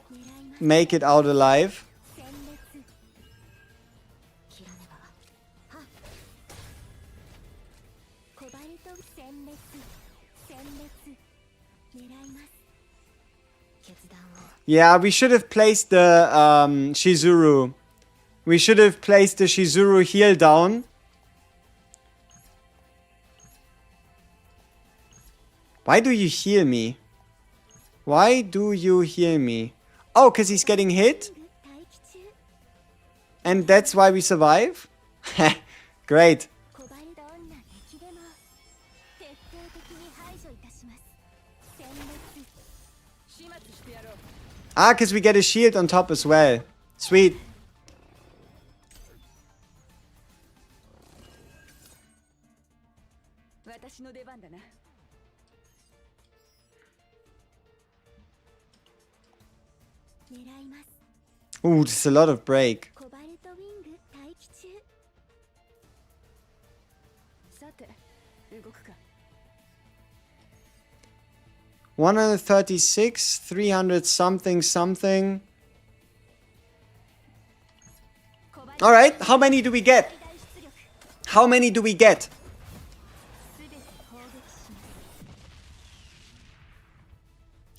make it out alive. Yeah, we should have placed the Shizuru. We should have placed the Shizuru heal down. Why do you heal me? Why do you heal me? Oh, because he's getting hit? And that's why we survive? Great. Ah, because we get a shield on top as well. Sweet. Ooh, there's a lot of break. 136, 300 something something. Alright, how many do we get? How many do we get?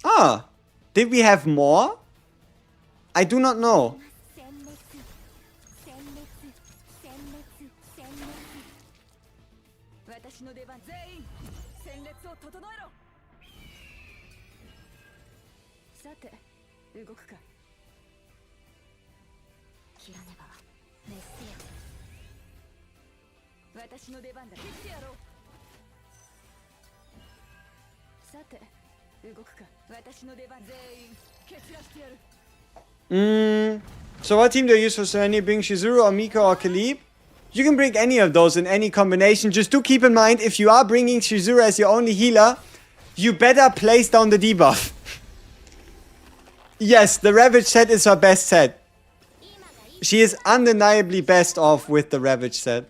Ah, did we have more? I do not know. So what team do you use for SERENIEL? Bring Shizuru or Miko or Khalib? You can bring any of those in any combination. Just do keep in mind, if you are bringing Shizuru as your only healer, you better place down the debuff. Yes, the Ravage set is her best set. She is undeniably best off with the Ravage set.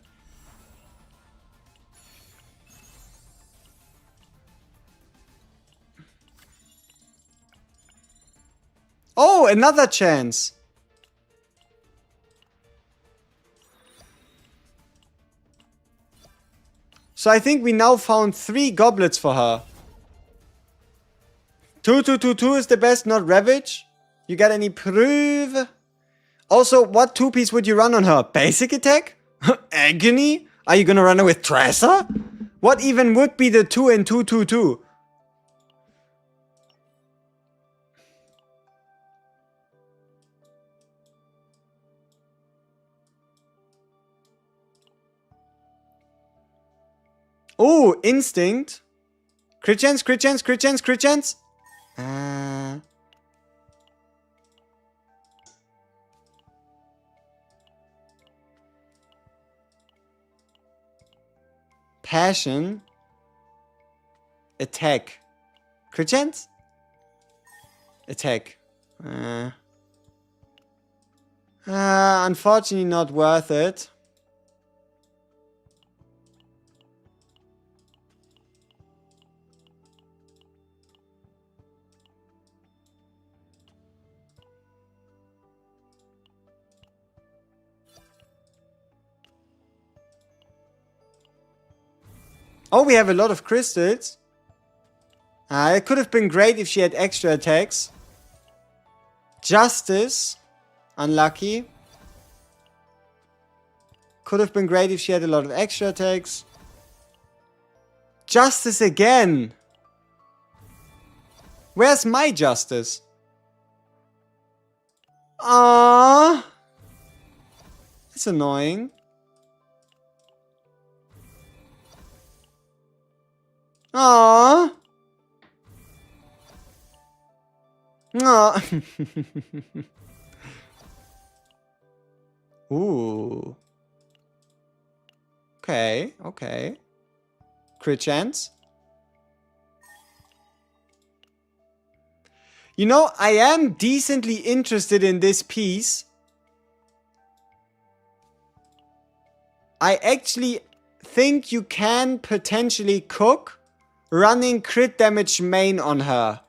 Oh, another chance. So I think we now found 3 goblets for her. 2 is the best, not Ravage. You got any proof? Also, what 2-piece would you run on her? Basic attack? Agony? Are you gonna run her with Tracer? What even would be the 2 and 2? Oh, Instinct. Crit chance, crit chance, crit chance, crit chance. Passion. Attack. Crit chance? Attack. Unfortunately not worth it. Oh, we have a lot of crystals. It could have been great if she had extra attacks. Justice. Unlucky. Could have been great if she had a lot of extra attacks. Justice again. Where's my justice? Ah, it's annoying. Ah. Ah. Ooh. Okay, okay. Crit chance. You know, I am decently interested in this piece. I actually think you can potentially cook running crit damage main on her.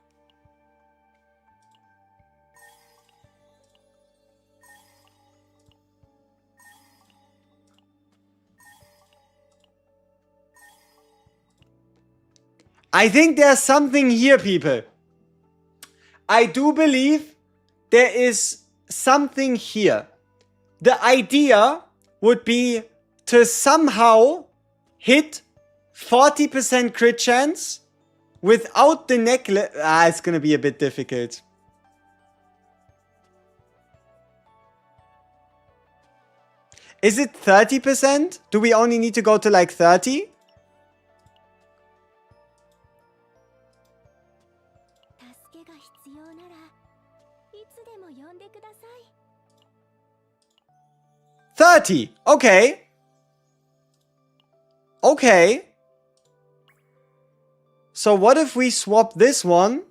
I think there's something here, people. I do believe there is something here. The idea would be to somehow hit 40% crit chance without the necklace. It's gonna be a bit difficult. Is it 30%? Do we only need to go to like 30? $30. Okay. Okay. So what if we swap this one?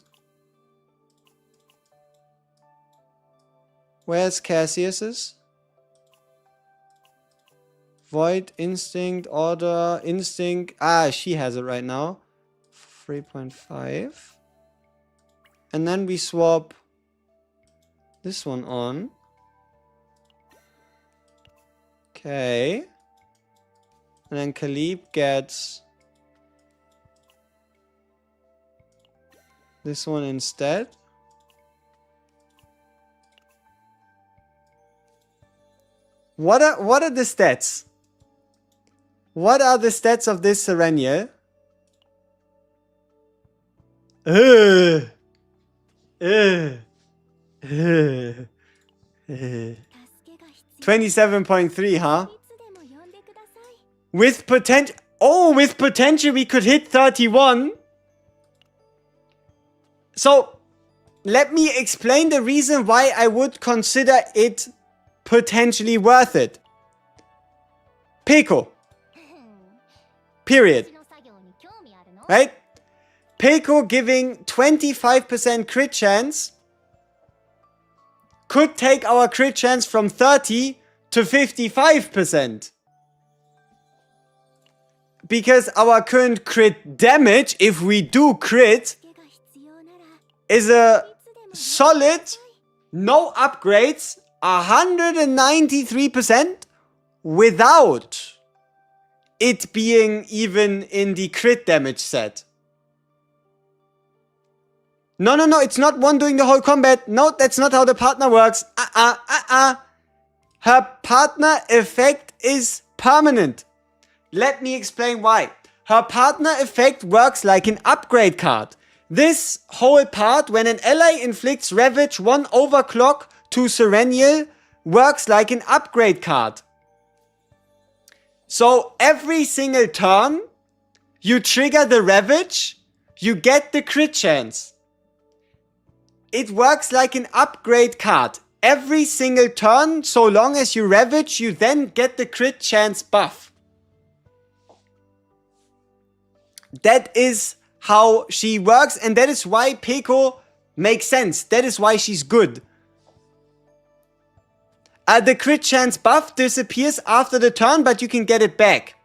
Where's Cassius's? Void, Instinct, Order, Instinct. She has it right now. 3.5. And then we swap this one on. Okay. And then Khalib gets this one instead. What are the stats? What are the stats of this Sereniel? 27.3, huh? With potential. Oh, with potential we could hit 31. So, let me explain the reason why I would consider it potentially worth it. Peiko. Period. Right? Peiko giving 25% crit chance could take our crit chance from 30 to 55%. Because our current crit damage, if we do crit, is a solid, no upgrades, 193% without it being even in the crit damage set. No, it's not one doing the whole combat. No, that's not how the partner works. Her partner effect is permanent. Let me explain why. Her partner effect works like an upgrade card. This whole part, when an ally inflicts Ravage 1 overclock to Sereniel, works like an upgrade card. So every single turn, you trigger the Ravage, you get the crit chance. It works like an upgrade card. Every single turn, so long as you Ravage, you then get the crit chance buff. That is how she works, and that is why Peko makes sense. That is why she's good. The crit chance buff disappears after the turn, but you can get it back.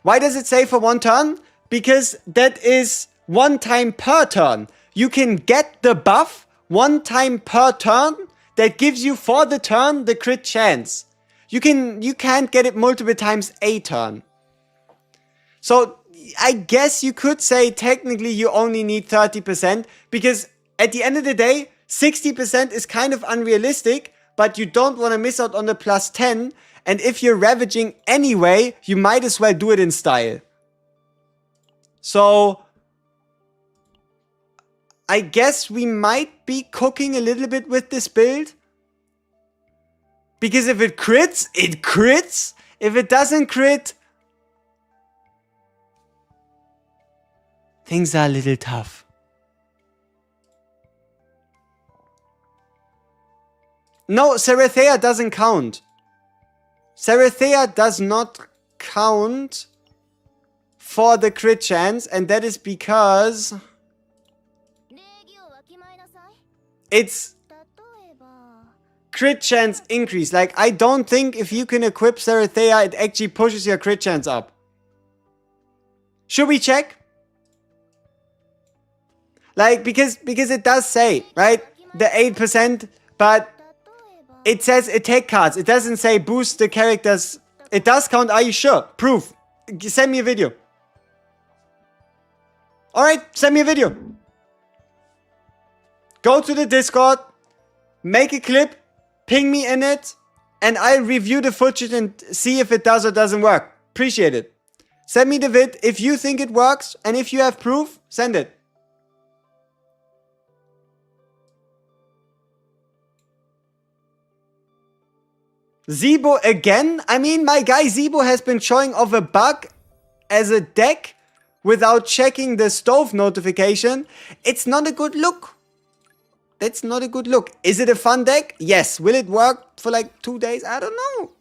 Why does it say for 1 turn? Because that is 1 time per turn. You can get the buff 1 time per turn that gives you for the turn the crit chance. You can't get it multiple times a turn. So I guess you could say technically you only need 30%, because at the end of the day, 60% is kind of unrealistic, but you don't want to miss out on the plus 10. And if you're ravaging anyway, you might as well do it in style. So I guess we might be cooking a little bit with this build. Because if it crits, it crits. If it doesn't crit, things are a little tough. No, Serethea doesn't count. Serethea does not count for the crit chance, and that is because it's crit chance increase. Like, I don't think if you can equip Serethea, it actually pushes your crit chance up. Should we check? Like, because it does say, right, the 8%, but it says attack cards. It doesn't say boost the characters. It does count. Are you sure? Proof. Send me a video. Alright, send me a video. Go to the Discord, make a clip, ping me in it, and I'll review the footage and see if it does or doesn't work. Appreciate it. Send me the vid if you think it works, and if you have proof, send it. Zeebo again? I mean, my guy Zeebo has been showing off a bug as a deck without checking the stove notification. It's not a good look. That's not a good look. Is it a fun deck? Yes. Will it work for like 2 days? I don't know.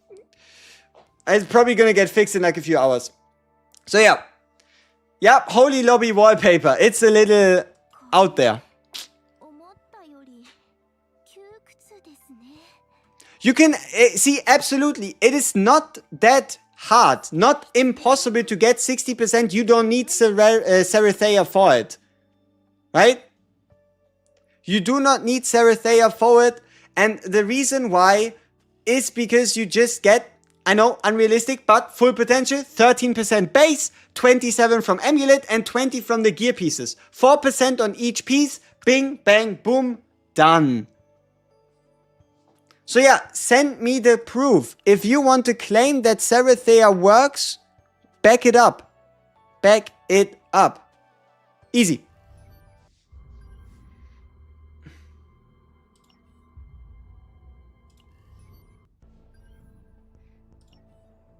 It's probably gonna get fixed in like a few hours. So yeah. Yep, Holy Lobby wallpaper. It's a little out there. You can see, absolutely, it is not that hard, not impossible to get 60%. You don't need Serethea for it, right? You do not need Serethea for it, and the reason why is because you just get, I know, unrealistic, but full potential, 13% base, 27 from Amulet, and 20 from the gear pieces. 4% on each piece, bing, bang, boom, done. So yeah, send me the proof. If you want to claim that Serethea works, back it up. Back it up. Easy.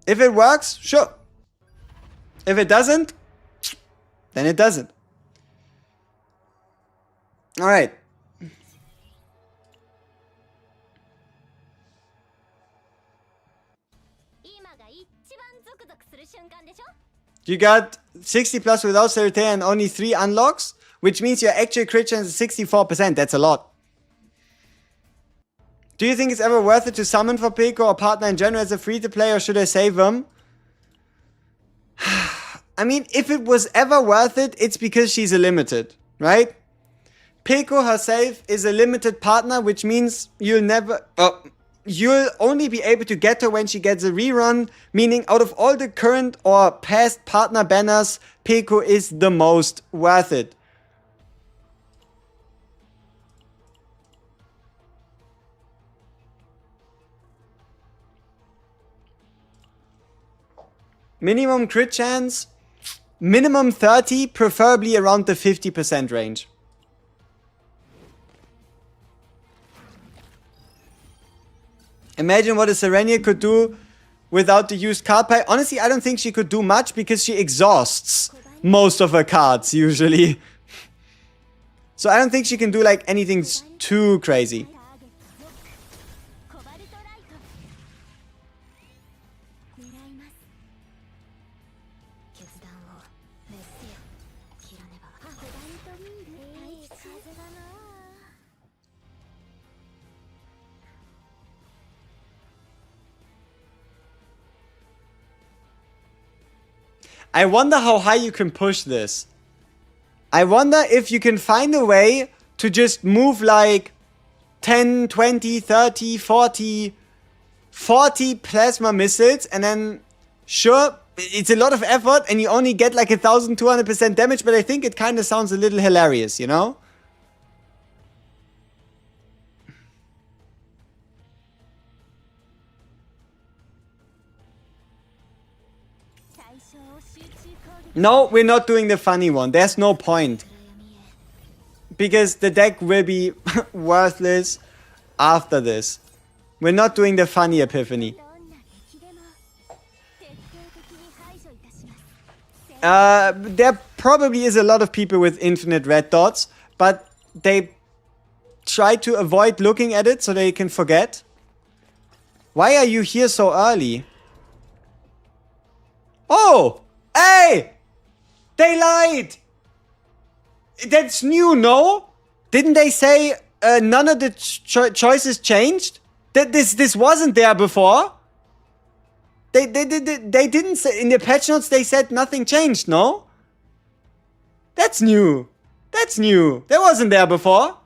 If it works, sure. If it doesn't, then it doesn't. Alright. You got 60 plus without Serethea and only 3 unlocks, which means your actual crit chance is 64%. That's a lot. Do you think it's ever worth it to summon for Peko or partner in general as a free-to-play, or should I save them? I mean, if it was ever worth it, it's because she's a limited, right? Peko herself is a limited partner, which means you'll never... you'll only be able to get her when she gets a rerun, meaning out of all the current or past partner banners, Peko is the most worth it. Minimum crit chance, minimum 30, preferably around the 50% range. Imagine what a SERENIEL could do without the used card pile. Honestly, I don't think she could do much because she exhausts most of her cards usually. So I don't think she can do like anything too crazy. I wonder how high you can push this. I wonder if you can find a way to just move like 10, 20, 30, 40 plasma missiles and then, sure, it's a lot of effort and you only get like 1,200% damage, but I think it kind of sounds a little hilarious, you know? No, we're not doing the funny one. There's no point. Because the deck will be worthless after this. We're not doing the funny epiphany. There probably is a lot of people with infinite red dots, but they try to avoid looking at it so they can forget. Why are you here so early? Oh! Hey! They lied! That's new, no? Didn't they say none of the choices changed? That this wasn't there before? They didn't say, in the patch notes they said nothing changed, no? That's new. That's new. That wasn't there before.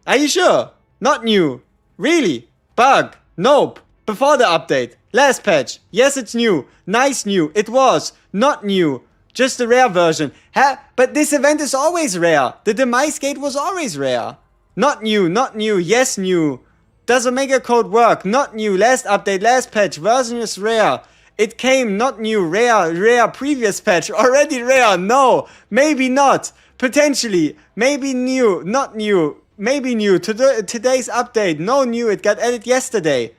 Are you sure? Not new. Really? Bug? Nope. Before the update. Last patch. Yes, it's new. Nice new. It was. Not new. Just a rare version. Huh? But this event is always rare. The Demise Gate was always rare. Not new. Not new. Yes, new. Does Omega Code work? Not new. Last update. Last patch. Version is rare. It came. Not new. Rare. Rare. Previous patch. Already rare. No. Maybe not. Potentially. Maybe new. Not new. Maybe new. Today's update. No new. It got added yesterday.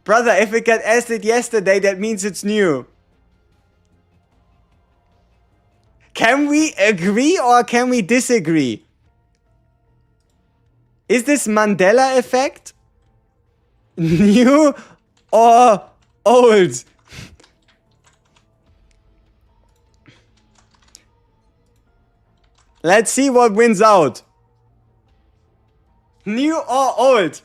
Brother, if it got added yesterday, that means it's new. Can we agree or can we disagree? Is this Mandela effect? New or old? Let's see what wins out. New or old?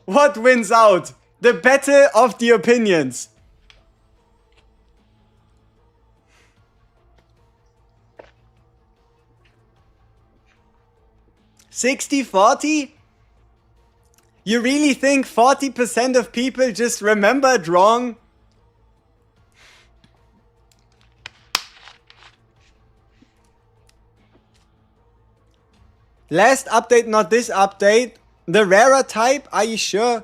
What wins out? The battle of the opinions. $60-40? You really think 40% of people just remembered wrong? Last update, not this update. The rarer type, are you sure?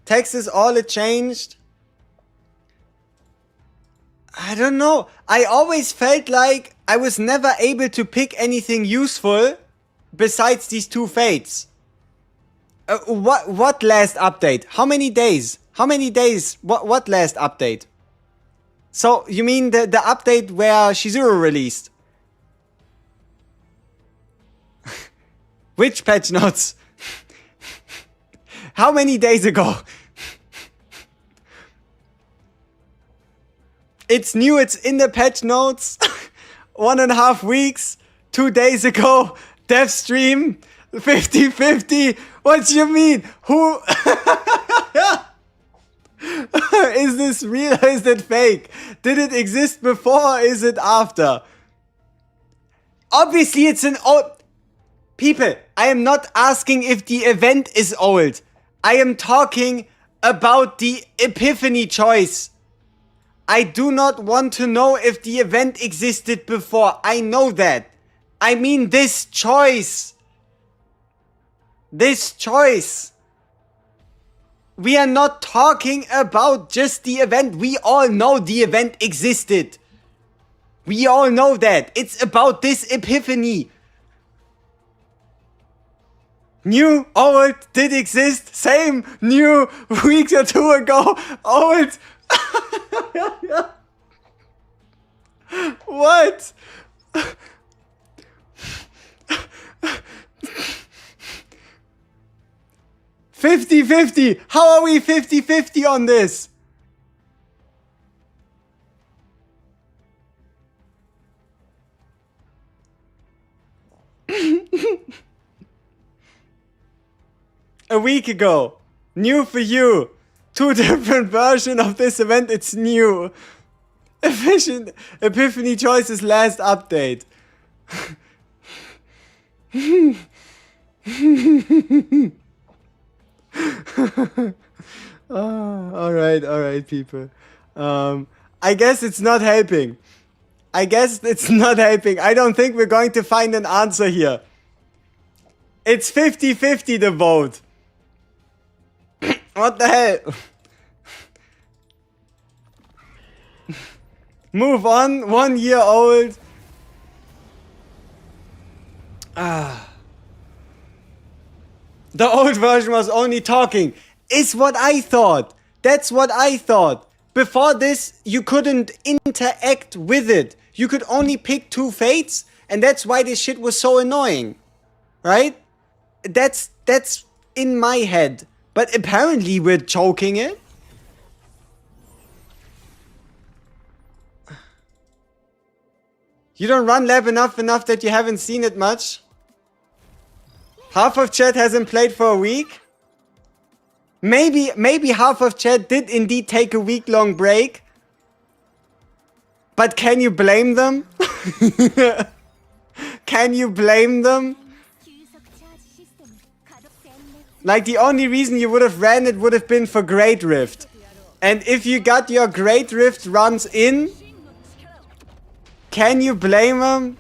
Text is all it changed. I don't know. I always felt like I was never able to pick anything useful besides these two fates. What last update? How many days? How many days? What last update? So you mean the update where Shizuru released? Which patch notes? How many days ago? It's new, it's in the patch notes. 1.5 weeks. 2 days ago. Dev stream. 50-50. What you mean? Who? Is this real or is it fake? Did it exist before or is it after? Obviously it's an old... People, I am not asking if the event is old. I am talking about the Epiphany choice. I do not want to know if the event existed before. I know that. I mean this choice. This choice. We are not talking about just the event. We all know the event existed. We all know that. It's about this Epiphany. New, old, did exist, same, new, weeks or 2 ago, old. What? 50-50. How are we 50-50 on this? a week ago. New for you. 2 different versions of this event. It's new. Efficient Epiphany Choices last update. Alright, people. I guess it's not helping. I don't think we're going to find an answer here. It's 50-50 the vote. What the hell? Move on, 1 year old. The old version was only talking. Is what I thought. That's what I thought. Before this, you couldn't interact with it. You could only pick 2 fates, and that's why this shit was so annoying. Right? That's in my head. But apparently we're choking it. You don't run lab enough that you haven't seen it much. Half of chat hasn't played for a week. Maybe half of chat did indeed take a week-long break. But can you blame them? Can you blame them? Like, the only reason you would have ran it would have been for Great Rift. And if you got your Great Rift runs in, can you blame them?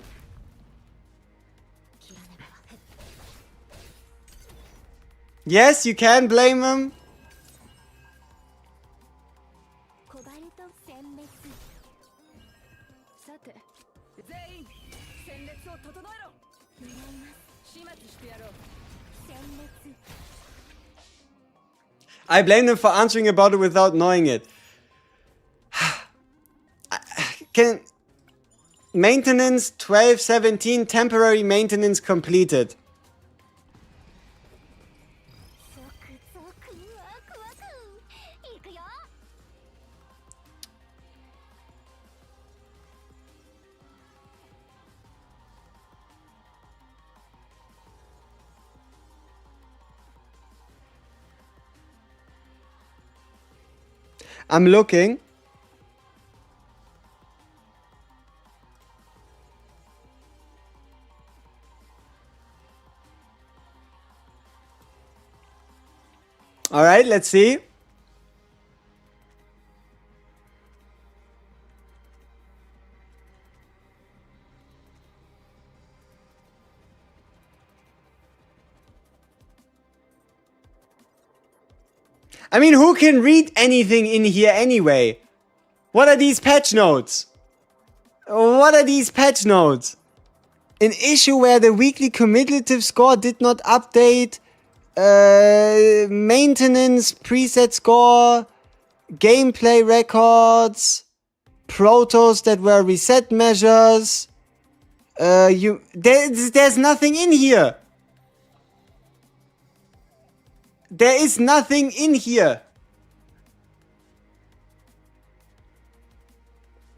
Yes, you can blame them. I blame them for answering about it without knowing it. Can maintenance 1217 temporary maintenance completed. I'm looking. All right, let's see. I mean, who can read anything in here anyway? What are these patch notes? What are these patch notes? An issue where the weekly cumulative score did not update. Maintenance preset score. Gameplay records. Protos that were reset measures. There's nothing in here. There is nothing in here.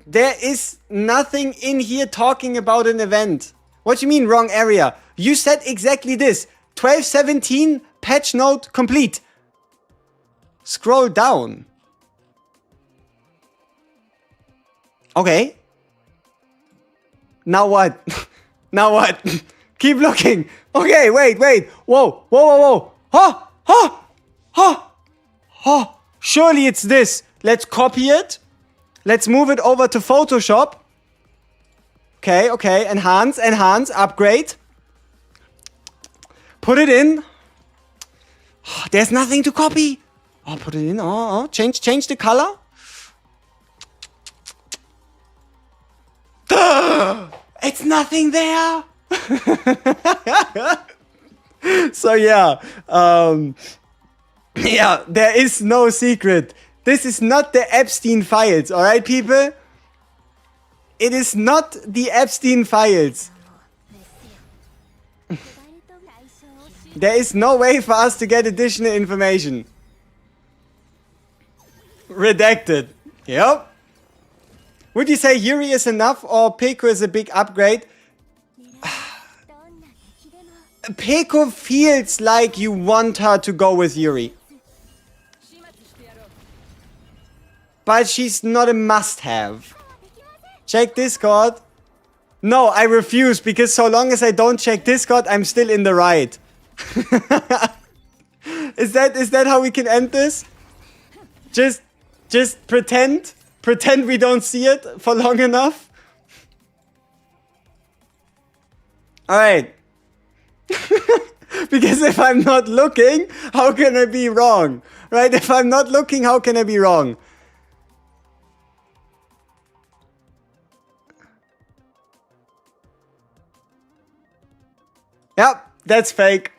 There is nothing in here talking about an event. What do you mean wrong area? You said exactly this. 1217 patch note complete. Scroll down. Okay. Now what? Now what? Keep looking. Okay, wait. Whoa. Huh? Surely it's this. Let's copy it. Let's move it over to Photoshop. Okay. Enhance, upgrade. Put it in. There's nothing to copy. Oh, put it in. Oh. Change the color. It's nothing there. So yeah. Yeah, there is no secret. This is not the Epstein files, alright, people? It is not the Epstein files. There is no way for us to get additional information. Redacted. Yep. Would you say Yuri is enough or Pico is a big upgrade? Peko feels like you want her to go with Yuri. But she's not a must-have. Check Discord. No, I refuse, because so long as I don't check Discord, I'm still in the right. Is that how we can end this? Just pretend? Pretend we don't see it for long enough? Alright. Because if I'm not looking, how can I be wrong? Right? If I'm not looking, how can I be wrong? Yep, that's fake.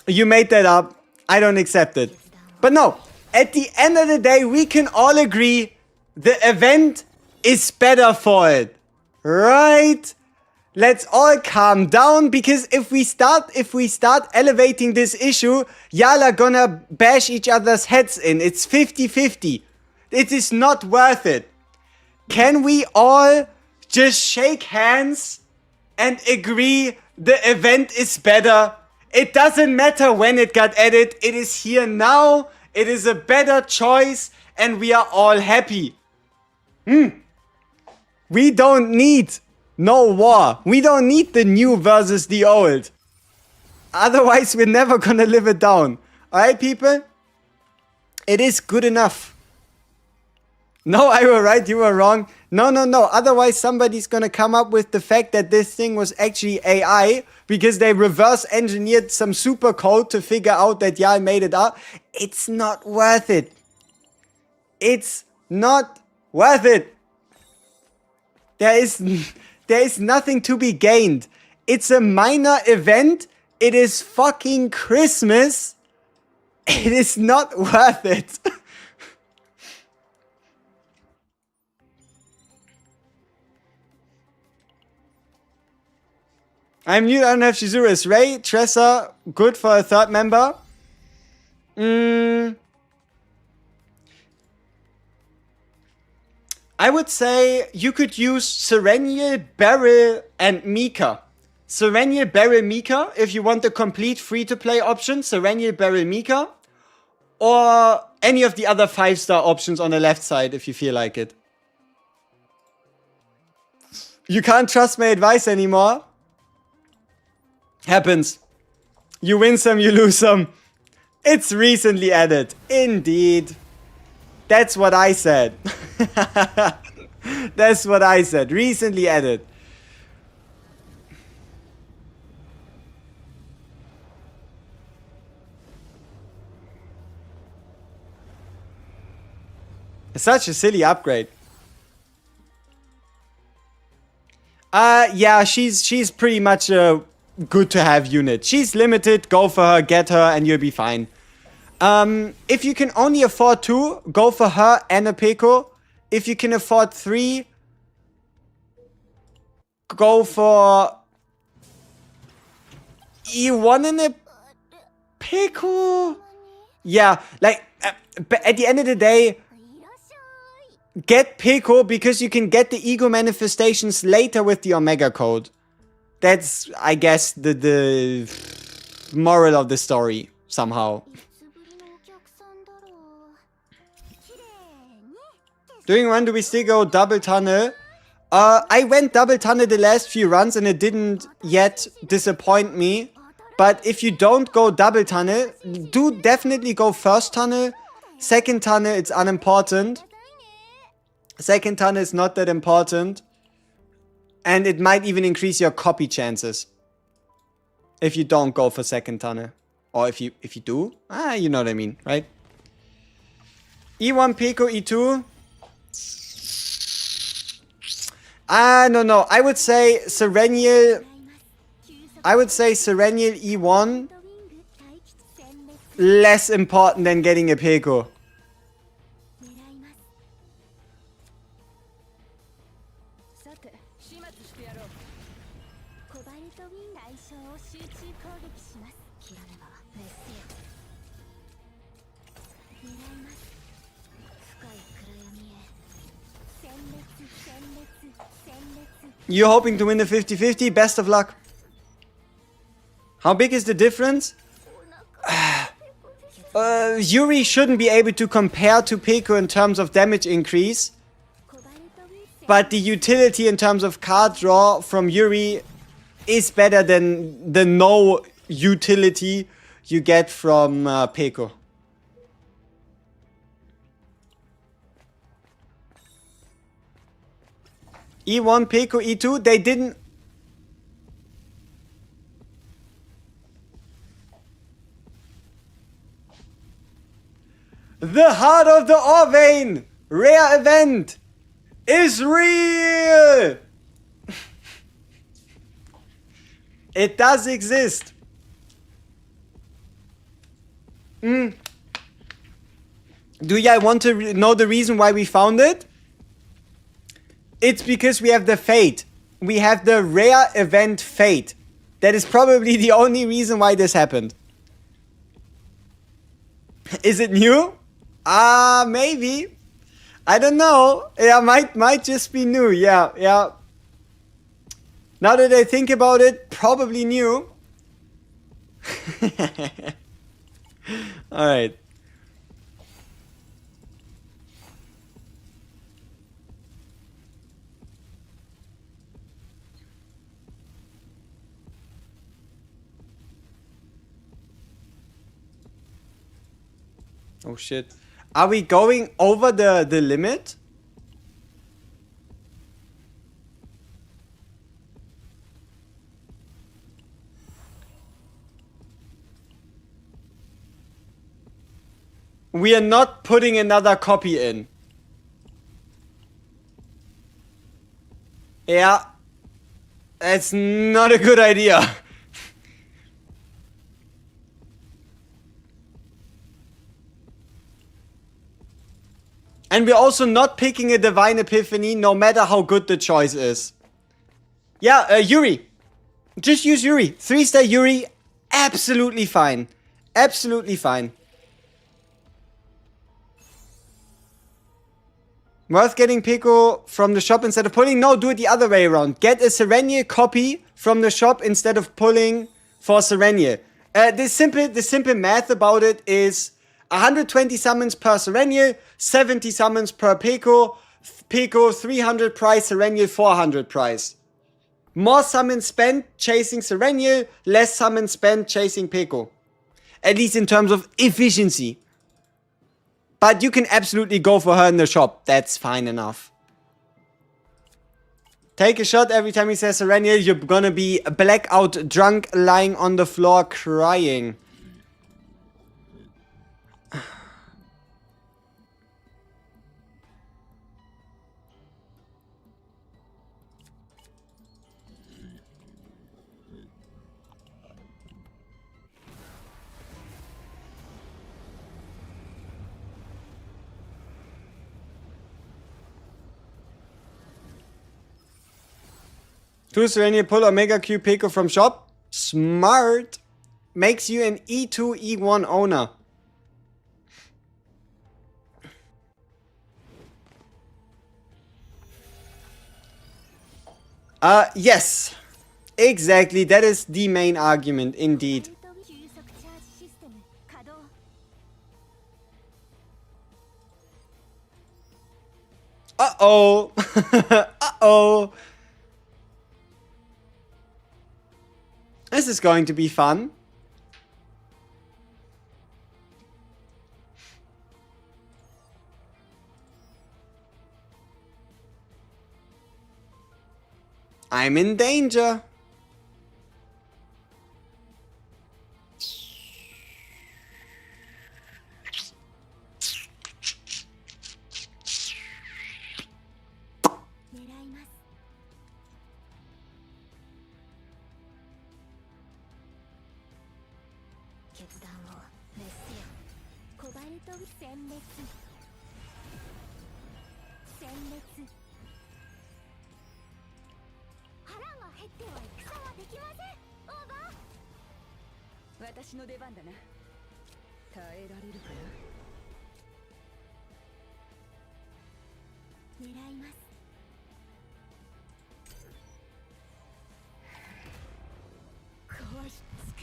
You made that up. I don't accept it. But no, at the end of the day, we can all agree the event is better for it. Right? Let's all calm down, because if we start elevating this issue, y'all are gonna bash each other's heads in. It's 50-50. It is not worth it. Can we all just shake hands and agree the event is better? It doesn't matter when it got added. It is here now. It is a better choice, and we are all happy. We don't need no war. We don't need the new versus the old. Otherwise, we're never gonna live it down. Alright, people? It is good enough. No, I were right, you were wrong. No. Otherwise, somebody's gonna come up with the fact that this thing was actually AI because they reverse engineered some super code to figure out that y'all made it up. It's not worth it. It's not worth it. There is nothing to be gained. It's a minor event. It is fucking Christmas. It is not worth it. I'm new, I don't have Shizuru's. Ray, Tressa, good for a third member. I would say you could use Sereniel, Beryl, and Mika. Sereniel, Beryl, Mika, if you want the complete free-to-play option. Sereniel, Beryl, Mika. Or any of the other 5-star options on the left side, if you feel like it. You can't trust my advice anymore. Happens. You win some, you lose some. It's recently added. Indeed. That's what I said. That's what I said. Recently added. Such a silly upgrade. Yeah, she's pretty much a good to have unit. She's limited, go for her, get her, and you'll be fine. If you can only afford 2, go for her and a Peko. If you can afford 3, go for E1 and a Peko. Yeah, like, at the end of the day, get Peko because you can get the ego manifestations later with the Omega code. That's, I guess, the moral of the story, somehow. Doing one, do we still go double tunnel? I went double tunnel the last few runs and it didn't yet disappoint me. But if you don't go double tunnel, do definitely go first tunnel. Second tunnel, it's unimportant. Second tunnel is not that important. And it might even increase your copy chances. If you don't go for second tunnel. Or if you do. You know what I mean, right? E1 Peko, E2. No. I would say Sereniel. I would say Sereniel E1. Less important than getting a Peko. You're hoping to win the 50-50? Best of luck. How big is the difference? Yuri shouldn't be able to compare to Peko in terms of damage increase. But the utility in terms of card draw from Yuri is better than the no utility you get from Peko. E1, Peko, E2, they didn't... The Heart of the Orvane! Rare event! Is real! It does exist. Do you want to know the reason why we found it? It's because we have the Fate. We have the rare event Fate. That is probably the only reason why this happened. Is it new? Maybe. I don't know. Yeah, might just be new. Yeah. Now that I think about it, probably new. Alright. Oh shit. Are we going over the limit? We are not putting another copy in. Yeah. That's not a good idea. And we're also not picking a Divine Epiphany, no matter how good the choice is. Yeah, Yuri. Just use Yuri. 3-star Yuri. Absolutely fine. Absolutely fine. Worth getting Peko from the shop instead of pulling? No, do it the other way around. Get a Sereniel copy from the shop instead of pulling for Sereniel. The simple math about it is 120 summons per Sereniel, 70 summons per Peko. Peko 300 price, Sereniel 400 price. More summons spent chasing Sereniel, less summons spent chasing Peko. At least in terms of efficiency. But you can absolutely go for her in the shop. That's fine enough. Take a shot every time he says Sereniel. You're gonna be blackout drunk, lying on the floor, crying. Two Sereniel pull Omega Q Peko from shop. Smart. Makes you an E2, E1 owner. Yes. Exactly. That is the main argument, indeed. Uh-oh. Uh-oh. This is going to be fun. I'm in danger.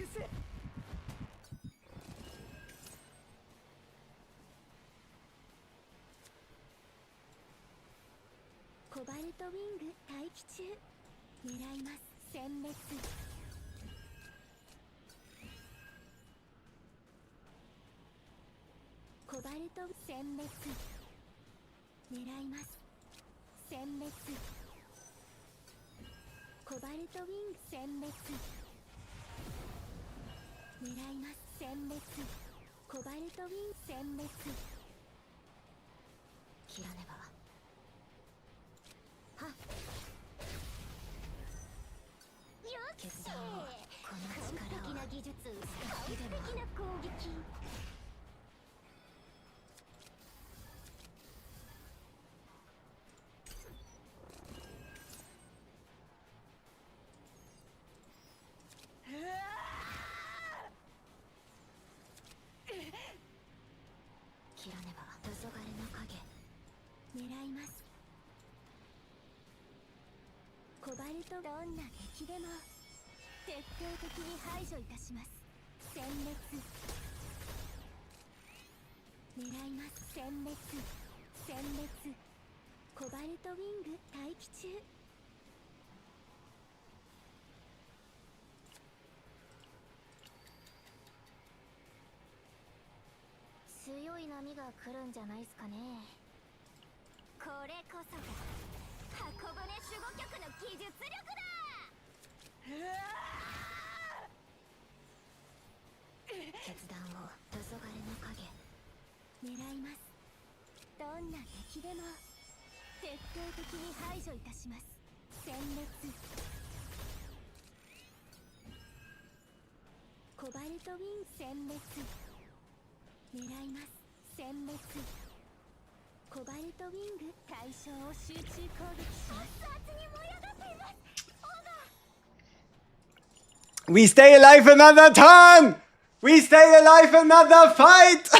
コバルトウィング待機中。狙います。殲滅。コバルト殲滅。狙います。殲滅。コバルトウィング殲滅。狙います。殲滅。コバルトウィング殲滅。切らねば。はっ。決断を、この力を。完璧な技術、完璧な攻撃。切らねば。黄昏の影。狙います。コバルト、どんな敵でも徹底的に排除いたします。殲滅。狙います。殲滅。殲滅。コバルトウィング待機中。強い波が来るんじゃないっすかね。これこそが箱舟守護局の技術力だ。決断を。黄昏の影。狙います。どんな敵でも徹底的に排除いたします。殲滅。コバルトウィン殲滅。狙います。殲滅。コバルトウィング対象を集中攻撃します。熱々に燃え上がっています。We stay alive another turn! We stay alive another fight!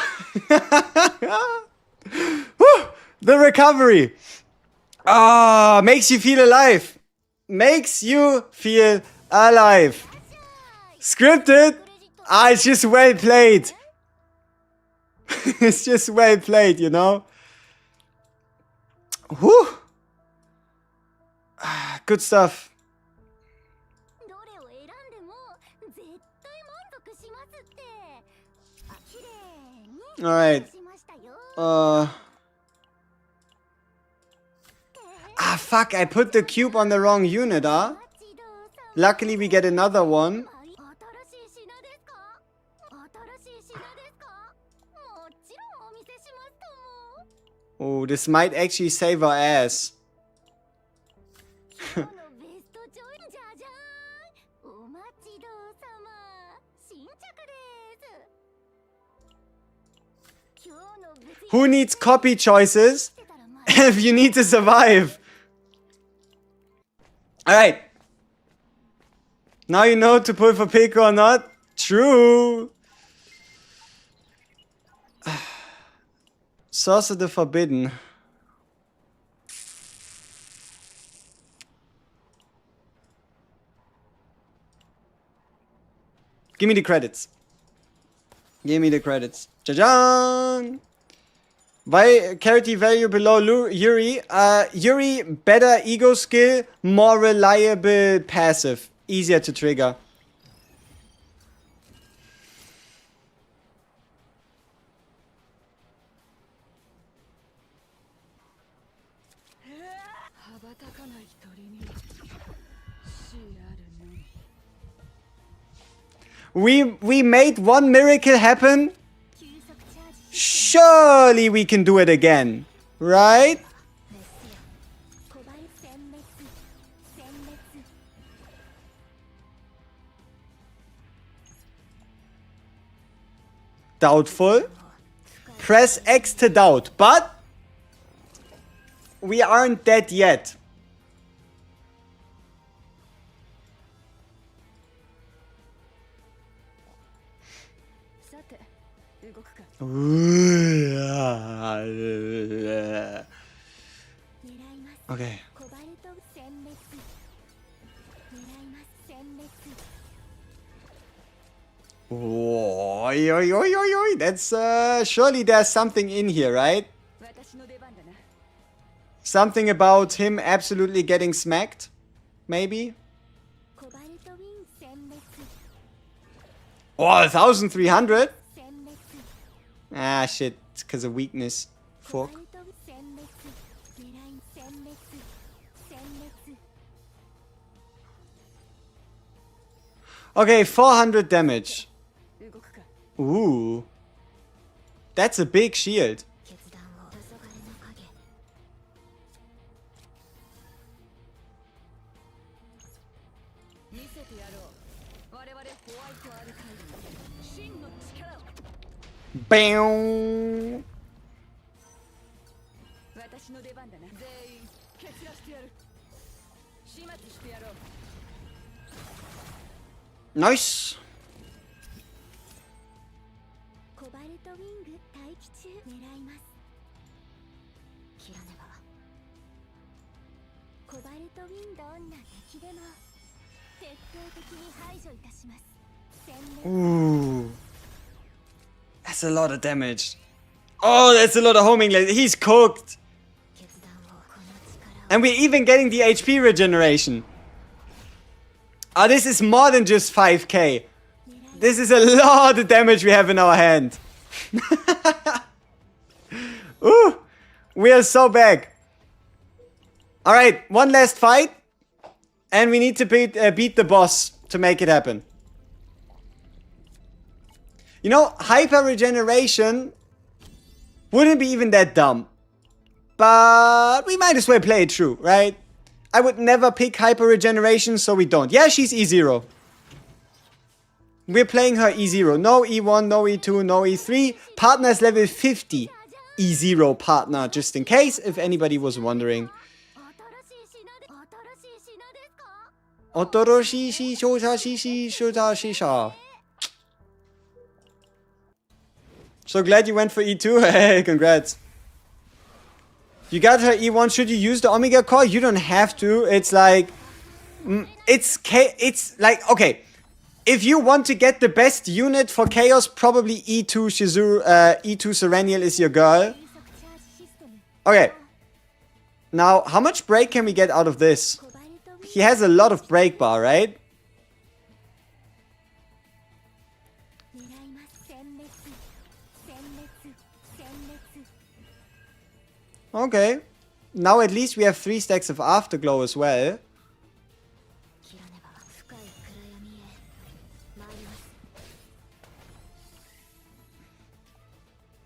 Woo! The recovery. Ah, makes you feel alive. Makes you feel alive. Scripted? Ah, it's just well played. It's just well played, you know? Whew. Ah, good stuff. Alright. Fuck, I put the cube on the wrong unit, huh? Luckily we get another one. Oh, this might actually save our ass. Who needs copy choices if you need to survive? Alright. Now you know to pull for Pico or not. True. Source of the Forbidden. Give me the credits. Give me the credits. Jajan! Why character value below Yuri? Yuri, better ego skill, more reliable passive. Easier to trigger. We made one miracle happen. Surely we can do it again, right? Doubtful. Press X to doubt, but we aren't dead yet. Okay. Oi, oi, oi, oi, oi. That's, surely there's something in here, right? Something about him absolutely getting smacked? Maybe? コバルトウィン殲滅 Oh, 1300? 殲滅 Ah, shit. It's because of weakness. コバ Fuck. ルト殲滅狙い殲滅殲滅 Okay, 400 damage. 動くか Ooh. That's a big shield. 決断を黄昏の影見せてやろう我々ホワイトアルカイブ真の力を Bam. 私の出番だな全員蹴散らしてやる始末してやろう Nice. コバルトウィング待機中狙います切らねばコバルトウィンどんな敵でも徹底的に排除いたします殲滅 Ooh. That's a lot of damage. Oh, that's a lot of homing laser. He's cooked. 決断をこの力を And we're even getting the HP regeneration. Oh, this is more than just 5k. This is a lot of damage we have in our hand. Ooh, we are so back. Alright, one last fight. And we need to beat the boss to make it happen. You know, hyper regeneration wouldn't be even that dumb. But we might as well play it through, right? I would never pick hyper regeneration, so we don't. Yeah, she's E0. We're playing her E0. No E1, no E2, no E3. Partner's level 50. E0 partner, just in case, if anybody was wondering. 新しい品で新しい品ですか Otoro-shi-shi-shota-shi-shi-shota-shi-sha. So glad you went for E2. Hey, congrats. You got her E1. Should you use the Omega Core? You don't have to. It's like... It's like... Okay. If you want to get the best unit for Chaos, probably E2 Shizuru... E2 Sereniel is your girl. 急速チャージシステム Okay. Now, how much break can we get out of this? コバルトウィング He has a lot of break bar, right? 狙います殲滅殲滅殲滅 Okay. Now at least we have 3 stacks of Afterglow as well. 切らねば深い暗闇へ参ります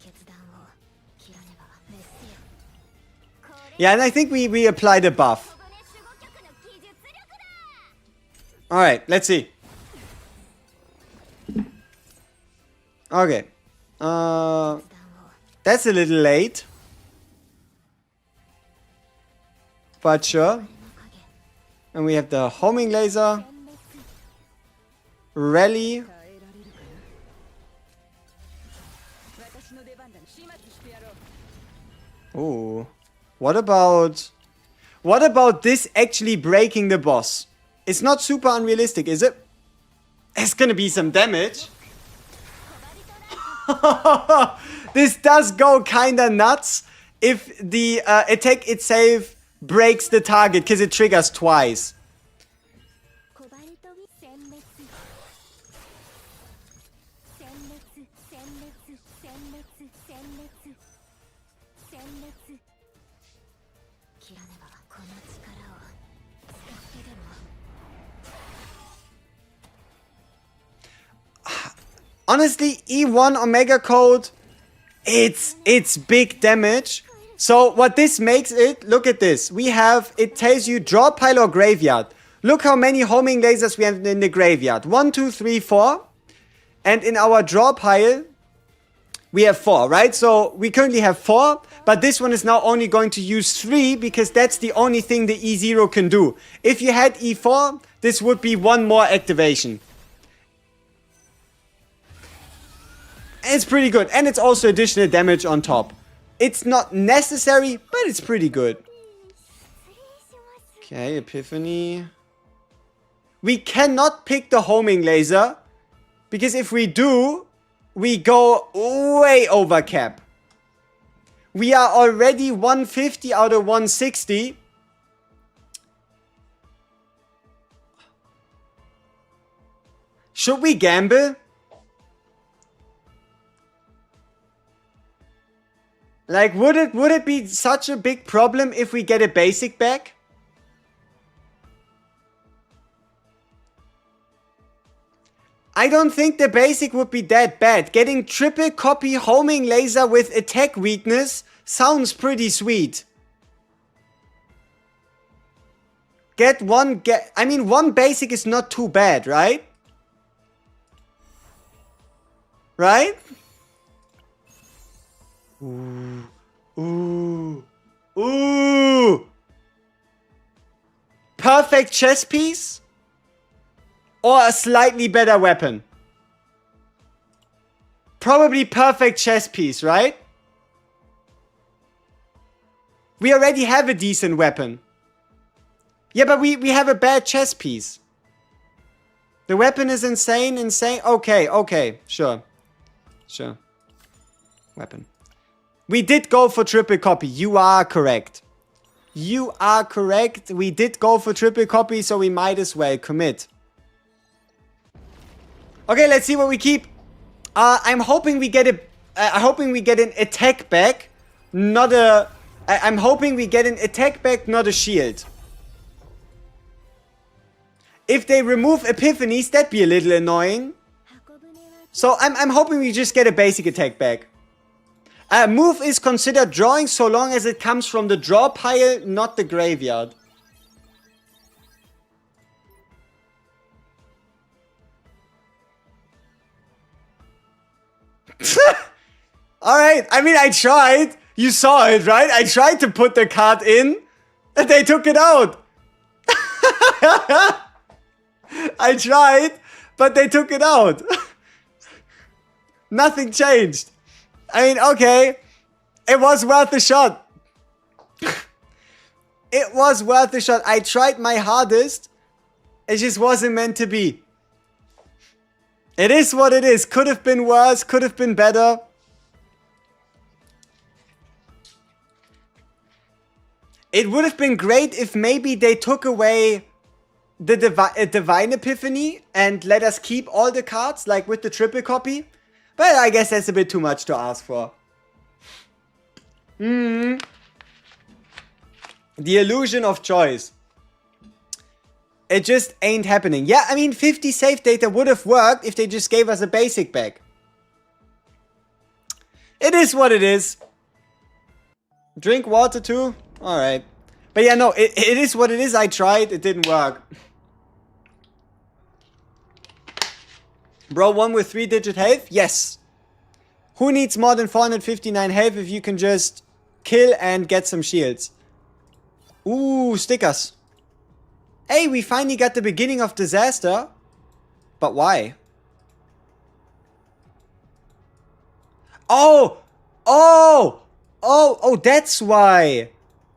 決断を切らねばメスよこれ Yeah, and I think we applied a buff. ここね守護局の技術力だ Alright, let's see. Okay. 決断を That's a little late. But sure. の影 And we have the homing laser. 殲滅 Rally. 耐えられるかな私の出番だ始末してやろう Ooh. What about this actually breaking the boss? It's not super unrealistic, is it? It's gonna be some damage. This does go kinda nuts if the attack itself breaks the target, because it triggers twice. コバルトウィ殲滅殲滅殲滅殲滅殲滅殲滅切らねばこの力を使ってでも Honestly, E1 Omega Code, it's big damage. So what this makes it, look at this. We have, it tells you draw pile or graveyard. Look how many homing lasers we have in the graveyard. 1, 2, 3, 4. And in our draw pile, we have 4, right? So we currently have 4, but this one is now only going to use 3 because that's the only thing the E0 can do. If you had E4, this would be 1 more activation. It's pretty good. And it's also additional damage on top. It's not necessary, but it's pretty good. 失礼します Okay, Epiphany. We cannot pick the homing laser Because if we do, we go way over cap. We are already 150 out of 160. Should we gamble? Like, would it be such a big problem if we get a basic back? I don't think the basic would be that bad. Getting triple copy homing laser with attack weakness sounds pretty sweet. I mean, one basic is not too bad, right? Right? Ooh. Ooh. Ooh. Perfect chess piece? Or a slightly better weapon? Probably perfect chess piece, right? We already have a decent weapon. Yeah, but we have a bad chess piece. The weapon is insane. Okay, sure. Sure. Weapon. We did go for triple copy. You are correct. You are correct. We did go for triple copy, so we might as well commit. Okay, let's see what we keep. I'm hoping we get an attack back, not a. I'm hoping we get an attack back, not a shield. If they remove epiphanies, that'd be a little annoying. So I'm hoping we just get a basic attack back. Move is considered drawing so long as it comes from the draw pile, not the graveyard. Alright, I mean, I tried. You saw it, right? I tried to put the card in, and they took it out. I tried, but they took it out. Nothing changed. I mean, okay. It was worth a shot. It was worth a shot. I tried my hardest. It just wasn't meant to be. It is what it is. Could have been worse. Could have been better. It would have been great if maybe they took away the Divine Epiphany and let us keep all the cards, like with the triple copy. But I guess that's a bit too much to ask for. The illusion of choice. It just ain't happening. Yeah, I mean, 50 save data would have worked if they just gave us a basic back. It is what it is. Drink water too? Alright. But yeah, no, it is what it is. I tried. It didn't work. Bro, one with 3-digit health? Yes. Who needs more than 459 health if you can just kill and get some shields? Ooh, stickers. Hey, we finally got the beginning of disaster. But why? Oh! Oh! Oh, oh, that's why.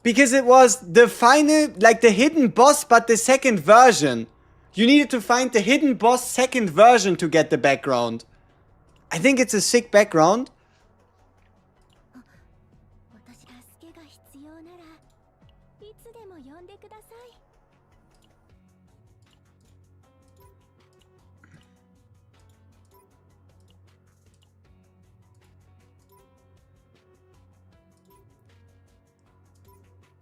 Because it was the final, like the hidden boss, but the second version. You needed to find the hidden boss second version to get the background. I think it's a sick background.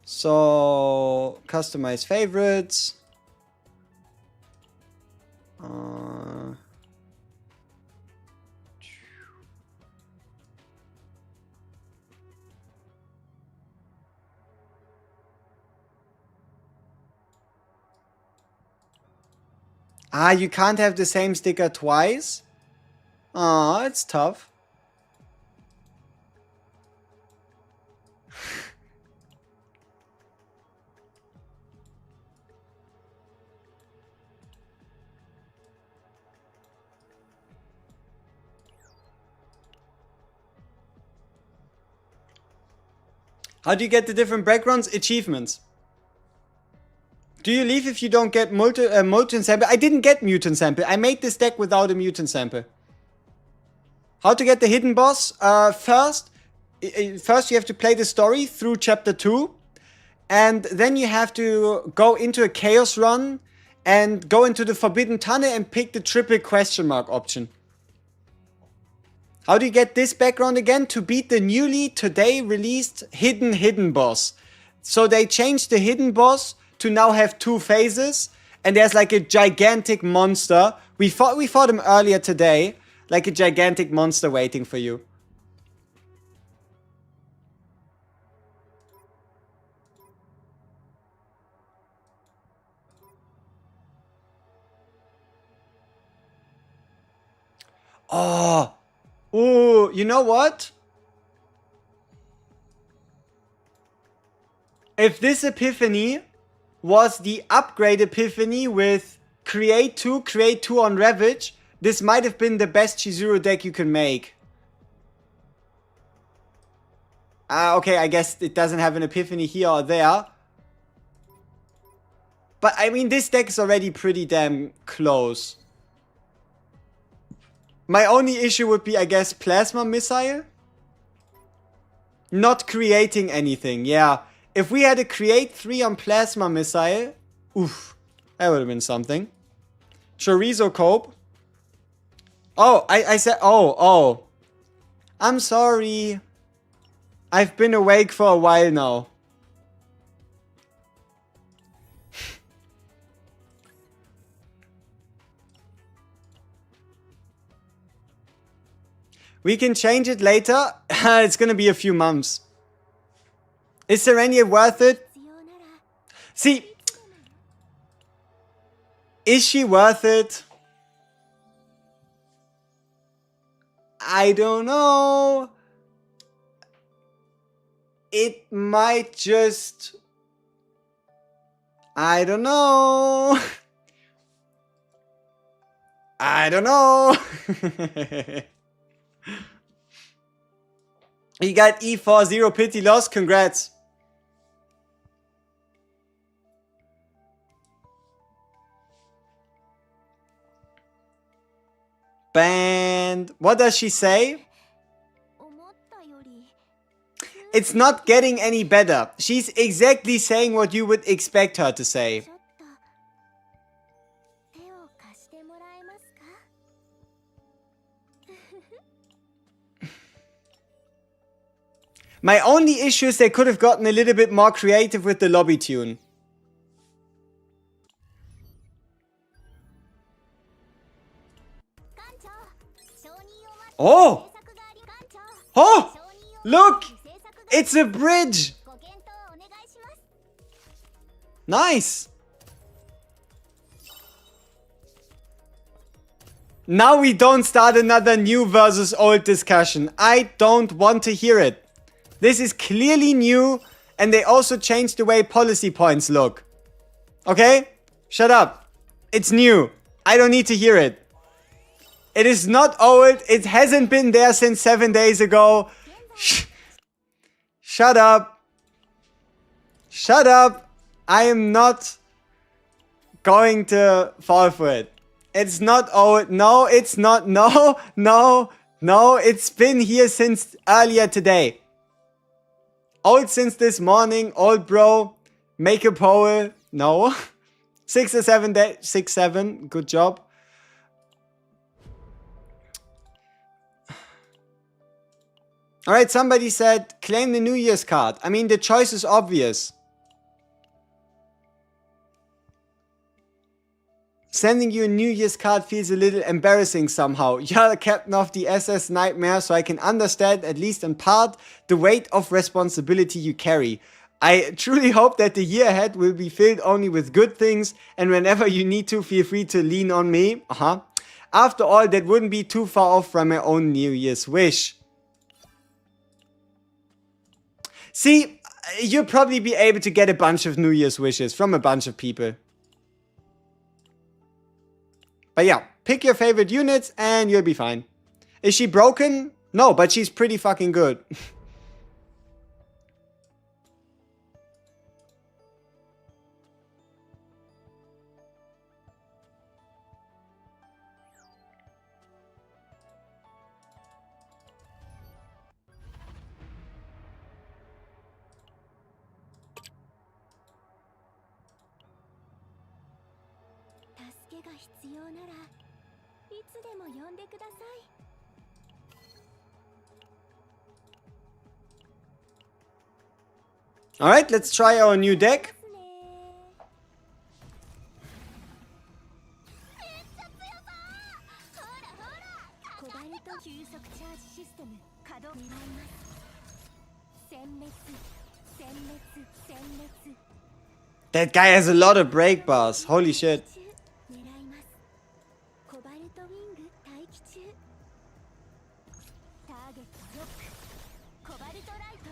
So, customize favorites. You can't have the same sticker twice? It's tough. How do you get the different backgrounds? Achievements. Do you leave if you don't get mutant sample? I didn't get mutant sample. I made this deck without a mutant sample. How to get the hidden boss? First you have to play the story through chapter 2. And then you have to go into a chaos run and go into the forbidden tunnel and pick the triple question mark option. How do you get this background again? To beat the newly today released hidden boss. So they changed the hidden boss to now have 2 phases. And there's like a gigantic monster. We fought him earlier today. Like a gigantic monster waiting for you. Oh, ooh, you know what? If this epiphany was the upgrade epiphany with create 2 on Ravage, this might have been the best Chizuru deck you can make. Okay, I guess it doesn't have an epiphany here or there. But I mean, this deck is already pretty damn close. My only issue would be, I guess, Plasma Missile. Not creating anything, yeah. If we had a create 3 on Plasma Missile, oof, that would have been something. Chorizo Cope. Oh, I said, oh. I'm sorry. I've been awake for a while now. We can change it later. It's gonna be a few months. Is Sereniel worth it? See, is she worth it? I don't know. It might just... I don't know. I don't know. You got E4, 0 pity loss. Congrats. Banned. What does she say? It's not getting any better. She's exactly saying what you would expect her to say. My only issue is they could have gotten a little bit more creative with the lobby tune. Oh! Oh! Look! It's a bridge! Nice! Now we don't start another new versus old discussion. I don't want to hear it. This is clearly new, and they also changed the way policy points look. Okay? Shut up. It's new. I don't need to hear it. It is not old. It hasn't been there since 7 days ago. Shut up. Shut up. I am not going to fall for it. It's not old. No, it's not. No, no, no. It's been here since earlier today. Old since this morning. Old bro. Make a poll. No. 6 or 7 days. 6, 7. Good job. Alright, somebody said, claim the New Year's card. I mean, the choice is obvious. Sending you a New Year's card feels a little embarrassing somehow. You're the captain of the SS Nightmare, so I can understand, at least in part, the weight of responsibility you carry. I truly hope that the year ahead will be filled only with good things, and whenever you need to, feel free to lean on me. After all, that wouldn't be too far off from my own New Year's wish. See, you'll probably be able to get a bunch of New Year's wishes from a bunch of people. But yeah, pick your favorite units and you'll be fine. Is she broken? No, but she's pretty fucking good. 助けが必要ならいつでも呼んでください。 Alright, let's try our new deck. コバルト急速チャージシステム稼働狙います。殲滅殲滅殲滅 That guy has a lot of break bars. Holy shit. 狙います。コバルトウィング待機中。ターゲットロック。コバルトライト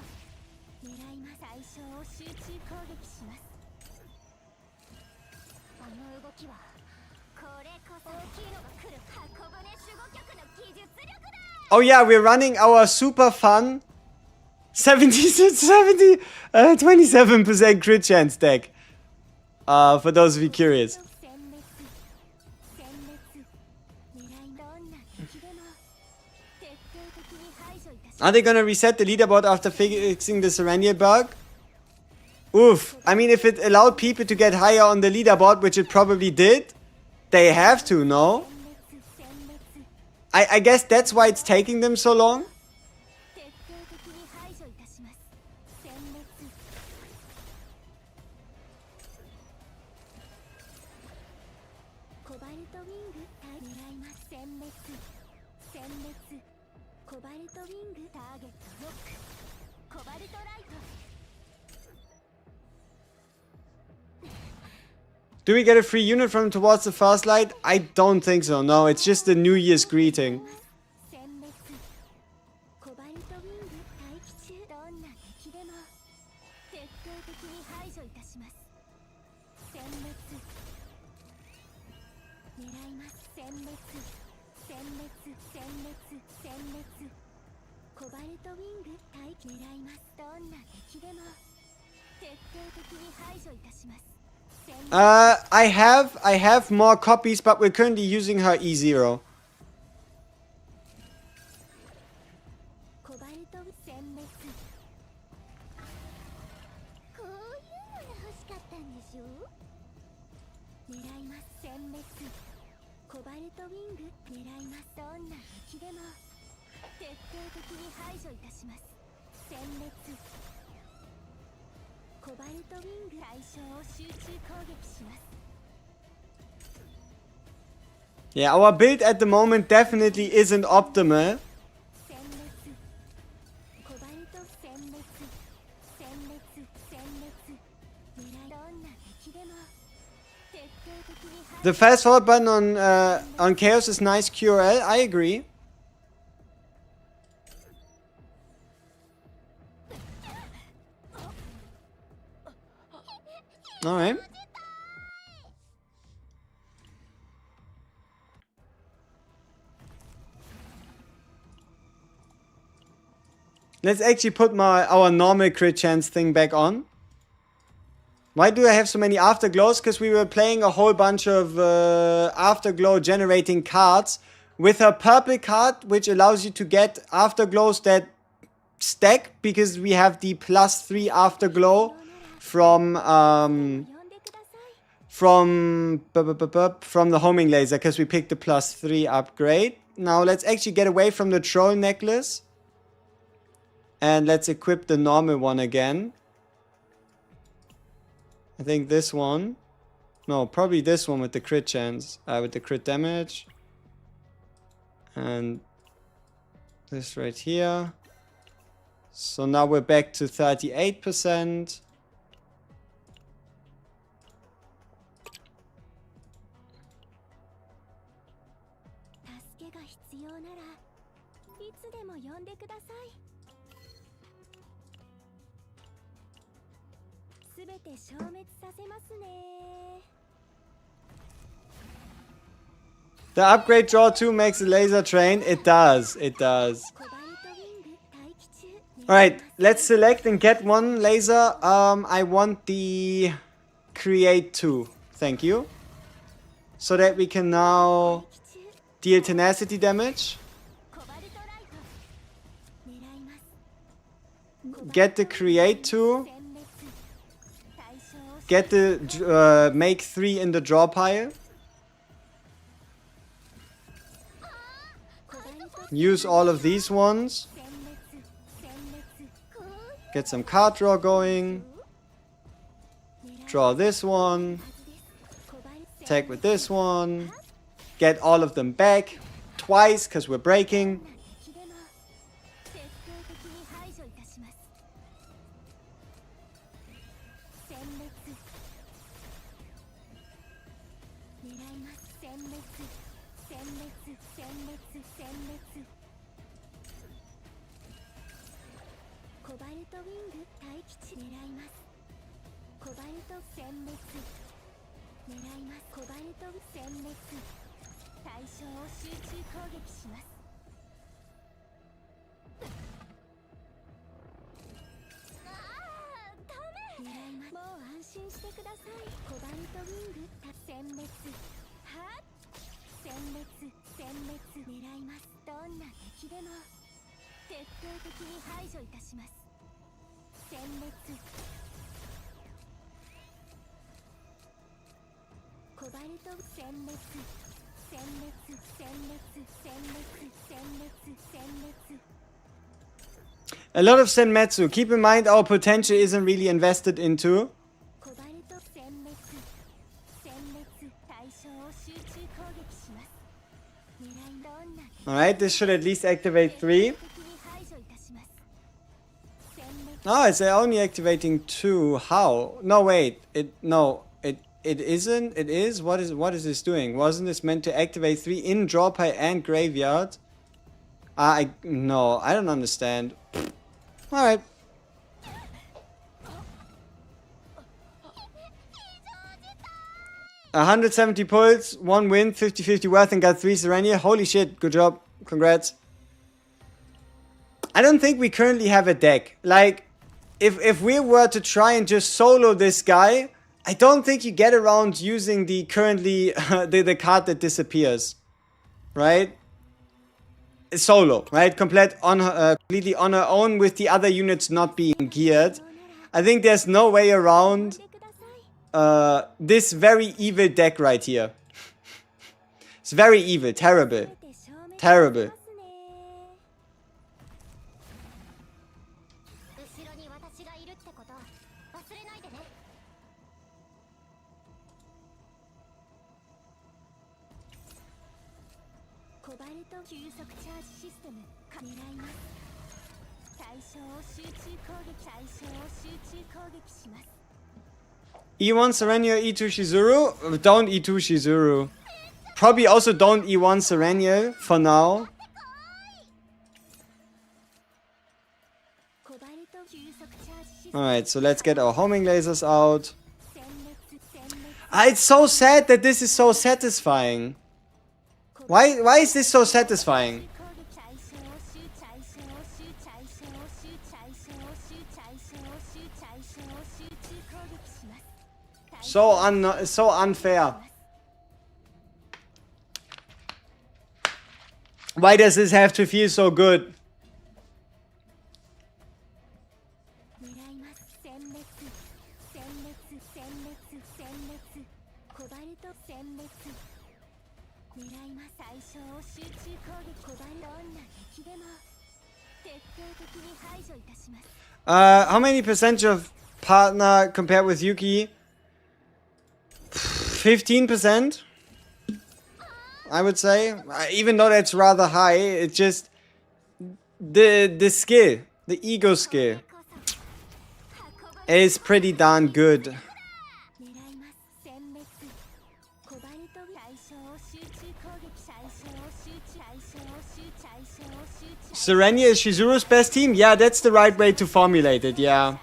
狙います。対象を集中攻撃します。あの動きはこれこそ大きいのが来る箱舟守護局の技術力だ。 Oh yeah, we're running our super fun 27% crit chance deck. For those of you curious. 殲滅殲滅狙いどんな敵でも徹底的に排除いたします。 Are they gonna reset the leaderboard after fixing the SERENIEL bug? Oof. I mean, if it allowed people to get higher on the leaderboard, which it probably did, they have to, no? 殲滅 I guess that's why it's taking them so long. 徹底的に排除いたします。殲滅コバルトウィング狙います。殲滅殲滅コバルトウィングターゲットロック。コバルトライト Do we get a free unit from towards the first light? I don't think so. No, it's just the New Year's greeting. 殲滅コバルトウィング待機中。どんな敵でも徹底的に排除いたします。殲滅狙います。殲滅殲滅殲滅殲滅コバルトウィング待機狙います。どんな敵でも徹底的に排除いたします。 I have more copies, but we're currently using her E0. コバルト殲滅こういうのが欲しかったんでしょ。狙います。殲滅コバルトウィング狙います。どんな敵でも徹底的に排除いたします。殲滅コバルトウィング対象を集中攻撃します。 Yeah, our build at the moment definitely isn't optimal. 殲滅コバルト殲滅殲滅殲滅狙いどんな敵でも徹底的に排除 The fast forward button on Chaos is nice QRL. I agree. All right. Let's actually put our normal crit chance thing back on. Why do I have so many afterglows? Because we were playing a whole bunch of afterglow generating cards with a purple card, which allows you to get afterglows that stack, because we have the +3 afterglow from the homing laser, because we picked the +3 upgrade. Now let's actually get away from the troll necklace and let's equip the normal one again. I think this one. No, probably this one with the crit chance, with the crit damage. And this right here. So now we're back to 38%. The upgrade draw 2 makes a laser train. It does. It does. Alright, let's select and get one laser. I want the create 2. Thank you. So that we can now deal tenacity damage. Get the create 2. Get the make 3 in the draw pile. use all of these ones. Get some card draw going. Draw this one. Attack with this one. Get all of them back. Twice, because we're breaking. A lot of Senmetsu. Keep in mind our potential isn't really invested into. Alright, this should at least activate 3. Oh, it's only activating 2. How? No, wait. It isn't. It is. What is this doing? Wasn't this meant to activate 3 in draw pile and graveyard? No, I don't understand. Alright. 170 pulls, 1 win, 50-50 worth, and got 3 Serenia. Holy shit, good job. Congrats. I don't think we currently have a deck. Like, if we were to try and just solo this guy, I don't think you get around using the currently, the card that disappears. Right? Solo, right? Completely on her own with the other units not being geared. I think there's no way around this very evil deck right here. It's very evil. Terrible. Terrible. E1 Serenial, E2 Shizuru? Don't E2 Shizuru. Probably also don't E1 Serenial for now. Alright, so let's get our homing lasers out. It's so sad that this is so satisfying. Why is this so satisfying? So unfair. Why does this have to feel so good? How many percentage of partner compared with Yuki? 15%, I would say. Even though that's rather high, it's just the skill, the ego skill is pretty darn good. Serenia is Shizuru's best team? Yeah, that's the right way to formulate it, yeah.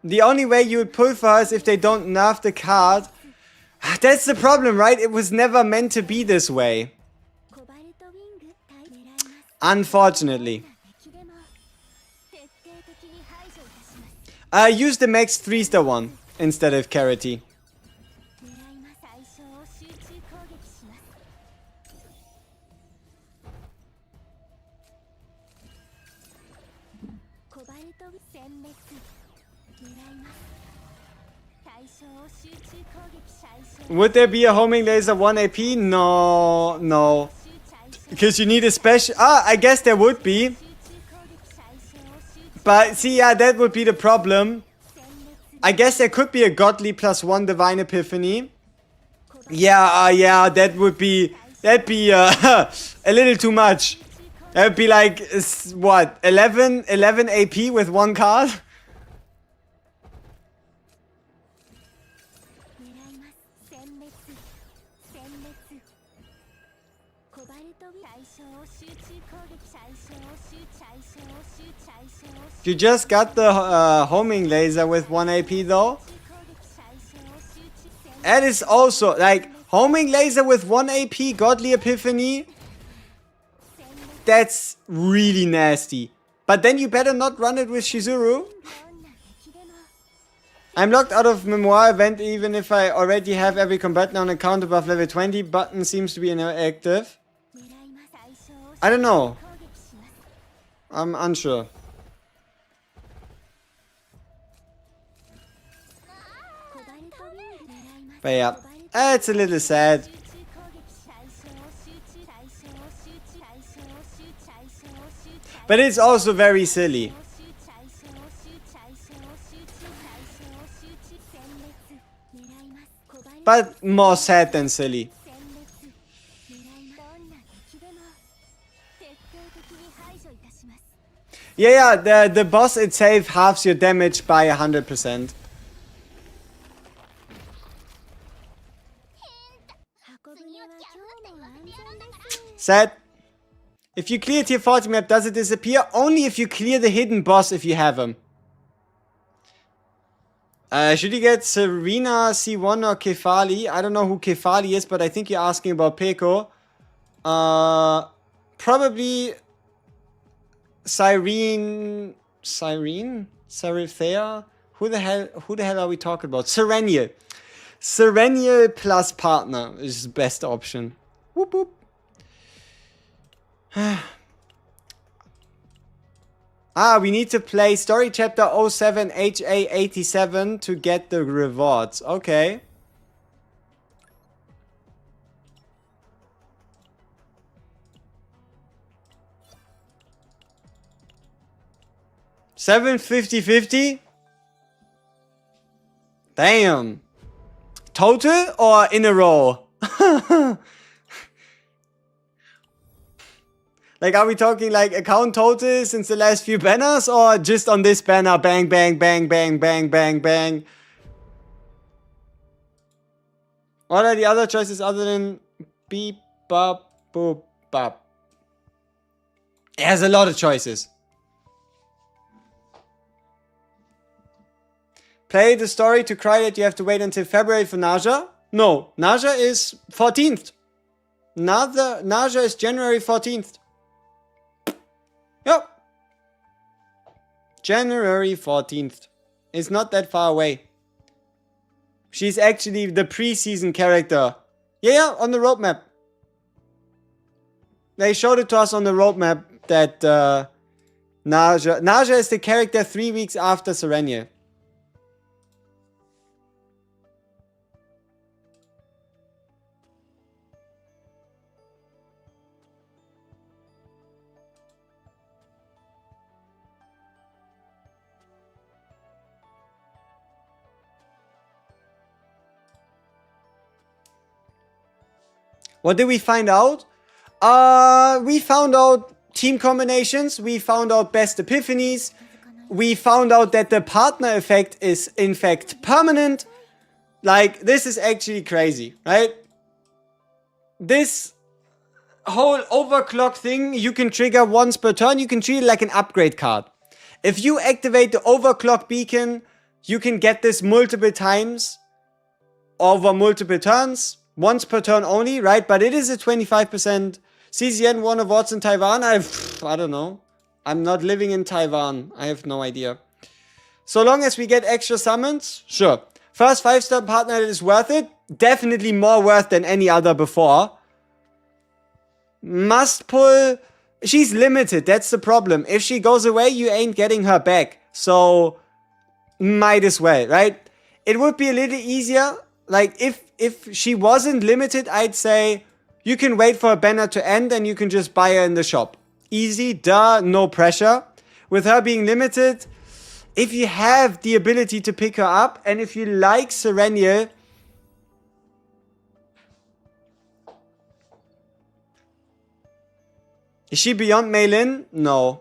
The only way you would pull for her is if they don't nerf the card. That's the problem, right? It was never meant to be this way. Unfortunately. Use the max 3-star one instead of Carity. Would there be a homing laser 1 AP? No, no. Because you need a special... I guess there would be. But see, yeah, that would be the problem. I guess there could be a godly +1 divine epiphany. Yeah, yeah, that would be... That'd be a little too much. That would be like, what, 11 AP with 1 card? You just got the homing laser with 1 AP though. That is also, like, homing laser with 1 AP, godly epiphany. That's really nasty. But then you better not run it with Shizuru. I'm locked out of Memoir event even if I already have every combat on account above level 20. Button seems to be inactive. I don't know. I'm unsure. But yeah, it's a little sad. But it's also very silly. But more sad than silly. Yeah, the boss itself halves your damage by 100%. Sad. If you clear tier 40 map, does it disappear? Only if you clear the hidden boss if you have him. Should you get Serena, C1 or Kefali? I don't know who Kefali is, but I think you're asking about Peko. Probably Cyrene? Serethea? Who the hell are we talking about? Sereniel. Sereniel plus partner is the best option. Whoop whoop. We need to play story chapter 07 HA87 to get the rewards. Okay. $750.50? Damn. Total or in a row? Like, are we talking like account total since the last few banners or just on this banner? Bang, bang, bang, bang, bang, bang, bang. What are the other choices other than beep, bop, boop, bop? It has a lot of choices. Play the story to cry that you have to wait until February for Naja? No, Naja is 14th. Naja is January 14th. Yep. January 14th. It's not that far away. She's actually the preseason character. Yeah, on the roadmap. They showed it to us on the roadmap that Naja is the character 3 weeks after Serenia. What did we find out? We found out team combinations. We found out best epiphanies. We found out that the partner effect is in fact permanent. Like, this is actually crazy, right? This whole overclock thing you can trigger once per turn. You can treat it like an upgrade card. If you activate the overclock beacon, you can get this multiple times over multiple turns. Once per turn only, right? But it is a 25% CZN won awards in Taiwan. I don't know. I'm not living in Taiwan. I have no idea. So long as we get extra summons, sure. First 5-star partner is worth it. Definitely more worth than any other before. Must pull. She's limited. That's the problem. If she goes away, you ain't getting her back. So, might as well, right? it would be a little easier. Like, if she wasn't limited, I'd say you can wait for a banner to end and you can just buy her in the shop. Easy, duh, no pressure. With her being limited, if you have the ability to pick her up, and if you like Sereniel, is she beyond Maylin? No.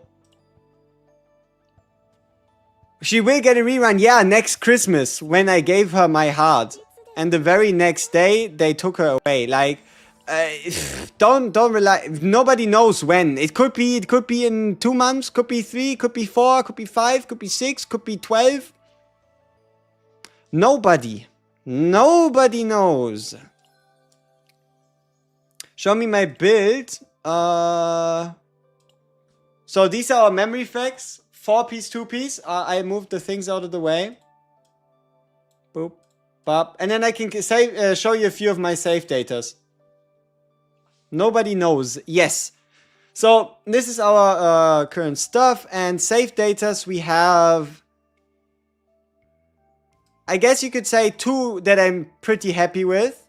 She will get a rerun, yeah, next Christmas, when I gave her my heart. And the very next day, they took her away. Like, don't rely. Nobody knows when. It could be in 2 months, could be 3, could be 4, could be 5, could be 6, could be 12. Nobody knows. Show me my build. So these are our memory facts. 4-piece, 2-piece. I moved the things out of the way. Boop, bop. And then I can show you a few of my save datas. Nobody knows. Yes. So this is our current stuff. And save datas, we have, I guess you could say 2 that I'm pretty happy with.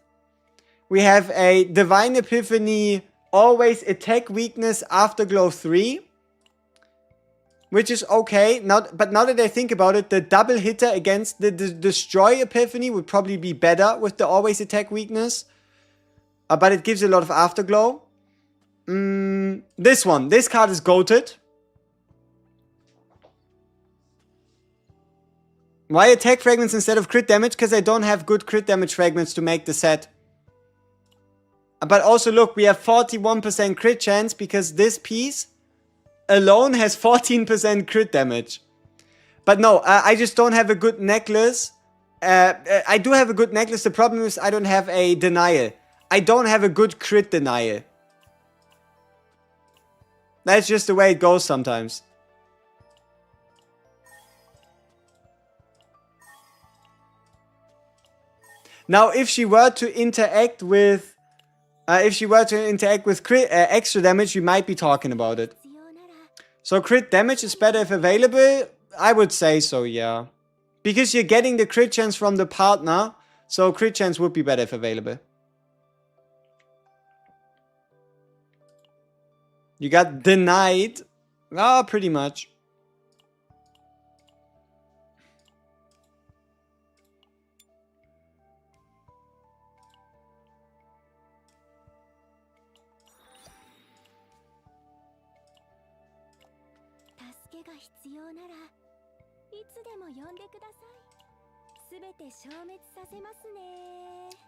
We have a Divine Epiphany, always attack weakness, Afterglow 3. Which is okay. But now that I think about it, the double hitter against the Destroy Epiphany would probably be better with the always attack weakness. But it gives a lot of Afterglow. This card is goated. Why attack fragments instead of crit damage? Because I don't have good crit damage fragments to make the set. But also look, we have 41% crit chance because this piece alone has 14% crit damage. But no, I just don't have a good necklace. I do have a good necklace. The problem is I don't have a denial. I don't have a good crit denial. That's just the way it goes sometimes. Now, if she were to interact with crit, extra damage, we might be talking about it. So crit damage is better if available? I would say so, yeah. Because you're getting the crit chance from the partner, so crit chance would be better if available. You got denied. Ah, pretty much.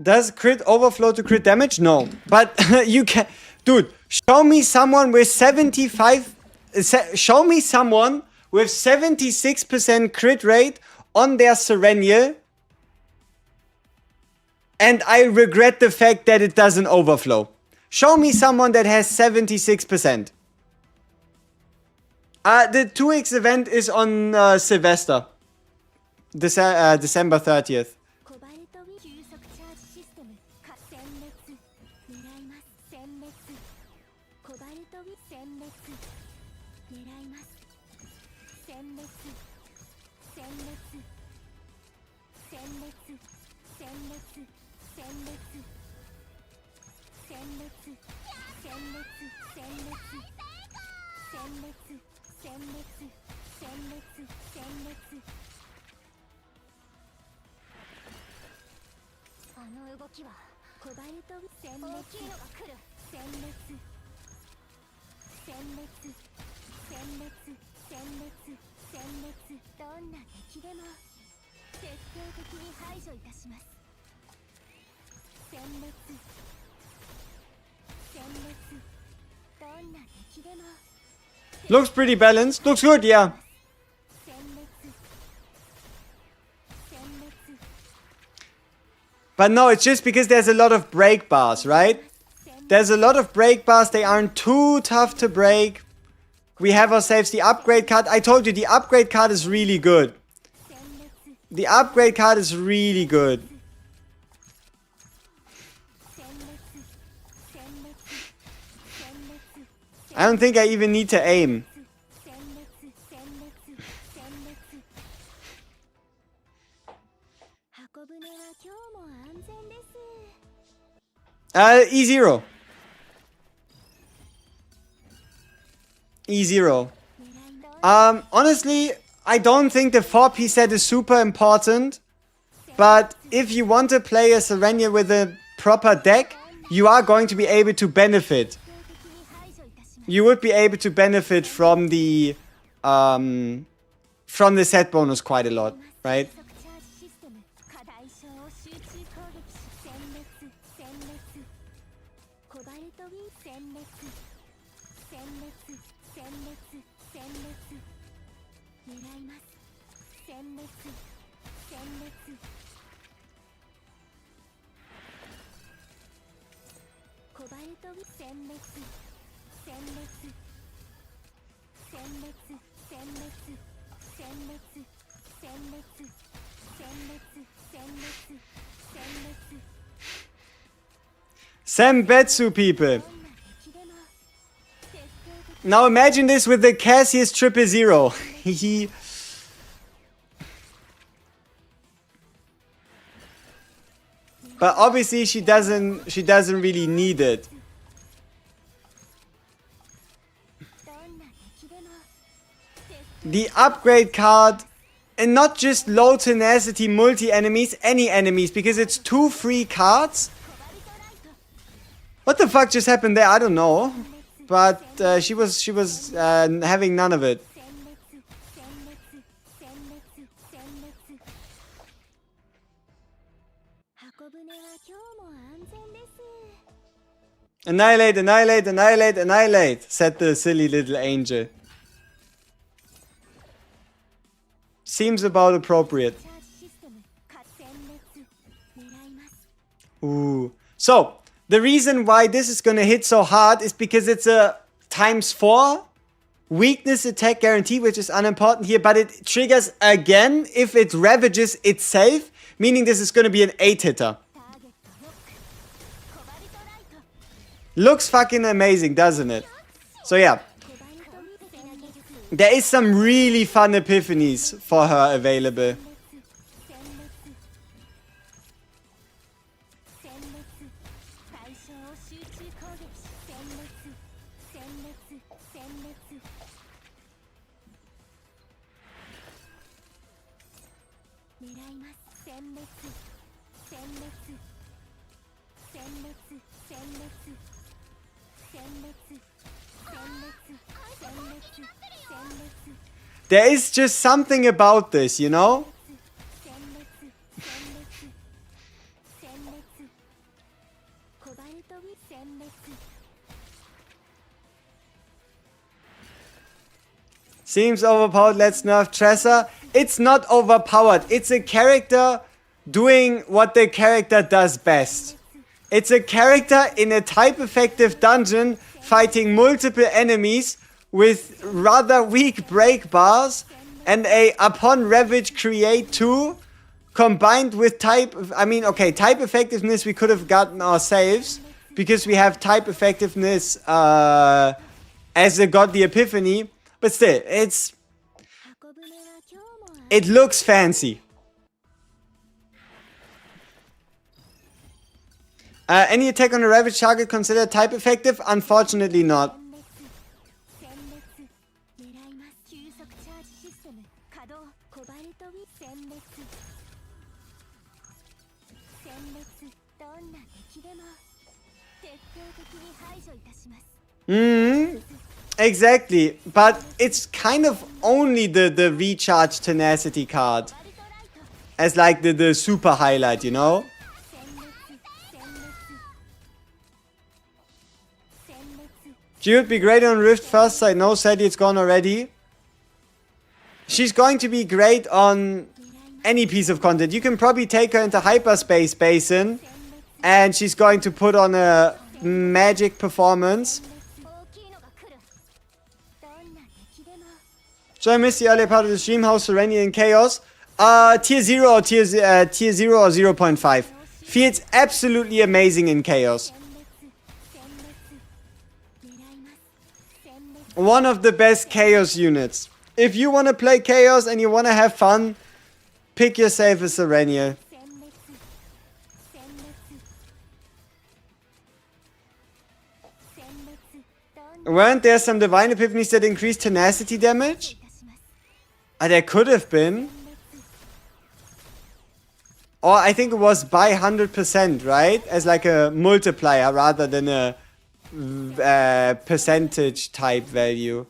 Does crit overflow to crit damage? No. But you can... Dude, show me someone with 75... Show me someone with 76% crit rate on their Sereniel. And I regret the fact that it doesn't overflow. Show me someone that has 76%. The 2x event is on Sylvester. December 30th. Looks pretty balanced. Looks good, yeah. But no, it's just because there's a lot of break bars, right? There's a lot of break bars. They aren't too tough to break. We have ourselves the upgrade card. I told you, the upgrade card is really good. The upgrade card is really good. I don't think I even need to aim. E0. E0. Honestly, I don't think the 4-piece set is super important. But if you want to play a Serenial with a proper deck, you are going to be able to benefit. You would be able to benefit from the set bonus quite a lot, right? Sembetsu, people. Now imagine this with the Cassius 000. But obviously she doesn't really need it. The upgrade card, and not just low tenacity multi enemies, any enemies, because it's 2 free cards. What the fuck just happened there? I don't know. But she was having none of it. Annihilate, annihilate, annihilate, annihilate, said the silly little angel. Seems about appropriate. Ooh. So, the reason why this is gonna hit so hard is because it's a ×4 weakness attack guarantee, which is unimportant here, but it triggers again if it ravages itself, meaning this is gonna be an 8-hitter. Looks fucking amazing, doesn't it? So yeah. There is some really fun epiphanies for her available. There is just something about this, you know? Seems overpowered, let's nerf Tressa. It's not overpowered. It's a character doing what the character does best. It's a character in a type effective dungeon fighting multiple enemies with rather weak break bars and a upon ravage create 2 combined with type effectiveness we could have gotten ourselves because we have type effectiveness as a godly epiphany, but still it looks fancy. Any attack on a ravage target considered type effective? Unfortunately not. Exactly, but it's kind of only the recharge tenacity card as like the super highlight, you know? She would be great on Rift first side. No, sadly it's gone already. She's going to be great on any piece of content. You can probably take her into Hyperspace Basin and she's going to put on a magic performance. So I missed the earlier part of the stream. How's Serenial in Chaos? Tier 0 or tier 0 or 0.5. Feels absolutely amazing in Chaos. One of the best Chaos units. If you want to play Chaos and you want to have fun, pick yourself a Serenial. Weren't there some divine epiphanies that increased tenacity damage? There could have been. Or I think it was by 100%, right? As like a multiplier rather than a percentage type value.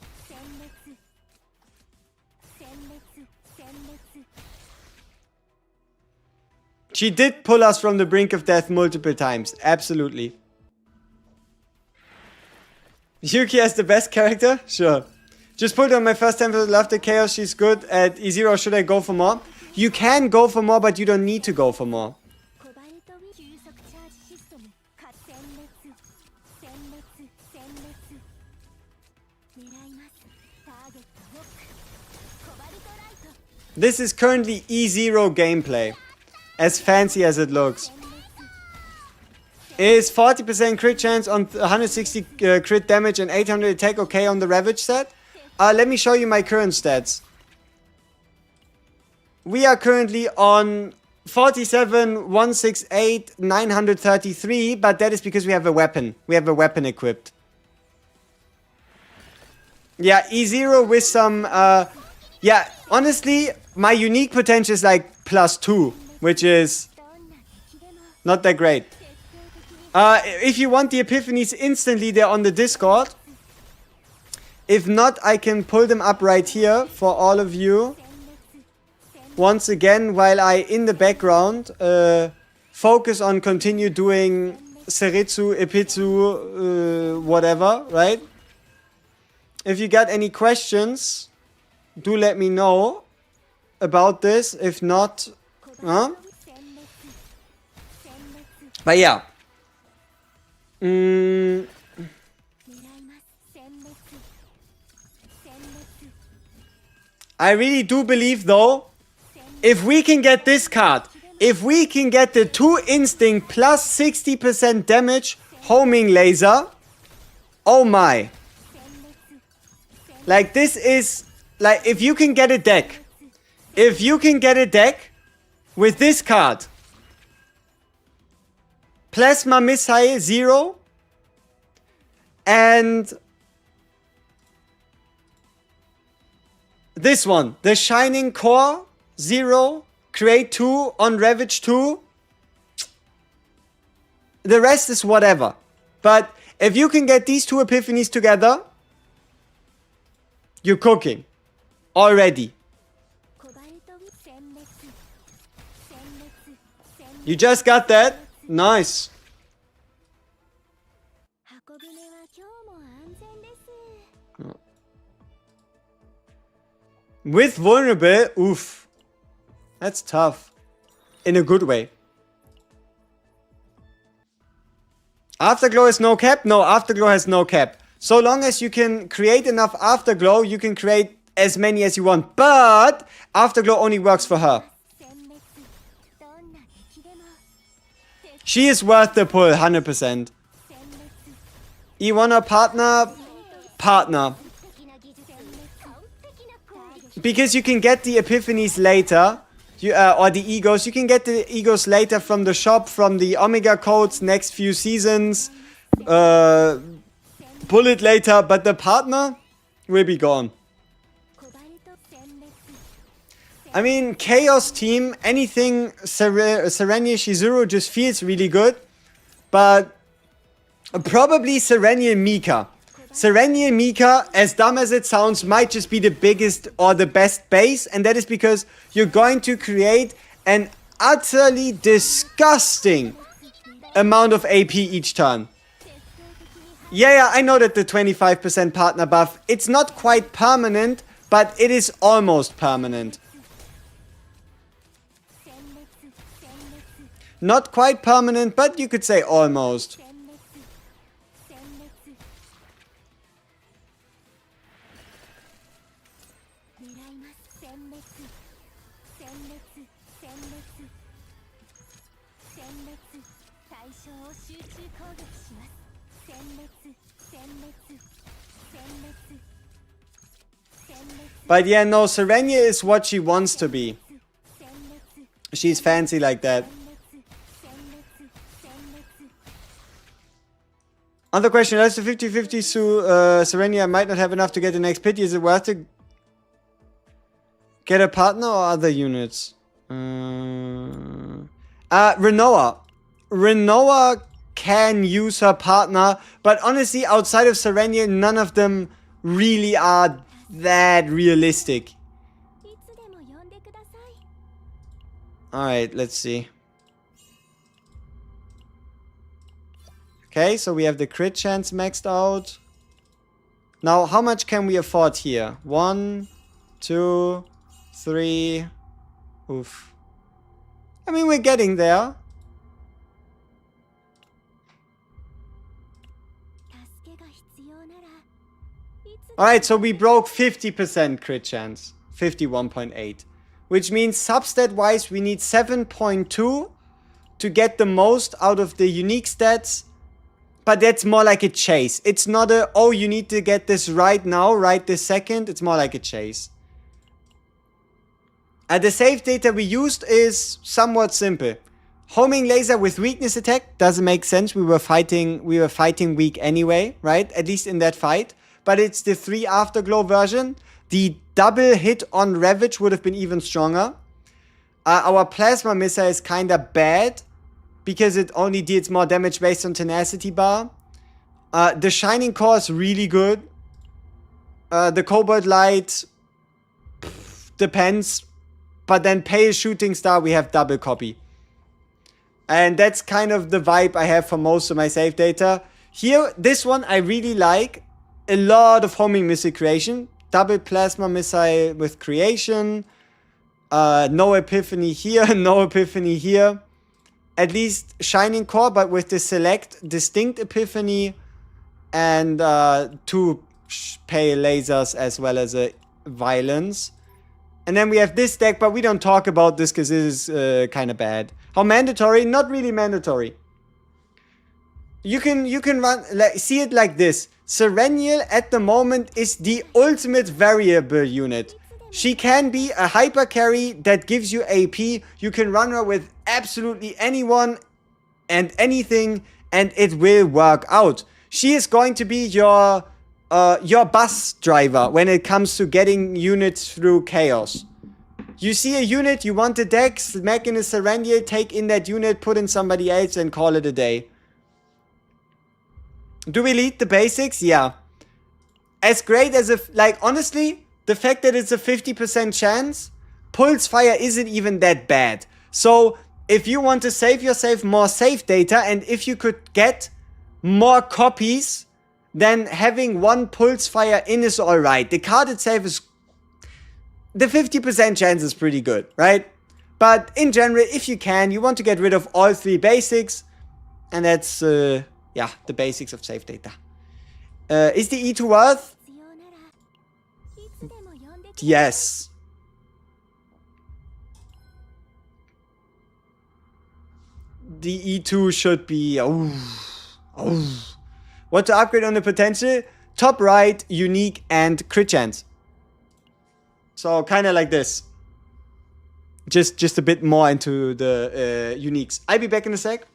She did pull us from the brink of death multiple times. Absolutely. Yuki as the best character? Sure. Just put on my first time for love the chaos. She's good at E0. Should I go for more? You can go for more, but you don't need to go for more. This is currently E0 gameplay. As fancy as it looks. Is 40% crit chance on 160 crit damage and 800 attack okay on the Ravage set? Let me show you my current stats. We are currently on 47, 168, 933, but that is because we have a weapon. We have a weapon equipped. Yeah, E0 with some... yeah, honestly, my unique potential is like +2, which is not that great. If you want the epiphanies instantly, they're on the Discord. If not, I can pull them up right here for all of you. Once again, while I, in the background, focus on continue doing Seritsu, Epitsu, whatever, right? If you got any questions, do let me know about this. If not, huh? But yeah. I really do believe though, if we can get this card, if we can get the 2 instinct plus 60% damage homing laser, oh my. Like this is, like if you can get a deck, with this card, Plasma Missile 0, and this one, the Shining Core 0, create 2 on Ravage 2. The rest is whatever. But if you can get these 2 epiphanies together, you're cooking. Already. You just got that? Nice. With vulnerable, oof. That's tough. In a good way. Afterglow has no cap? No, Afterglow has no cap. So long as you can create enough Afterglow, you can create as many as you want. But Afterglow only works for her. She is worth the pull, 100%. E1 or partner? Partner. Because you can get the epiphanies later. Or the egos. You can get the egos later from the shop, from the Omega codes, next few seasons. Pull it later, but the partner will be gone. I mean, Chaos Team, anything Sereniel Shizuru just feels really good. But probably Sereniel Mika. Sereniel Mika, as dumb as it sounds, might just be the biggest or the best base. And that is because you're going to create an utterly disgusting amount of AP each turn. Yeah, I know that the 25% partner buff, it's not quite permanent, but it is almost permanent. Not quite permanent, but you could say almost. But yeah, no, Serenia is what she wants to be. She's fancy like that. Other question, let's do 50-50, so Serenia might not have enough to get the next pity. Is it worth to get a partner or other units? Renoa. Renoa can use her partner, but honestly, outside of Sereniel, none of them really are that realistic. いつでも呼んでください。 Alright, let's see. Okay, so we have the crit chance maxed out. Now, how much can we afford here? 1, 2, 3. Oof. I mean, we're getting there. 助けが必要ならいつでも Alright, so we broke 50% crit chance. 51.8. Which means substat-wise, we need 7.2 to get the most out of the unique stats. But that's more like a chase. It's not a, oh, you need to get this right now, right this second. It's more like a chase. The save data we used is somewhat simple. Homing laser with weakness attack doesn't make sense. We were fighting weak anyway, right? At least in that fight. But it's the 3 afterglow version. The double hit on Ravage would have been even stronger. Our plasma missile is kinda bad, because it only deals more damage based on tenacity bar. The Shining Core is really good. The Cobalt Light depends. But then Pale Shooting Star, we have double copy. And that's kind of the vibe I have for most of my save data. Here, this one I really like. A lot of homing missile creation. Double plasma missile with creation. No epiphany here, no epiphany here. At least Shining Core, but with the select distinct epiphany and 2 pale lasers as well as a violence. And then we have this deck, but we don't talk about this because it is kind of bad. How mandatory? Not really mandatory. You can run, see it like this. Sereniel at the moment is the ultimate variable unit. She can be a hyper carry that gives you AP. You can run her with absolutely anyone and anything, and it will work out. She is going to be your bus driver when it comes to getting units through chaos. You see a unit, you want the deck, smack in a Sereniel, take in that unit, put in somebody else, and call it a day. Do we lead the basics? Yeah. As great as if, like, honestly, the fact that it's a 50% chance, Pulse Fire isn't even that bad. So, if you want to save yourself more save data, and if you could get more copies, then having 1 Pulse Fire in is alright. The card itself is... The 50% chance is pretty good, right? But in general, if you can, you want to get rid of all 3 basics. And that's, yeah, the basics of save data. Is the E2 worth? 必要ならいつでも呼んでください。 Yes. The E2 should be... What to upgrade on the potential? Top right, unique, and crit chance. So kind of like this. Just a bit more into the uniques. I'll be back in a sec.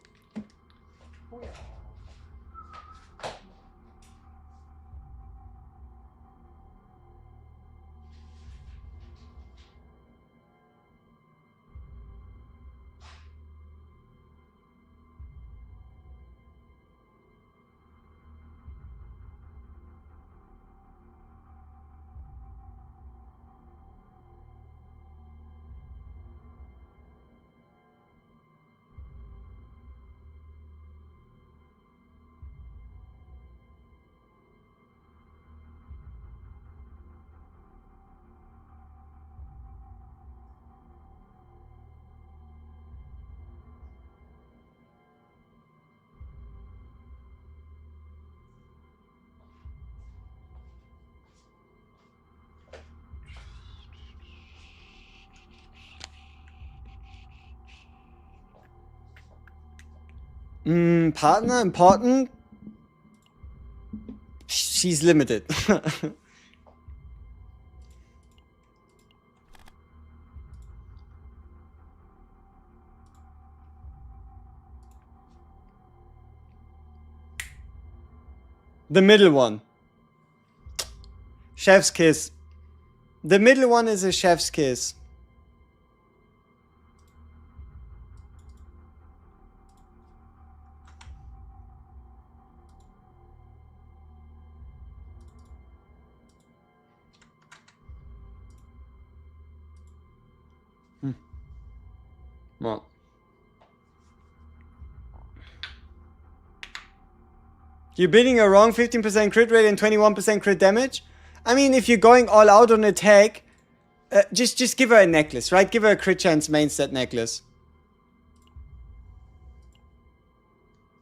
Partner important. She's limited. The middle one. Chef's kiss. The middle one is a chef's kiss. Well. You're bidding a wrong 15% crit rate and 21% crit damage? I mean, if you're going all out on attack, just give her a necklace, right? Give her a crit chance main stat necklace.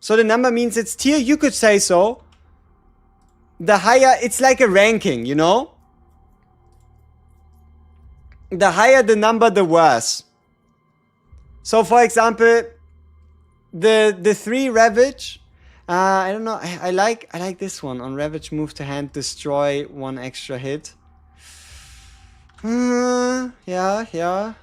So the number means it's tier, you could say so. The higher, it's like a ranking, you know? The higher the number, the worse. So for example, the 3 Ravage, I don't know, I like this one. On Ravage, move to hand, destroy 1 extra hit. Yeah.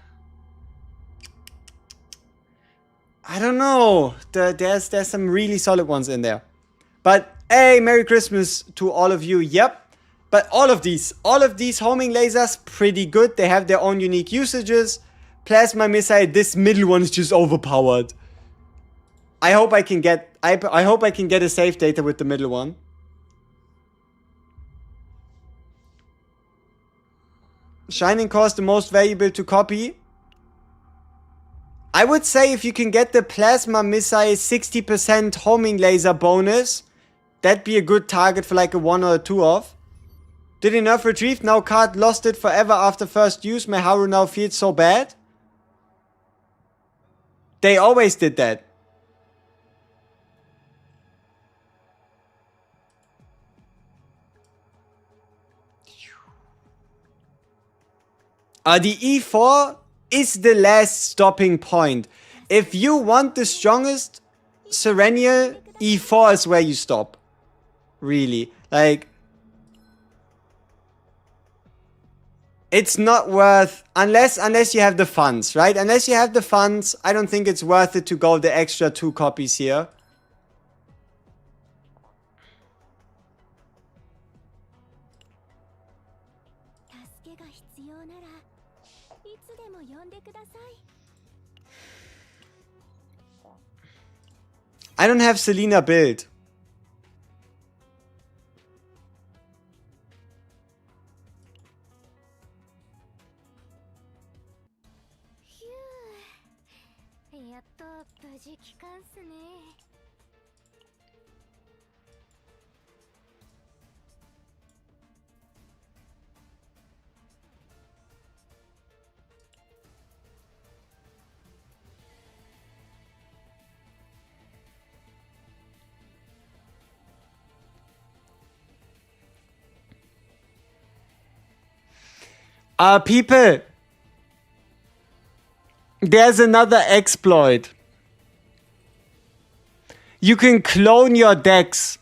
I don't know. There's some really solid ones in there. But hey, Merry Christmas to all of you. Yep. But all of these homing lasers, pretty good. They have their own unique usages. Plasma missile, this middle one is just overpowered. I hope I can get a save data with the middle one. Shining Core is the most valuable to copy. I would say if you can get the plasma missile 60% homing laser bonus, that'd be a good target for like a 1 or a 2 off. Did he nerf retrieve? Now card lost it forever after first use. My Haru now feels so bad. They always did that. The E4 is the last stopping point. If you want the strongest Sereniel, E4 is where you stop. Really. Like, it's not worth, unless you have the funds, right? Unless you have the funds, I don't think it's worth it to go the extra 2 copies here. I don't have Selena build. People, there's another exploit. You can clone your decks.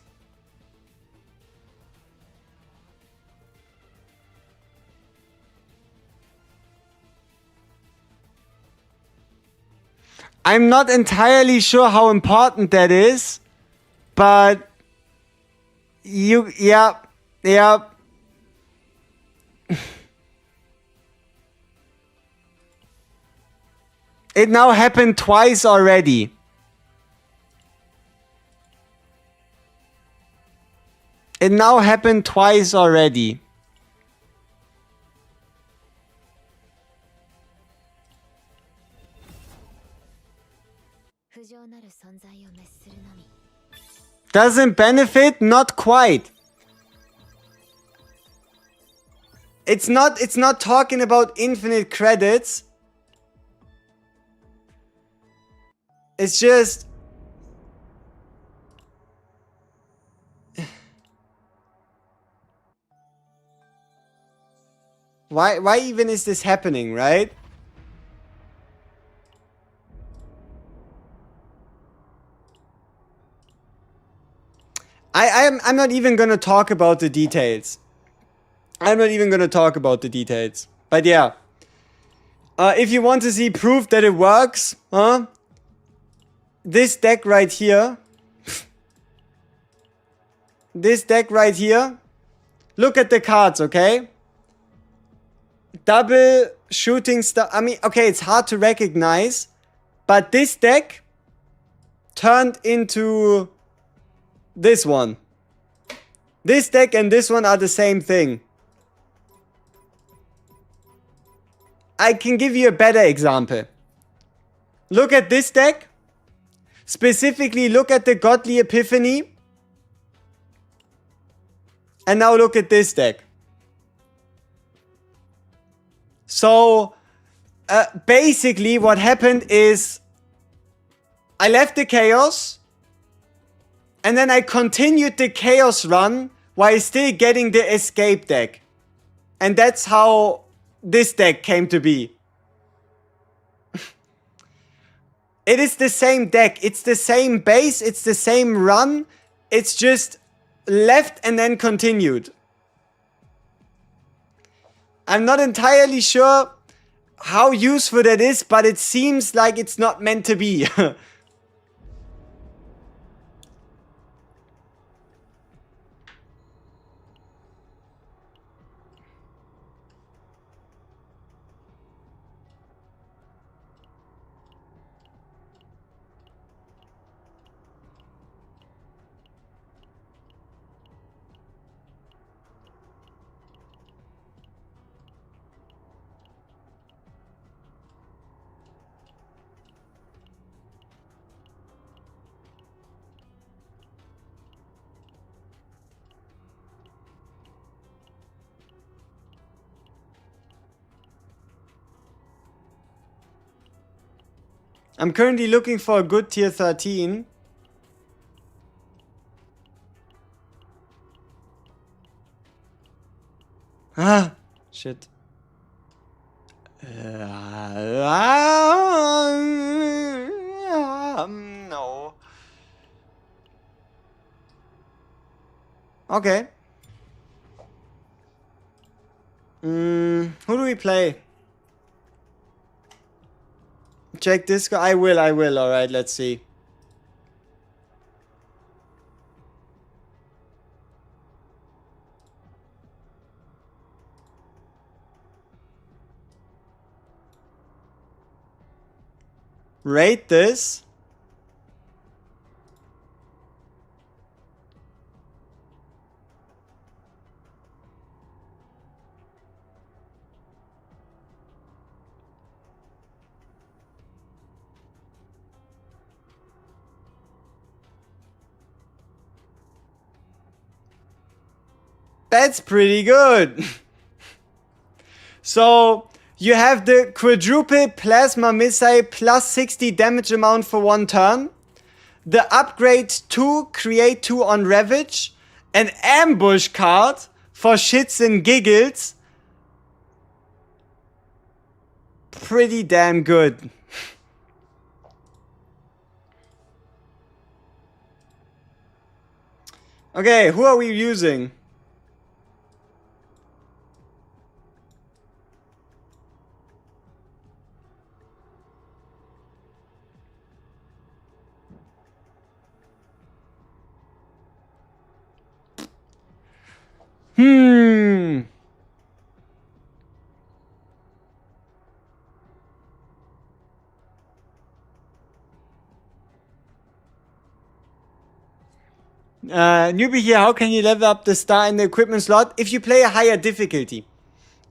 I'm not entirely sure how important that is, but yeah. It now happened twice already. It now happened twice already. Doesn't benefit? Not quite. It's not talking about infinite credits. It's just why even is this happening, right? I'm not even gonna talk about the details. I'm not even gonna talk about the details. But yeah. If you want to see proof that it works, this deck right here. this deck right here, look at the cards, okay? Double shooting star. I mean, okay, it's hard to recognize, but this deck turned into this one. This deck and this one are the same thing. I can give you a better example. Look at this deck. Specifically, look at the Godly Epiphany. And now look at this deck. So, basically what happened is I left the Chaos. And then I continued the Chaos run while still getting the Escape deck. And that's how this deck came to be. It is the same deck. It's the same base. It's the same run. It's just left and then continued. I'm not entirely sure how useful that is, but it seems like it's not meant to be. I'm currently looking for a good tier 13. Ah, shit. No. Okay. Who do we play? Check this guy. I will. Alright, let's see. Rate this. That's pretty good. So, you have the quadruple plasma missile plus 60 damage amount for 1 turn. The upgrade 2, create 2 on Ravage. An ambush card for shits and giggles. Pretty damn good. Okay, who are we using? Newbie here, how can you level up the star in the equipment slot? If you play a higher difficulty.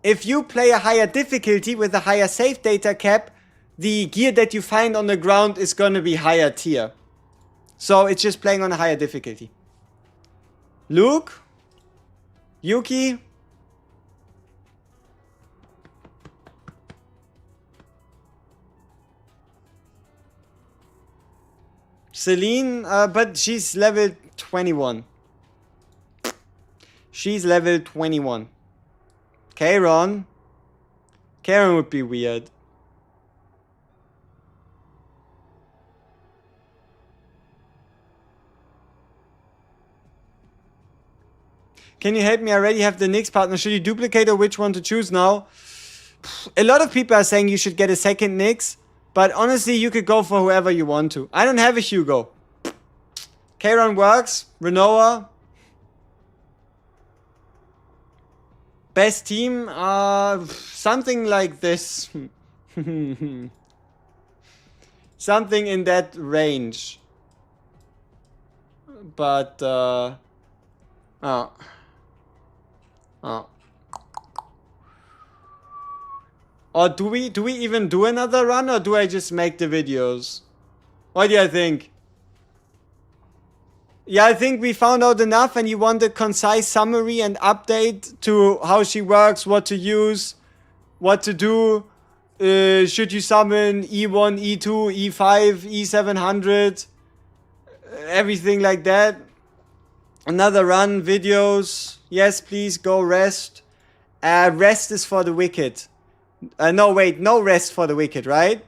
If you play a higher difficulty with a higher save data cap, the gear that you find on the ground is gonna be higher tier. So it's just playing on a higher difficulty. Luke? Yuki? Celine, but she's level 21. She's level 21. Karen. Karen would be weird. Can you help me? I already have the Nyx partner. Should you duplicate or which one to choose now? A lot of people are saying you should get a second Nyx. But honestly, you could go for whoever you want to. I don't have a Hugo. Karen works. Renoa. Best team? Something like this. Something in that range. But, oh. Or do we even do another run, or do I just make the videos? What do you think? Yeah, I think we found out enough, and you want a concise summary and update to how she works, what to use, what to do. Should you summon E1, E2, E5, E700, everything like that. Another run, videos. Yes, please go rest. Rest is for the wicked. No, wait, no rest for the wicked, right?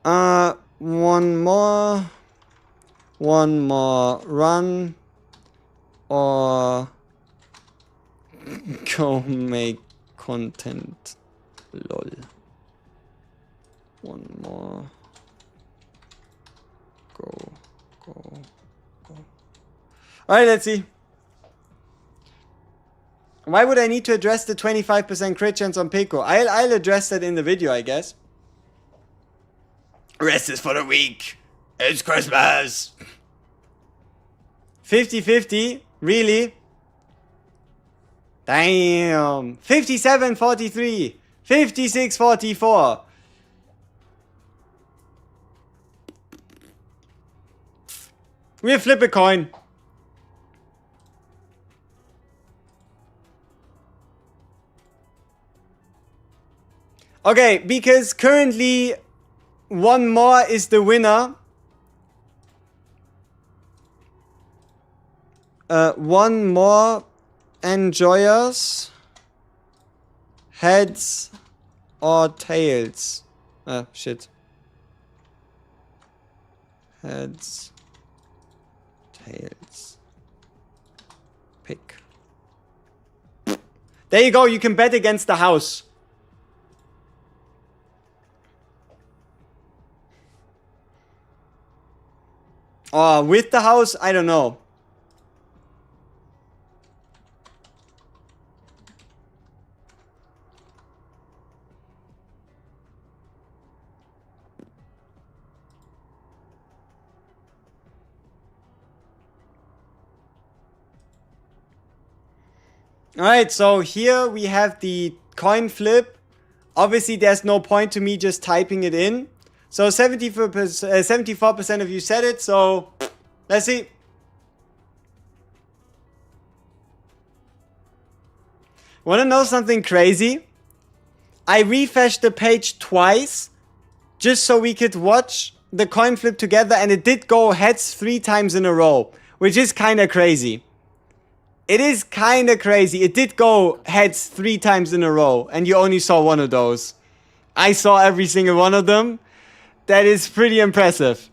One more run, or go make content. Lol. One more. Go. Alright, let's see. Why would I need to address the 25% crit chance on Pico? I'll address that in the video, I guess. Rest is for the weak. It's Christmas. 50-50? Really? Damn. 57-43. 56-44. We'll flip a coin. Okay, because currently one more is the winner. One more enjoyers. Heads or tails? Shit. Heads. Tails. Pick. There you go, you can bet against the house. With the house, I don't know. Alright, so here we have the coin flip. Obviously, there's no point to me just typing it in. So 74% of you said it, so let's see. Wanna know something crazy? I refreshed the page twice just so we could watch the coin flip together, and it did go heads 3 times in a row, which is kinda crazy. It is kinda crazy. It did go heads 3 times in a row, and you only saw one of those. I saw every single one of them. That is pretty impressive.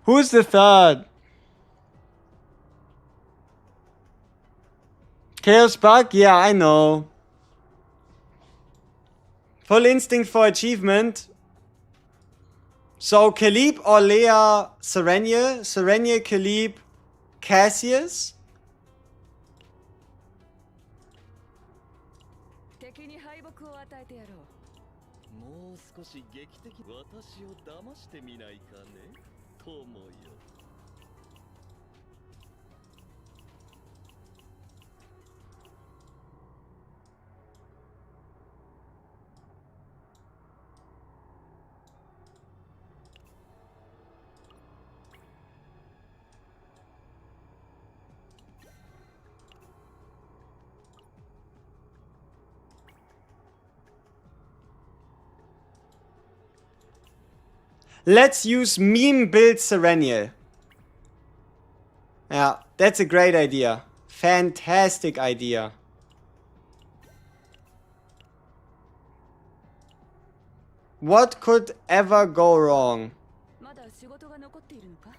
Who's the third? Chaos Bug? Yeah, I know. Full Instinct for Achievement. So, Caleb or Leia Sereniel? Sereniel, Caleb, Cassius? Let's use meme build Sereniel. Yeah, that's a great idea. Fantastic idea. What could ever go wrong? まだ仕事が残っているのか？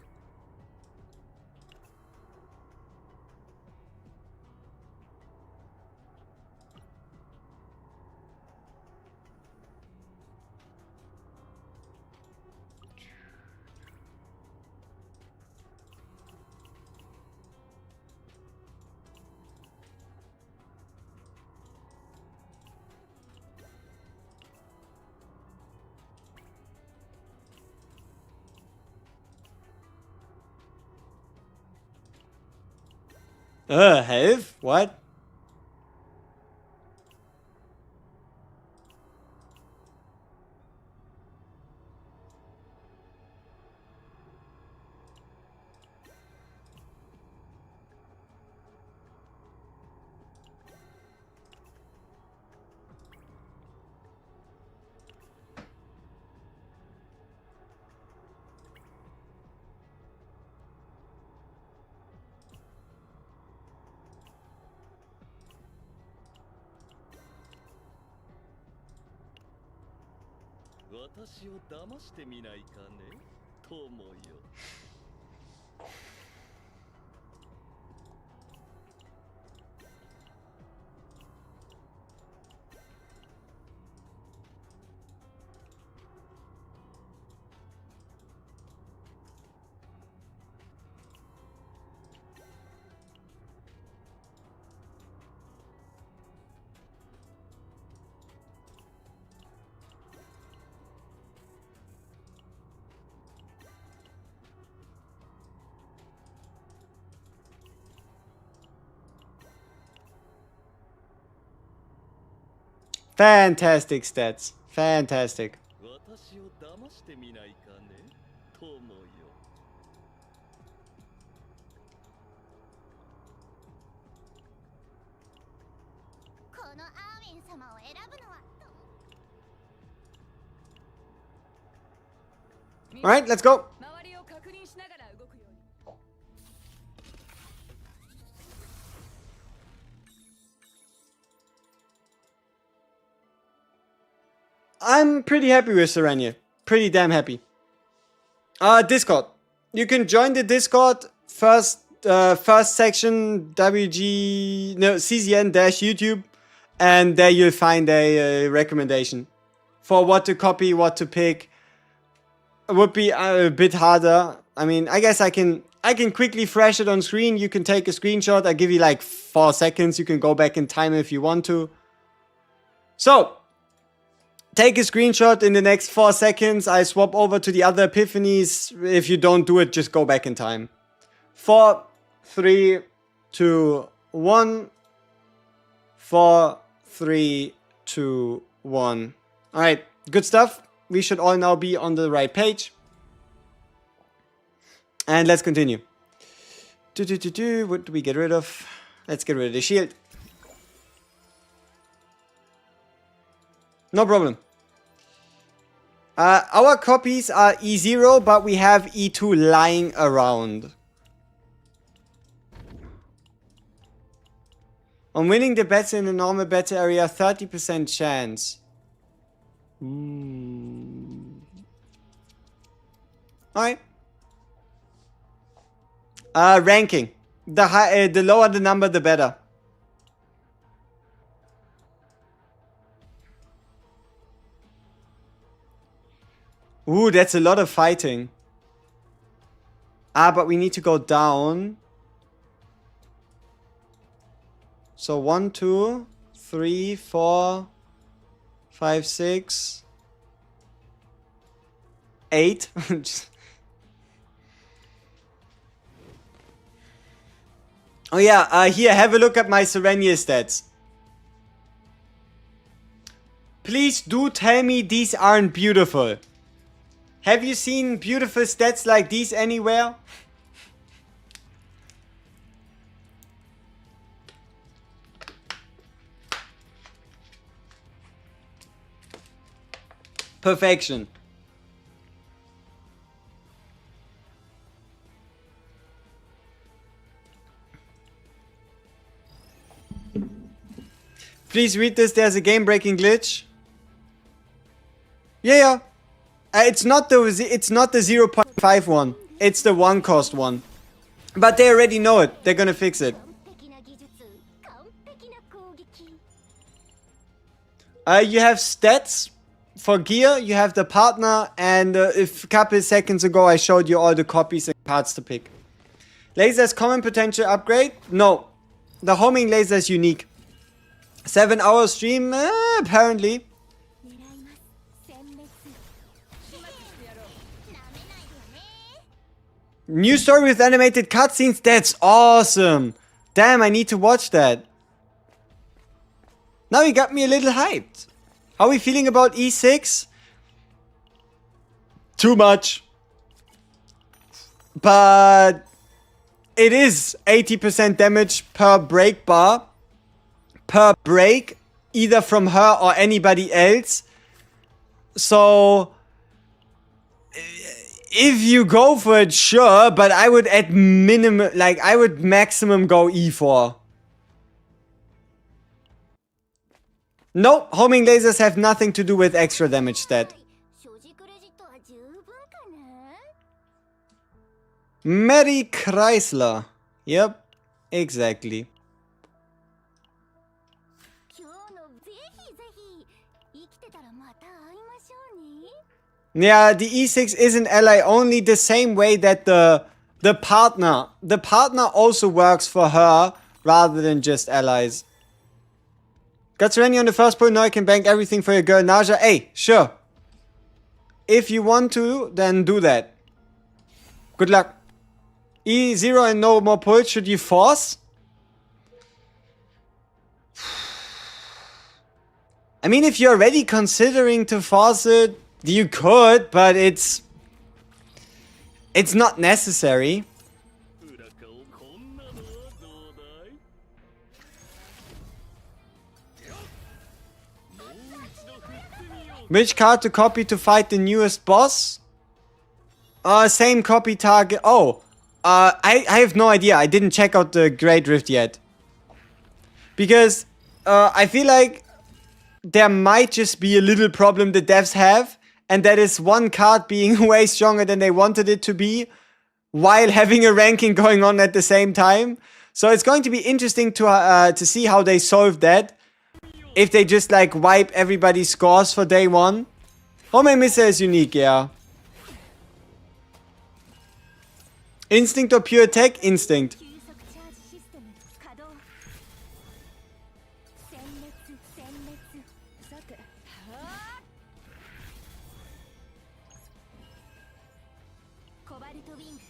Health? What? Fantastic stats. Fantastic. 私を騙してみないかね、友よ。このアーウェン様を選ぶのは Alright, let's go. 周りを確認しながら動くように。 I'm pretty happy with Serenia. Pretty damn happy. Discord. You can join the Discord first section CZN-YouTube, and there you'll find a recommendation for what to copy, what to pick. It would be a bit harder. I mean, I guess I can quickly flash it on screen. You can take a screenshot. I give you like 4 seconds. You can go back in time if you want to. So, take a screenshot in the next 4 seconds. I swap over to the other epiphanies. If you don't do it, just go back in time. 4, 3, 2, 1. 4, 3, 2, 1. Alright, good stuff. We should all now be on the right page. And let's continue. What do we get rid of? Let's get rid of the shield. No problem. Our copies are E0, but we have E2 lying around. On winning the bets in the normal bet area, 30% chance. Alright. Ranking. The lower the number, the better. Ooh, that's a lot of fighting. But we need to go down. So 1, 2, 3, 4, 5, 6, 8. Oh yeah, here, have a look at my Sereniel stats. Please do tell me these aren't beautiful. Have you seen beautiful stats like these anywhere? Perfection. Please read this, there's a game-breaking glitch. Yeah, yeah. It's not the 0.5 one. It's the 1 cost one. But they already know it. They're gonna fix it. 完璧な技術完璧な攻撃 You have stats for gear. You have the partner, and if a couple of seconds ago I showed you all the copies and cards to pick. Laser's common potential upgrade? No. The homing laser is unique. 7-hour stream? Apparently. 狙います殲滅始末してやろうなめないでよね New story with animated cutscenes? That's awesome. Damn, I need to watch that. Now you got me a little hyped. How are we feeling about E6? Too much. But it is 80% damage per break bar. Per break. Either from her or anybody else. So if you go for it, sure. But I would at minimum, like I would maximum go E4. No, homing lasers have nothing to do with extra damage stat. 所持クレジットは十分かな Mary Chrysler. Yep, exactly. 今日のぜひぜひ生きてたらまた会いましょうね Yeah, the E6 is an ally only the same way that the partner also works for her rather than just allies. Got Serenia on the first pull, now I can bank everything for your girl Naja. Hey, sure. If you want to, then do that. Good luck. E0 and no more pulls, should you force? I mean, if you're already considering to force it, you could, but it's not necessary. 裏顔こんなのはどうだいもう一度振ってみよう Which card to copy to fight the newest boss? Same copy target. Oh, I have no idea. I didn't check out the Great Rift yet. Because I feel like there might just be a little problem the devs have. And that is one card being way stronger than they wanted it to be. While having a ranking going on at the same time. So it's going to be interesting to see how they solve that. If they just like wipe everybody's scores for day one. Homing missile is unique, yeah. Instinct or pure attack? Instinct. 急速チャージシステム稼働殲滅殲滅さてコバルトウィング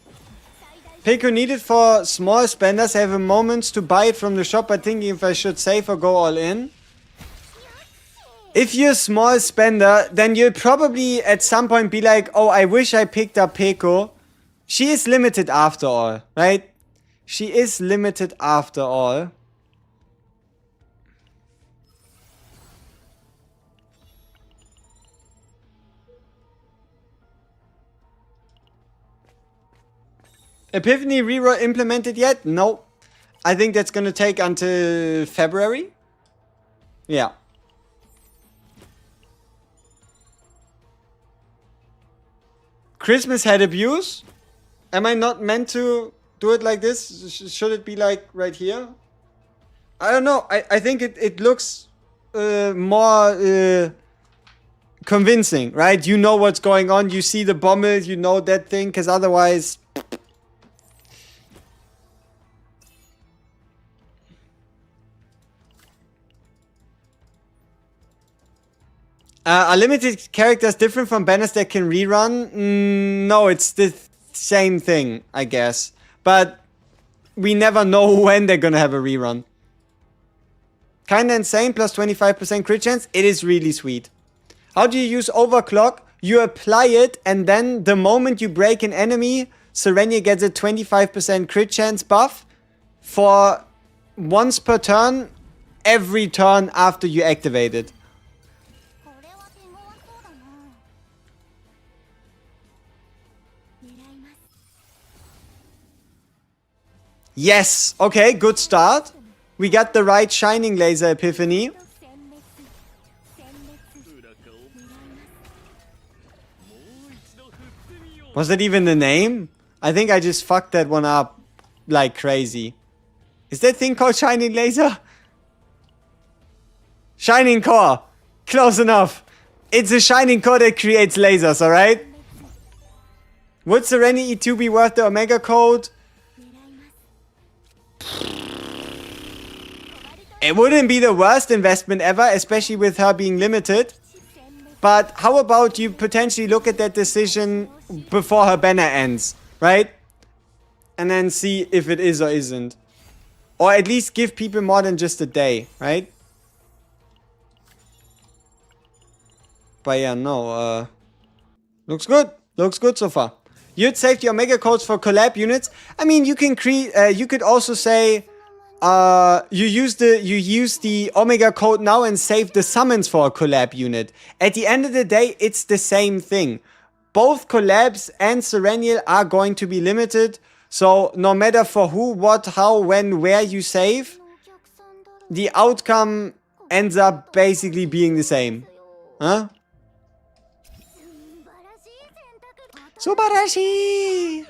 最大 Pick who need it for small spenders. Have a moment to buy it from the shop by thinking if I should save or go all in. If you're a small spender, then you'll probably at some point be like, oh, I wish I picked up Peko. She is limited after all, right? She is limited after all. Epiphany reroll implemented yet? No. I think that's gonna take until February. Yeah. Christmas head abuse? Am I not meant to do it like this? Should it be like right here? I don't know. I think it looks more convincing, right? You know what's going on. You see the bommel, you know that thing, because otherwise... Are limited characters different from banners that can rerun? No, it's the same thing, I guess. But we never know when they're gonna have a rerun. Kinda insane, plus 25% crit chance. It is really sweet. How do you use overclock? You apply it, and then the moment you break an enemy, Serenia gets a 25% crit chance buff for once per turn, every turn after you activate it. これは手強そうだな狙います Yes! Okay, good start. We got the right shining laser epiphany. 殲滅殲滅裏顔狙います Was that even the name? I think I just fucked that one up like crazy. Is that thing called Shining Laser? Shining Core. Close enough. It's a Shining Core that creates lasers, alright? Would Serenity E2 be worth the Omega code? It wouldn't be the worst investment ever, especially with her being limited. But how about you potentially look at that decision before her banner ends, right? And then see if it is or isn't. Or at least give people more than just a day, right? But yeah, no, looks good. Looks good so far. You'd save the Omega codes for collab units. I mean, you can create, you could also say, you use the Omega code now and save the summons for a collab unit. At the end of the day, it's the same thing. Both collabs and Serenial are going to be limited. So no matter for who, what, how, when, where you save, the outcome ends up basically being the same. Huh? Subarashi!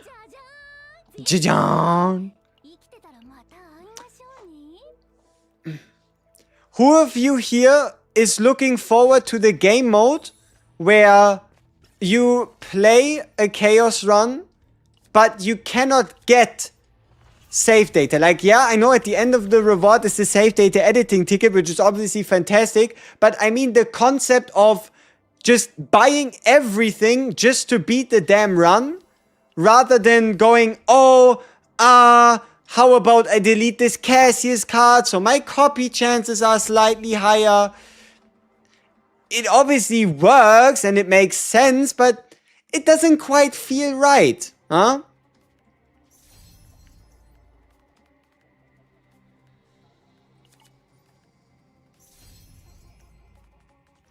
Jajan! Who of you here is looking forward to the game mode where you play a chaos run, but you cannot get save data? Like, yeah, I know at the end of the reward is the save data editing ticket, which is obviously fantastic, but I mean the concept of just buying everything just to beat the damn run, rather than going, oh, how about I delete this Cassius card so my copy chances are slightly higher. It obviously works and it makes sense, but it doesn't quite feel right, huh?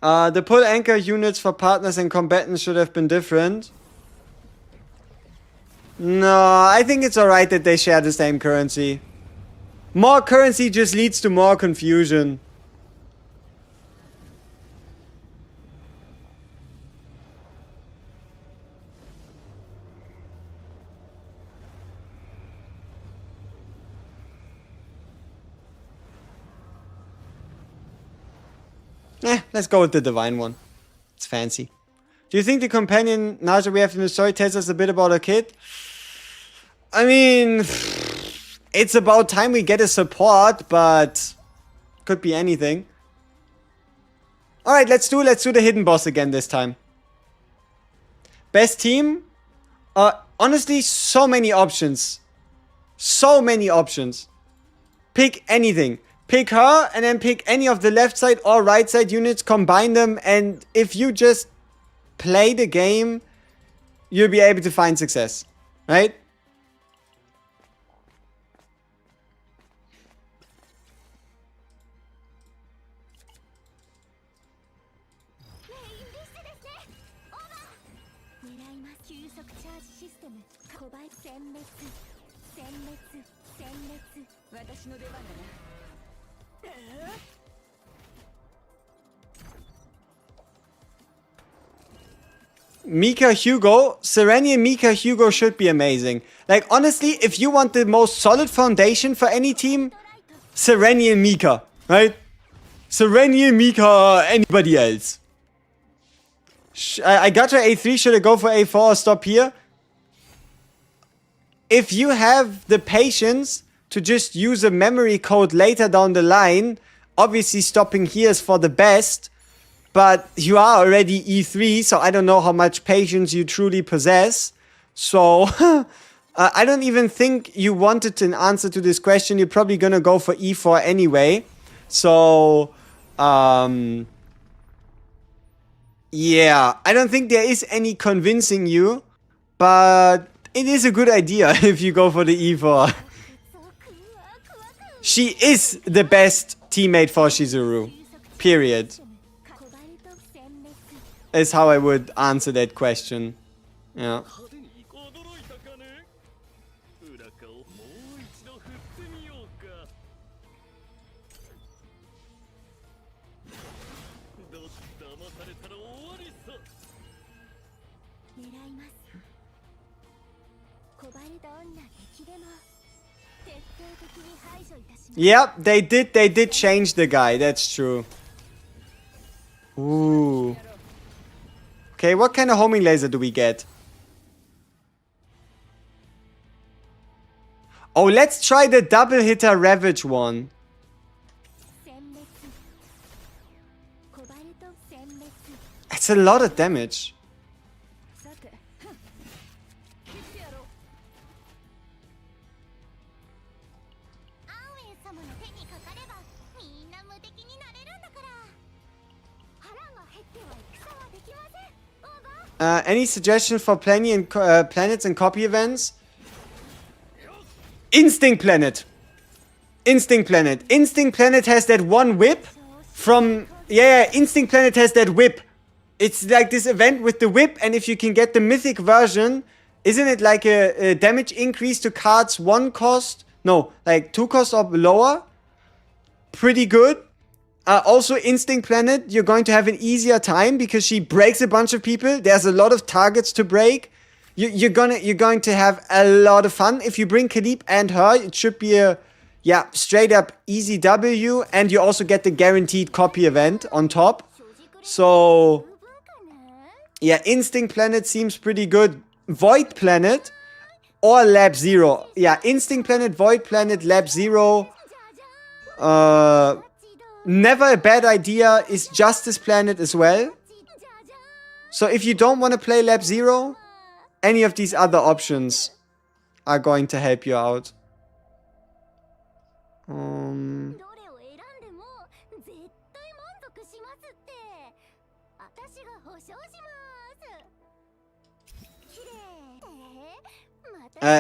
The pull anchor units for partners and combatants should have been different. No, I think it's alright that they share the same currency. More currency just leads to more confusion. Let's go with the divine one. It's fancy. Do you think the companion Naja we have in the story tells us a bit about her kid? I mean, it's about time we get a support, but could be anything. Alright, let's do the hidden boss again this time. Best team? Honestly, so many options. So many options. Pick anything. Pick her and then pick any of the left side or right side units, combine them, and if you just play the game, you'll be able to find success. Right? Mika Hugo, Serenial Mika Hugo should be amazing. Like, honestly, if you want the most solid foundation for any team, Serenial Mika, right? Serenial Mika, anybody else. I got her A3, should I go for A4 or stop here? If you have the patience to just use a memory code later down the line, obviously stopping here is for the best. But you are already E3, so I don't know how much patience you truly possess. So, I don't even think you wanted an answer to this question. You're probably gonna go for E4 anyway. So, yeah. I don't think there is any convincing you. But it is a good idea if you go for the E4. She is the best teammate for Shizuru. Period. Is how I would answer that question. Yeah. Yep, they did change the guy, that's true. Ooh. Okay, what kind of homing laser do we get? Oh, let's try the double hitter Ravage one. It's a lot of damage. Any suggestion for planets and copy events? Instinct Planet. Instinct Planet. Instinct Planet has that one whip from... Yeah, Instinct Planet has that whip. It's like this event with the whip, and if you can get the mythic version, isn't it like a damage increase to cards 1 cost? No, like 2 cost or lower? Pretty good. Also, Instinct Planet, you're going to have an easier time because she breaks a bunch of people. There's a lot of targets to break. You're going to have a lot of fun. If you bring Khalib and her, it should be a straight up easy W, and you also get the guaranteed copy event on top. So yeah, Instinct Planet seems pretty good. Void Planet or Lab Zero. Yeah, Instinct Planet, Void Planet, Lab Zero. Never a bad idea is Justice Planet as well. So if you don't want to play Lab Zero, any of these other options are going to help you out.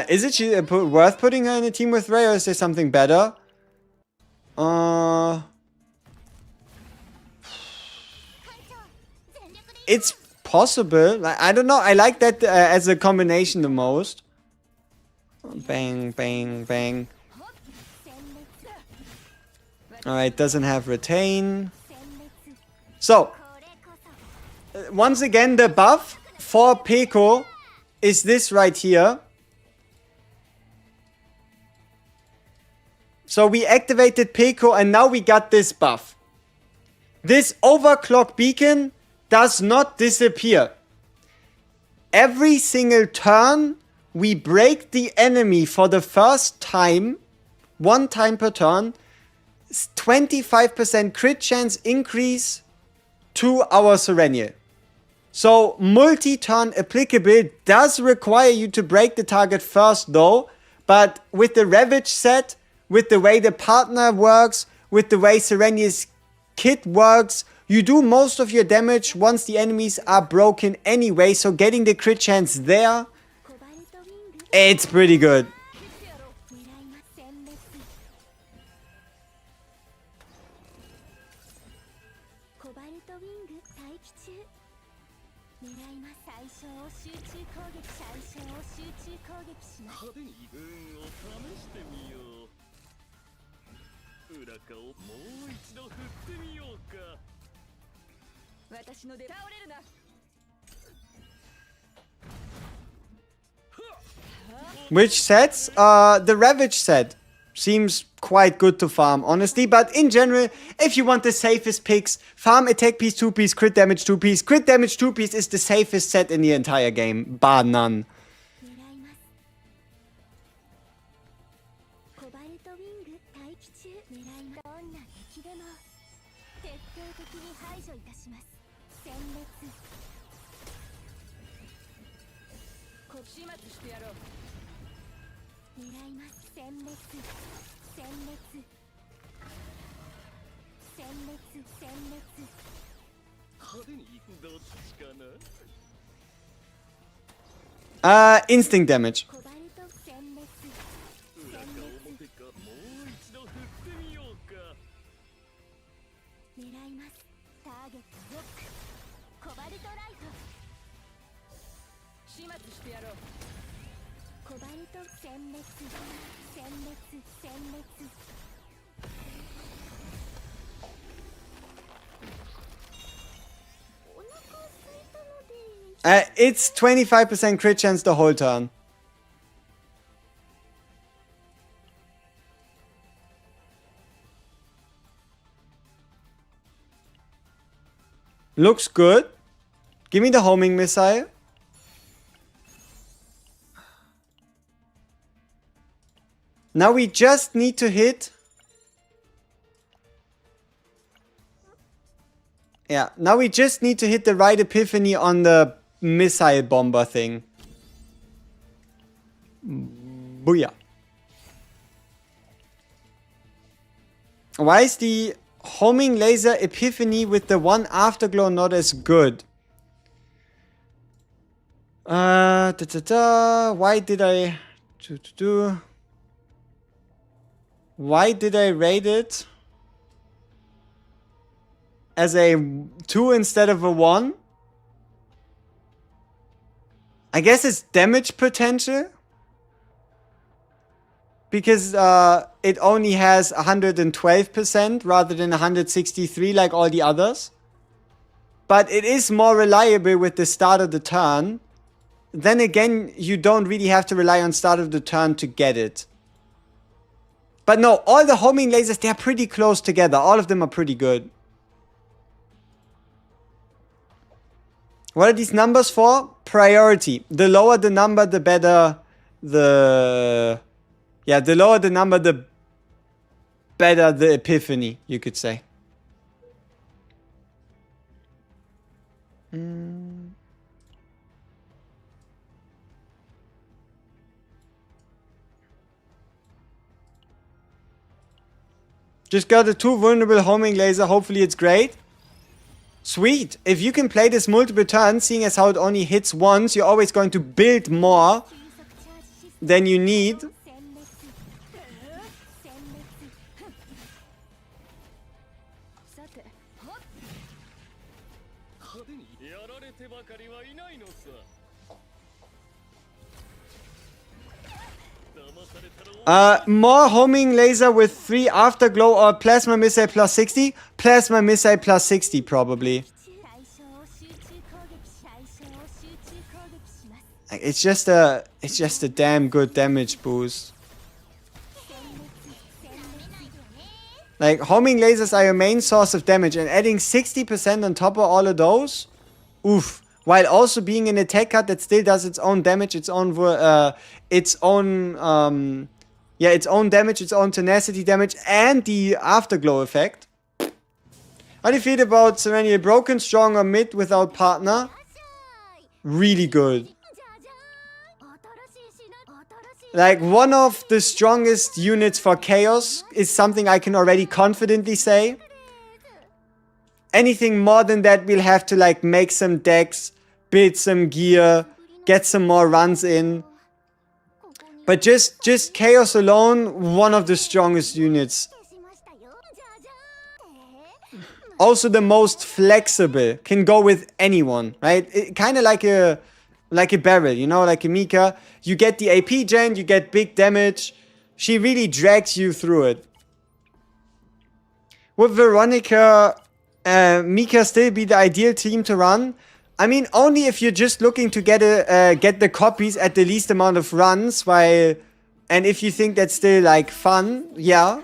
Is it worth putting her in a team with Ray, or is there something better? It's possible. I don't know. I like that as a combination the most. Bang, bang, bang. Alright, doesn't have retain. So, once again, the buff for Peko is this right here. So we activated Peko and now we got this buff. This overclock beacon does not disappear. Every single turn, we break the enemy for the first time, 1 time per turn, 25% crit chance increase to our Sereniel. So multi-turn applicable does require you to break the target first though, but with the Ravage set, with the way the partner works, with the way Sereniel's kit works, you do most of your damage once the enemies are broken anyway, so getting the crit chance there, it's pretty good. Which sets? The Ravage set seems quite good to farm, honestly. But in general, if you want the safest picks, farm attack piece 2 piece, crit damage 2 piece. Crit damage 2 piece is the safest set in the entire game, bar none. Instinct damage. It's 25% crit chance the whole turn. Looks good. Give me the homing missile. Now we just need to hit... Yeah, now we just need to hit the right epiphany on the missile bomber thing. Booyah. Why is the homing laser epiphany with the one afterglow not as good? Why did I... Why did I rate it as a 2 instead of a 1? I guess it's damage potential. Because it only has 112% rather than 163 like all the others. But it is more reliable with the start of the turn. Then again, you don't really have to rely on start of the turn to get it. But no, all the homing lasers, they're pretty close together. All of them are pretty good. What are these numbers for? Priority. The lower the number, the better the... Yeah, the lower the number, the better the epiphany, you could say. Just got a 2 vulnerable homing laser. Hopefully it's great. Sweet. If you can play this multiple turns, seeing as how it only hits once, you're always going to build more than you need. More homing laser with 3 afterglow or plasma missile plus 60. Plasma missile plus 60 probably. It's just a damn good damage boost. Like, homing lasers are your main source of damage, and adding 60% on top of all of those, oof. While also being an attack card that still does its own damage, its own damage, its own tenacity damage, and the afterglow effect. How do you feel about SERENIEL? Broken, strong, or mid without partner? Really good. Like, one of the strongest units for Chaos is something I can already confidently say. Anything more than that, we'll have to, like, make some decks, build some gear, get some more runs in. But just Chaos alone, one of the strongest units. Also the most flexible, can go with anyone, right? Kind of like a barrel, you know, like a Mika. You get the AP gen, you get big damage. She really drags you through it. Would Veronica, Mika still be the ideal team to run? I mean, only if you're just looking to get the copies at the least amount of runs, and if you think that's still like fun, yeah.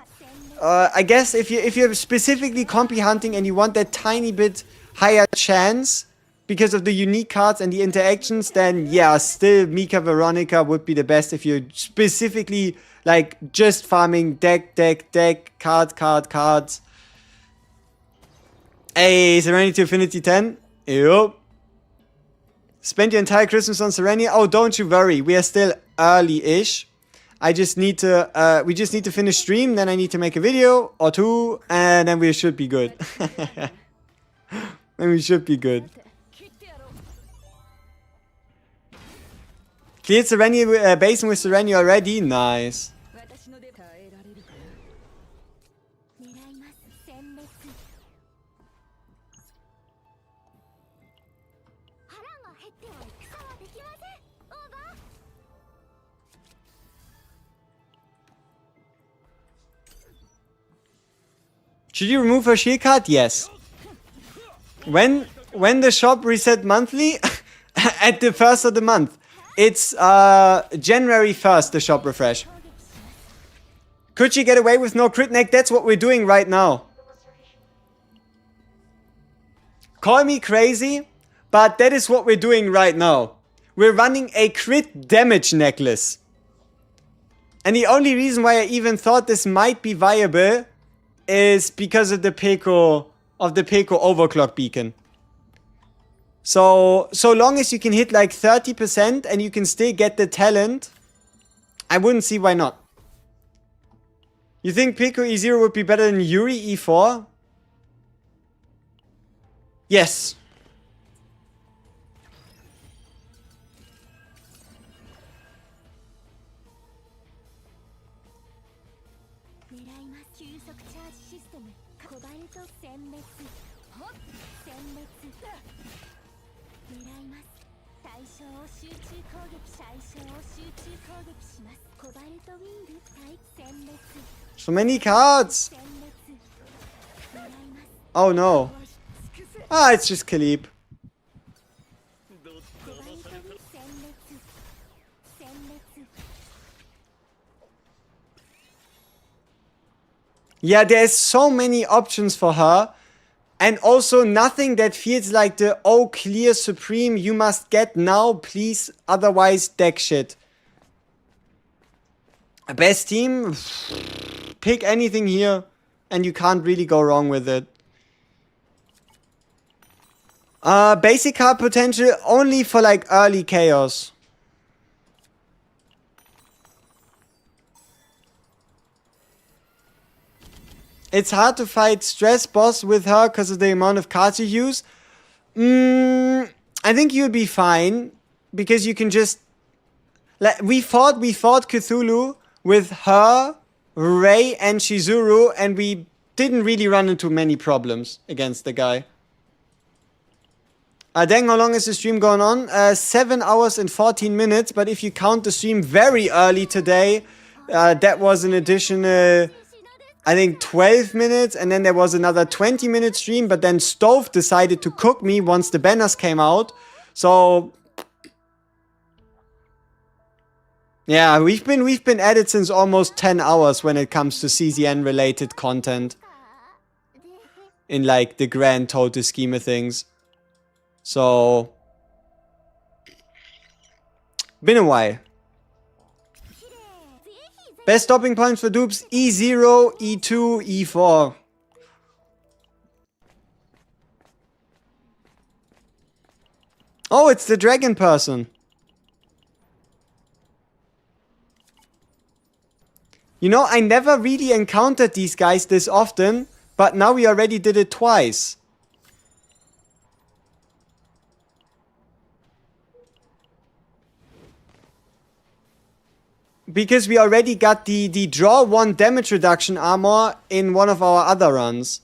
I guess if you're specifically compy hunting and you want that tiny bit higher chance because of the unique cards and the interactions, then yeah, still Mika Veronica would be the best if you're specifically like just farming deck, cards. Hey, Serenity to Affinity 10. Yup. Spend your entire Christmas on SERENIEL. Oh, don't you worry. We are still early-ish. We just need to finish stream, then I need to make a video or 2, and then we should be good. Then we should be good. Cleared SERENIEL basin with SERENIEL already? Nice. Should you remove her shield card? Yes. When the shop reset monthly? At the first of the month. It's January 1st, the shop refresh. Could she get away with no crit neck? That's what we're doing right now. Call me crazy, but that is what we're doing right now. We're running a crit damage necklace. And the only reason why I even thought this might be viable is because of the Peko overclock beacon. So long as you can hit like 30% and you can still get the talent, I wouldn't see why not. You think Peko E0 would be better than Yuri E4? Yes. So many cards. Oh no. Ah, it's just Khalib. Yeah, there's so many options for her. And also nothing that feels like the oh clear supreme you must get now please otherwise deck shit. Best team? Pick anything here and you can't really go wrong with it. Basic card potential only for like early chaos. It's hard to fight stress boss with her because of the amount of cards you use. I think you'll be fine because you can just like we fought Cthulhu with her, Ray, and Shizuru, and we didn't really run into many problems against the guy. Dang, how long is the stream going on? 7 hours and 14 minutes, but if you count the stream very early today, that was an additional, I think, 12 minutes, and then there was another 20-minute stream, but then Stove decided to cook me once the banners came out. So yeah, we've been at it since almost 10 hours when it comes to CZN related content. In like the grand total scheme of things. So been a while. Best stopping points for dupes E0, E2, E4. Oh, it's the dragon person. You know, I never really encountered these guys this often, but now we already did it twice. Because we already got the draw 1 damage reduction armor in one of our other runs.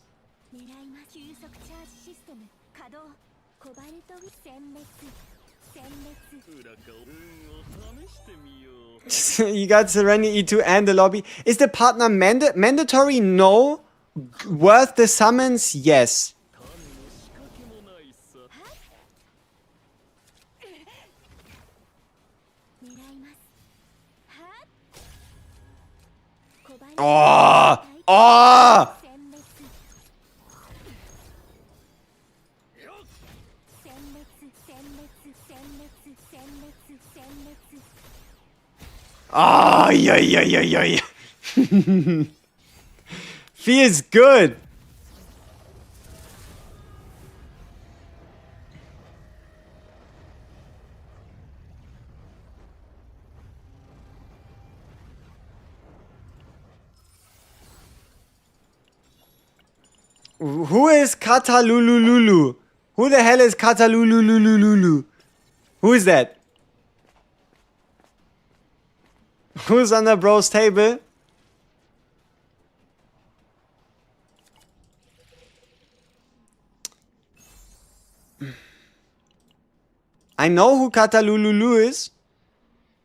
You got Serenity E2 and the lobby. Is the partner mandatory? No. Worth the summons? Yes. Oh! Oh! Oh, yeah, yeah, yeah, yeah, yeah. Feels good. Who is Katalulululu? Who the hell is Katalulululu? Who is that? Who's under bro's table? I know who Katalululu is.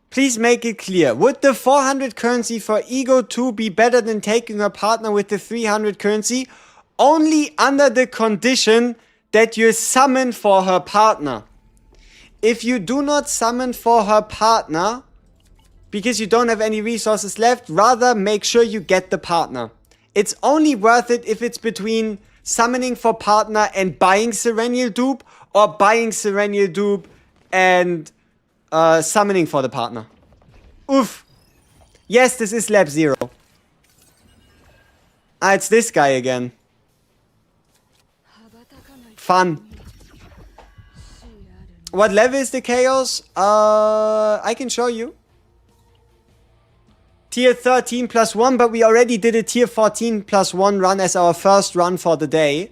Please make it clear. Would the 400 currency for Ego 2 be better than taking a partner with the 300 currency? Only under the condition that you summon for her partner. If you do not summon for her partner, because you don't have any resources left, rather make sure you get the partner. It's only worth it if it's between summoning for partner and buying Serenial dupe, or buying Serenial dupe and summoning for the partner. Oof. Yes, this is lap 0. Ah, it's this guy again. Fun. What level is the chaos? I can show you. Tier 13 plus 1, but we already did a tier 14 plus 1 run as our first run for the day.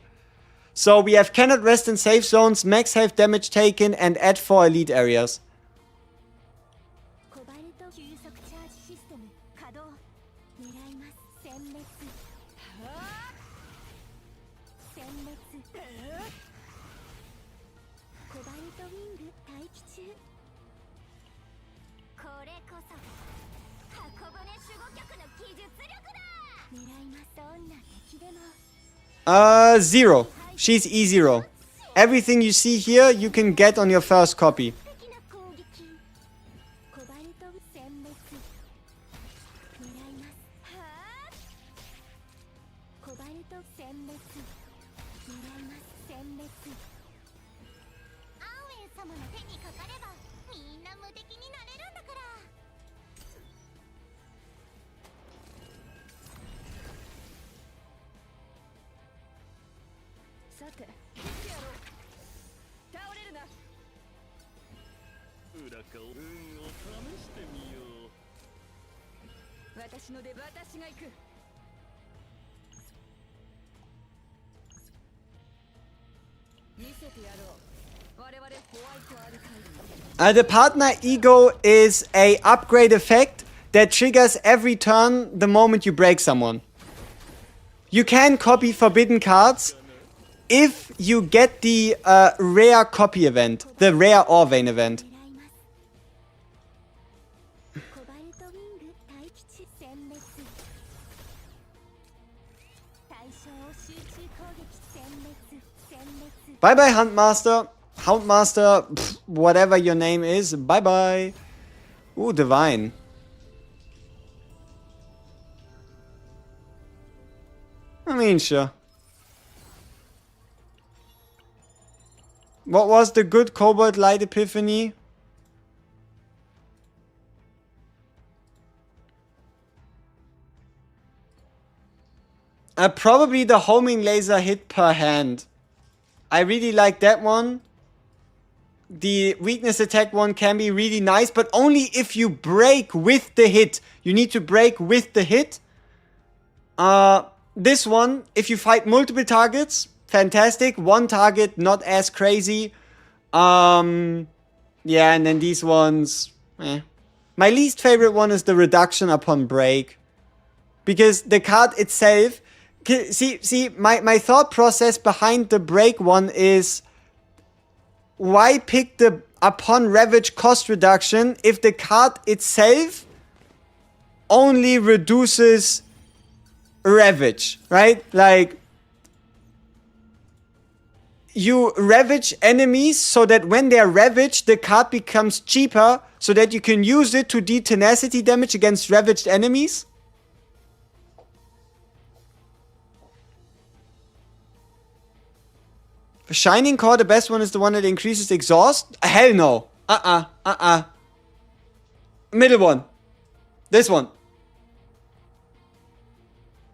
So we have cannot rest in safe zones, max health damage taken, and add 4 elite areas. Zero. She's E0. Everything you see here, you can get on your first copy. The partner ego is a upgrade effect that triggers every turn the moment you break someone. You can copy forbidden cards if you get the rare copy event, the rare Orvane event. Bye bye, Huntmaster. Houndmaster, whatever your name is. Bye bye. Ooh, divine. I mean, sure. What was the good Cobalt Light Epiphany? Probably the homing laser hit per hand. I really like that one. The weakness attack one can be really nice, but only if you break with the hit. You need to break with the hit. This one, if you fight multiple targets, fantastic. One target, not as crazy. Yeah, and then these ones, eh. My least favorite one is the reduction upon break. Because the card itself, see, my thought process behind the break one is, why pick the upon ravage cost reduction if the card itself only reduces ravage, right? Like, you ravage enemies so that when they're ravaged, the card becomes cheaper so that you can use it to deal tenacity damage against ravaged enemies. Shining Core, the best one is the one that increases exhaust? Hell no. Middle one. This one.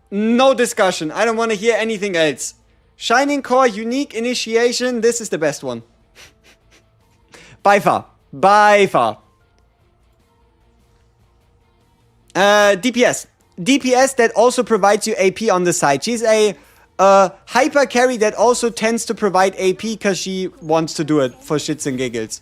No discussion. I don't want to hear anything else. Shining Core, unique initiation. This is the best one. By far. By far. DPS. DPS that also provides you AP on the side. She's a hyper carry that also tends to provide AP because she wants to do it for shits and giggles.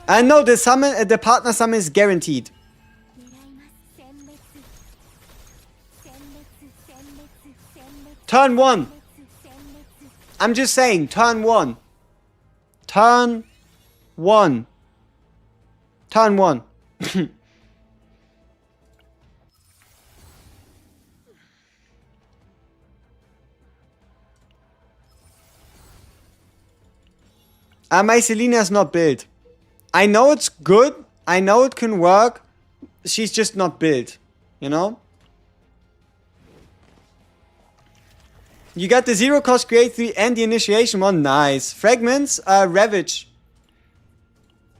No, the partner summon is guaranteed. Turn 1. I'm just saying, turn 1. Turn 1. Turn 1. My Selena is not built. I know it's good, I know it can work. She's just not built, you know? You got the 0 cost create 3 and the initiation one. Nice. Fragments, Ravage.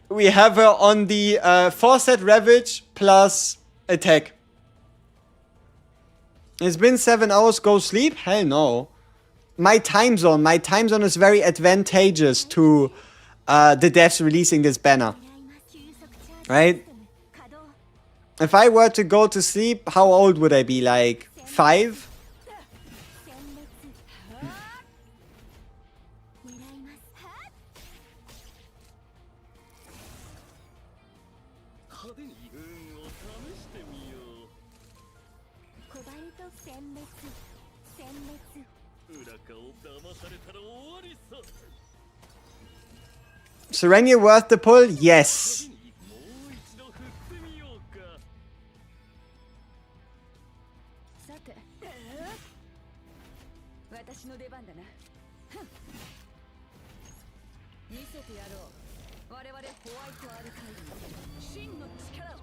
We have her on the 4-set Ravage plus attack. It's been 7 hours, go sleep? Hell no. My time zone is very advantageous to the devs releasing this banner. Right? If I were to go to sleep, how old would I be? Like 5? Serenia worth the pull? Yes. 私の出番だな。見せてやろう。我々ホワイトアルカイブの真の力を。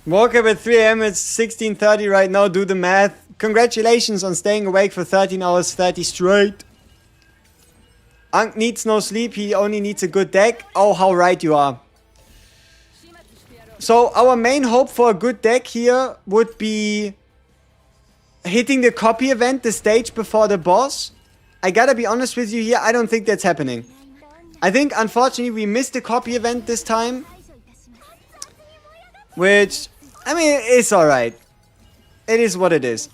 Woke up at 3 a.m. It's 16:30 right now. Do the math. Congratulations on staying awake for 13 hours 30 straight. Ankh needs no sleep. He only needs a good deck. Oh, how right you are. So our main hope for a good deck here would be hitting the copy event, the stage before the boss. I gotta be honest with you here. I don't think that's happening. I think, unfortunately, we missed the copy event this time. Which, I mean, it's alright. It is what it is.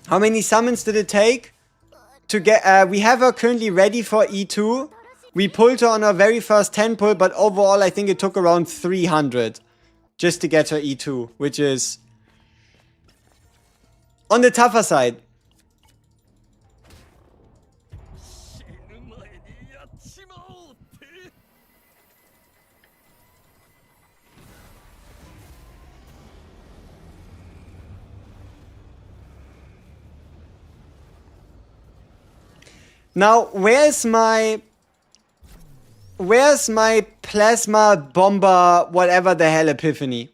How many summons did it take to get... we have her currently ready for E2. We pulled her on our very first 10 pull, but overall I think it took around 300 just to get her E2, which is on the tougher side. Now, where's my plasma bomber, whatever the hell epiphany?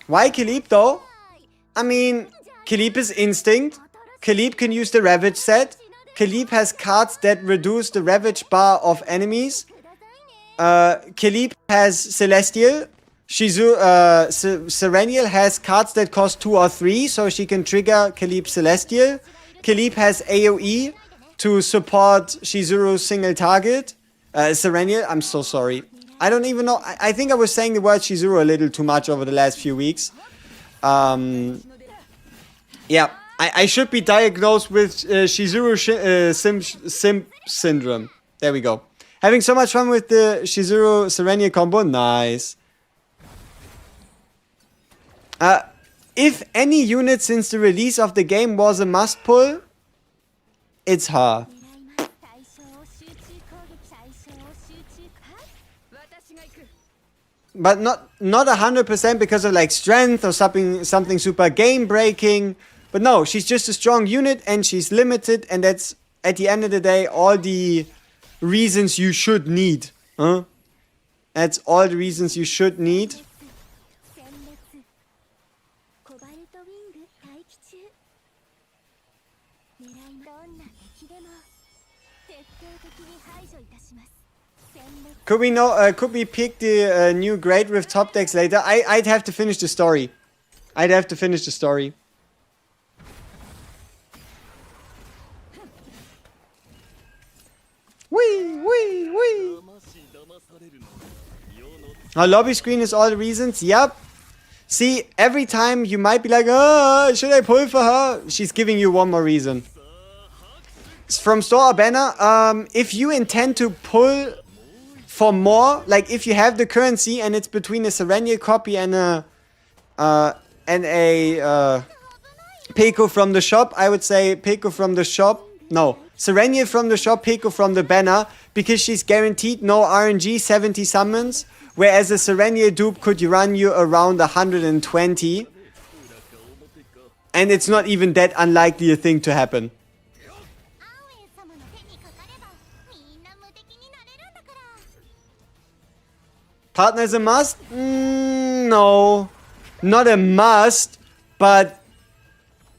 Why Khalib though? I mean, Khalib is instinct. Khalib can use the Ravage set. Khalib has cards that reduce the Ravage bar of enemies. Khalib has Celestial. Sereniel has cards that cost 2 or 3, so she can trigger Khalib Celestial. Khalib has AoE to support Shizuru's single target. Sereniel, I'm so sorry. I don't even know. I think I was saying the word Shizuru a little too much over the last few weeks. Yeah, I should be diagnosed with Shizuru syndrome. There we go. Having so much fun with the Shizuru Sereniel combo. Nice. If any unit since the release of the game was a must pull, it's her. But not 100% because of like strength or something super game breaking. But no, she's just a strong unit and she's limited, and that's at the end of the day all the reasons you should need. Huh? That's all the reasons you should need. Could we pick the new grade with top decks later? I'd have to finish the story. I'd have to finish the story. Wee. Our lobby screen is all the reasons. Yep. See, every time you might be like, oh, should I pull for her? She's giving you one more reason. From store or banner, if you intend to pull for more, like if you have the currency and it's between a Sereniel copy and a Peko from the shop, I would say Peko from the shop. No, Sereniel from the shop, Peko from the banner, because she's guaranteed no RNG 70 summons whereas a Serenial dupe could run you around 120. And it's not even that unlikely a thing to happen. アンウェイ様の手にかかればみんな無敵になれるんだから。 Partner is a must? No. Not a must, but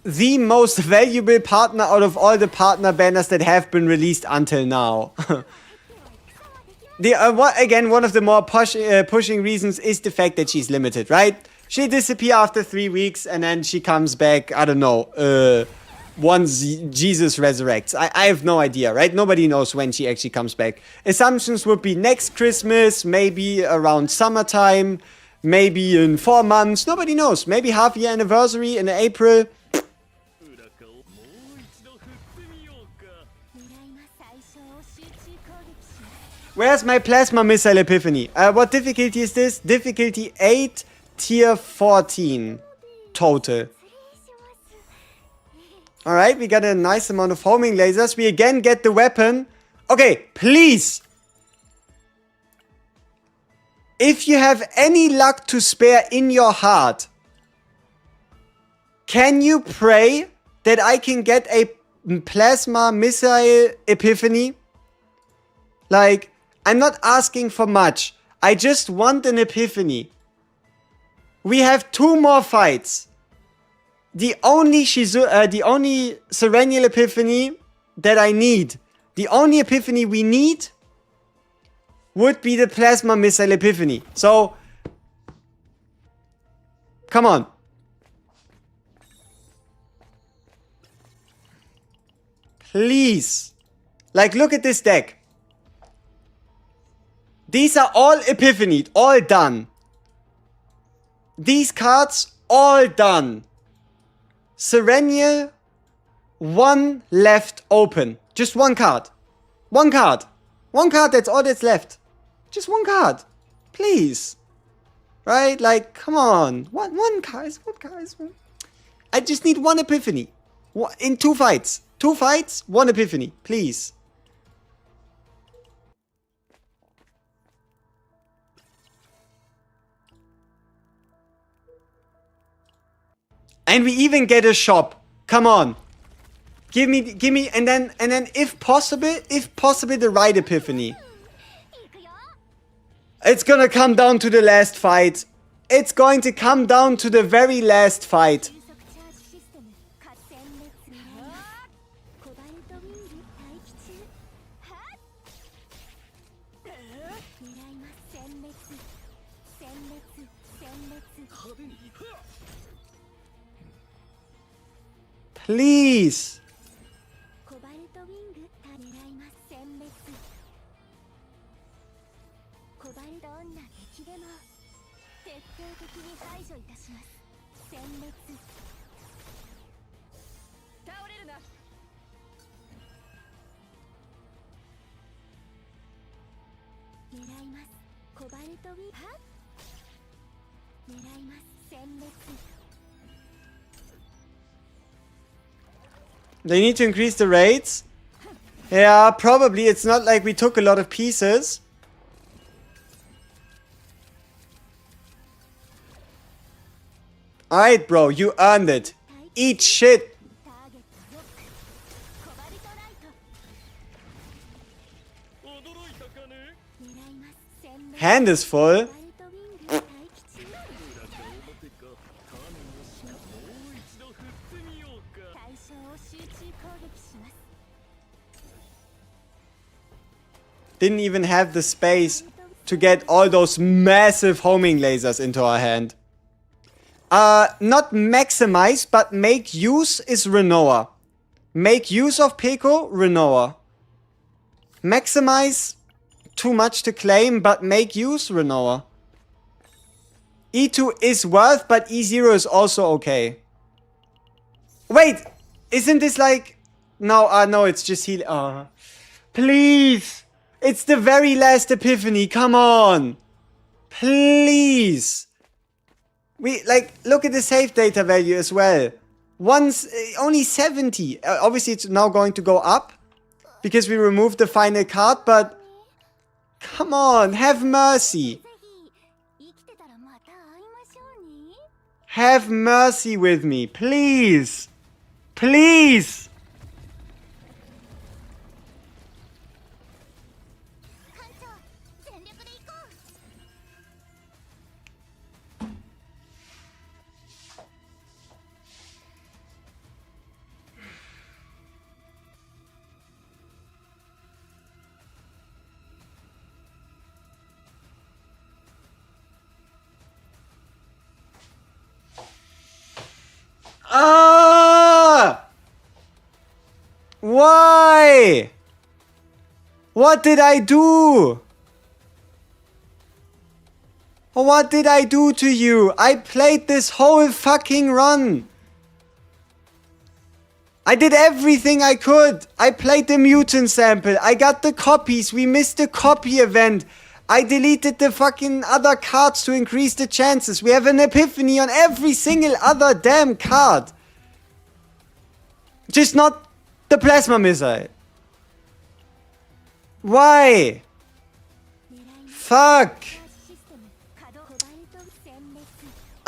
the most valuable partner out of all the partner banners that have been released until now. Again, one of the more pushing reasons is the fact that she's limited, right? She disappears after 3 weeks and then she comes back, I don't know, once Jesus resurrects. I have no idea, right? Nobody knows when she actually comes back. Assumptions would be next Christmas, maybe around summertime, maybe in 4 months. Nobody knows. Maybe half-year anniversary in April. 裏顔もう一度振ってみようか。狙います。最初を集中攻撃します。 Where's my plasma missile epiphany? What difficulty is this? Difficulty 8, tier 14 total. 失礼します。 Alright, we got a nice amount of homing lasers. We again get the weapon. Okay, please. If you have any luck to spare in your heart, can you pray that I can get a plasma missile epiphany? Like, I'm not asking for much. I just want an epiphany. We have 2 more fights. The only Serenial epiphany that I need, the only epiphany we need would be the plasma missile epiphany. So, come on. Please. Like, look at this deck. These are all epiphanied, all done. These cards, all done. Serenial, 1 left open. Just 1 card. 1 card. 1 card, that's all that's left. Just 1 card. Please. Right? Like, come on. One card. I just need 1 epiphany. In 2 fights. 2 fights, 1 epiphany. Please. And we even get a shop. Come on. Give me, and then if possible, the right epiphany. 行くよ。 It's gonna come down to the last fight. It's going to come down to the very last fight. 急速チャージシステム活殲滅狙います。コバルトウィング待機中。狙います。殲滅。殲滅。殲滅。派手にいく。 Please. コバルトウィング狙います。殲滅。コバルトどんな敵でも徹底的に排除いたします。殲滅。倒れるな。狙います。コバルトウィング。狙います。殲滅。 They need to increase the rates. Yeah, probably. It's not like we took a lot of pieces. Alright, bro. You earned it. Eat shit. ターゲットロック。コバルトライト。驚いたかね。狙います。殲滅。 Hand is コ full. バルトウィング待機中。裏顔表か。ターンをしかもう一度振ってみようか。対象を集中攻撃します。 Didn't even have the space to get all those massive homing lasers into our hand. Not maximize, but make use is Renoa. Make use of Peko, Renoa. Maximize, too much to claim, but make use, Renoa. E2 is worth, but E0 is also okay. Wait! Isn't this like... No, no, it's just heal... Please! It's the very last epiphany, come on! Please! We, like, look at the save data value as well. Only 70. Obviously, it's now going to go up. Because we removed the final card, but... Come on, have mercy. Have mercy with me, please. Please. 艦長全力で行こう Ah! Why? What did I do? What did I do to you? I played this whole fucking run. I did everything I could. I played the mutant sample. I got the copies. We missed the copy event. I deleted the fucking other cards to increase the chances. We have an epiphany on every single other damn card. Just not the plasma missile. Why? Fuck.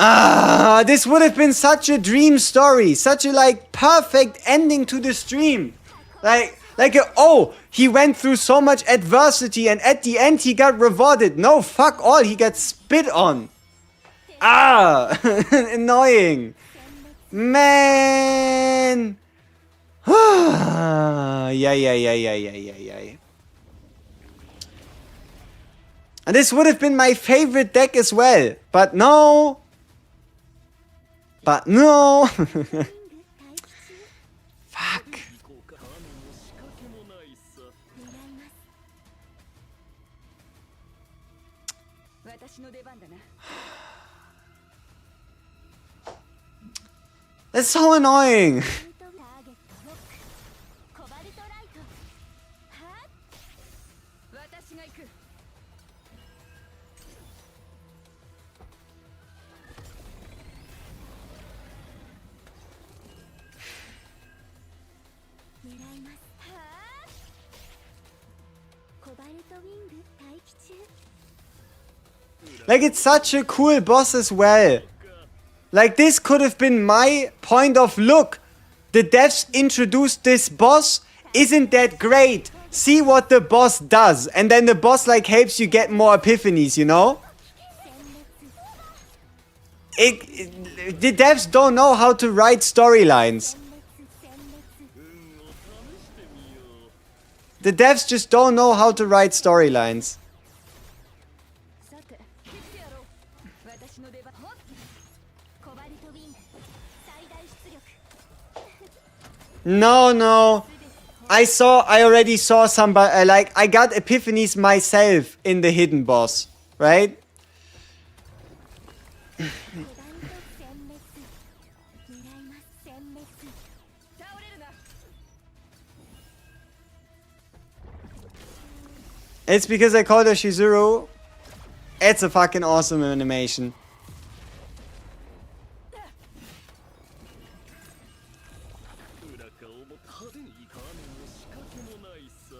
Ah, this would have been such a dream story. Such a like perfect ending to the stream. Oh, he went through so much adversity and at the end he got rewarded. No, fuck all. He got spit on. Ah, annoying. Man. Yeah. And this would have been my favorite deck as well. But no. Fuck. 行こうか神の仕掛けもないさ 私の出番だな That's so annoying. ターゲットロックコバルトライトはっ私が行く 狙いますはっコバルトウィング待機中 Like, it's such a cool boss as well. Like, this could have been my point of look. The devs introduced this boss. Isn't that great? See what the boss does. And then the boss, like, helps you get more epiphanies, you know? The devs don't know how to write storylines. The devs just don't know how to write storylines. さて切ってやろう私の出番はっコバルトウィング最大出力 No. I already saw somebody, like, I got epiphanies myself in the hidden boss, right? コバルト殲滅狙います殲滅倒れるな It's because I called her Shizuru. It's a fucking awesome animation. 裏顔も派手に神の仕掛けもないさ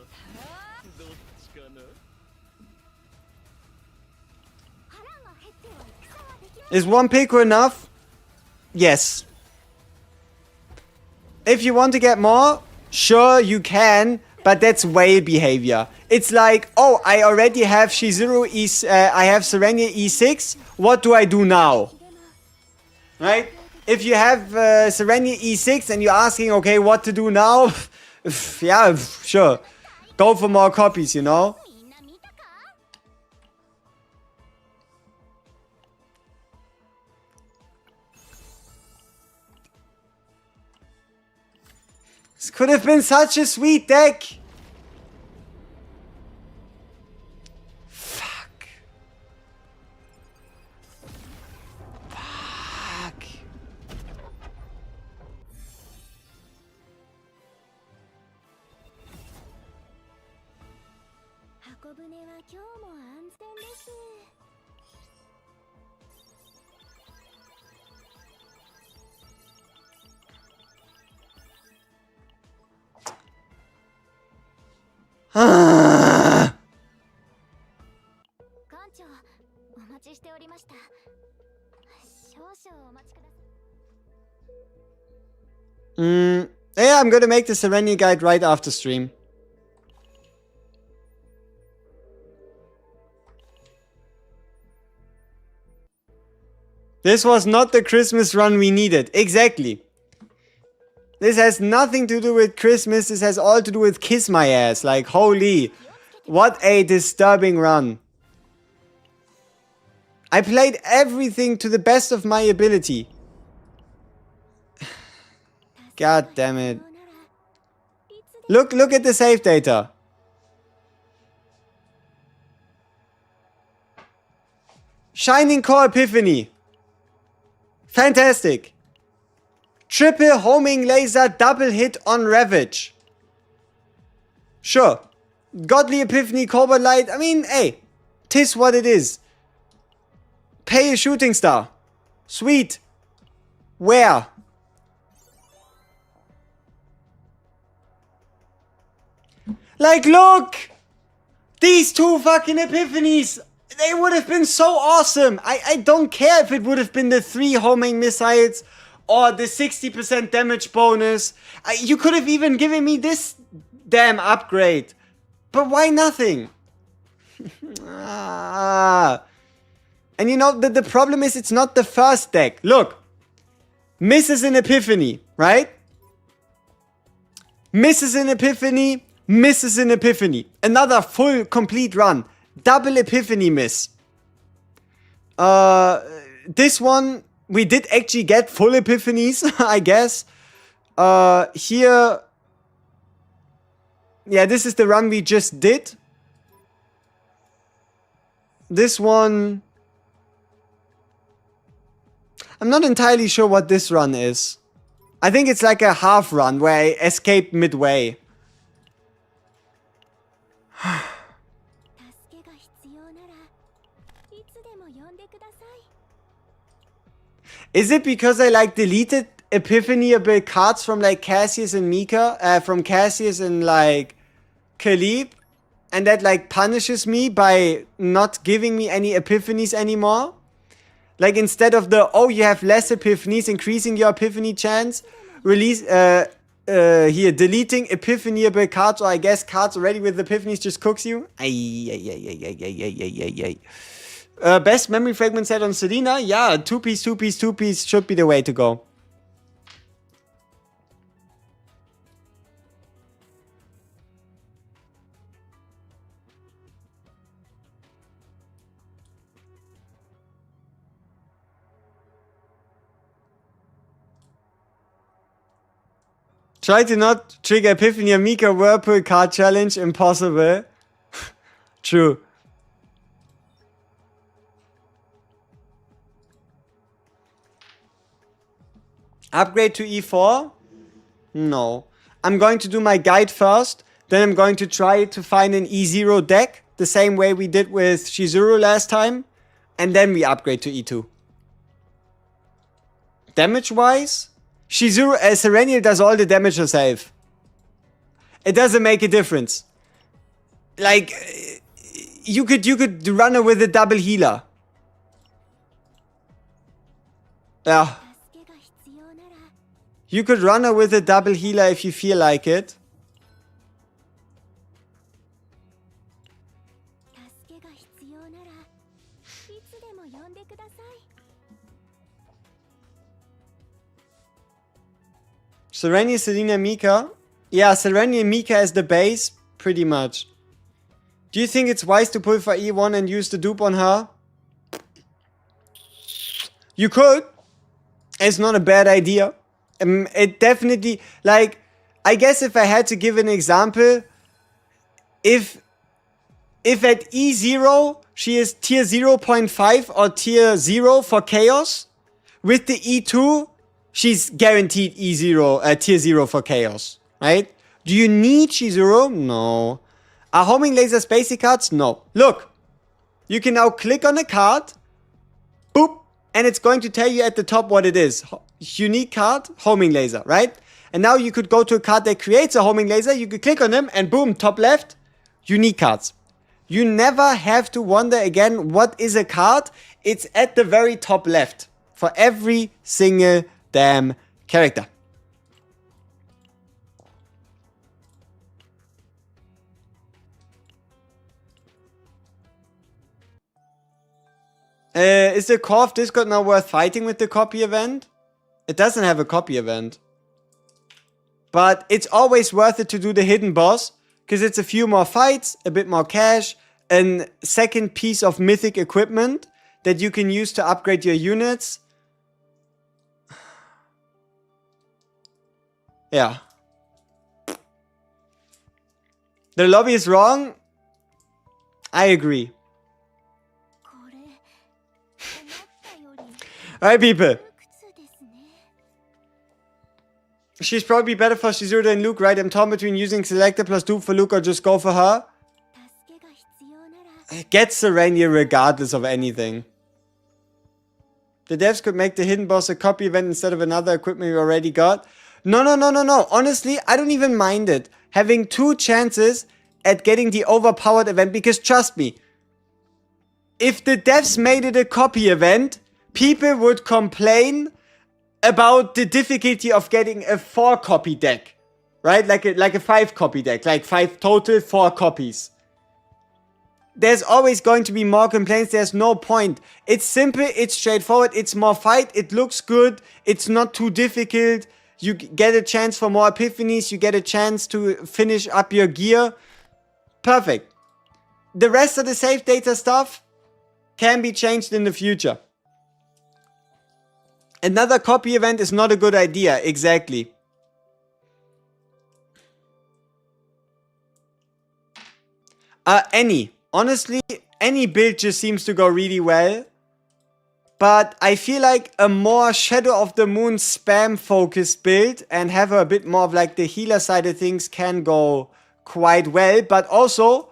どっちかな 腹が減っては戦はできま Is one pico enough? Yes. If you want to get more, sure you can, but that's whale behavior. It's like, oh, I already have Shizuru I have Sereniel E6. What do I do now? Right? If you have Sereniel E6 and you're asking, okay, what to do now? Yeah, sure. Go for more copies, you know? みんな見たか This could have been such a sweet deck. Fuck.箱舟は今日も安全です Ah. 館長お待ちしておりました少々お待ちください Yeah, I'm gonna make the Serenial guide right after stream. This was not the Christmas run we needed. Exactly. This has nothing to do with Christmas. This has all to do with kiss my ass. Like, holy. What a disturbing run. I played everything to the best of my ability. God damn it. Look at the save data. Shining Core Epiphany. Fantastic. Triple homing laser double hit on Ravage. Sure. Godly Epiphany Cobalt Light. I mean, hey. Tis what it is. Pay a shooting star. Sweet. Where? Like, look! These two fucking Epiphanies! They would have been so awesome! I don't care if it would have been the 3 homing missiles or the 60% damage bonus. You could have even given me this damn upgrade. But why nothing? And you know, the problem is it's not the first deck. Look. Misses an Epiphany, right? Misses an Epiphany. Misses an Epiphany. Another full, complete run. Double Epiphany miss. This one, we did actually get full Epiphanies, I guess. Here... Yeah, this is the run we just did. This one... I'm not entirely sure what this run is. I think it's like a half run where I escaped midway. Is it because I like deleted Epiphanyable cards from like Cassius and Mika? From Cassius and like Khalib? And that like punishes me by not giving me any Epiphanies anymore? Like instead of the, oh, you have less Epiphanies, increasing your Epiphany chance, release, here, deleting Epiphanyable cards, or I guess cards already with Epiphanies just cooks you. Best memory fragment set on Selena? Yeah, 2-piece, 2-piece, 2-piece should be the way to go. Try to not trigger Epiphany or Mika Whirlpool card challenge. Impossible. True. Upgrade to E4? No. I'm going to do my guide first. Then I'm going to try to find an E0 deck. The same way we did with Shizuru last time. And then we upgrade to E2. Damage-wise? Shizuru, Sereniel does all the damage herself. It doesn't make a difference. Like, you could run her with a double healer. Yeah. You could run her with a double healer if you feel like it. Serenial, Selena, Mika. Yeah, Serenial, Mika as the base, pretty much. Do you think it's wise to pull for E1 and use the dupe on her? You could. It's not a bad idea. It definitely, like, I guess if I had to give an example, if at E0 she is tier 0.5 or tier 0 for chaos, with the E2, she's guaranteed E0, tier 0 for chaos, right? Do you need Shizuru? No. Are homing lasers basic cards? No. Look, you can now click on a card, boop, and it's going to tell you at the top what it is. Unique card, homing laser, right? And now you could go to a card that creates a homing laser, you could click on them, and boom, top left, unique cards. You never have to wonder again, what is a card? It's at the very top left for every single damn character. Is the core of Discord now worth fighting with the copy event? It doesn't have a copy event. But it's always worth it to do the hidden boss, because it's a few more fights, a bit more cash, a second piece of mythic equipment that you can use to upgrade your units. Yeah. The lobby is wrong. I agree. Alright, people. She's probably better for Shizuru than Luke, right? I'm torn between using Selector plus dupe for Luke or just go for her. Get Sereniel regardless of anything. The devs could make the hidden boss a copy event instead of another equipment we already got. No. Honestly, I don't even mind it. Having 2 chances at getting the overpowered event, because trust me, if the devs made it a copy event, people would complain about the difficulty of getting a 4 copy deck, right? Like a 5 copy deck, like 5 total, 4 copies. There's always going to be more complaints. There's no point. It's simple, it's straightforward, it's more fight, it looks good, it's not too difficult. You get a chance for more epiphanies, you get a chance to finish up your gear. Perfect. The rest of the save data stuff can be changed in the future. Another copy event is not a good idea, exactly. Honestly, any build just seems to go really well. But I feel like a more Shadow of the Moon spam focused build and have a bit more of like the healer side of things can go quite well. But also,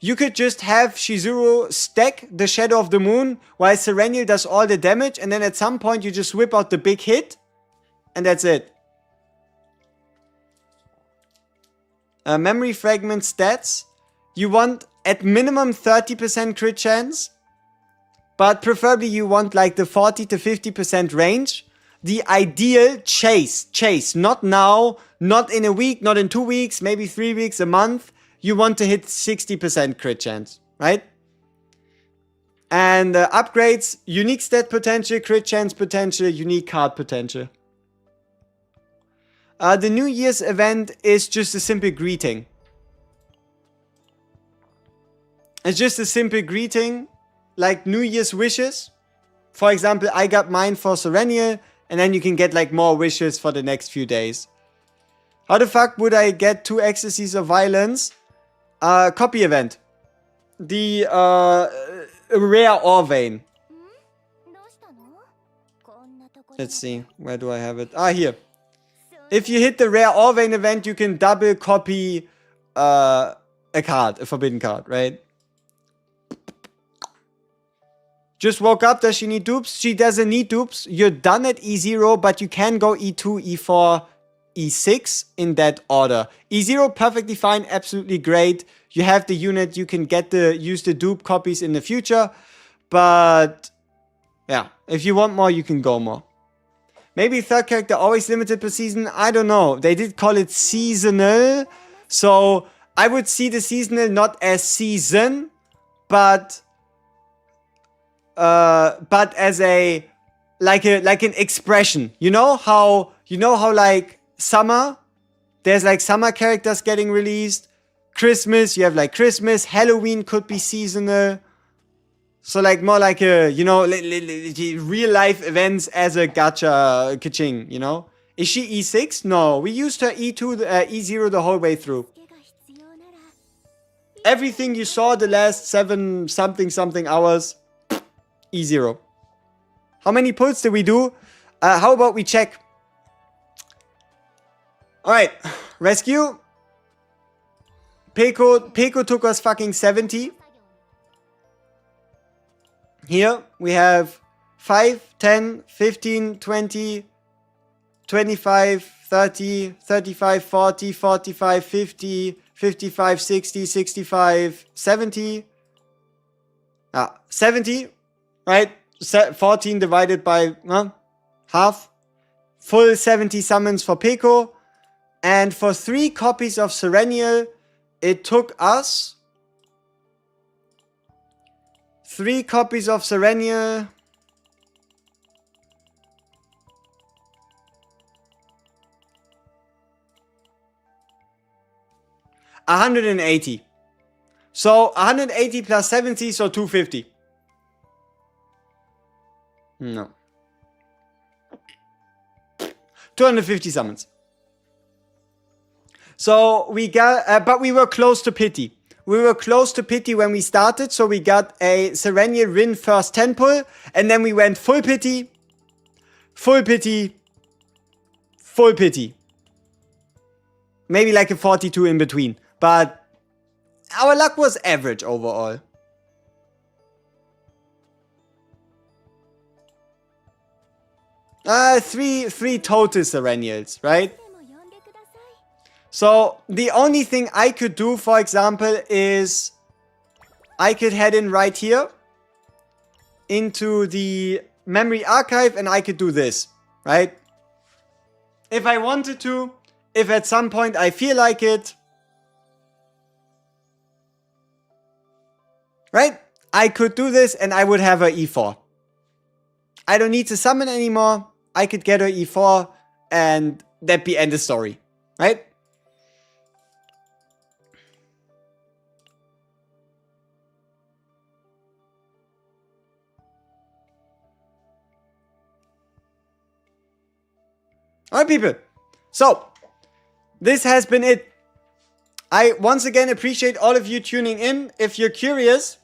you could just have Shizuru stack the Shadow of the Moon while Sereniel does all the damage. And then at some point you just whip out the big hit. And that's it. Memory fragment stats. You want at minimum 30% crit chance. But preferably you want like the 40 to 50% range. The ideal chase. Not now, not in a week, not in 2 weeks, maybe 3 weeks, a month. You want to hit 60% crit chance, right? And upgrades, unique stat potential, crit chance potential, unique card potential. The New Year's event is just a simple greeting. It's just a simple greeting, like New Year's wishes. For example, I got mine for Sereniel, and then you can get like more wishes for the next few days. How the fuck would I get 2 ecstasies of violence? Copy event. The rare ore vein. Let's see, where do I have it? Ah, here. If you hit the rare ore vein event, you can double copy a card, a forbidden card, right? Just woke up, does she need dupes? She doesn't need dupes. You're done at E0, but you can go E2, E4, E6 in that order. E0, perfectly fine, absolutely great. You have the unit, you can use the dupe copies in the future. But, yeah, if you want more, you can go more. Maybe 3rd character always limited per season? I don't know. They did call it seasonal. So, I would see the seasonal not as season, but as a like an expression. You know how like summer, there's like summer characters getting released. Christmas, you have like Christmas. Halloween could be seasonal. So like more like a, you know, real life events as a gacha kaching, you know. Is she E6? No, we used her E2, E0 the whole way through. Everything you saw the last 7 something hours, E0. How many pulls did we do? How about we check? Alright, rescue. Peko took us fucking 70. Here we have 5, 10, 15, 20, 25, 30, 35, 40, 45, 50, 55, 60, 65, 70. 70, right? 14 divided by half. Full 70 summons for Peko. And for 3 copies of Sereniel, it took us 3 copies of Serenial. $180. So 180 plus 70, so 250. No. 250 summons. So we got, but we were close to pity. We were close to pity when we started, so we got a Serenial Rin first 10 pull, and then we went full pity, full pity, full pity. Maybe like a 42 in between, but our luck was average overall. Three total Serenials, right? So the only thing I could do, for example, is I could head in right here into the memory archive and I could do this, right? If I wanted to, if at some point I feel like it, right? I could do this and I would have her E4. I don't need to summon anymore. I could get her E4 and that'd be end of story, right? Alright, people. So, this has been it. I once again appreciate all of you tuning in. If you're curious,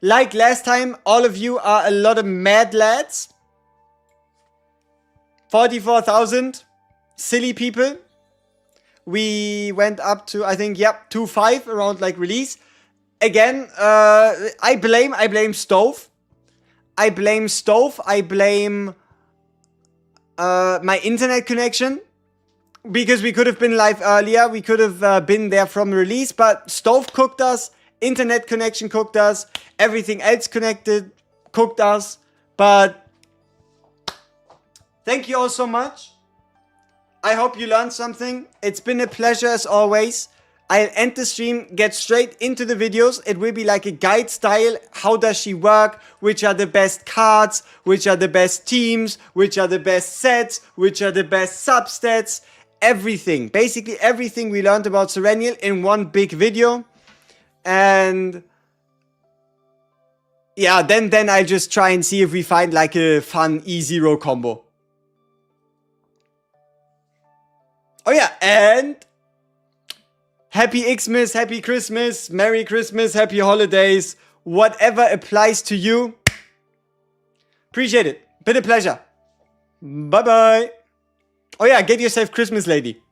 like last time, all of you are a lot of mad lads. 44,000 silly people. We went up to, I think, yep, 2.5 around like release. Again, I blame Stove. I blame Stove. I blame my internet connection. Because we could have been live earlier. We could have been there from release. But Stove cooked us. Internet connection cooked us. Everything else connected cooked us. But thank you all so much. I hope you learned something. It's been a pleasure as always. I'll end the stream, get straight into the videos. It will be like a guide style. How does she work? Which are the best cards? Which are the best teams? Which are the best sets? Which are the best substats? Everything. Basically everything we learned about Serenial in one big video. And yeah, then I'll just try and see if we find like a fun E0 combo. Oh yeah, and Happy Xmas, Happy Christmas, Merry Christmas, Happy Holidays, whatever applies to you. Appreciate it. Been a pleasure. Bye bye. Oh yeah, get yourself Christmas lady.